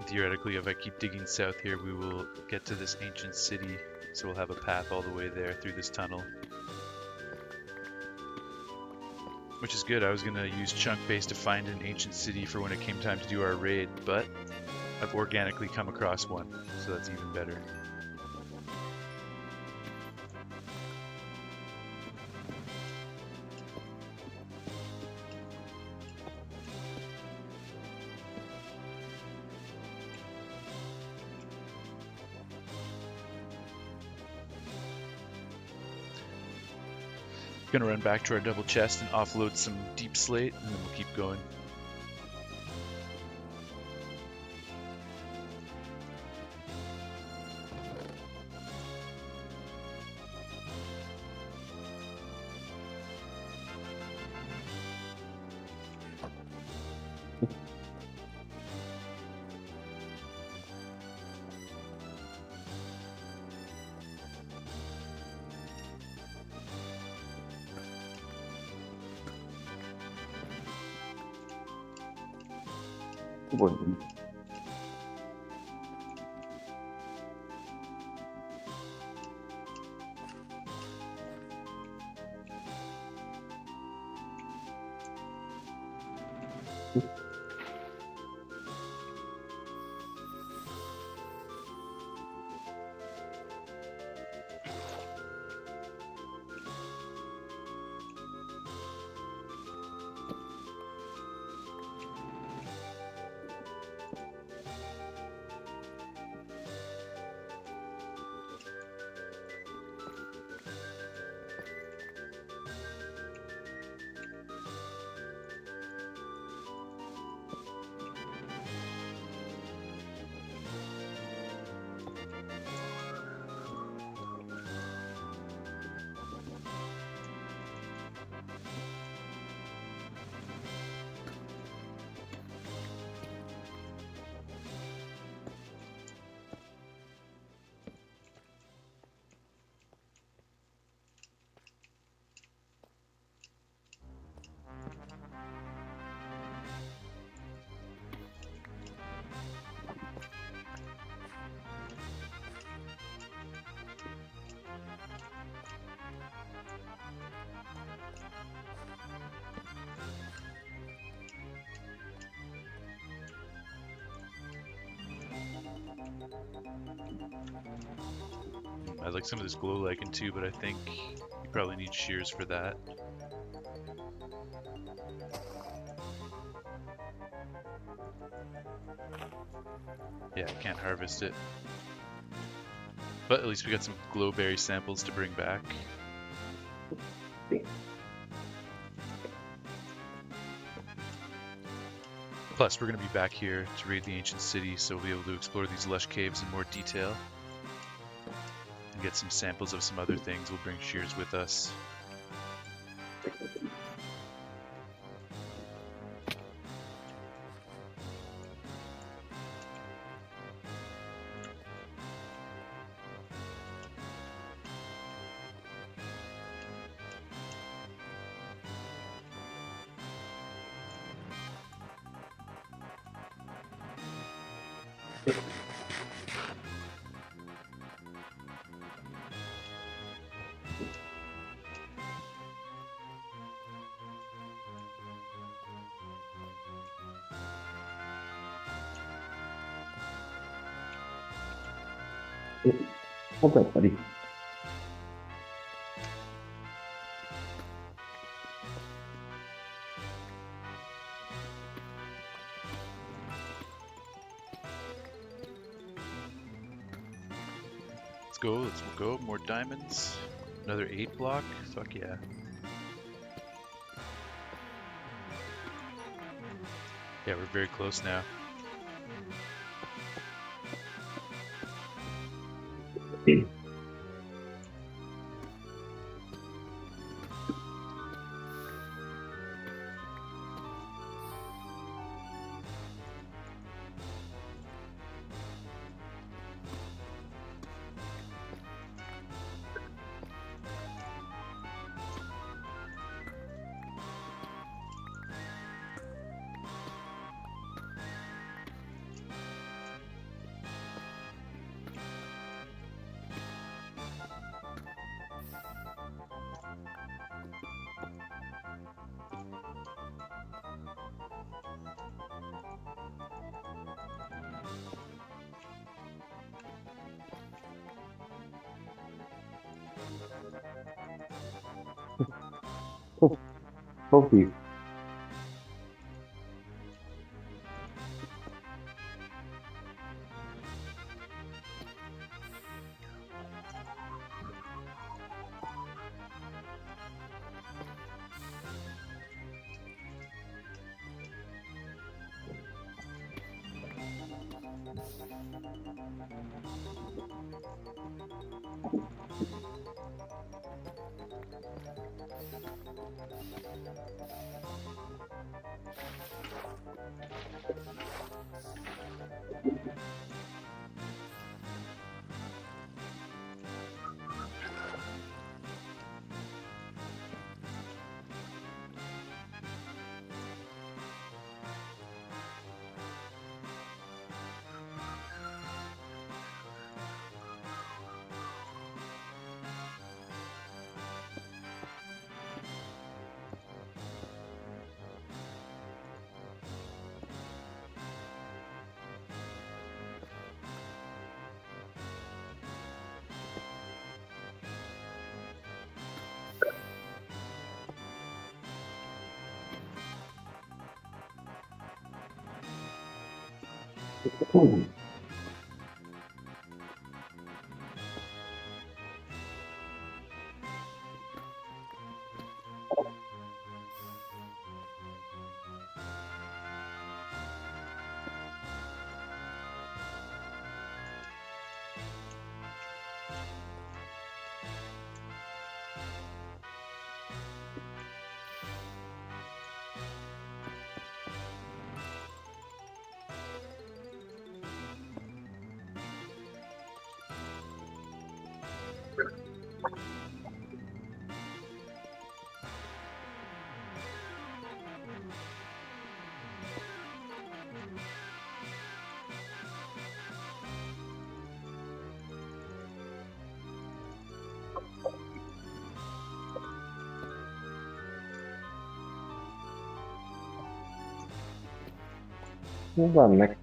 Theoretically, if I keep digging south here, we will get to this ancient city, so we'll have a path all the way there through this tunnel. Which is good. I was going to use chunk base to find an ancient city for when it came time to do our raid, but I've organically come across one, so that's even better. Gonna run back to our double chest and offload some deep slate, and then we'll keep going. I like some of this glow lichen too, but I think you probably need shears for that. Yeah, I can't harvest it. But at least we got some glowberry samples to bring back. Plus, we're going to be back here to raid the ancient city, so we'll be able to explore these lush caves in more detail. And get some samples of some other things. We'll bring shears with us. Hold up, buddy. Let's go. More diamonds. Another 8 block. Fuck yeah. Yeah, we're very close now. Thank you. Hold on, Nick.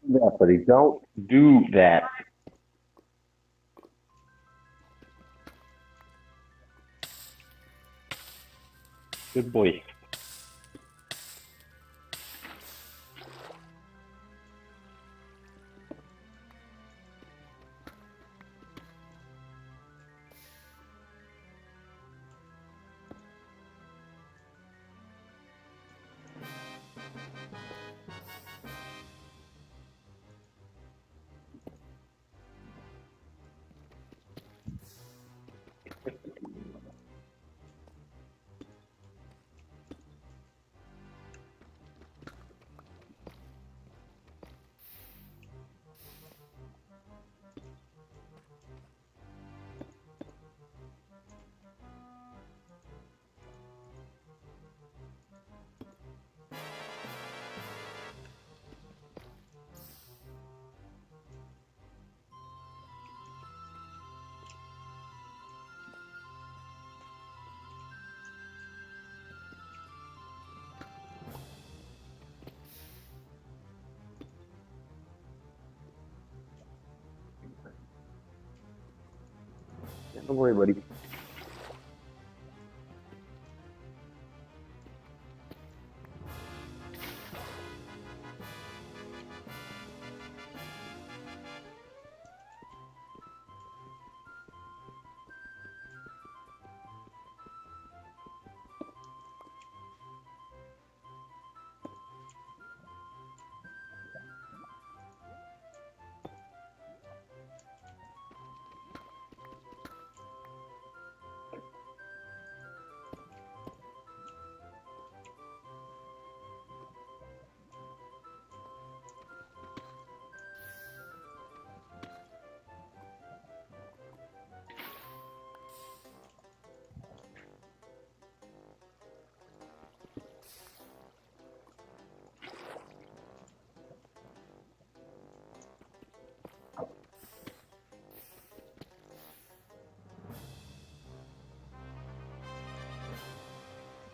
Yeah, buddy, don't do that. Good boy. Don't worry, buddy.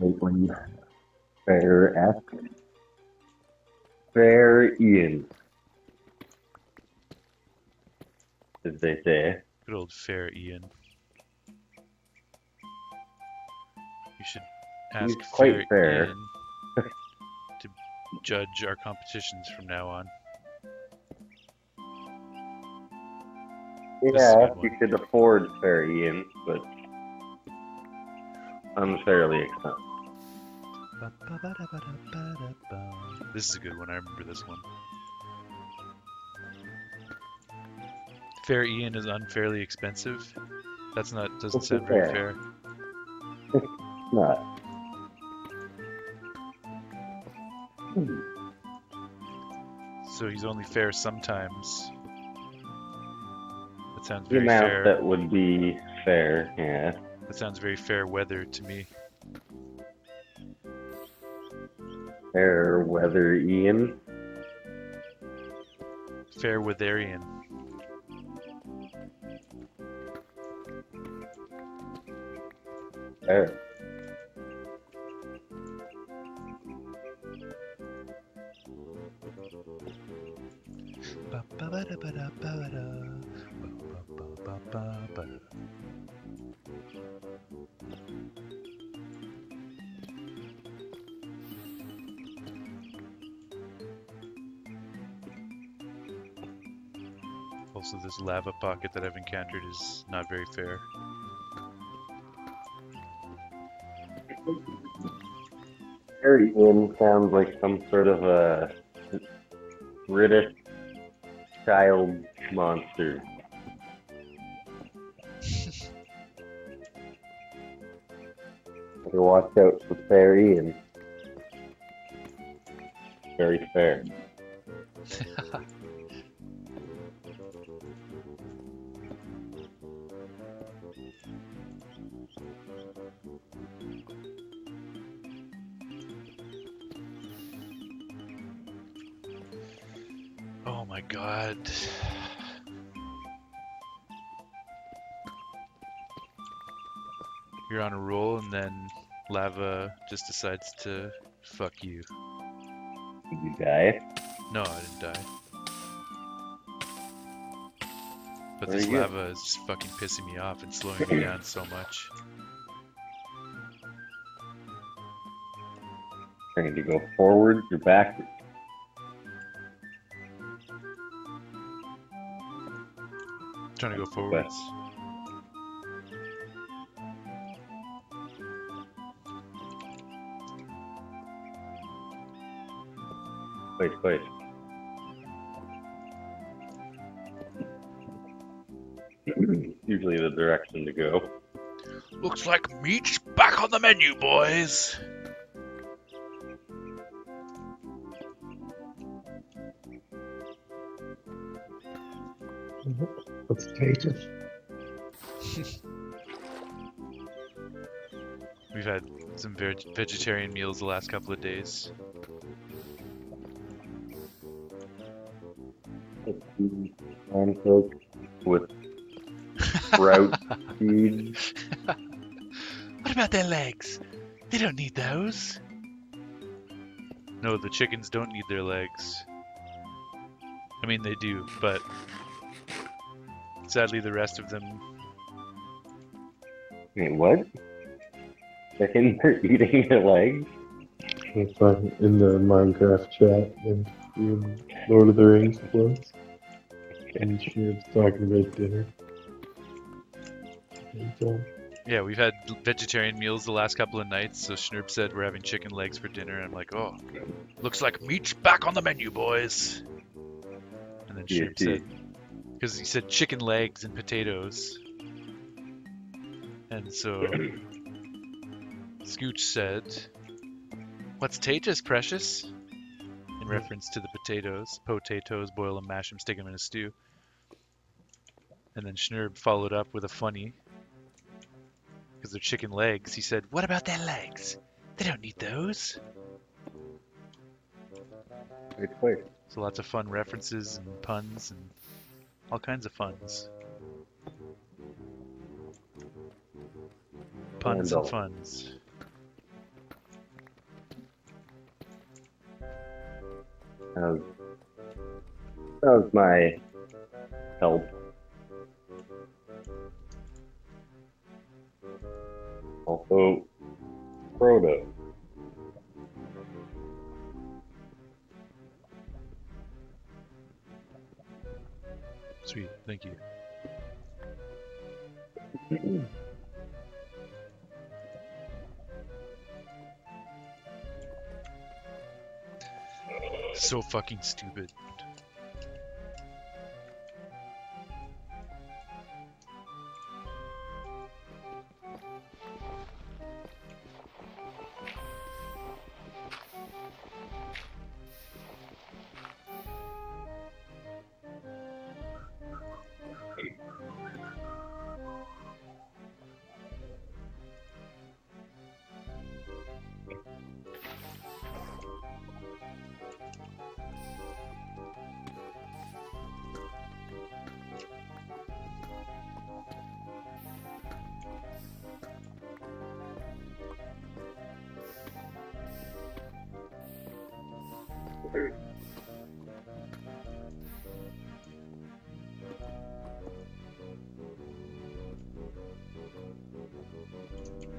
Lately, fair-esque. Fair Ian, as they say. Good old fair Ian. You should ask He's quite fair fair. Ian to judge our competitions from now on. This is a Yeah, good you one. could afford fair Ian, but unfairly expensive. This is a good one. I remember this one. Fair Ian is unfairly expensive. Doesn't sound very fair. Not. So he's only fair sometimes. That sounds The very amount fair. that would be fair, yeah. That sounds very fair weather to me. Fair weather Ian. Fair weatherian. Fair. Also, this lava pocket that I've encountered is not very fair. Fair Ian sounds like some sort of a British child monster. Better watch out for fair Ian. Very fair. Oh my god. You're on a roll and then lava just decides to fuck you. You die. No, I didn't die. But Very this good. lava is just fucking pissing me off and slowing me down so much. Trying to go forward or backwards. Trying to go forwards. Wait. Usually the direction to go. Looks like meat's back on the menu, boys. Let's take it. We've had some vegetarian meals the last couple of days. Pancakes with sprout seeds. What about their legs? They don't need those. No, the chickens don't need their legs. I mean, they do, but sadly the rest of them... Wait, what? Chickens are eating their legs? It's like in the Minecraft chat and in Lord of the Rings quotes. And she was talking about dinner. Yeah, we've had vegetarian meals the last couple of nights, so Schnurp said we're having chicken legs for dinner. I'm like, oh, looks like meat's back on the menu, boys. And then Schnurp said, because he said chicken legs and potatoes. And so Scooch said, what's Tatus, precious? In reference to the potatoes. Potatoes, boil them, mash them, stick them in a stew. And then Schnurb followed up with a funny, because they're chicken legs. He said, what about their legs? They don't need those. Wait. So lots of fun references and puns and all kinds of funs. Puns and Randall. funs. How's, how's my health? Also, Frodo. Sweet, thank you. So fucking stupid.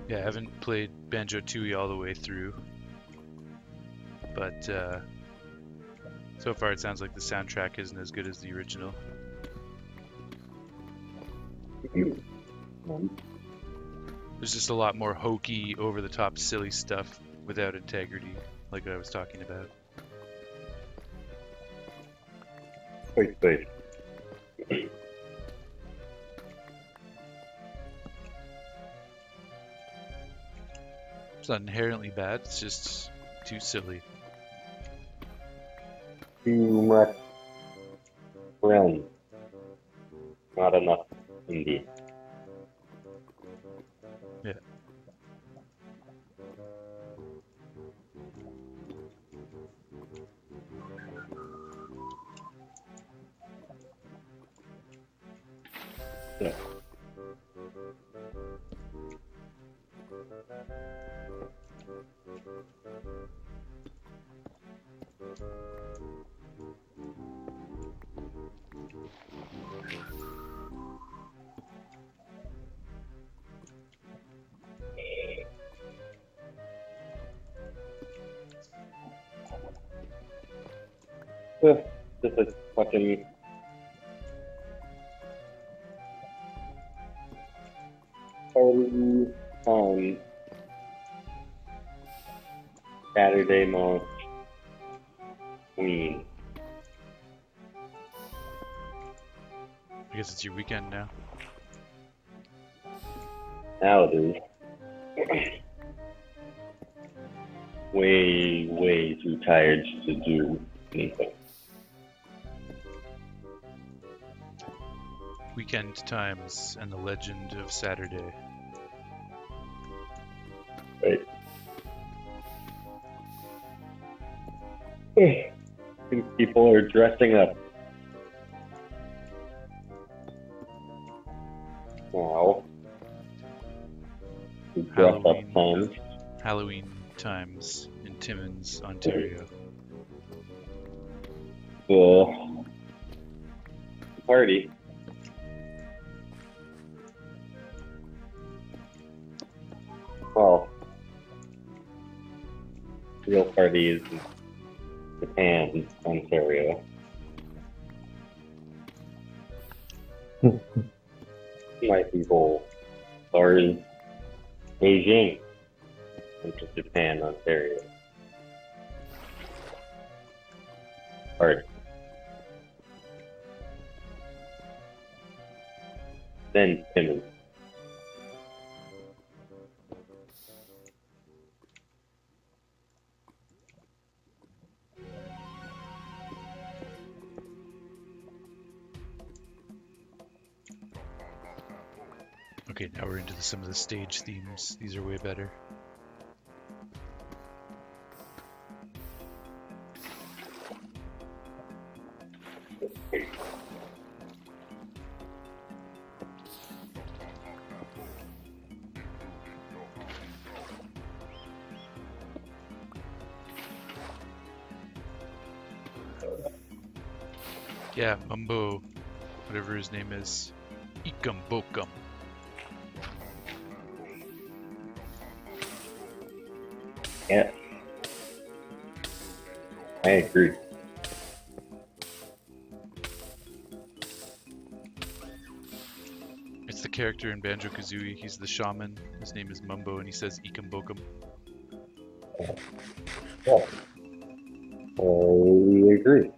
Yeah, I haven't played Banjo-Tooie all the way through, but so far it sounds like the soundtrack isn't as good as the original. There's just a lot more hokey, over-the-top, silly stuff without integrity, like I was talking about. Wait. It's not inherently bad, it's just too silly. Too much realm. Not enough indie. Yeah. Yeah. Just a fucking party on Saturday morning. Queen. I guess it's your weekend now. Now it is. Way too tired to do anything. Weekend Times and the Legend of Saturday. Right. Think people are dressing up now. We dress up times. Halloween Times in Timmins, Ontario. The party. Well, real party is in Japan, Ontario. My people are in Beijing, which is Japan, Ontario. Or then Timmins. Okay, now we're into some of the stage themes. These are way better. Yeah, Mumbo, whatever his name is. Ikam Bokum. Yeah, I agree. It's the character in Banjo-Kazooie. He's the shaman. His name is Mumbo, and he says Ikam Bokum. Yeah, I agree.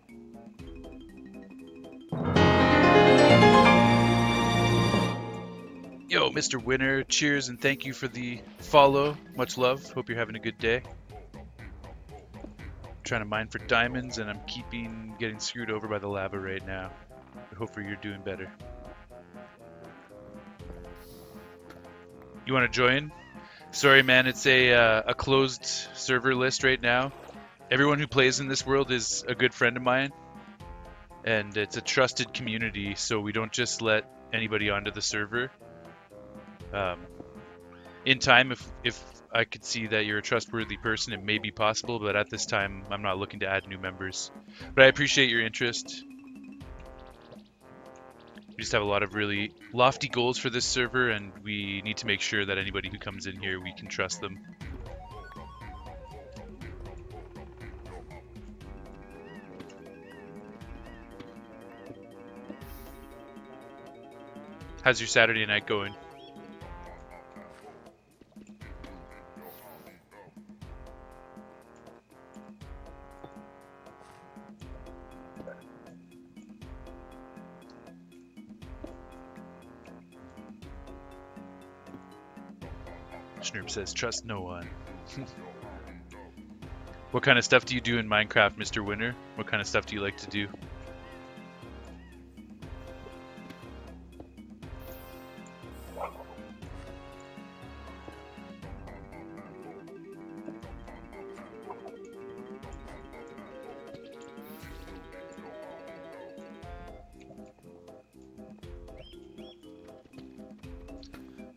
Yo, Mr. Winner, cheers and thank you for the follow. Much love. Hope you're having a good day. Trying to mine for diamonds, and I'm getting screwed over by the lava right now. But hopefully you're doing better. You want to join? Sorry, man, it's a closed server list right now. Everyone who plays in this world is a good friend of mine, and it's a trusted community, so we don't just let anybody onto the server. In time, if I could see that you're a trustworthy person, it may be possible, but at this time, I'm not looking to add new members. But I appreciate your interest. We just have a lot of really lofty goals for this server, and we need to make sure that anybody who comes in here, we can trust them. How's your Saturday night going? Schnurp says, trust no one. What kind of stuff do you do in Minecraft, Mr. Winner? What kind of stuff do you like to do?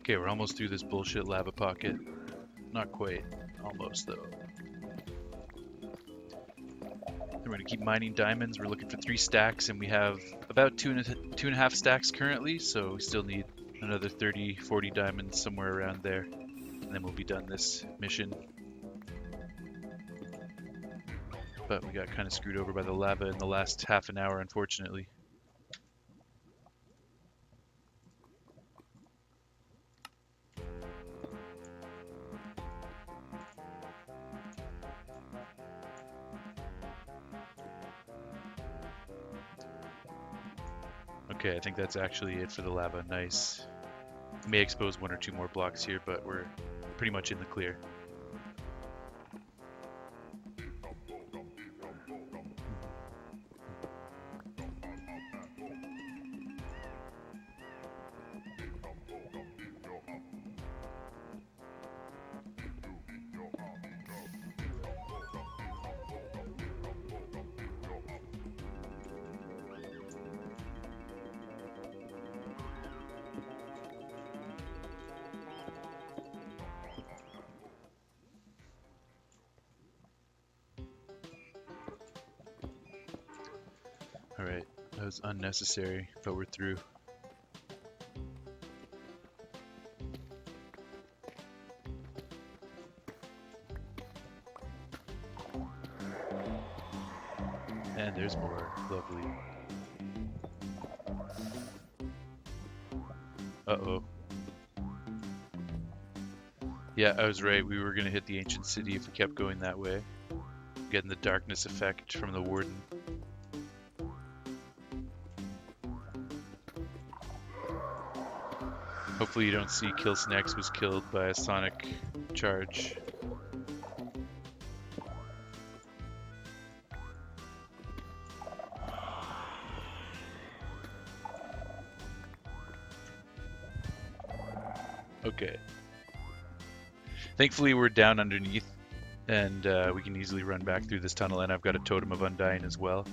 Okay, we're almost through this bullshit lava pocket. Not quite. Almost, though. Then we're gonna keep mining diamonds. We're looking for 3 stacks, and we have about two and a half stacks currently, so we still need another 30, 40 diamonds somewhere around there. And then we'll be done this mission. But we got kind of screwed over by the lava in the last half an hour, unfortunately. Okay, I think that's actually it for the lava. Nice. May expose 1 or 2 more blocks here, but we're pretty much in the clear. Alright, that was unnecessary, but we're through. And there's more. Lovely. Uh-oh. Yeah, I was right. We were going to hit the ancient city if we kept going that way. Getting the darkness effect from the warden. Hopefully you don't see Killsnax was killed by a sonic charge. Okay. Thankfully we're down underneath, and we can easily run back through this tunnel, and I've got a Totem of Undying as well.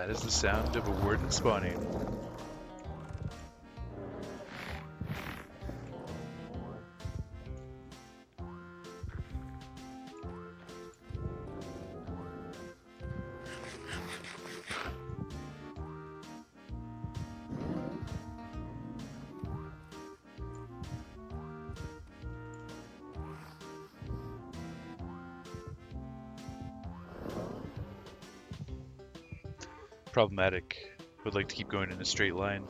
That is the sound of a warden spawning. Problematic. Would like to keep going in a straight line.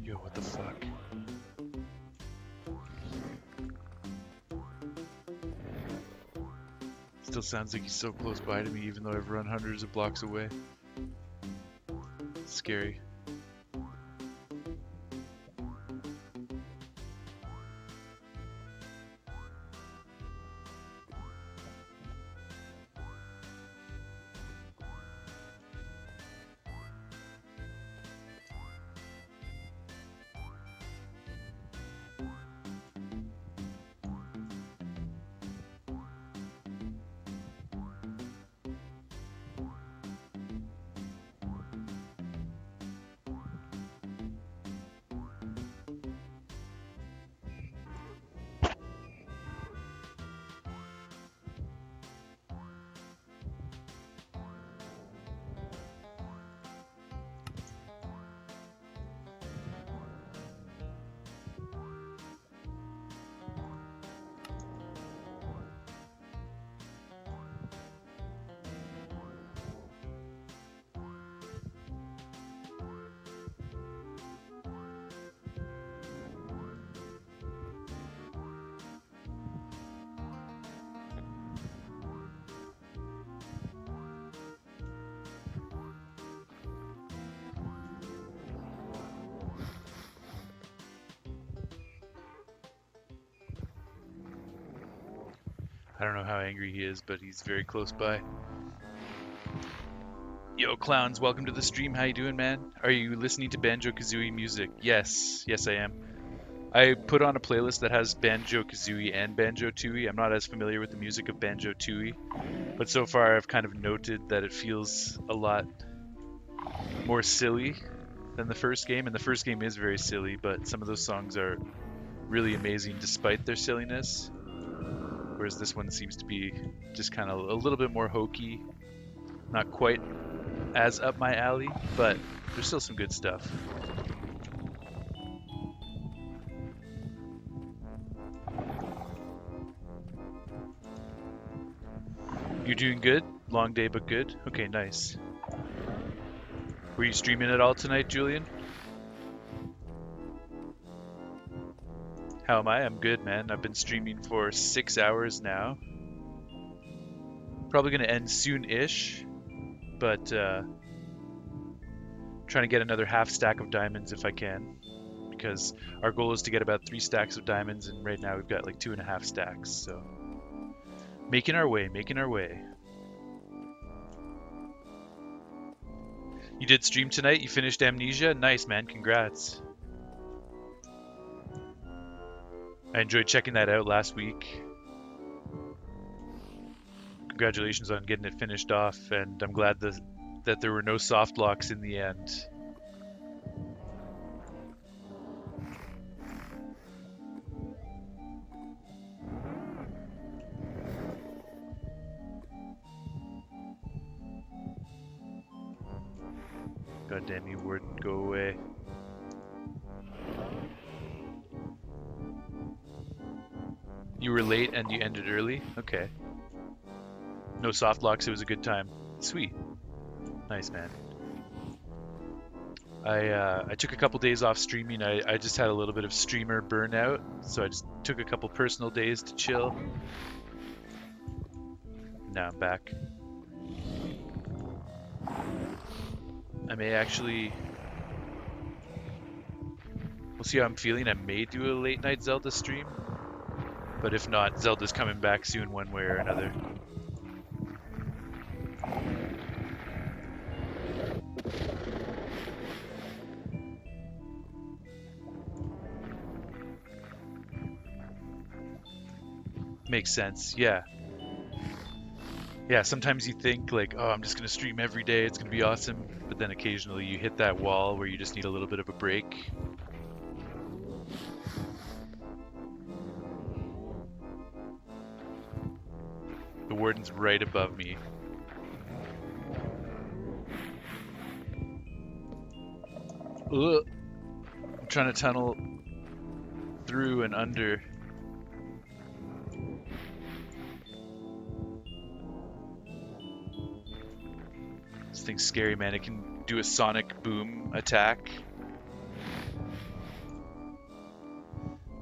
Yo, what the fuck? Still sounds like he's so close by to me, even though I've run hundreds of blocks away. Scary. I don't know how angry he is, but he's very close by. Yo, clowns, welcome to the stream. How you doing, man? Are you listening to Banjo-Kazooie music? Yes, I am. I put on a playlist that has Banjo-Kazooie and Banjo-Tooie. I'm not as familiar with the music of Banjo-Tooie, but so far I've kind of noted that it feels a lot more silly than the first game, and the first game is very silly, but some of those songs are really amazing despite their silliness. Whereas this one seems to be just kind of a little bit more hokey, not quite as up my alley, but there's still some good stuff. You're doing good? Long day but good? Okay, nice. Were you streaming at all tonight, Julian? How am I? I'm good, man. I've been streaming for 6 hours now. Probably gonna end soon-ish, but trying to get another half stack of diamonds if I can, because our goal is to get about 3 stacks of diamonds, and right now we've got like 2.5 stacks, so making our way. You did stream tonight? You finished Amnesia? Nice, man. Congrats. I enjoyed checking that out last week. Congratulations on getting it finished off, and I'm glad that there were no soft locks in the end. God damn you, Warden, go away. You were late and you ended early? Okay. No soft locks, it was a good time. Sweet. Nice, man. I took a couple days off streaming. I just had a little bit of streamer burnout, so I just took a couple personal days to chill. Now I'm back. I may actually... We'll see how I'm feeling. I may do a late night Zelda stream. But if not, Zelda's coming back soon one way or another. Makes sense, yeah. Yeah, sometimes you think like, oh, I'm just gonna stream every day, it's gonna be awesome. But then occasionally you hit that wall where you just need a little bit of a break. The warden's right above me. Ugh. I'm trying to tunnel through and under. This thing's scary, man. It can do a sonic boom attack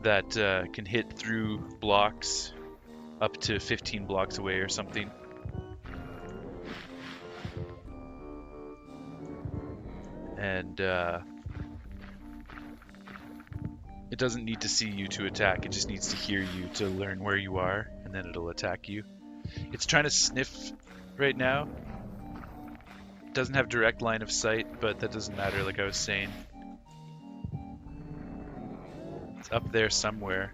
that can hit through blocks up to 15 blocks away or something. And it doesn't need to see you to attack, it just needs to hear you to learn where you are, and then it'll attack you. It's trying to sniff right now. It doesn't have direct line of sight, but that doesn't matter, like I was saying. It's up there somewhere.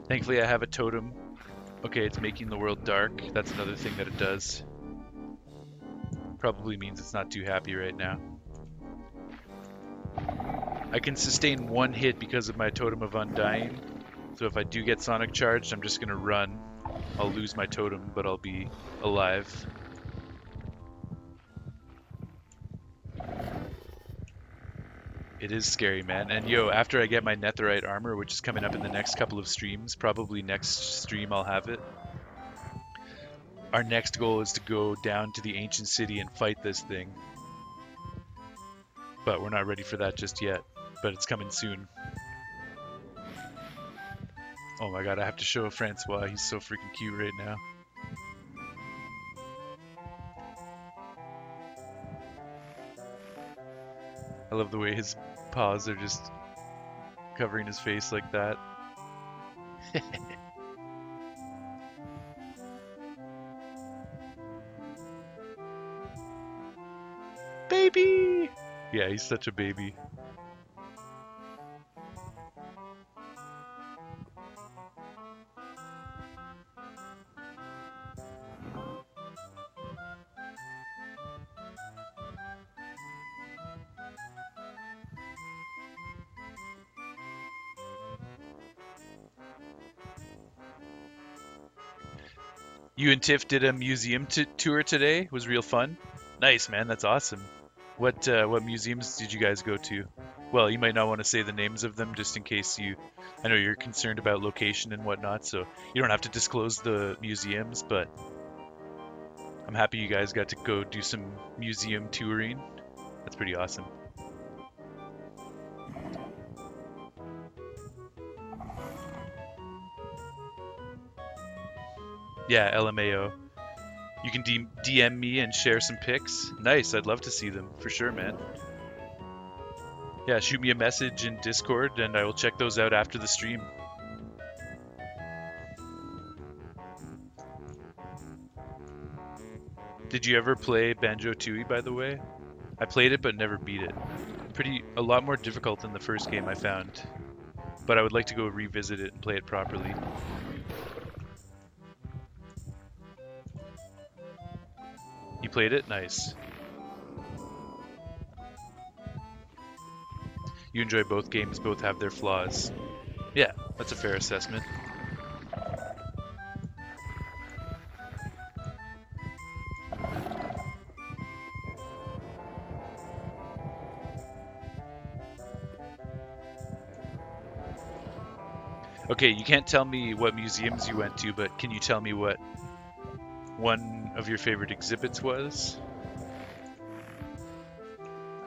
Thankfully I have a totem. Okay, it's making the world dark. That's another thing that it does. Probably means it's not too happy right now. I can sustain one hit because of my Totem of Undying. So if I do get Sonic Charged, I'm just going to run. I'll lose my totem, but I'll be alive. It is scary, man. And yo, after I get my Netherite armor, which is coming up in the next couple of streams, probably next stream I'll have it. Our next goal is to go down to the ancient city and fight this thing. But we're not ready for that just yet. But it's coming soon. Oh my god, I have to show Francois. He's so freaking cute right now. I love the way his paws are just covering his face like that. Baby! Yeah, he's such a baby. You and Tiff did a museum tour today. It was real fun. Nice, man. That's awesome. What museums did you guys go to? Well, you might not want to say the names of them just in case you... I know you're concerned about location and whatnot, so you don't have to disclose the museums, but I'm happy you guys got to go do some museum touring. That's pretty awesome. Yeah, LMAO. You can DM me and share some pics. Nice, I'd love to see them, for sure, man. Yeah, shoot me a message in Discord and I will check those out after the stream. Did you ever play Banjo-Tooie, by the way? I played it but never beat it. A lot more difficult than the first game I found. But I would like to go revisit it and play it properly. You played it? Nice. You enjoy both games, both have their flaws. Yeah, that's a fair assessment. Okay, you can't tell me what museums you went to, but can you tell me what one of your favorite exhibits was?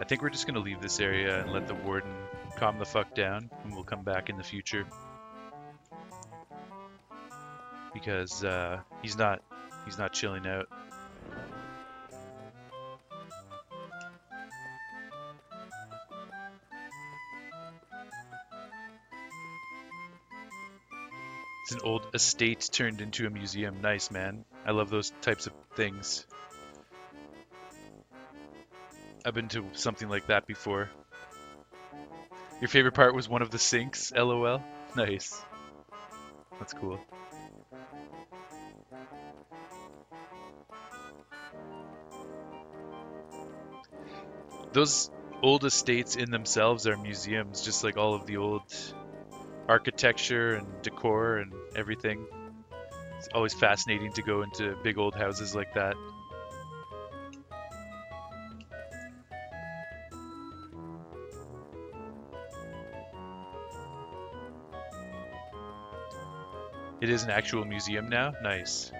I think we're just going to leave this area and let the warden calm the fuck down, and we'll come back in the future. Because he's not chilling out. It's an old estate turned into a museum. Nice, man. I love those types of things. I've been to something like that before. Your favorite part was one of the sinks, LOL? Nice. That's cool. Those old estates in themselves are museums, just like all of the old architecture and decor and everything. It's always fascinating to go into big old houses like that. It is an actual museum now? Nice.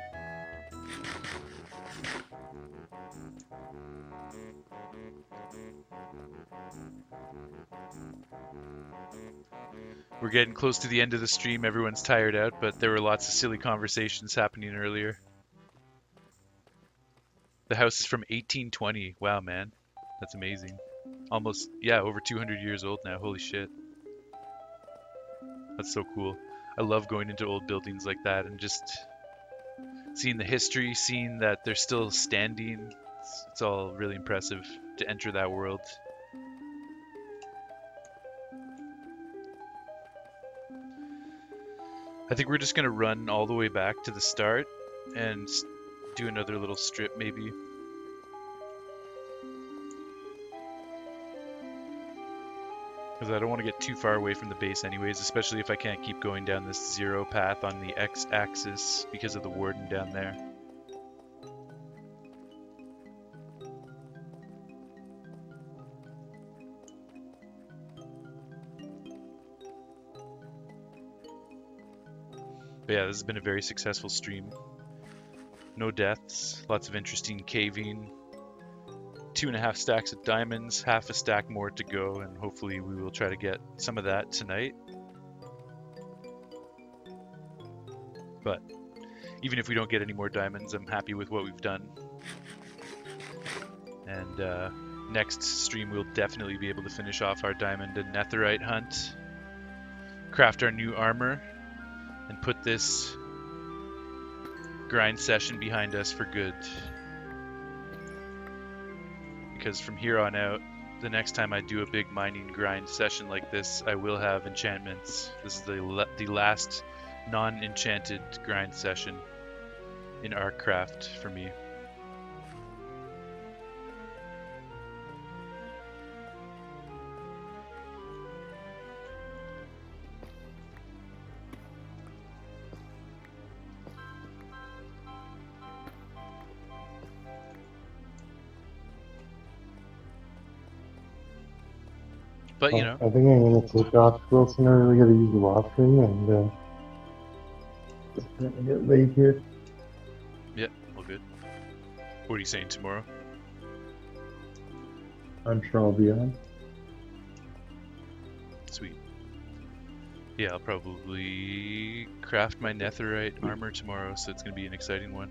We're getting close to the end of the stream. Everyone's tired out, but there were lots of silly conversations happening earlier. The house is from 1820. Wow, man. That's amazing. Almost, yeah, over 200 years old now. Holy shit. That's so cool. I love going into old buildings like that and just seeing the history, seeing that they're still standing. It's all really impressive to enter that world. I think we're just going to run all the way back to the start and do another little strip maybe. Because I don't want to get too far away from the base anyways, especially if I can't keep going down this zero path on the x-axis because of the warden down there. But yeah, this has been a very successful stream. No deaths, lots of interesting caving, 2.5 stacks of diamonds, half a stack more to go, and hopefully we will try to get some of that tonight. But even if we don't get any more diamonds, I'm happy with what we've done. And next stream we'll definitely be able to finish off our diamond and netherite hunt, craft our new armor, and put this grind session behind us for good. Because from here on out, the next time I do a big mining grind session like this, I will have enchantments. This is the last non-enchanted grind session in ArcCraft for me. But you know, I think I'm gonna take off, Wilson. I really gotta use the washroom, and it's gonna get late here. yeah, all good. What are you saying tomorrow? I'm sure I'll be on. Sweet. Yeah, I'll probably craft my netherite armor tomorrow, so it's gonna be an exciting one.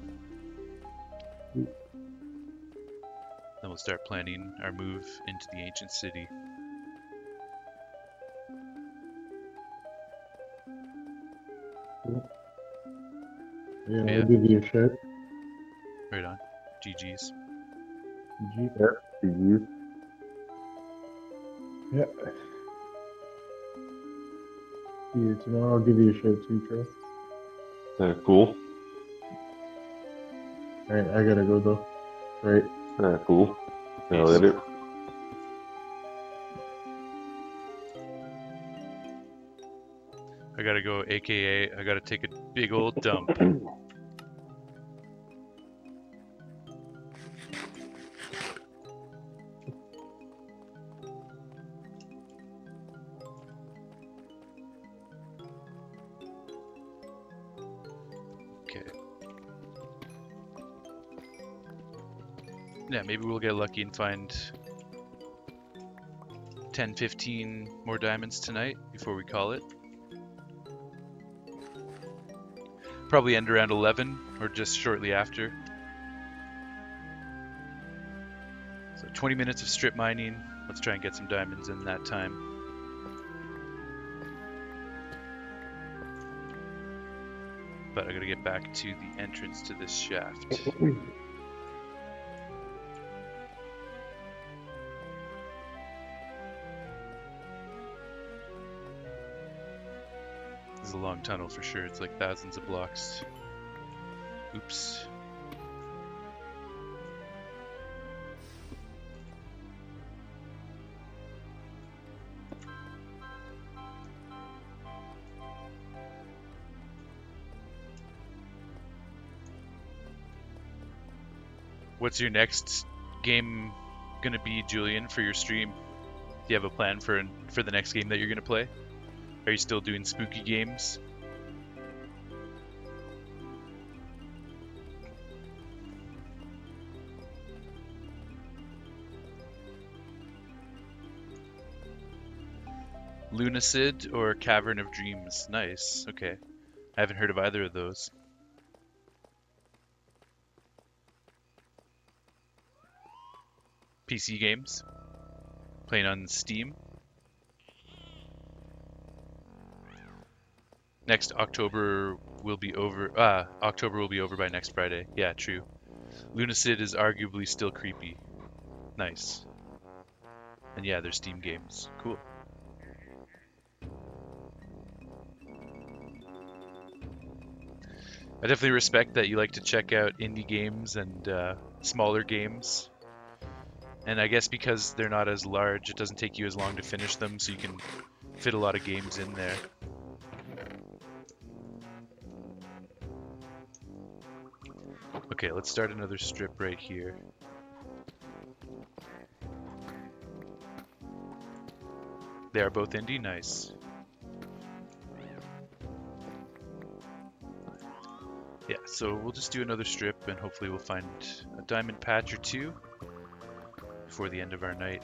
Then we'll start planning our move into the ancient city. Yeah, Yeah. I'll give you a shout. Right on. GG's. Yeah, to you. Yeah. See you tomorrow. I'll give you a shout too, Trey. Cool. Alright, I gotta go though. Right. Cool. See you Peace. later. I gotta go, aka I gotta take a big old dump. Okay. Yeah, maybe we'll get lucky and find 10, 15 more diamonds tonight before we call it. Probably end around 11 or just shortly after. So 20 minutes of strip mining. Let's try and get some diamonds in that time. but I gotta get back to the entrance to this shaft. This is a long tunnel for sure. It's like thousands of blocks. Oops. What's your next game gonna be, Julian, for your stream? Do you have a plan for the next game that you're gonna play? Are you still doing spooky games? Lunacid or Cavern of Dreams? Nice. Okay. I haven't heard of either of those. PC games? Playing on Steam? Next October will be over. October will be over by next Friday. Yeah, true. Lunacid is arguably still creepy. Nice. And yeah, they're Steam games. Cool. I definitely respect that you like to check out indie games and smaller games. And I guess because they're not as large, it doesn't take you as long to finish them, so you can fit a lot of games in there. Okay, let's start another strip right here. They are both indie? Nice. Yeah, so we'll just do another strip and hopefully we'll find a diamond patch or two before the end of our night.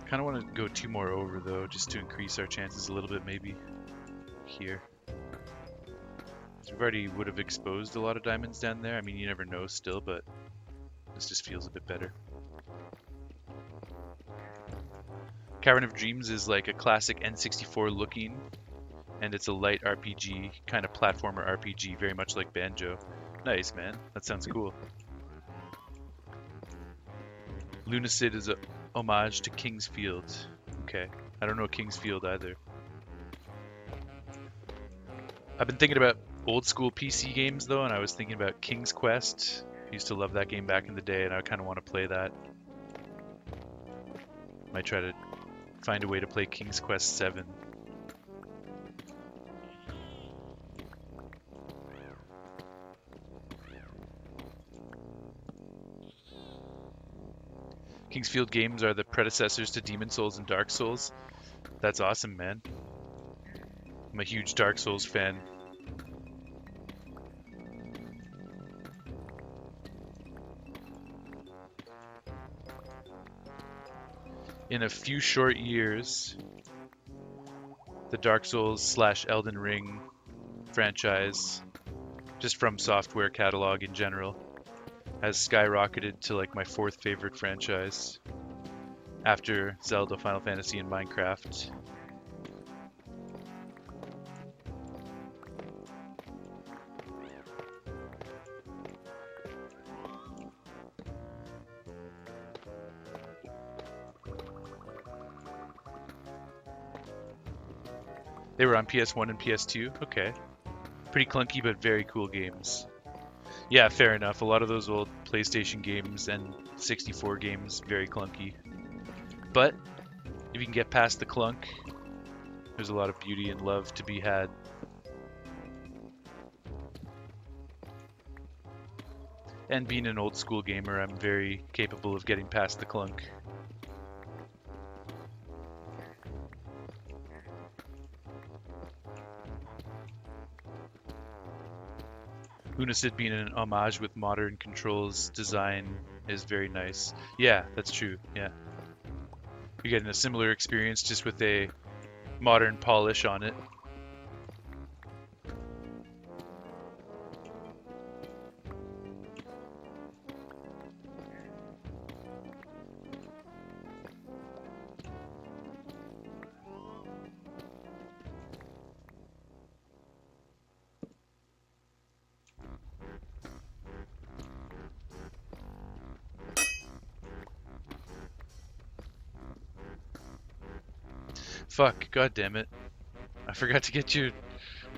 Kind of want to go 2 more over though, just to increase our chances a little bit maybe here. So we already would have exposed a lot of diamonds down there. I mean, you never know still, but this just feels a bit better. Cavern of Dreams is like a classic N64 looking, and it's a light RPG, kind of platformer RPG, very much like Banjo. Nice, man. That sounds cool. Lunacid is a homage to King's Field. Okay. I don't know King's Field either. I've been thinking about old school PC games though, and I was thinking about King's Quest. I used to love that game back in the day, and I kind of want to play that. Might try to find a way to play King's Quest 7. King's Field games are the predecessors to Demon Souls and Dark Souls. That's awesome, man. I'm a huge Dark Souls fan. In a few short years, the Dark Souls / Elden Ring franchise, just from software catalog in general, has skyrocketed to like my 4th favorite franchise after Zelda, Final Fantasy, and Minecraft. They were on PS1 and PS2? Okay. Pretty clunky, but very cool games. Yeah, fair enough. A lot of those old PlayStation games and 64 games, very clunky. But if you can get past the clunk, there's a lot of beauty and love to be had. And being an old school gamer, I'm very capable of getting past the clunk. Lunacid being an homage with modern controls design is very nice. Yeah, that's true. Yeah. You're getting a similar experience just with a modern polish on it. Fuck, god damn it. I forgot to get your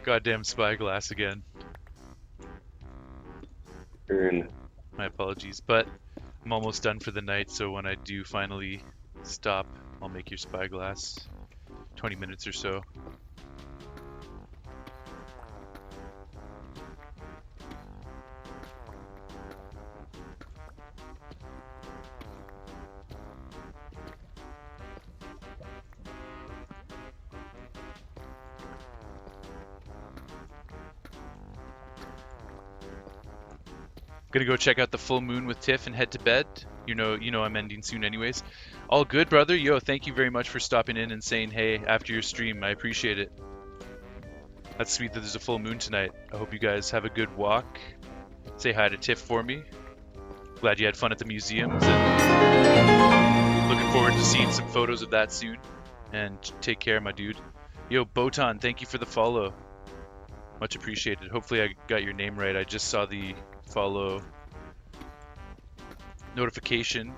goddamn spyglass again. Turn. My apologies, but I'm almost done for the night, so when I do finally stop, I'll make your spyglass. 20 minutes or so. Gonna go check out the full moon with Tiff and head to bed. You know I'm ending soon anyways. All good, brother. Yo, thank you very much for stopping in and saying hey after your stream. I appreciate it. That's sweet that there's a full moon tonight. I hope you guys have a good walk. Say hi to Tiff for me. Glad you had fun at the museums, and looking forward to seeing some photos of that soon. And take care, my dude. Yo, Botan, thank you for the follow. Much appreciated. Hopefully I got your name right. I just saw the follow notification,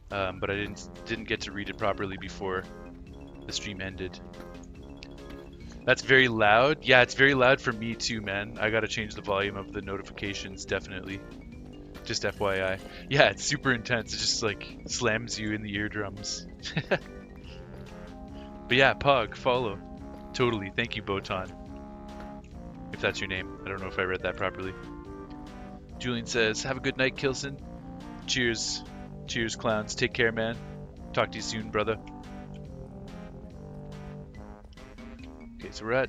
but I didn't get to read it properly before the stream ended. That's very loud. Yeah, it's very loud for me too, man. I gotta change the volume of the notifications, definitely. Just FYI. Yeah, it's super intense. It just like slams you in the eardrums. But yeah, Pug, follow. Totally. Thank you, Botan. If that's your name. I don't know if I read that properly. Julian says, have a good night, Kilson. Cheers. Cheers, clowns. Take care, man. Talk to you soon, brother. Okay, so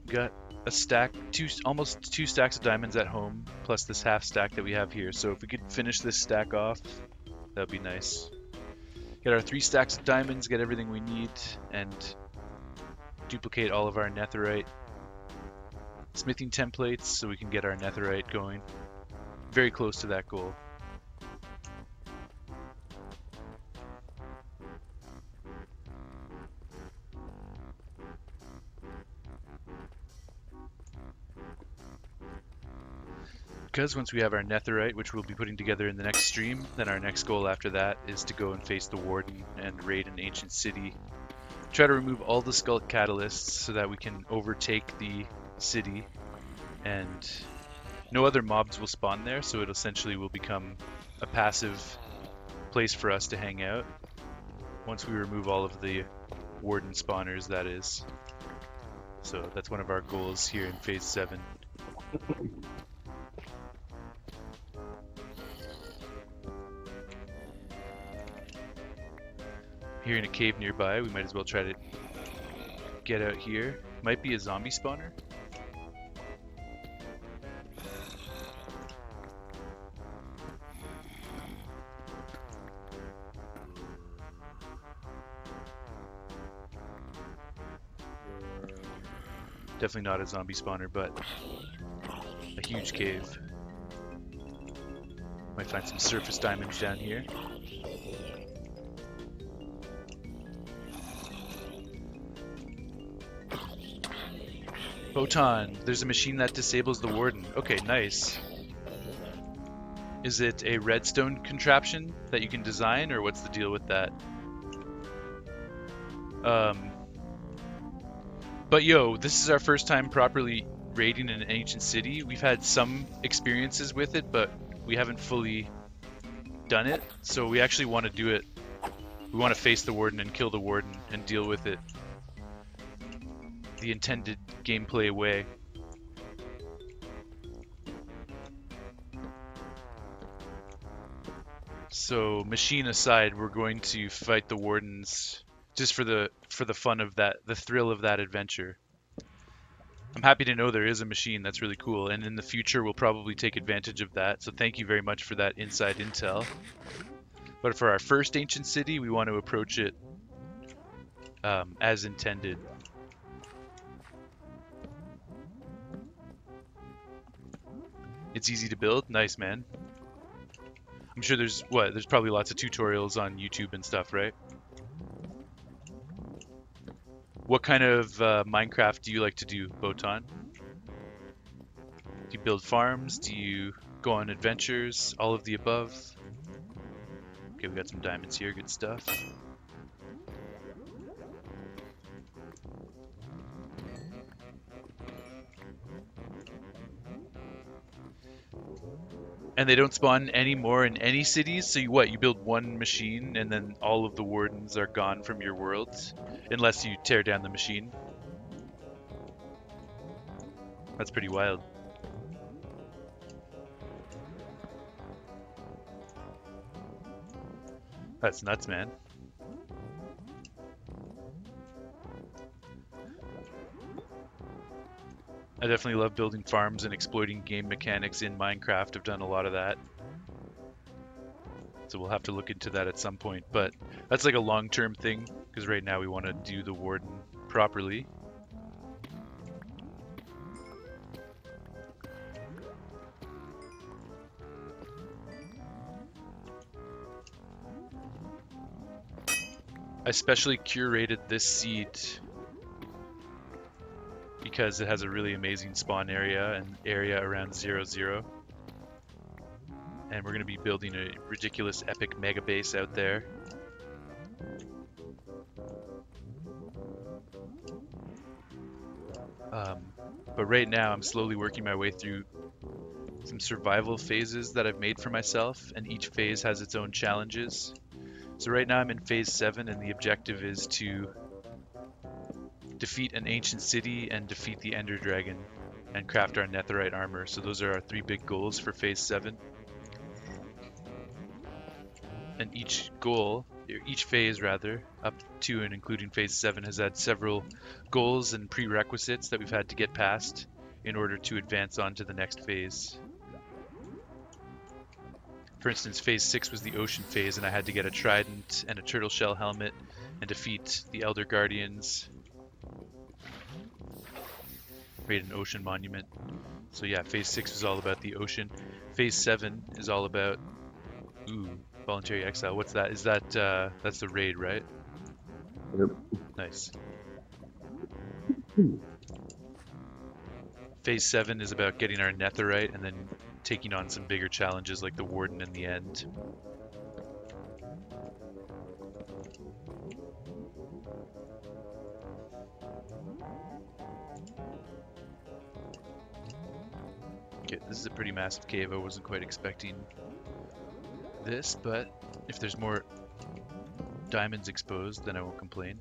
got a stack, almost two stacks of diamonds at home, plus this half stack that we have here. So if we could finish this stack off, that'd be nice. Get our 3 stacks of diamonds, get everything we need, and duplicate all of our netherite smithing templates so we can get our netherite going. Very close to that goal. Because once we have our netherite, which we'll be putting together in the next stream, then our next goal after that is to go and face the warden and raid an ancient city. Try to remove all the skulk catalysts so that we can overtake the city, and no other mobs will spawn there, so it essentially will become a passive place for us to hang out once we remove all of the warden spawners, that is. So that's one of our goals here in phase 7. Here in a cave nearby, we might as well try to get out here. Might be a zombie spawner. Definitely not a zombie spawner, but a huge cave. Might find some surface diamonds down here. Photon, there's a machine that disables the warden. Okay, nice. Is it a redstone contraption that you can design, or what's the deal with that? But yo, this is our first time properly raiding an ancient city. We've had some experiences with it, but we haven't fully done it. So we actually want to do it. We want to face the warden and kill the warden and deal with it the intended gameplay way. So machine aside, we're going to fight the wardens just for the fun of that, the thrill of that adventure. I'm happy to know there is a machine. That's really cool, and in the future we'll probably take advantage of that. So thank you very much for that inside intel. But for our first ancient city, we want to approach it as intended. It's easy to build. Nice, man. I'm sure there's probably lots of tutorials on YouTube and stuff, right? What kind of Minecraft do you like to do, Botan? Do you build farms? Do you go on adventures? All of the above? Okay, we got some diamonds here. Good stuff. And they don't spawn anymore in any cities. So you build one machine and then all of the wardens are gone from your worlds, unless you tear down the machine. That's pretty wild. That's nuts, man. I definitely love building farms and exploiting game mechanics in Minecraft. I've done a lot of that. So we'll have to look into that at some point. But that's like a long-term thing, because right now we want to do the warden properly. I specially curated this seed because it has a really amazing spawn area and area around 0, 0. And we're going to be building a ridiculous epic mega base out there. But right now I'm slowly working my way through some survival phases that I've made for myself, and each phase has its own challenges. So right now I'm in phase 7, and the objective is to defeat an ancient city and defeat the Ender Dragon and craft our netherite armor. So those are our 3 big goals for phase 7. And each phase rather, up to and including phase 7, has had several goals and prerequisites that we've had to get past in order to advance on to the next phase. For instance, phase 6 was the ocean phase, and I had to get a trident and a turtle shell helmet and defeat the Elder Guardians, create an ocean monument. So yeah, phase 6 is all about the ocean. Phase 7 is all about voluntary exile. What's that? Is that that's the raid, right? Yep. Nice. Phase 7 is about getting our netherite and then taking on some bigger challenges like the warden in the end. Okay, this is a pretty massive cave. I wasn't quite expecting this, but if there's more diamonds exposed, then I won't complain.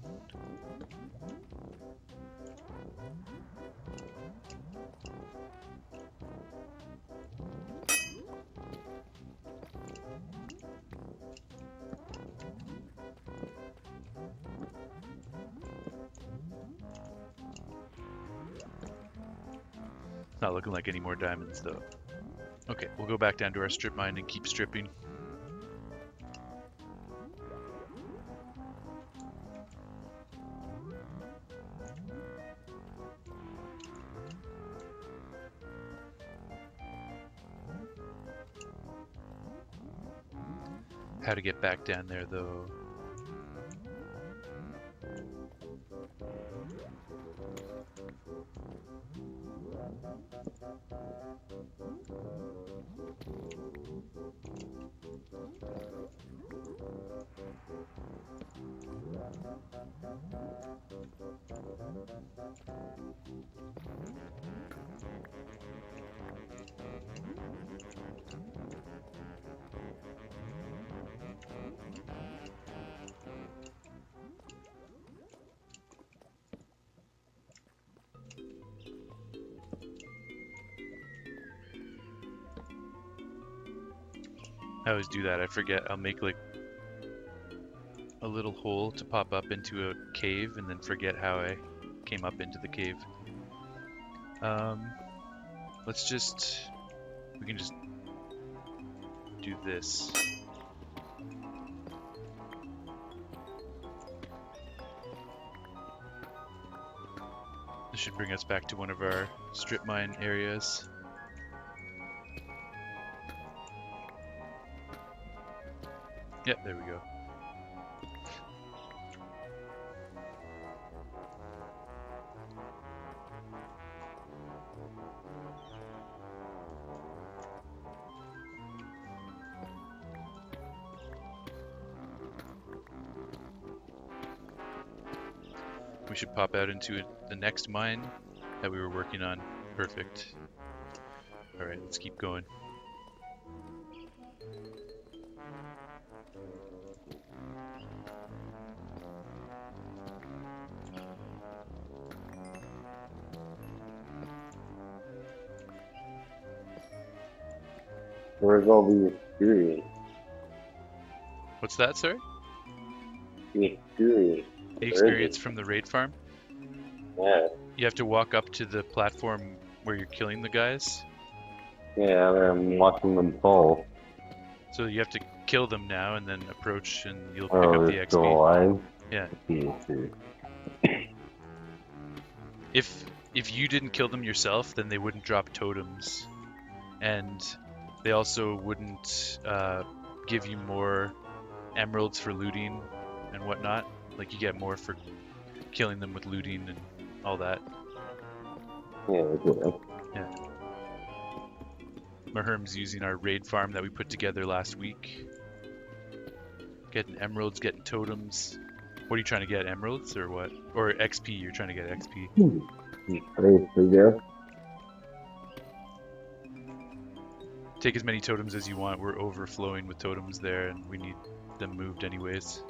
Not looking like any more diamonds though. Okay, we'll go back down to our strip mine and keep stripping. How to get back down there though. I always do that. I forget. I'll make like a little hole to pop up into a cave and then forget how I came up into the cave. We can just do this. This should bring us back to one of our strip mine areas. Yep, there we go. We should pop out into the next mine that we were working on. Perfect. Alright, let's keep going. Where's all the experience? What's that, sorry? The experience. The Where is experience it? from the raid farm? Yeah. You have to walk up to the platform where you're killing the guys. Yeah, I'm watching them fall. So you have to kill them now and then approach and you'll pick Oh, up the they're still XP. alive? Yeah. See. If you didn't kill them yourself, then they wouldn't drop totems. And they also wouldn't give you more emeralds for looting and whatnot. Like you get more for killing them with looting and all that. Yeah, that's it. Maherm's using our raid farm that we put together last week. Getting emeralds, getting totems. What are you trying to get? Emeralds or what? Or XP? You're trying to get XP. Yeah. Take as many totems as you want. We're overflowing with totems there and we need them moved anyways.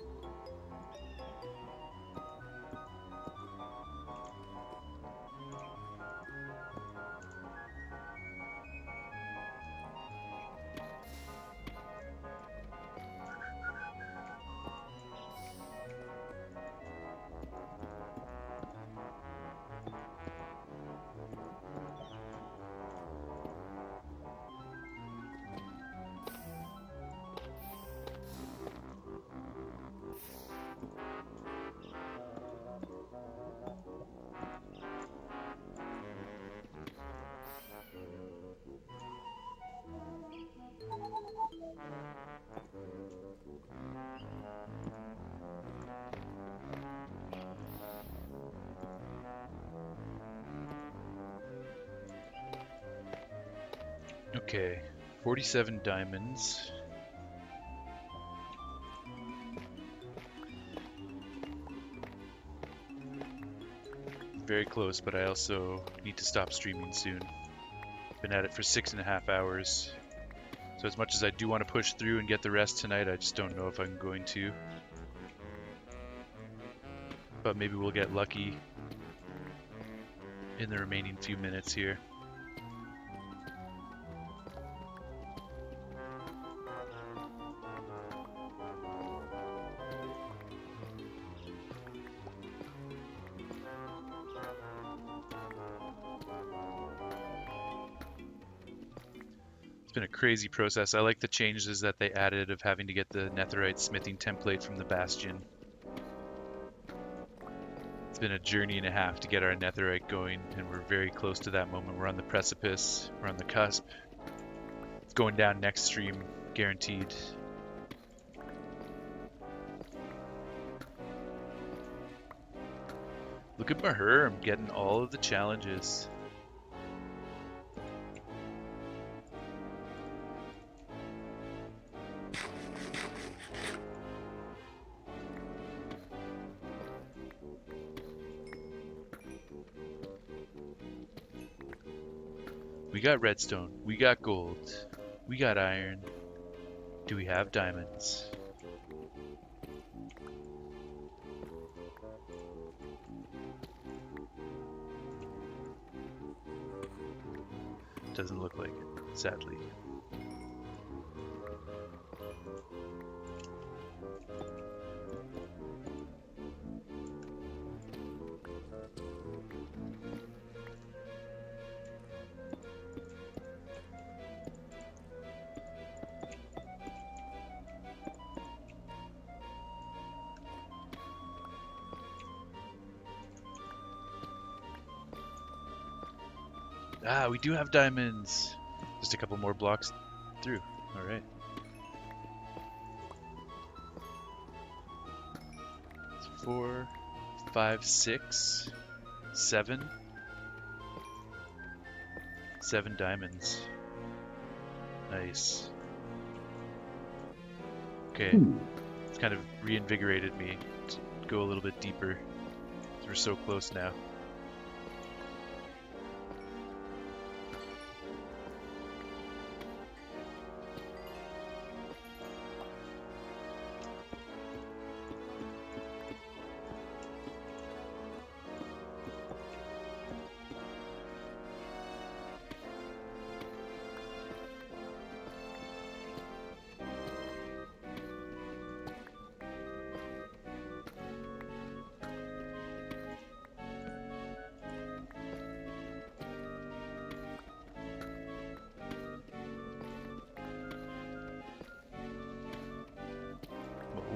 Okay, 47 diamonds. Very close, but I also need to stop streaming soon. Been at it for 6.5 hours. So as much as I do want to push through and get the rest tonight, I just don't know if I'm going to. But maybe we'll get lucky in the remaining few minutes here. It's been a crazy process. I like the changes that they added of having to get the netherite smithing template from the bastion. It's been a journey and a half to get our netherite going, and we're very close to that moment. We're on the precipice. We're on the cusp. It's going down next stream, guaranteed. Look at Maher, I'm getting all of the challenges. We got redstone, we got gold, we got iron. Do we have diamonds? Doesn't look like it, sadly. Ah, we do have diamonds. Just a couple more blocks through. All right. It's 4, 5, 6, 7. 7 diamonds. Nice. Okay. It's kind of reinvigorated me to go a little bit deeper. We're so close now.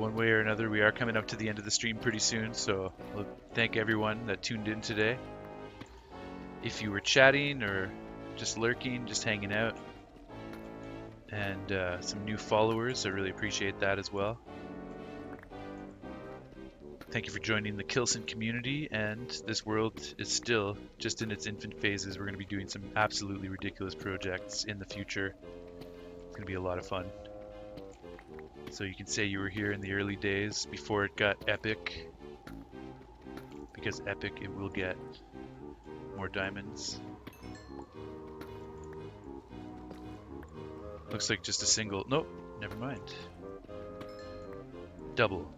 one way or another, we are coming up to the end of the stream pretty soon, so I'll thank everyone that tuned in today. If you were chatting or just lurking, just hanging out, and some new followers, I really appreciate that as well. Thank you for joining the Kilson community, and this world is still just in its infant phases. We're going to be doing some absolutely ridiculous projects in the future. It's going to be a lot of fun. So you can say you were here in the early days before it got epic, because epic it will get. More diamonds. Looks like just a single. Nope, never mind. Double.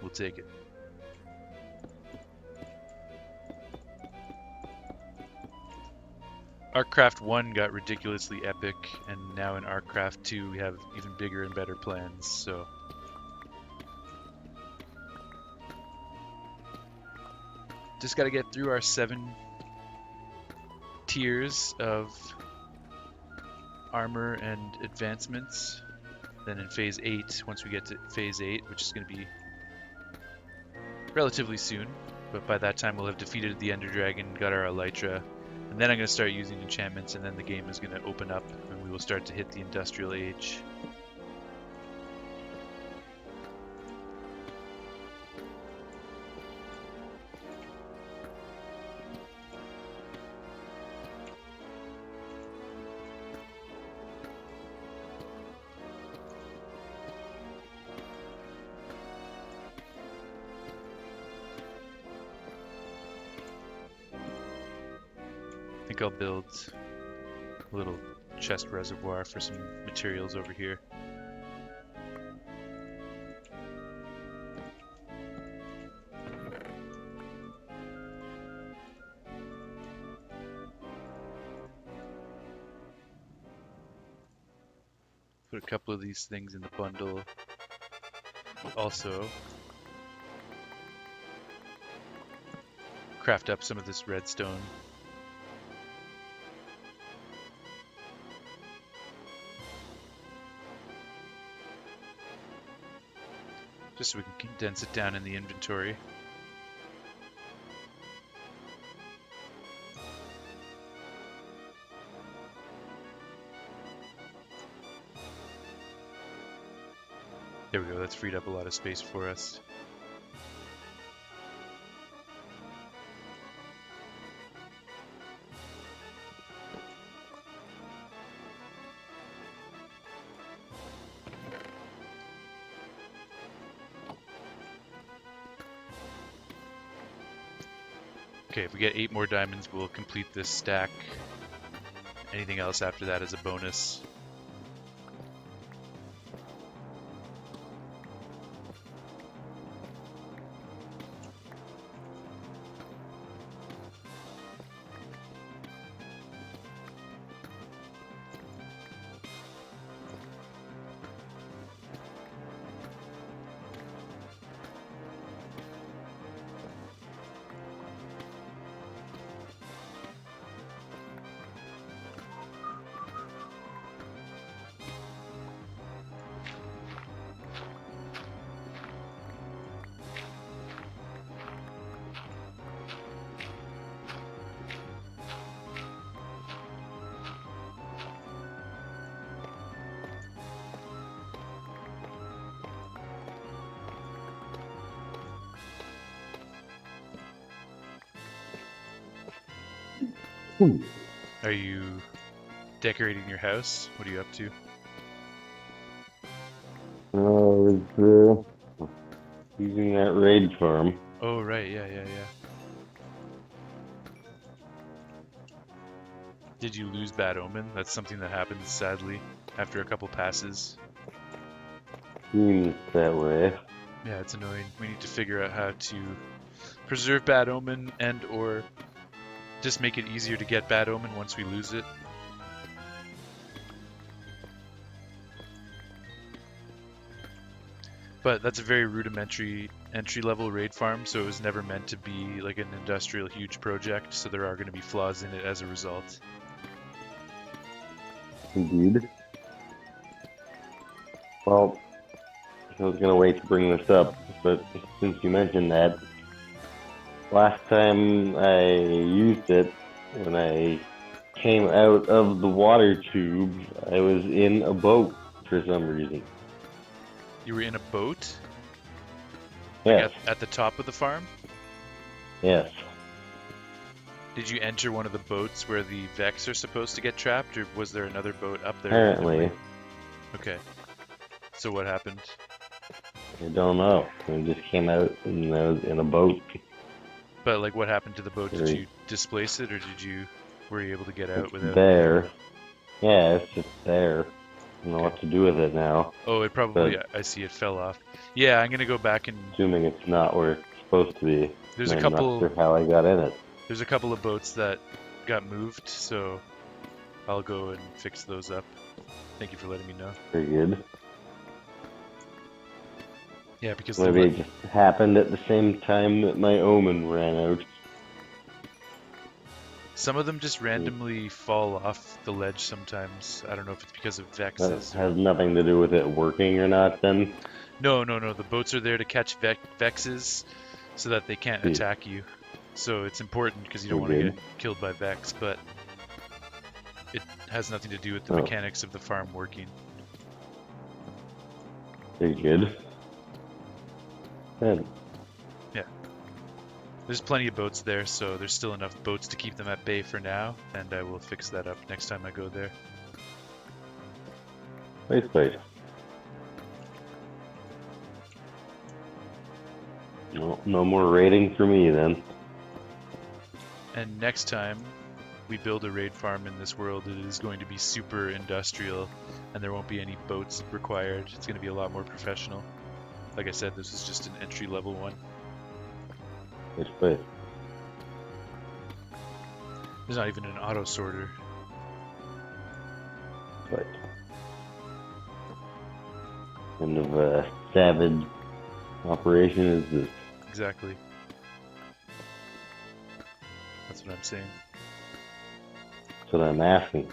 We'll take it. ArcCraft 1 got ridiculously epic, and now in ArcCraft 2 we have even bigger and better plans, so... Just gotta get through our 7 tiers of armor and advancements. Then in Phase 8, once we get to Phase 8, which is gonna be relatively soon, but by that time we'll have defeated the Ender Dragon, got our Elytra, and then I'm going to start using enchantments, and then the game is going to open up and we will start to hit the Industrial Age. I think I'll build a little chest reservoir for some materials over here. Put a couple of these things in the bundle. Also, craft up some of this redstone. Just so we can condense it down in the inventory. There we go, that's freed up a lot of space for us. Okay, if we get 8 more diamonds, we'll complete this stack. Anything else after that is a bonus. Are you decorating your house? What are you up to? was using that raid farm. Oh, right, yeah. Did you lose Bad Omen? That's something that happens, sadly, after a couple passes. Seems that way. Yeah, it's annoying. We need to figure out how to preserve Bad Omen and or just make it easier to get Bad Omen once we lose it. But that's a very rudimentary entry-level raid farm, so it was never meant to be like an industrial huge project, so there are going to be flaws in it as a result. Indeed. Well, I was gonna wait to bring this up, but since you mentioned that, last time I used it, when I came out of the water tube, I was in a boat for some reason. You were in a boat? Like Yes, at the top of the farm? yes. Did you enter one of the boats where the Vex are supposed to get trapped, or was there another boat up there? Apparently, randomly? Okay. So what happened? I don't know. I just came out and I was in a boat. But like, what happened to the boat? Did Very- you displace it, or were you able to get out It's without? there. Yeah, it's just there. I don't know Okay. what to do with it now. Oh, it probably. I see it fell off. Yeah, I'm gonna go back and Assuming it's not where it's supposed to be. There's a I'm couple- not sure how I got in it. there's a couple of boats that got moved, so I'll go and fix those up. Thank you for letting me know. Very good. Yeah, because Maybe it just happened at the same time that my omen ran out. some of them just randomly fall off the ledge sometimes. I don't know if it's because of That Vexes. has nothing to do with it working or not then. No. The boats are there to catch Vexes so that they can't Hmm. attack you. So it's important because you don't want Okay. to get killed by Vex, but it has nothing to do with the Oh. mechanics of the farm working. Very good. Good. There's plenty of boats there, so there's still enough boats to keep them at bay for now, and I will fix that up next time I go there. Nice. No more raiding for me then. And next time we build a raid farm in this world, it is going to be super industrial, and there won't be any boats required. It's going to be a lot more professional. Like I said, this is just an entry-level one. Nice. There's not even an auto sorter. Right. Kind of a savage operation is this. Exactly. That's what I'm saying. That's what I'm asking.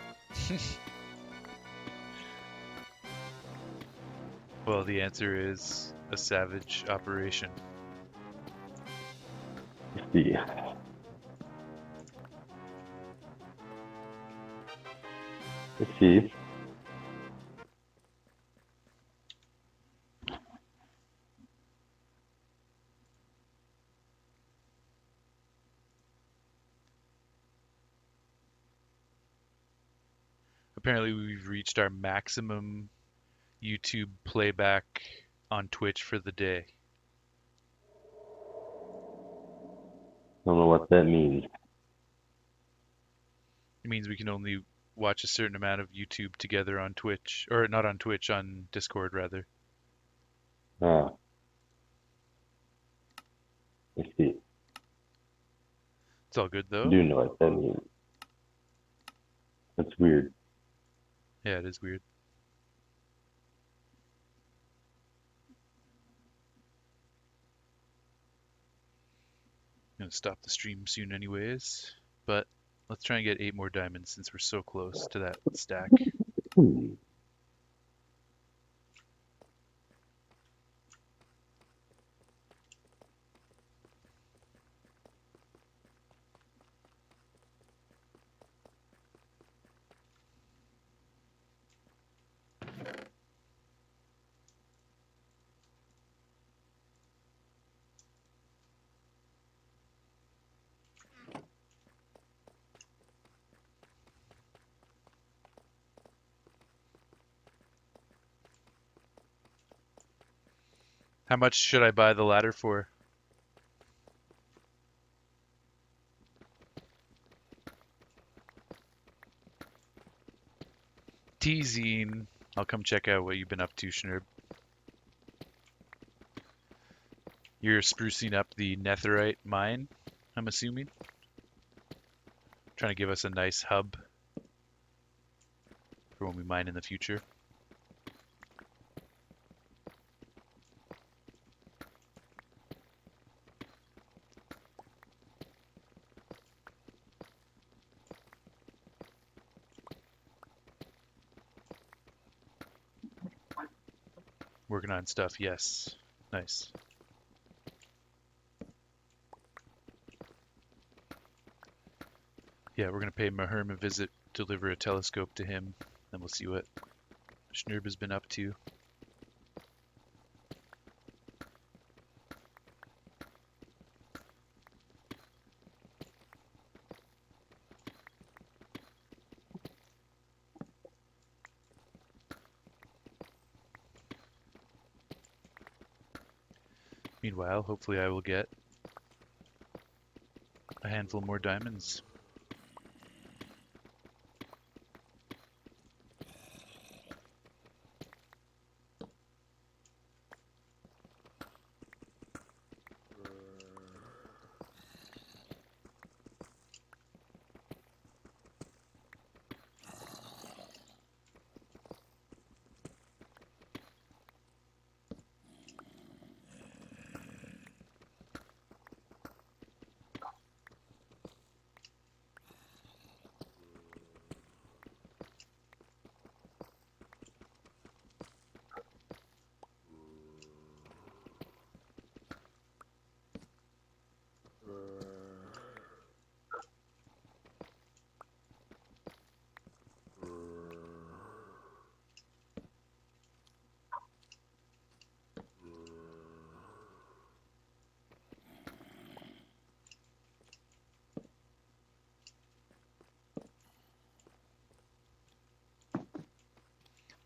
Well, the answer is a savage operation. Let's see. Let's see. Apparently, we've reached our maximum YouTube playback on Twitch for the day. Don't know what that means. It means we can only watch a certain amount of YouTube together on Twitch, or not on Twitch, on Discord rather. Ah. Let's see. It's all good I though. do know what that means. That's weird. Yeah, it is weird. I'm gonna stop the stream soon anyways, but let's try and get 8 more diamonds since we're so close to that stack. How much should I buy the ladder for? Teasing. I'll come check out what you've been up to, Schnurb. You're sprucing up the netherite mine, I'm assuming? Trying to give us a nice hub for when we mine in the future. Working on stuff, yes. Nice. Yeah, we're gonna pay Maherm a visit, deliver a telescope to him, then we'll see what Schnurb has been up to. Meanwhile, hopefully I will get a handful more diamonds.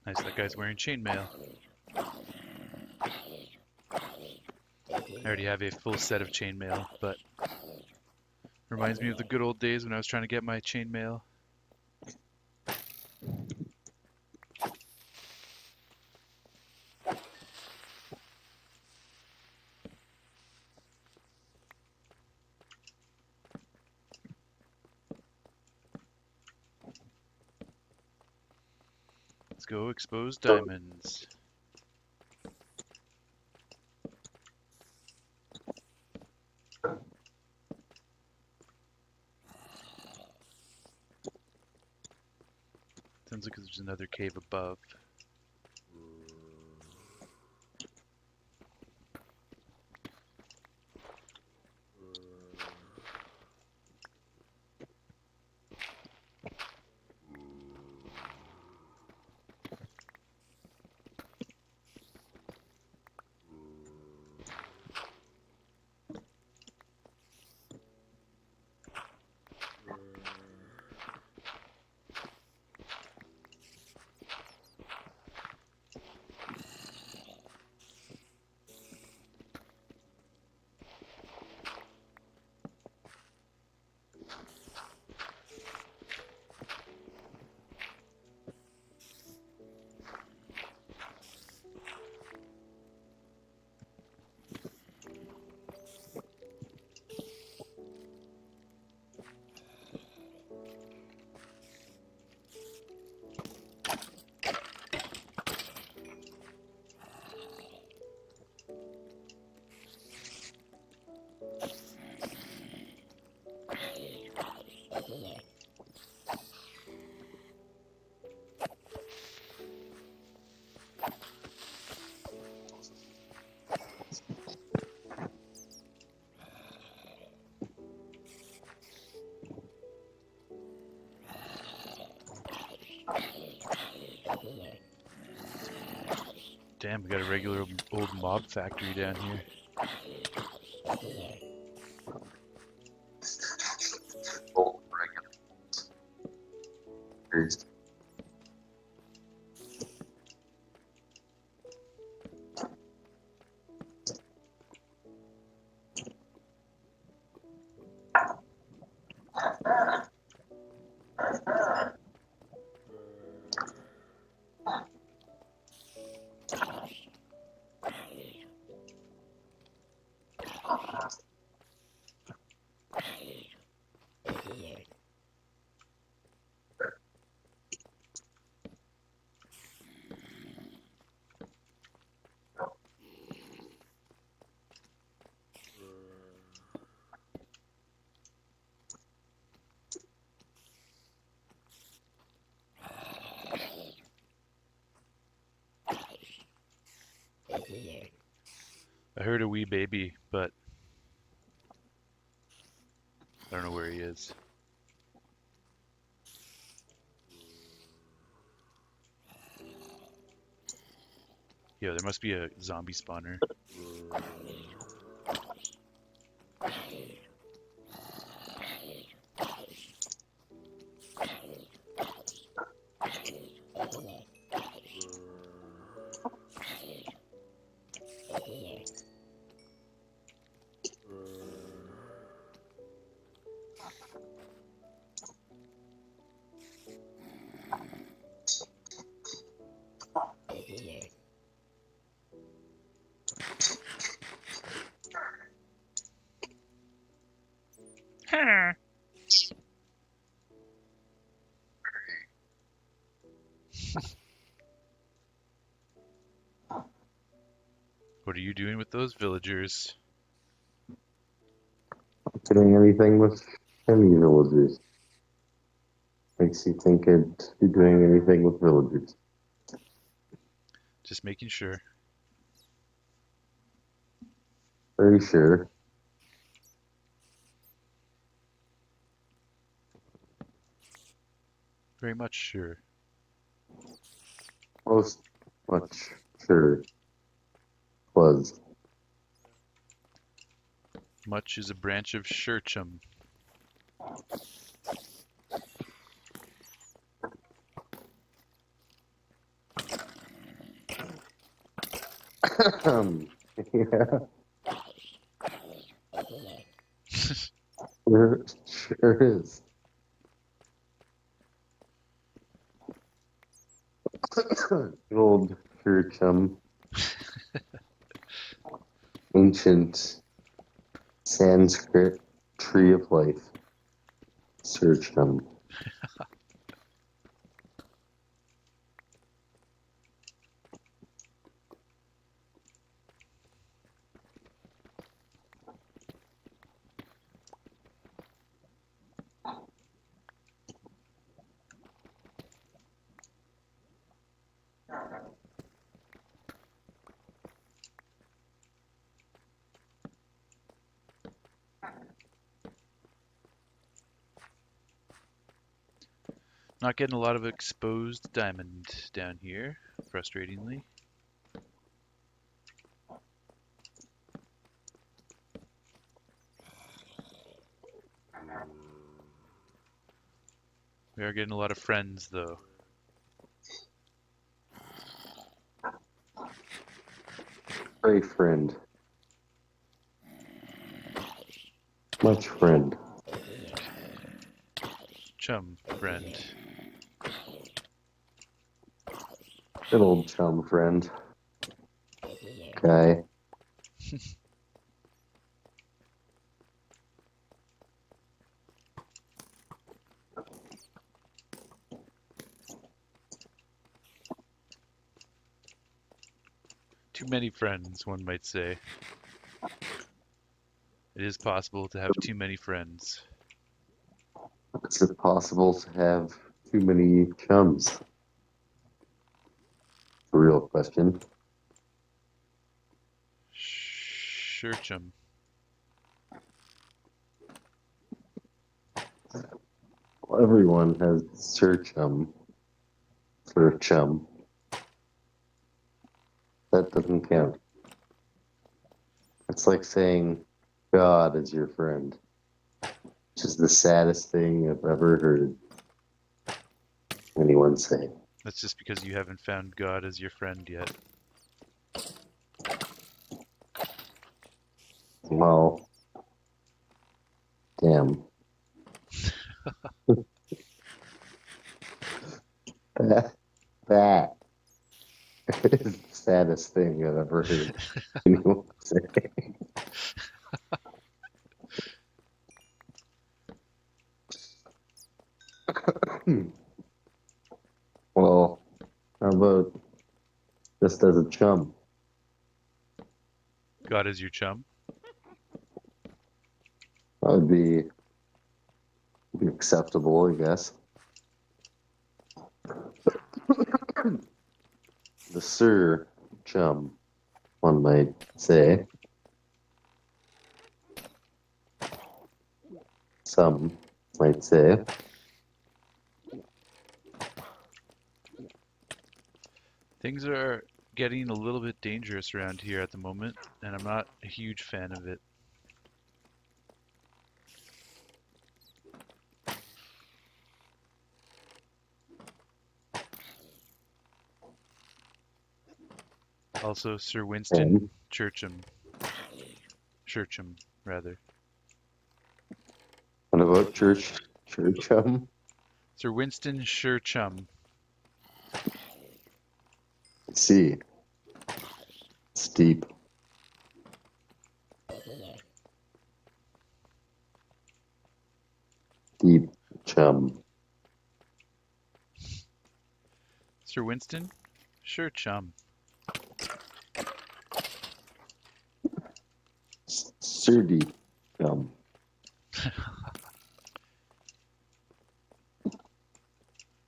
Nice, that guy's wearing chainmail. I already have a full set of chainmail, but reminds me of the good old days when I was trying to get my chainmail. Let's go expose diamonds. Sounds like there's another cave above. Damn, we got a regular old mob factory down here. Oh, regular. I heard a wee baby, but I don't know where he is. Yo, there must be a zombie spawner. What are you doing with those villagers? Doing anything with any villagers. Makes you think I'd be doing anything with villagers. Just making sure. Very sure. Very much sure. Most much sure. Was. Much is a branch of Shurchum. Yeah, sure is. Good old Churchum. Ancient Sanskrit tree of life. Churchum. Not getting a lot of exposed diamond down here, frustratingly. We are getting a lot of friends, though. Very friend. Much friend. Chum friend. Good old chum friend. Guy. Too many friends, one might say. It is possible to have too many friends. Is it possible to have too many chums? A real question. Shurchum. Well, everyone has Sir Chum for chum. That doesn't count. It's like saying God is your friend, which is the saddest thing I've ever heard anyone say. That's just because you haven't found God as your friend yet. Well, damn. That is the saddest thing I've ever heard anyone say. Well, how about just as a chum? God is your chum? That would be acceptable, I guess. The Sir Chum, one might say. some might say. Things are getting a little bit dangerous around here at the moment, and I'm not a huge fan of it. Also, Sir Winston Churchill. Churchill, rather. What about Churchum? Sir Winston Churchill. See, it's deep. Deep chum. Sir Winston? Sure, chum. Sir deep chum.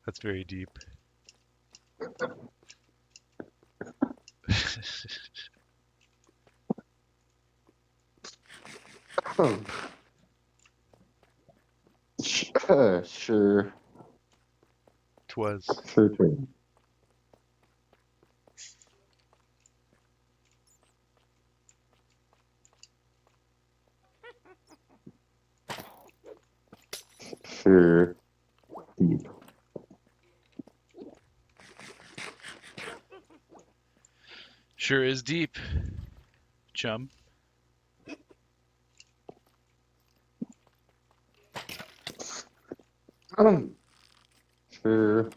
That's very deep. Sure. Twas. Sure thing. Sure. Deep. Sure is deep, chum. Sure.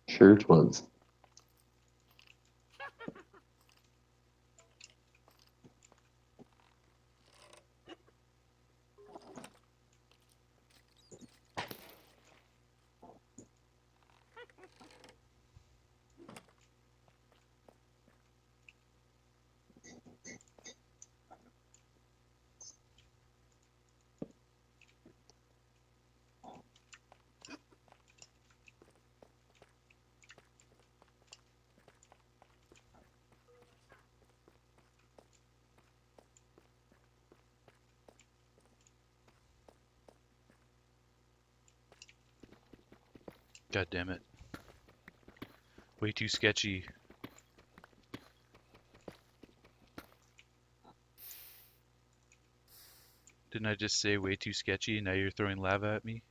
Sure twas. God damn it. Way too sketchy. Didn't I just say way too sketchy? Now you're throwing lava at me?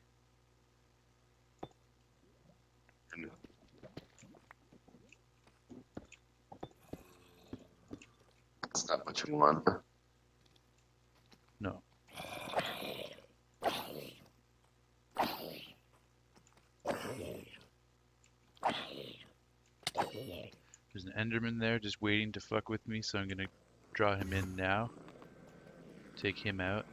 That's not what you want. No. There's an Enderman there just waiting to fuck with me, so I'm gonna draw him in now. Take him out.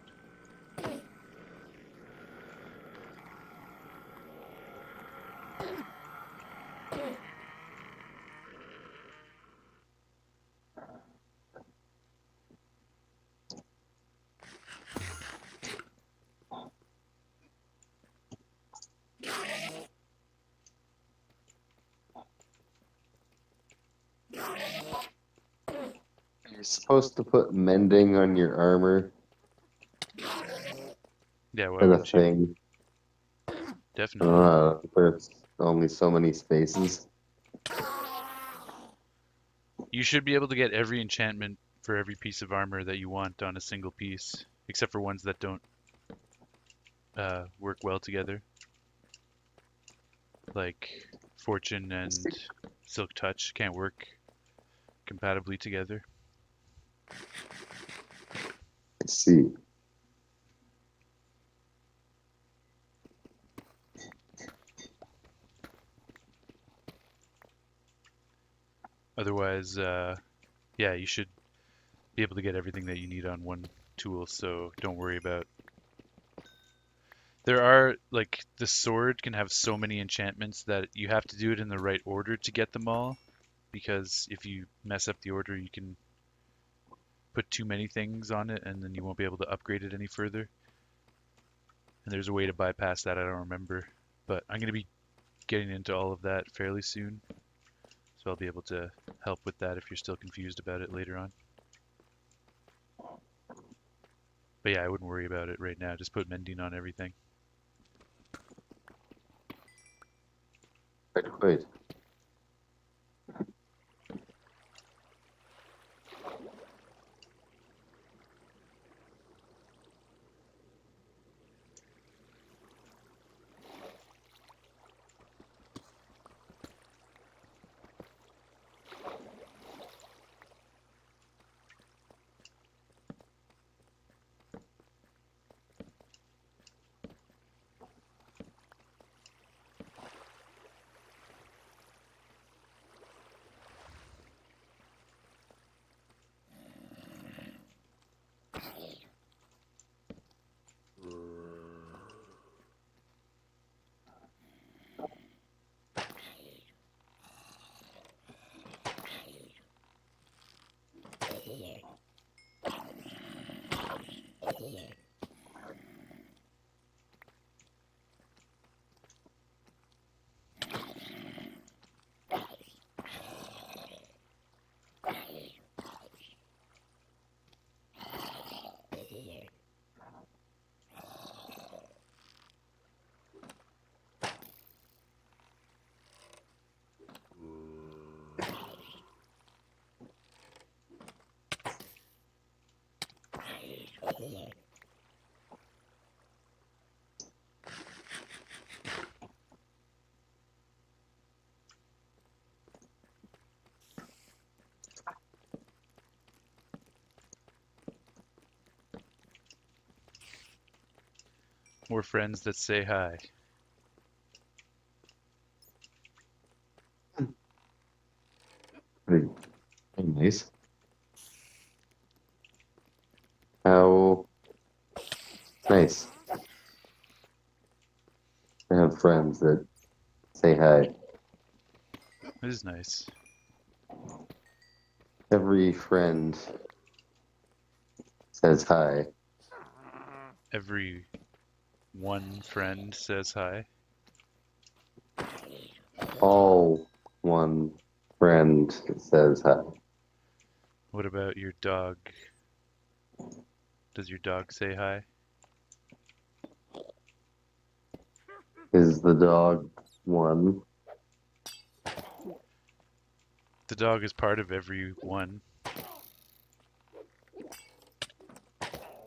You're supposed to put mending on your armor Yeah, why for the wouldn't you? thing. Definitely. But it's only so many spaces. You should be able to get every enchantment for every piece of armor that you want on a single piece, except for ones that don't work well together. Like Fortune and Silk Touch can't work compatibly together. I see. Otherwise, yeah, you should be able to get everything that you need on one tool, so don't worry about. There are, like, the sword can have so many enchantments that you have to do it in the right order to get them all, because if you mess up the order, you can put too many things on it, and then you won't be able to upgrade it any further. And there's a way to bypass that, I don't remember. But I'm going to be getting into all of that fairly soon, so I'll be able to help with that if you're still confused about it later on. But yeah, I wouldn't worry about it right now. Just put mending on everything. Wait. More friends that say hi. Very, very nice. How nice to have friends that say hi. This is nice. Every friend says hi. Every one friend says hi. All one friend says hi. What about your dog? Does your dog say hi? Is the dog one? The dog is part of every one.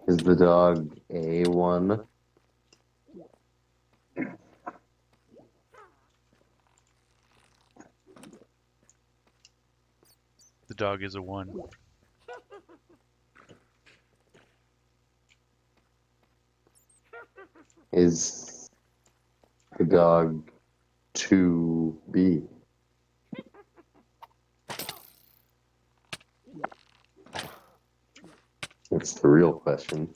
Is the dog a one? The dog is a one. Is the dog to be? That's the real question.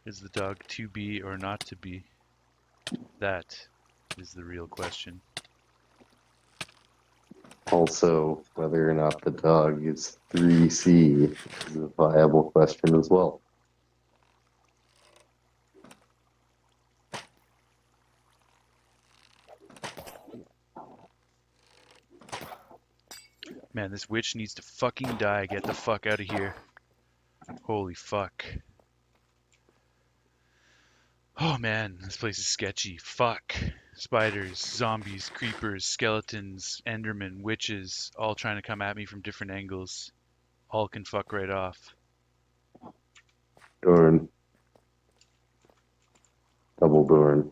Is the dog to be or not to be? That is the real question. Also, whether or not the dog is 3C is a viable question as well. Man, this witch needs to fucking die. Get the fuck out of here. Holy fuck. Oh man, this place is sketchy. Fuck. Spiders, zombies, creepers, skeletons, endermen, witches, all trying to come at me from different angles. All can fuck right off. Darn. Double darn.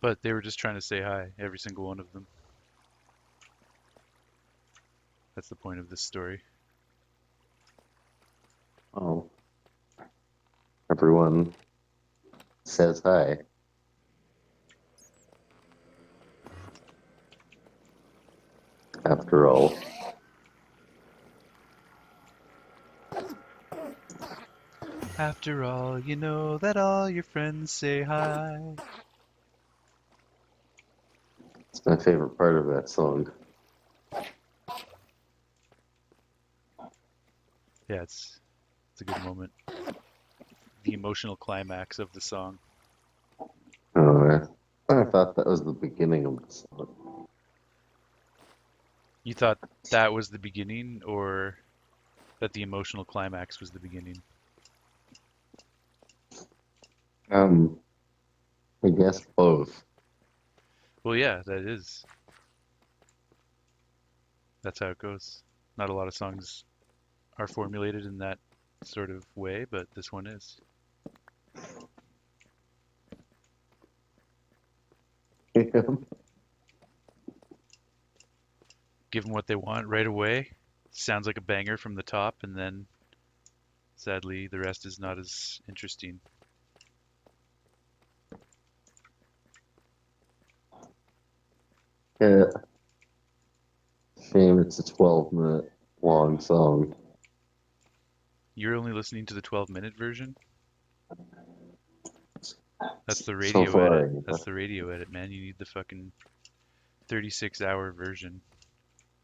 But they were just trying to say hi, every single one of them. That's the point of this story. Oh. Everyone says hi. After all. After all, you know that all your friends say hi. my favorite part of that song. Yeah, it's a good moment. The emotional climax of the song. Oh, I thought that was the beginning of the song. You thought that was the beginning, or that the emotional climax was the beginning? I guess both. Well, yeah, that is. That's how it goes. Not a lot of songs are formulated in that sort of way, but this one is. Give them what they want right away. Sounds like a banger from the top, and then sadly, the rest is not as interesting. Yeah. Shame it's a 12-minute long song. You're only listening to the 12-minute version? That's the So radio far, edit. That's the radio edit, man. You need the fucking 36-hour version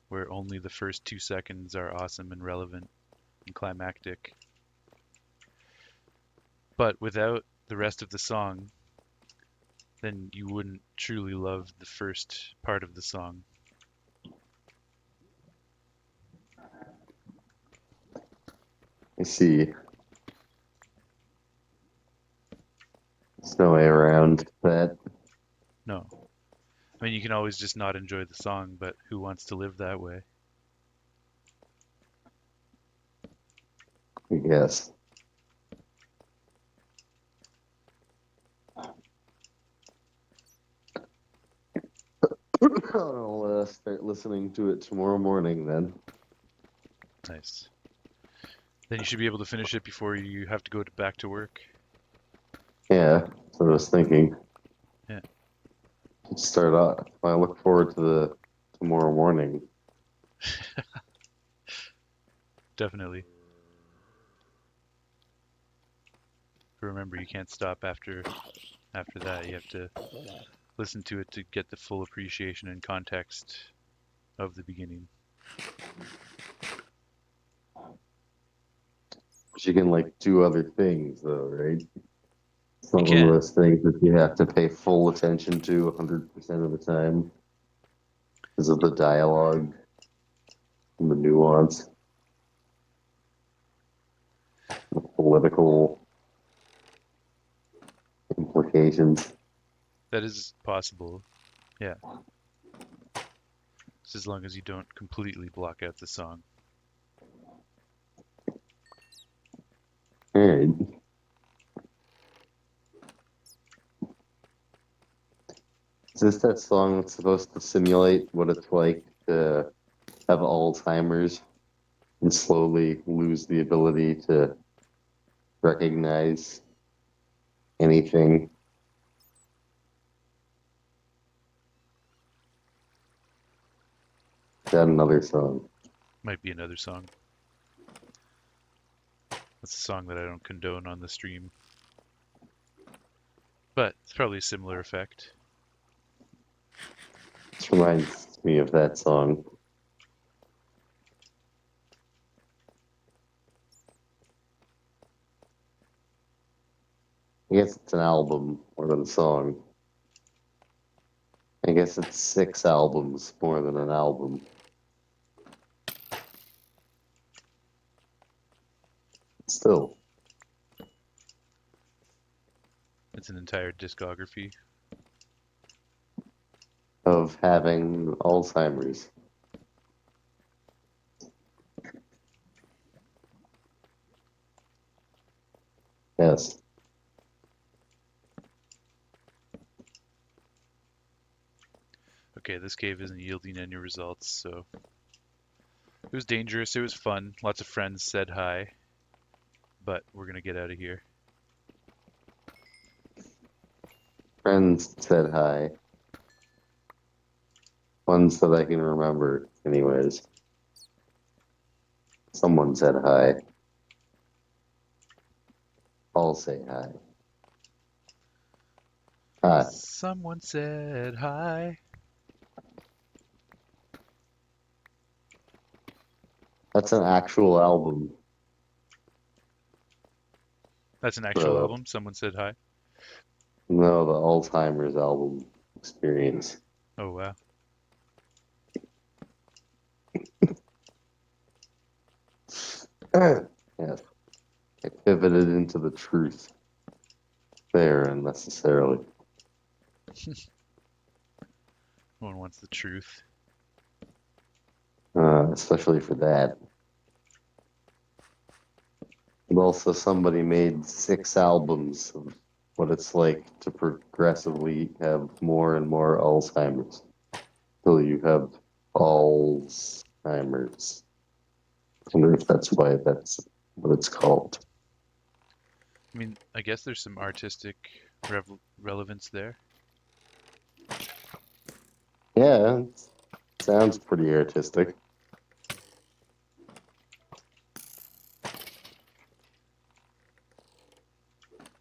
where only the first 2 seconds are awesome and relevant and climactic. But without the rest of the song, then you wouldn't truly love the first part of the song. I see. There's no way around that. No. I mean, you can always just not enjoy the song, but who wants to live that way? I guess. I'll start listening to it tomorrow morning then. Nice. Then you should be able to finish it before you have to go back to work. Yeah, that's what I was thinking. Yeah. Start off. I look forward to the tomorrow morning. Definitely. Remember, you can't stop after that. You have to listen to it to get the full appreciation and context of the beginning. But you can like do other things though, right? It's You not one of can. those things that you have to pay full attention to 100% of the time because of the dialogue and the nuance, the political implications. That is possible. Yeah. Just as long as you don't completely block out the song. All right. Is this that song that's supposed to simulate what it's like to have Alzheimer's and slowly lose the ability to recognize anything? Is that another song? Might be another song. That's a song that I don't condone on the stream. But it's probably a similar effect. This reminds me of that song. I guess it's an album more than a song. I guess it's 6 albums more than an album. Still, It's an entire discography. of having Alzheimer's. Yes. Okay, this cave isn't yielding any results, so it was dangerous, it was fun. Lots of friends said hi, but we're gonna get out of here. Friends said hi. Ones that I can remember, anyways. Someone said hi. I'll say hi. Hi. Someone said hi. That's an actual album. That's an actual The album. Someone said hi. no, the Alzheimer's album experience. Oh wow. Yes, I pivoted into the truth there unnecessarily. No one wants the truth. Especially for that. But also, somebody made 6 albums of what it's like to progressively have more and more Alzheimer's. Till you have Alzheimer's. I wonder if that's why that's what it's called. I mean, I guess there's some artistic relevance there. Yeah, it sounds pretty artistic.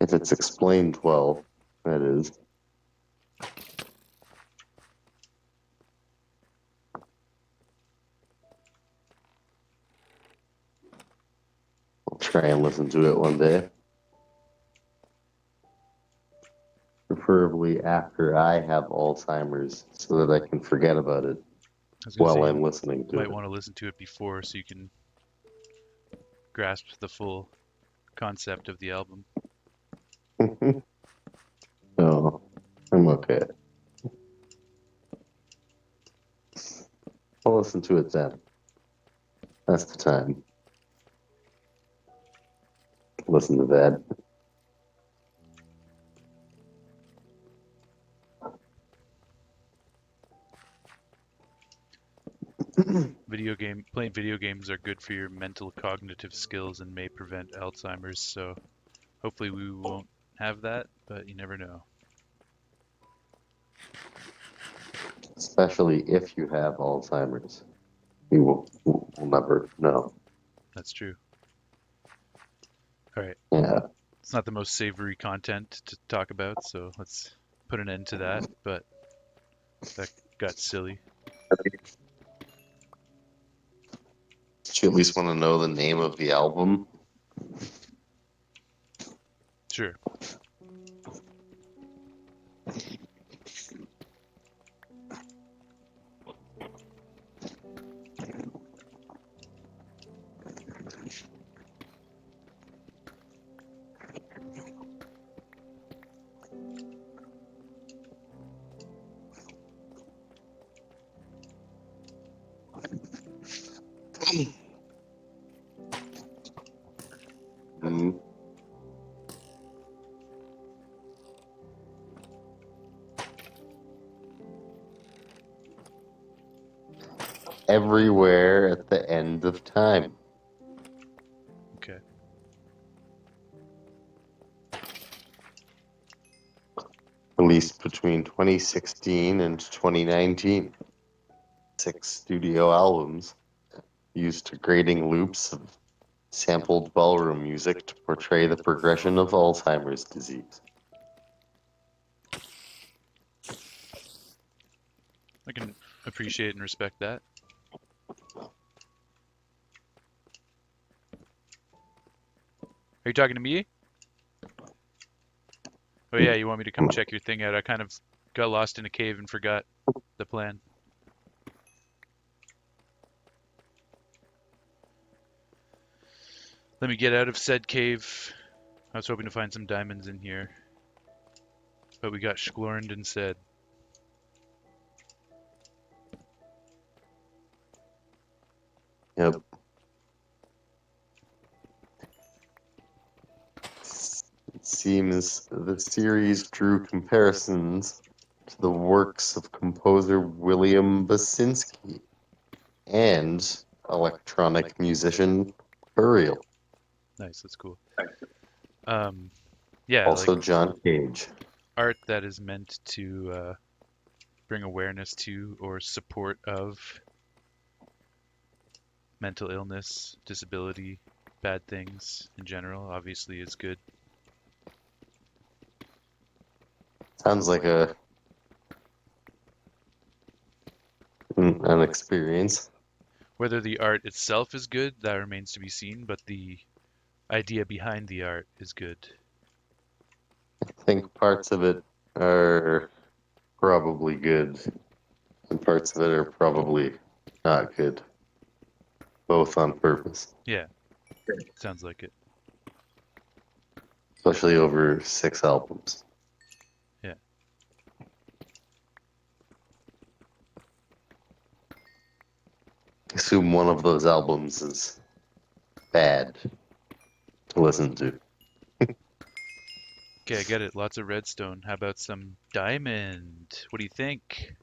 If it's explained well, that is. I'll try and listen to it one day. Preferably after I have Alzheimer's so that I can forget about it I was gonna say while you I'm listening to might it. want to listen to it before so you can grasp the full concept of the album. No, I'm okay. I'll listen to it then. That's the time. Listen to that. Playing video games are good for your mental cognitive skills and may prevent Alzheimer's, so hopefully we won't have that, but you never know. Especially if you have Alzheimer's. You will never know. That's true. All right. Yeah. It's not the most savory content to talk about, so let's put an end to that, but that got silly. Do you at least want to know the name of the album? Sure. Hmm. Everywhere at the End of Time. Okay. Released between 2016 and 2019. 6 studio albums used degrading loops of sampled ballroom music to portray the progression of Alzheimer's disease. I can appreciate and respect that. Are you talking to me? Oh yeah, you want me to come check your thing out? I kind of got lost in a cave and forgot the plan. Let me get out of said cave. I was hoping to find some diamonds in here, but we got Shlorned instead. Yep. It seems the series drew comparisons to the works of composer William Basinski and electronic musician Burial. Nice, that's cool. Yeah, Also like John Cage. art that is meant to bring awareness to or support of mental illness, disability, bad things in general, obviously is good. Sounds like an experience. Whether the art itself is good, that remains to be seen, but the idea behind the art is good. I think parts of it are probably good, and parts of it are probably not good. Both on purpose, Yeah, sounds like it. especially over 6 albums. Yeah. Assume one of those albums is bad to listen to. Okay, I get it. Lots of redstone. How about some diamond? What do you think?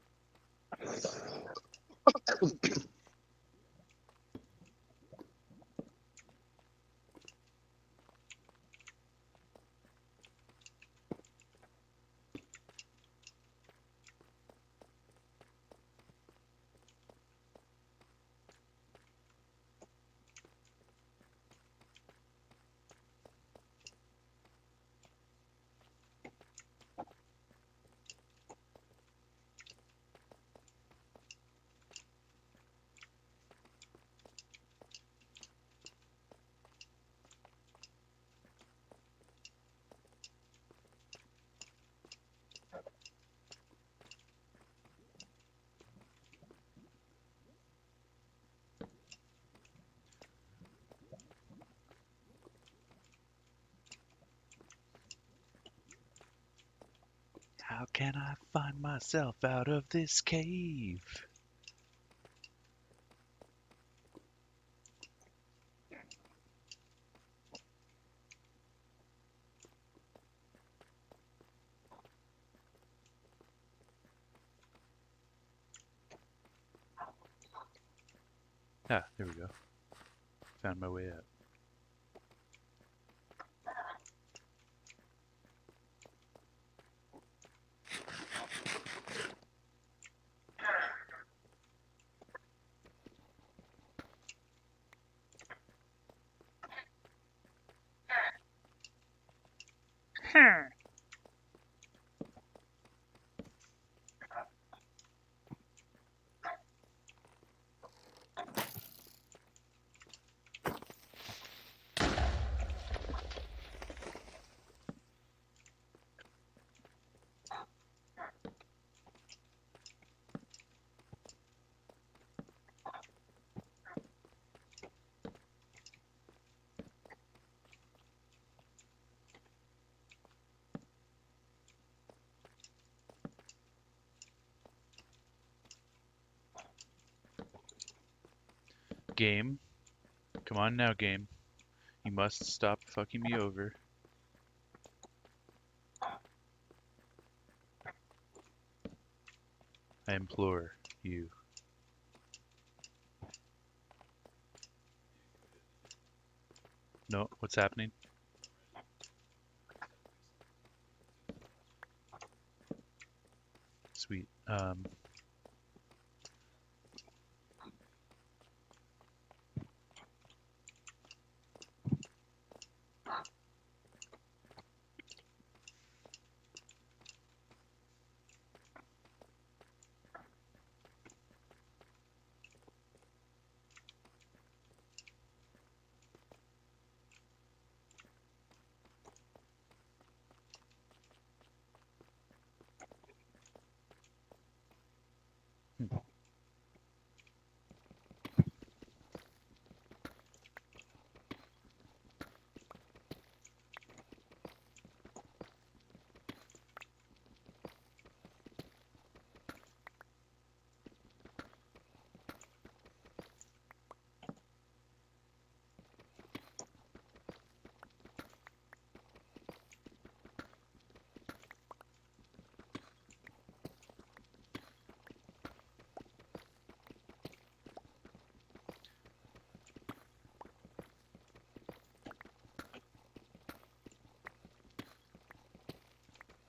How can I find myself out of this cave? Ah, there we go. Found my way out. Game. Come on now, game. You must stop fucking me over. I implore you. No, what's happening? Sweet.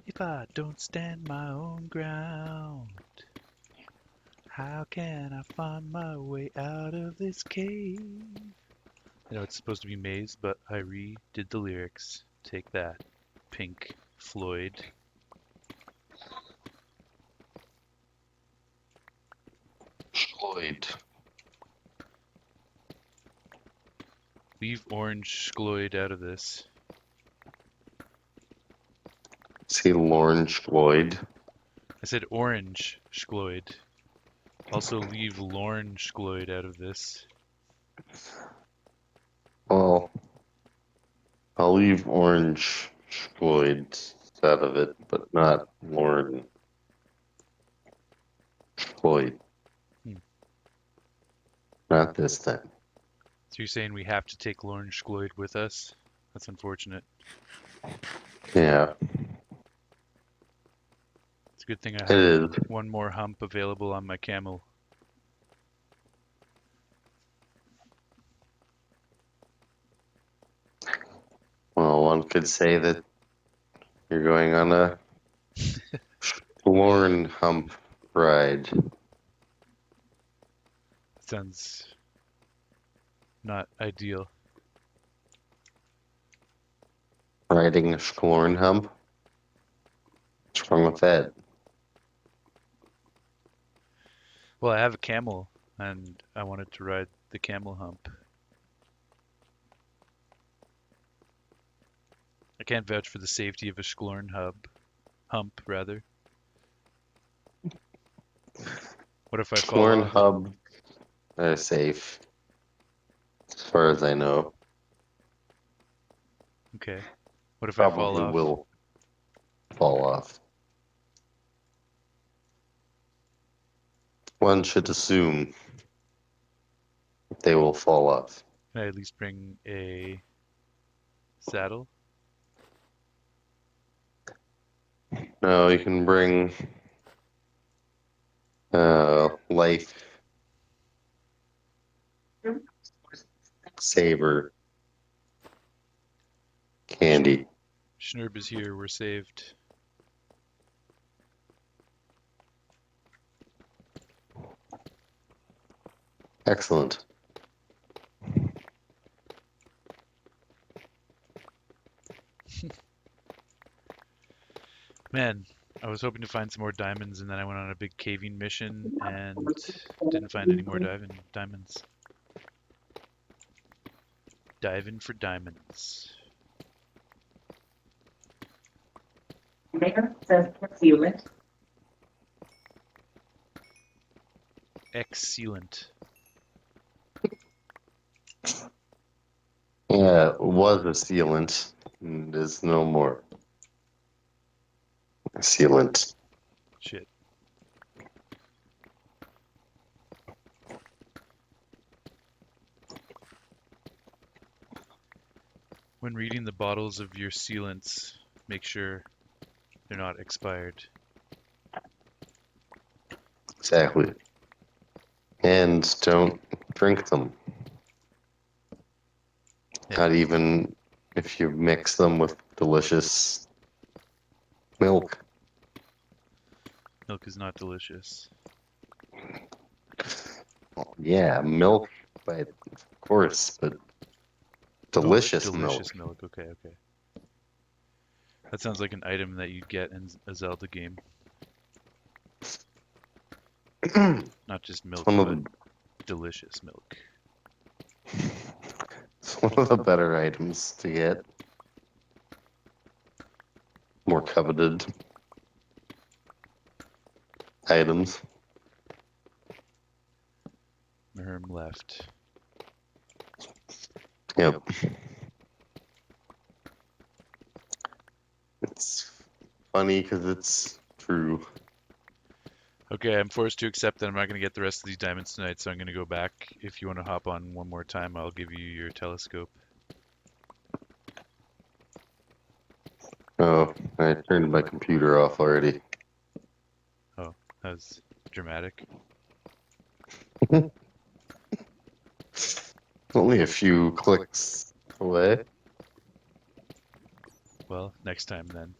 If I don't stand my own ground, how can I find my way out of this cave? I know it's supposed to be Maze, but I redid the lyrics. Take that, Pink Floyd. Floyd. Leave orange Gloyd out of this. See Lawrence Lloyd. I said orange Gloyd. Also leave Lorne Gloyd out of this. Well, I'll leave Orange Lloyd out of it, but not Lauren Lloyd. Hmm. Not this time. So you're saying we have to take Lorne Gloyd with us? That's unfortunate. Yeah, It's a good thing I it have is. one more hump available on my camel. Well, one could say that you're going on a Lauren hump ride. Sounds not ideal. Riding a Schorn hump? What's wrong with that? Well, I have a camel, and I wanted to ride the camel hump. I can't vouch for the safety of a Sklorn hump, rather. What if I fall Schorn off? hub are safe, as far as I know. Okay. What if I fall Probably off? will fall off. One should assume they will fall off. Can I at least bring a saddle? No, you can bring life saver candy. Schnurb is here, we're saved. Excellent. Man, I was hoping to find some more diamonds, and then I went on a big caving mission and didn't find any more diamonds. Diving for diamonds. There says sealant. Excellent. Yeah, it was a sealant. And is no more. A sealant. Shit. When reading the bottles of your sealants, make sure they're not expired. Exactly. And don't drink them. Yeah. Not even if you mix them with delicious milk. Milk is not delicious. Yeah, milk, but of course, but delicious milk. Delicious milk. Okay, okay. That sounds like an item that you'd get in a Zelda game. Not just milk, One of but the delicious milk. It's one of the better items to get. More coveted items. Merm left. Yep. It's funny because it's true. Okay, I'm forced to accept that I'm not going to get the rest of these diamonds tonight, so I'm going to go back. If you want to hop on one more time, I'll give you your telescope. Oh, I turned my computer off already. Oh, that was dramatic. Only a few clicks away. Well, next time then.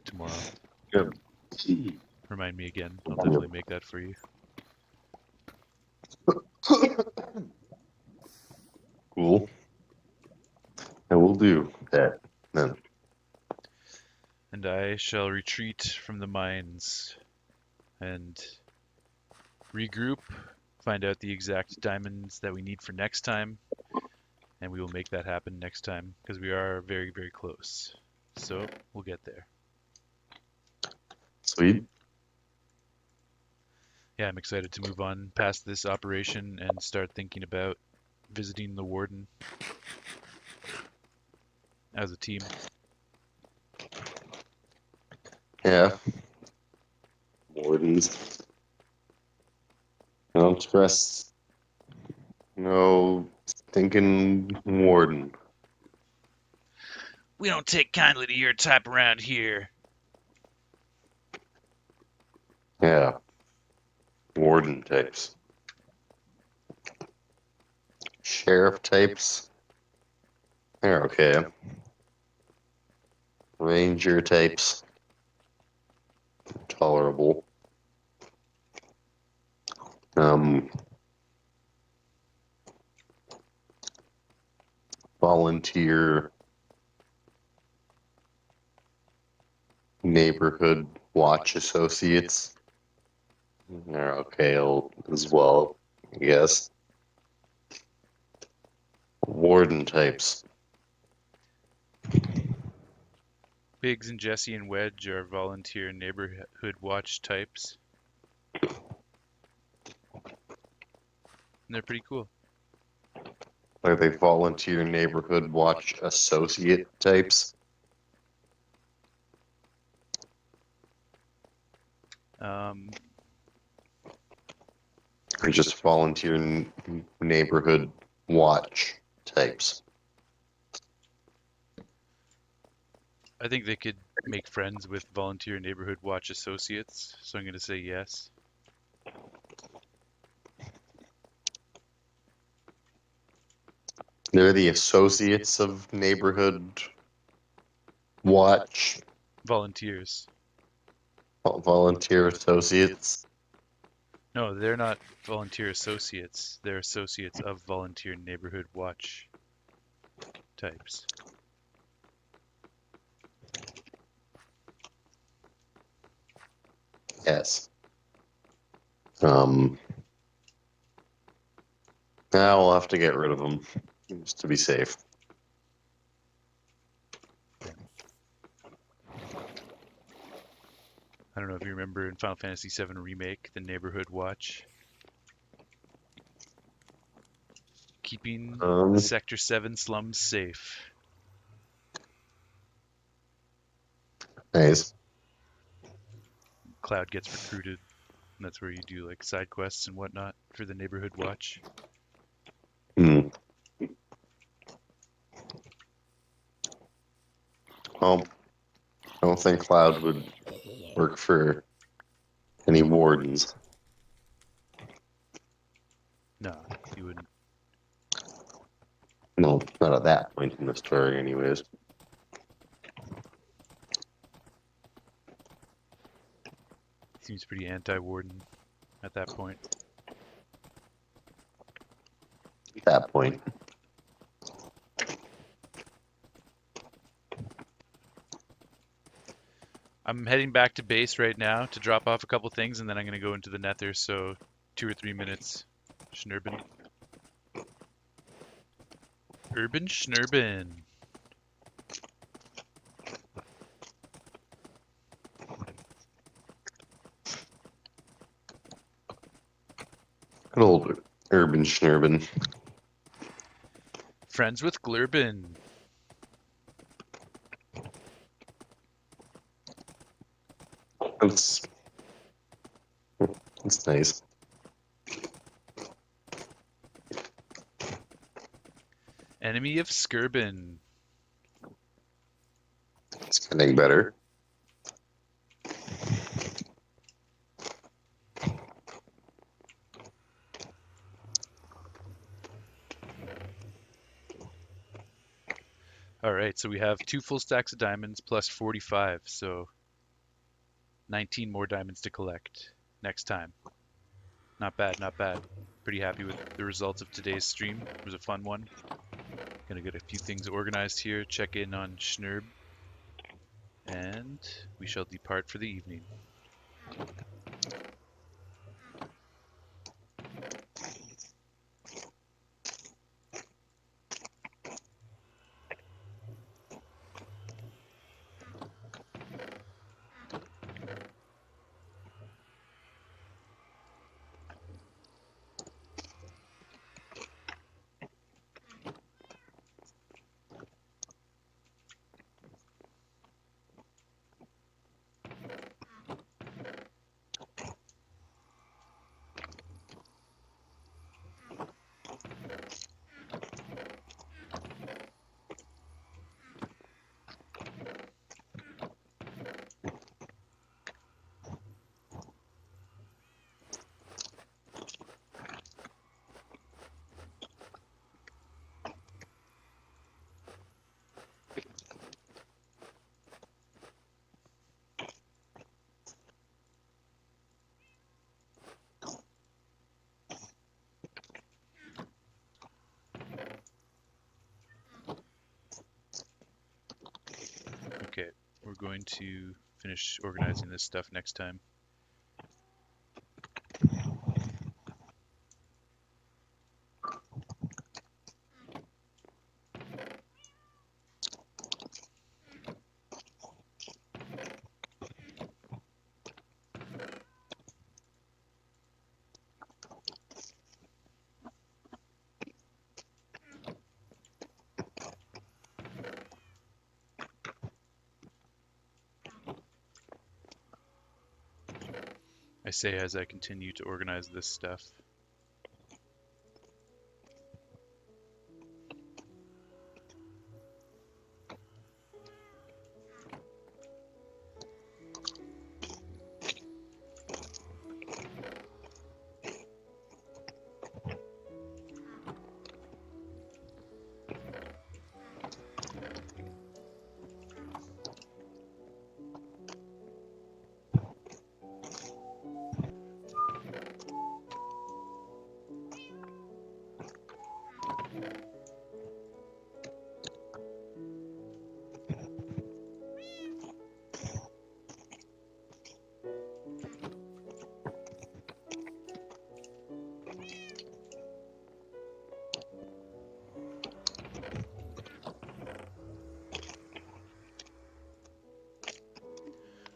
Tomorrow. Good. Remind me again. I'll definitely make that for you. Cool. I will do that then. And I shall retreat from the mines and regroup, find out the exact diamonds that we need for next time, and we will make that happen next time because we are very, very close. So we'll get there. Sweet. Yeah, I'm excited to move on past this operation and start thinking about visiting the warden as a team. Yeah. Wardens. Don't stress. No stinking warden. We don't take kindly to your type around here. Yeah. Warden types. Sheriff types. They're okay. Ranger types. Tolerable. Volunteer neighborhood watch associates. They're okay as well, I guess. Warden types. Biggs and Jesse and Wedge are volunteer neighborhood watch types. And they're pretty cool. Are they volunteer neighborhood watch associate types? Or just volunteer neighborhood watch types? I think they could make friends with volunteer neighborhood watch associates, so I'm going to say yes. They're the associates of neighborhood watch Volunteers. volunteer associates. No, they're not volunteer associates. They're associates of volunteer neighborhood watch types. Yes. Now we'll have to get rid of them just to be safe. I don't know if you remember in Final Fantasy VII Remake, the neighborhood watch. Keeping the Sector 7 slums safe. Nice. Cloud gets recruited, and that's where you do like side quests and whatnot for the neighborhood watch. Hmm. Well, I don't think Cloud would work for any wardens. No, you wouldn't. No, not at that point in the story, anyways. Seems pretty anti-warden at that point. At that point. I'm heading back to base right now to drop off a couple things, and then I'm going to go into the nether, so 2 or 3 minutes. Schnurbin. Urban Schnurbin. Good old Urban Schnurbin. Friends with Glurbin. That's nice. Enemy of Skirbin. It's getting better. Alright, so we have 2 full stacks of diamonds plus 45, so 19 more diamonds to collect next time. Not bad, not bad. Pretty happy with the results of today's stream. It was a fun one. Gonna get a few things organized here, check in on Schnurb, and we shall depart for the evening. Okay, we're going to finish organizing this stuff next time. I say as I continue to organize this stuff.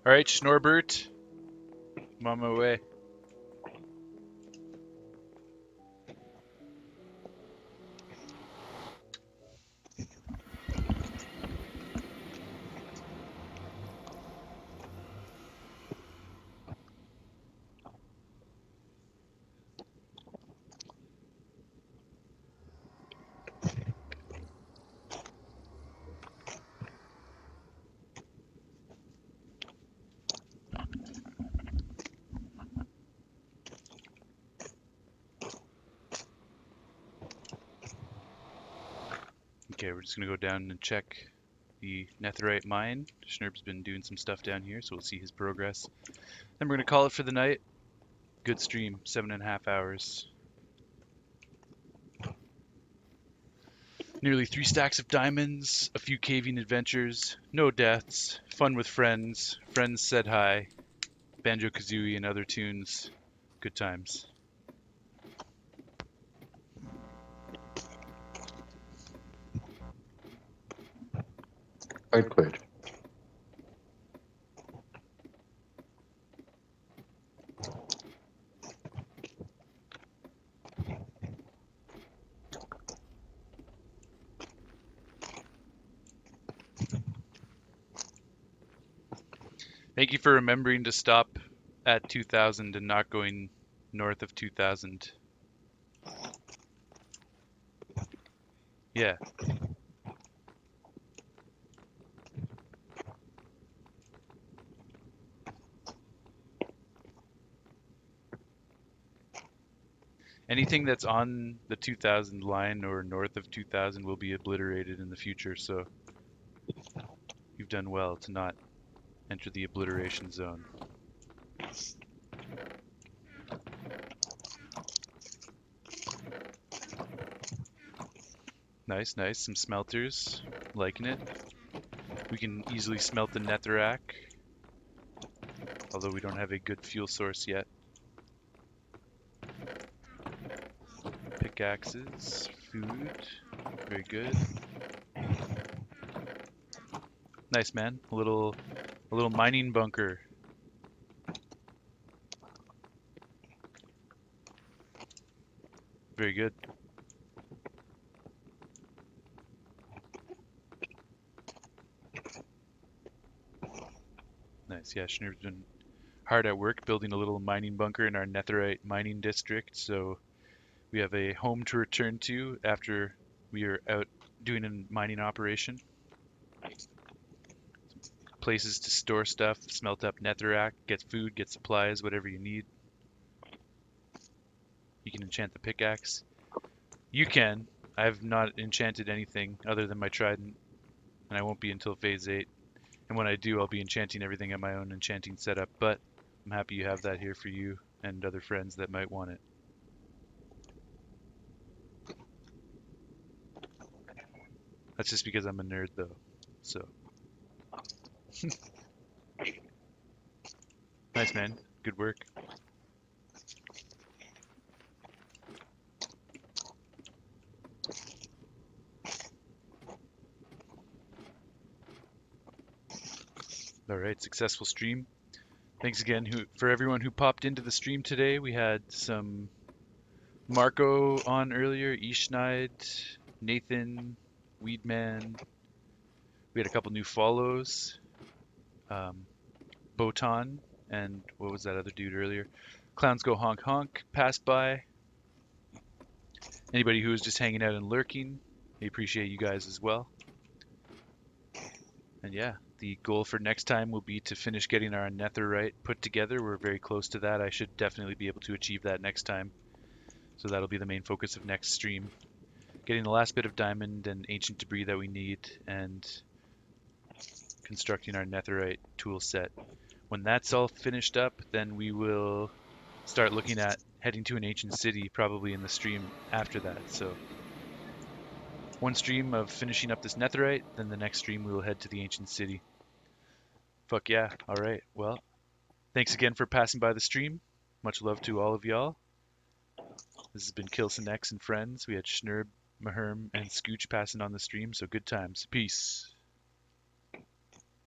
All right, Schnorbert, I'm on my way. Okay, we're just gonna go down and check the netherite mine. Schnerb's been doing some stuff down here, so we'll see his progress. Then we're gonna call it for the night. Good stream, 7.5 hours. Nearly 3 stacks of diamonds, a few caving adventures, no deaths, fun with friends, friends said hi, Banjo-Kazooie and other tunes, good times. I quit. Thank you for remembering to stop at 2000 and not going north of 2000. Yeah. Anything that's on the 2000 line or north of 2000 will be obliterated in the future, so you've done well to not enter the obliteration zone. Nice, nice. Some smelters. Liking it. We can easily smelt the netherrack, although we don't have a good fuel source yet. Pickaxes, food, very good. Nice, man. A little mining bunker. Very good. Nice. Yeah, Schneer's been hard at work building a little mining bunker in our netherite mining district, so we have a home to return to after we are out doing a mining operation. Places to store stuff, smelt up netherrack, get food, get supplies, whatever you need. You can enchant the pickaxe. You can. I have not enchanted anything other than my trident, and I won't be until phase 8. And when I do, I'll be enchanting everything at my own enchanting setup, but I'm happy you have that here for you and other friends that might want it. That's just because I'm a nerd, though, so. Nice, man. Good work. All right, successful stream. Thanks again for everyone who popped into the stream today. We had some Marco on earlier, Ishneid, Nathan, Weedman. We had a couple new follows. Botan, and what was that other dude earlier? Clowns Go Honk Honk passed by. Anybody who was just hanging out and lurking, we appreciate you guys as well. And yeah, the goal for next time will be to finish getting our netherite put together. We're very close to that. I should definitely be able to achieve that next time. So that'll be the main focus of next stream. Getting the last bit of diamond and ancient debris that we need, and constructing our netherite tool set. When that's all finished up, then we will start looking at heading to an ancient city, probably in the stream after that. So one stream of finishing up this netherite, then the next stream we will head to the ancient city. Fuck yeah. All right. Well, thanks again for passing by the stream. Much love to all of y'all. This has been Kilson X and friends. We had Schnurb, Maherm, and Scooch passing on the stream, so good times. Peace.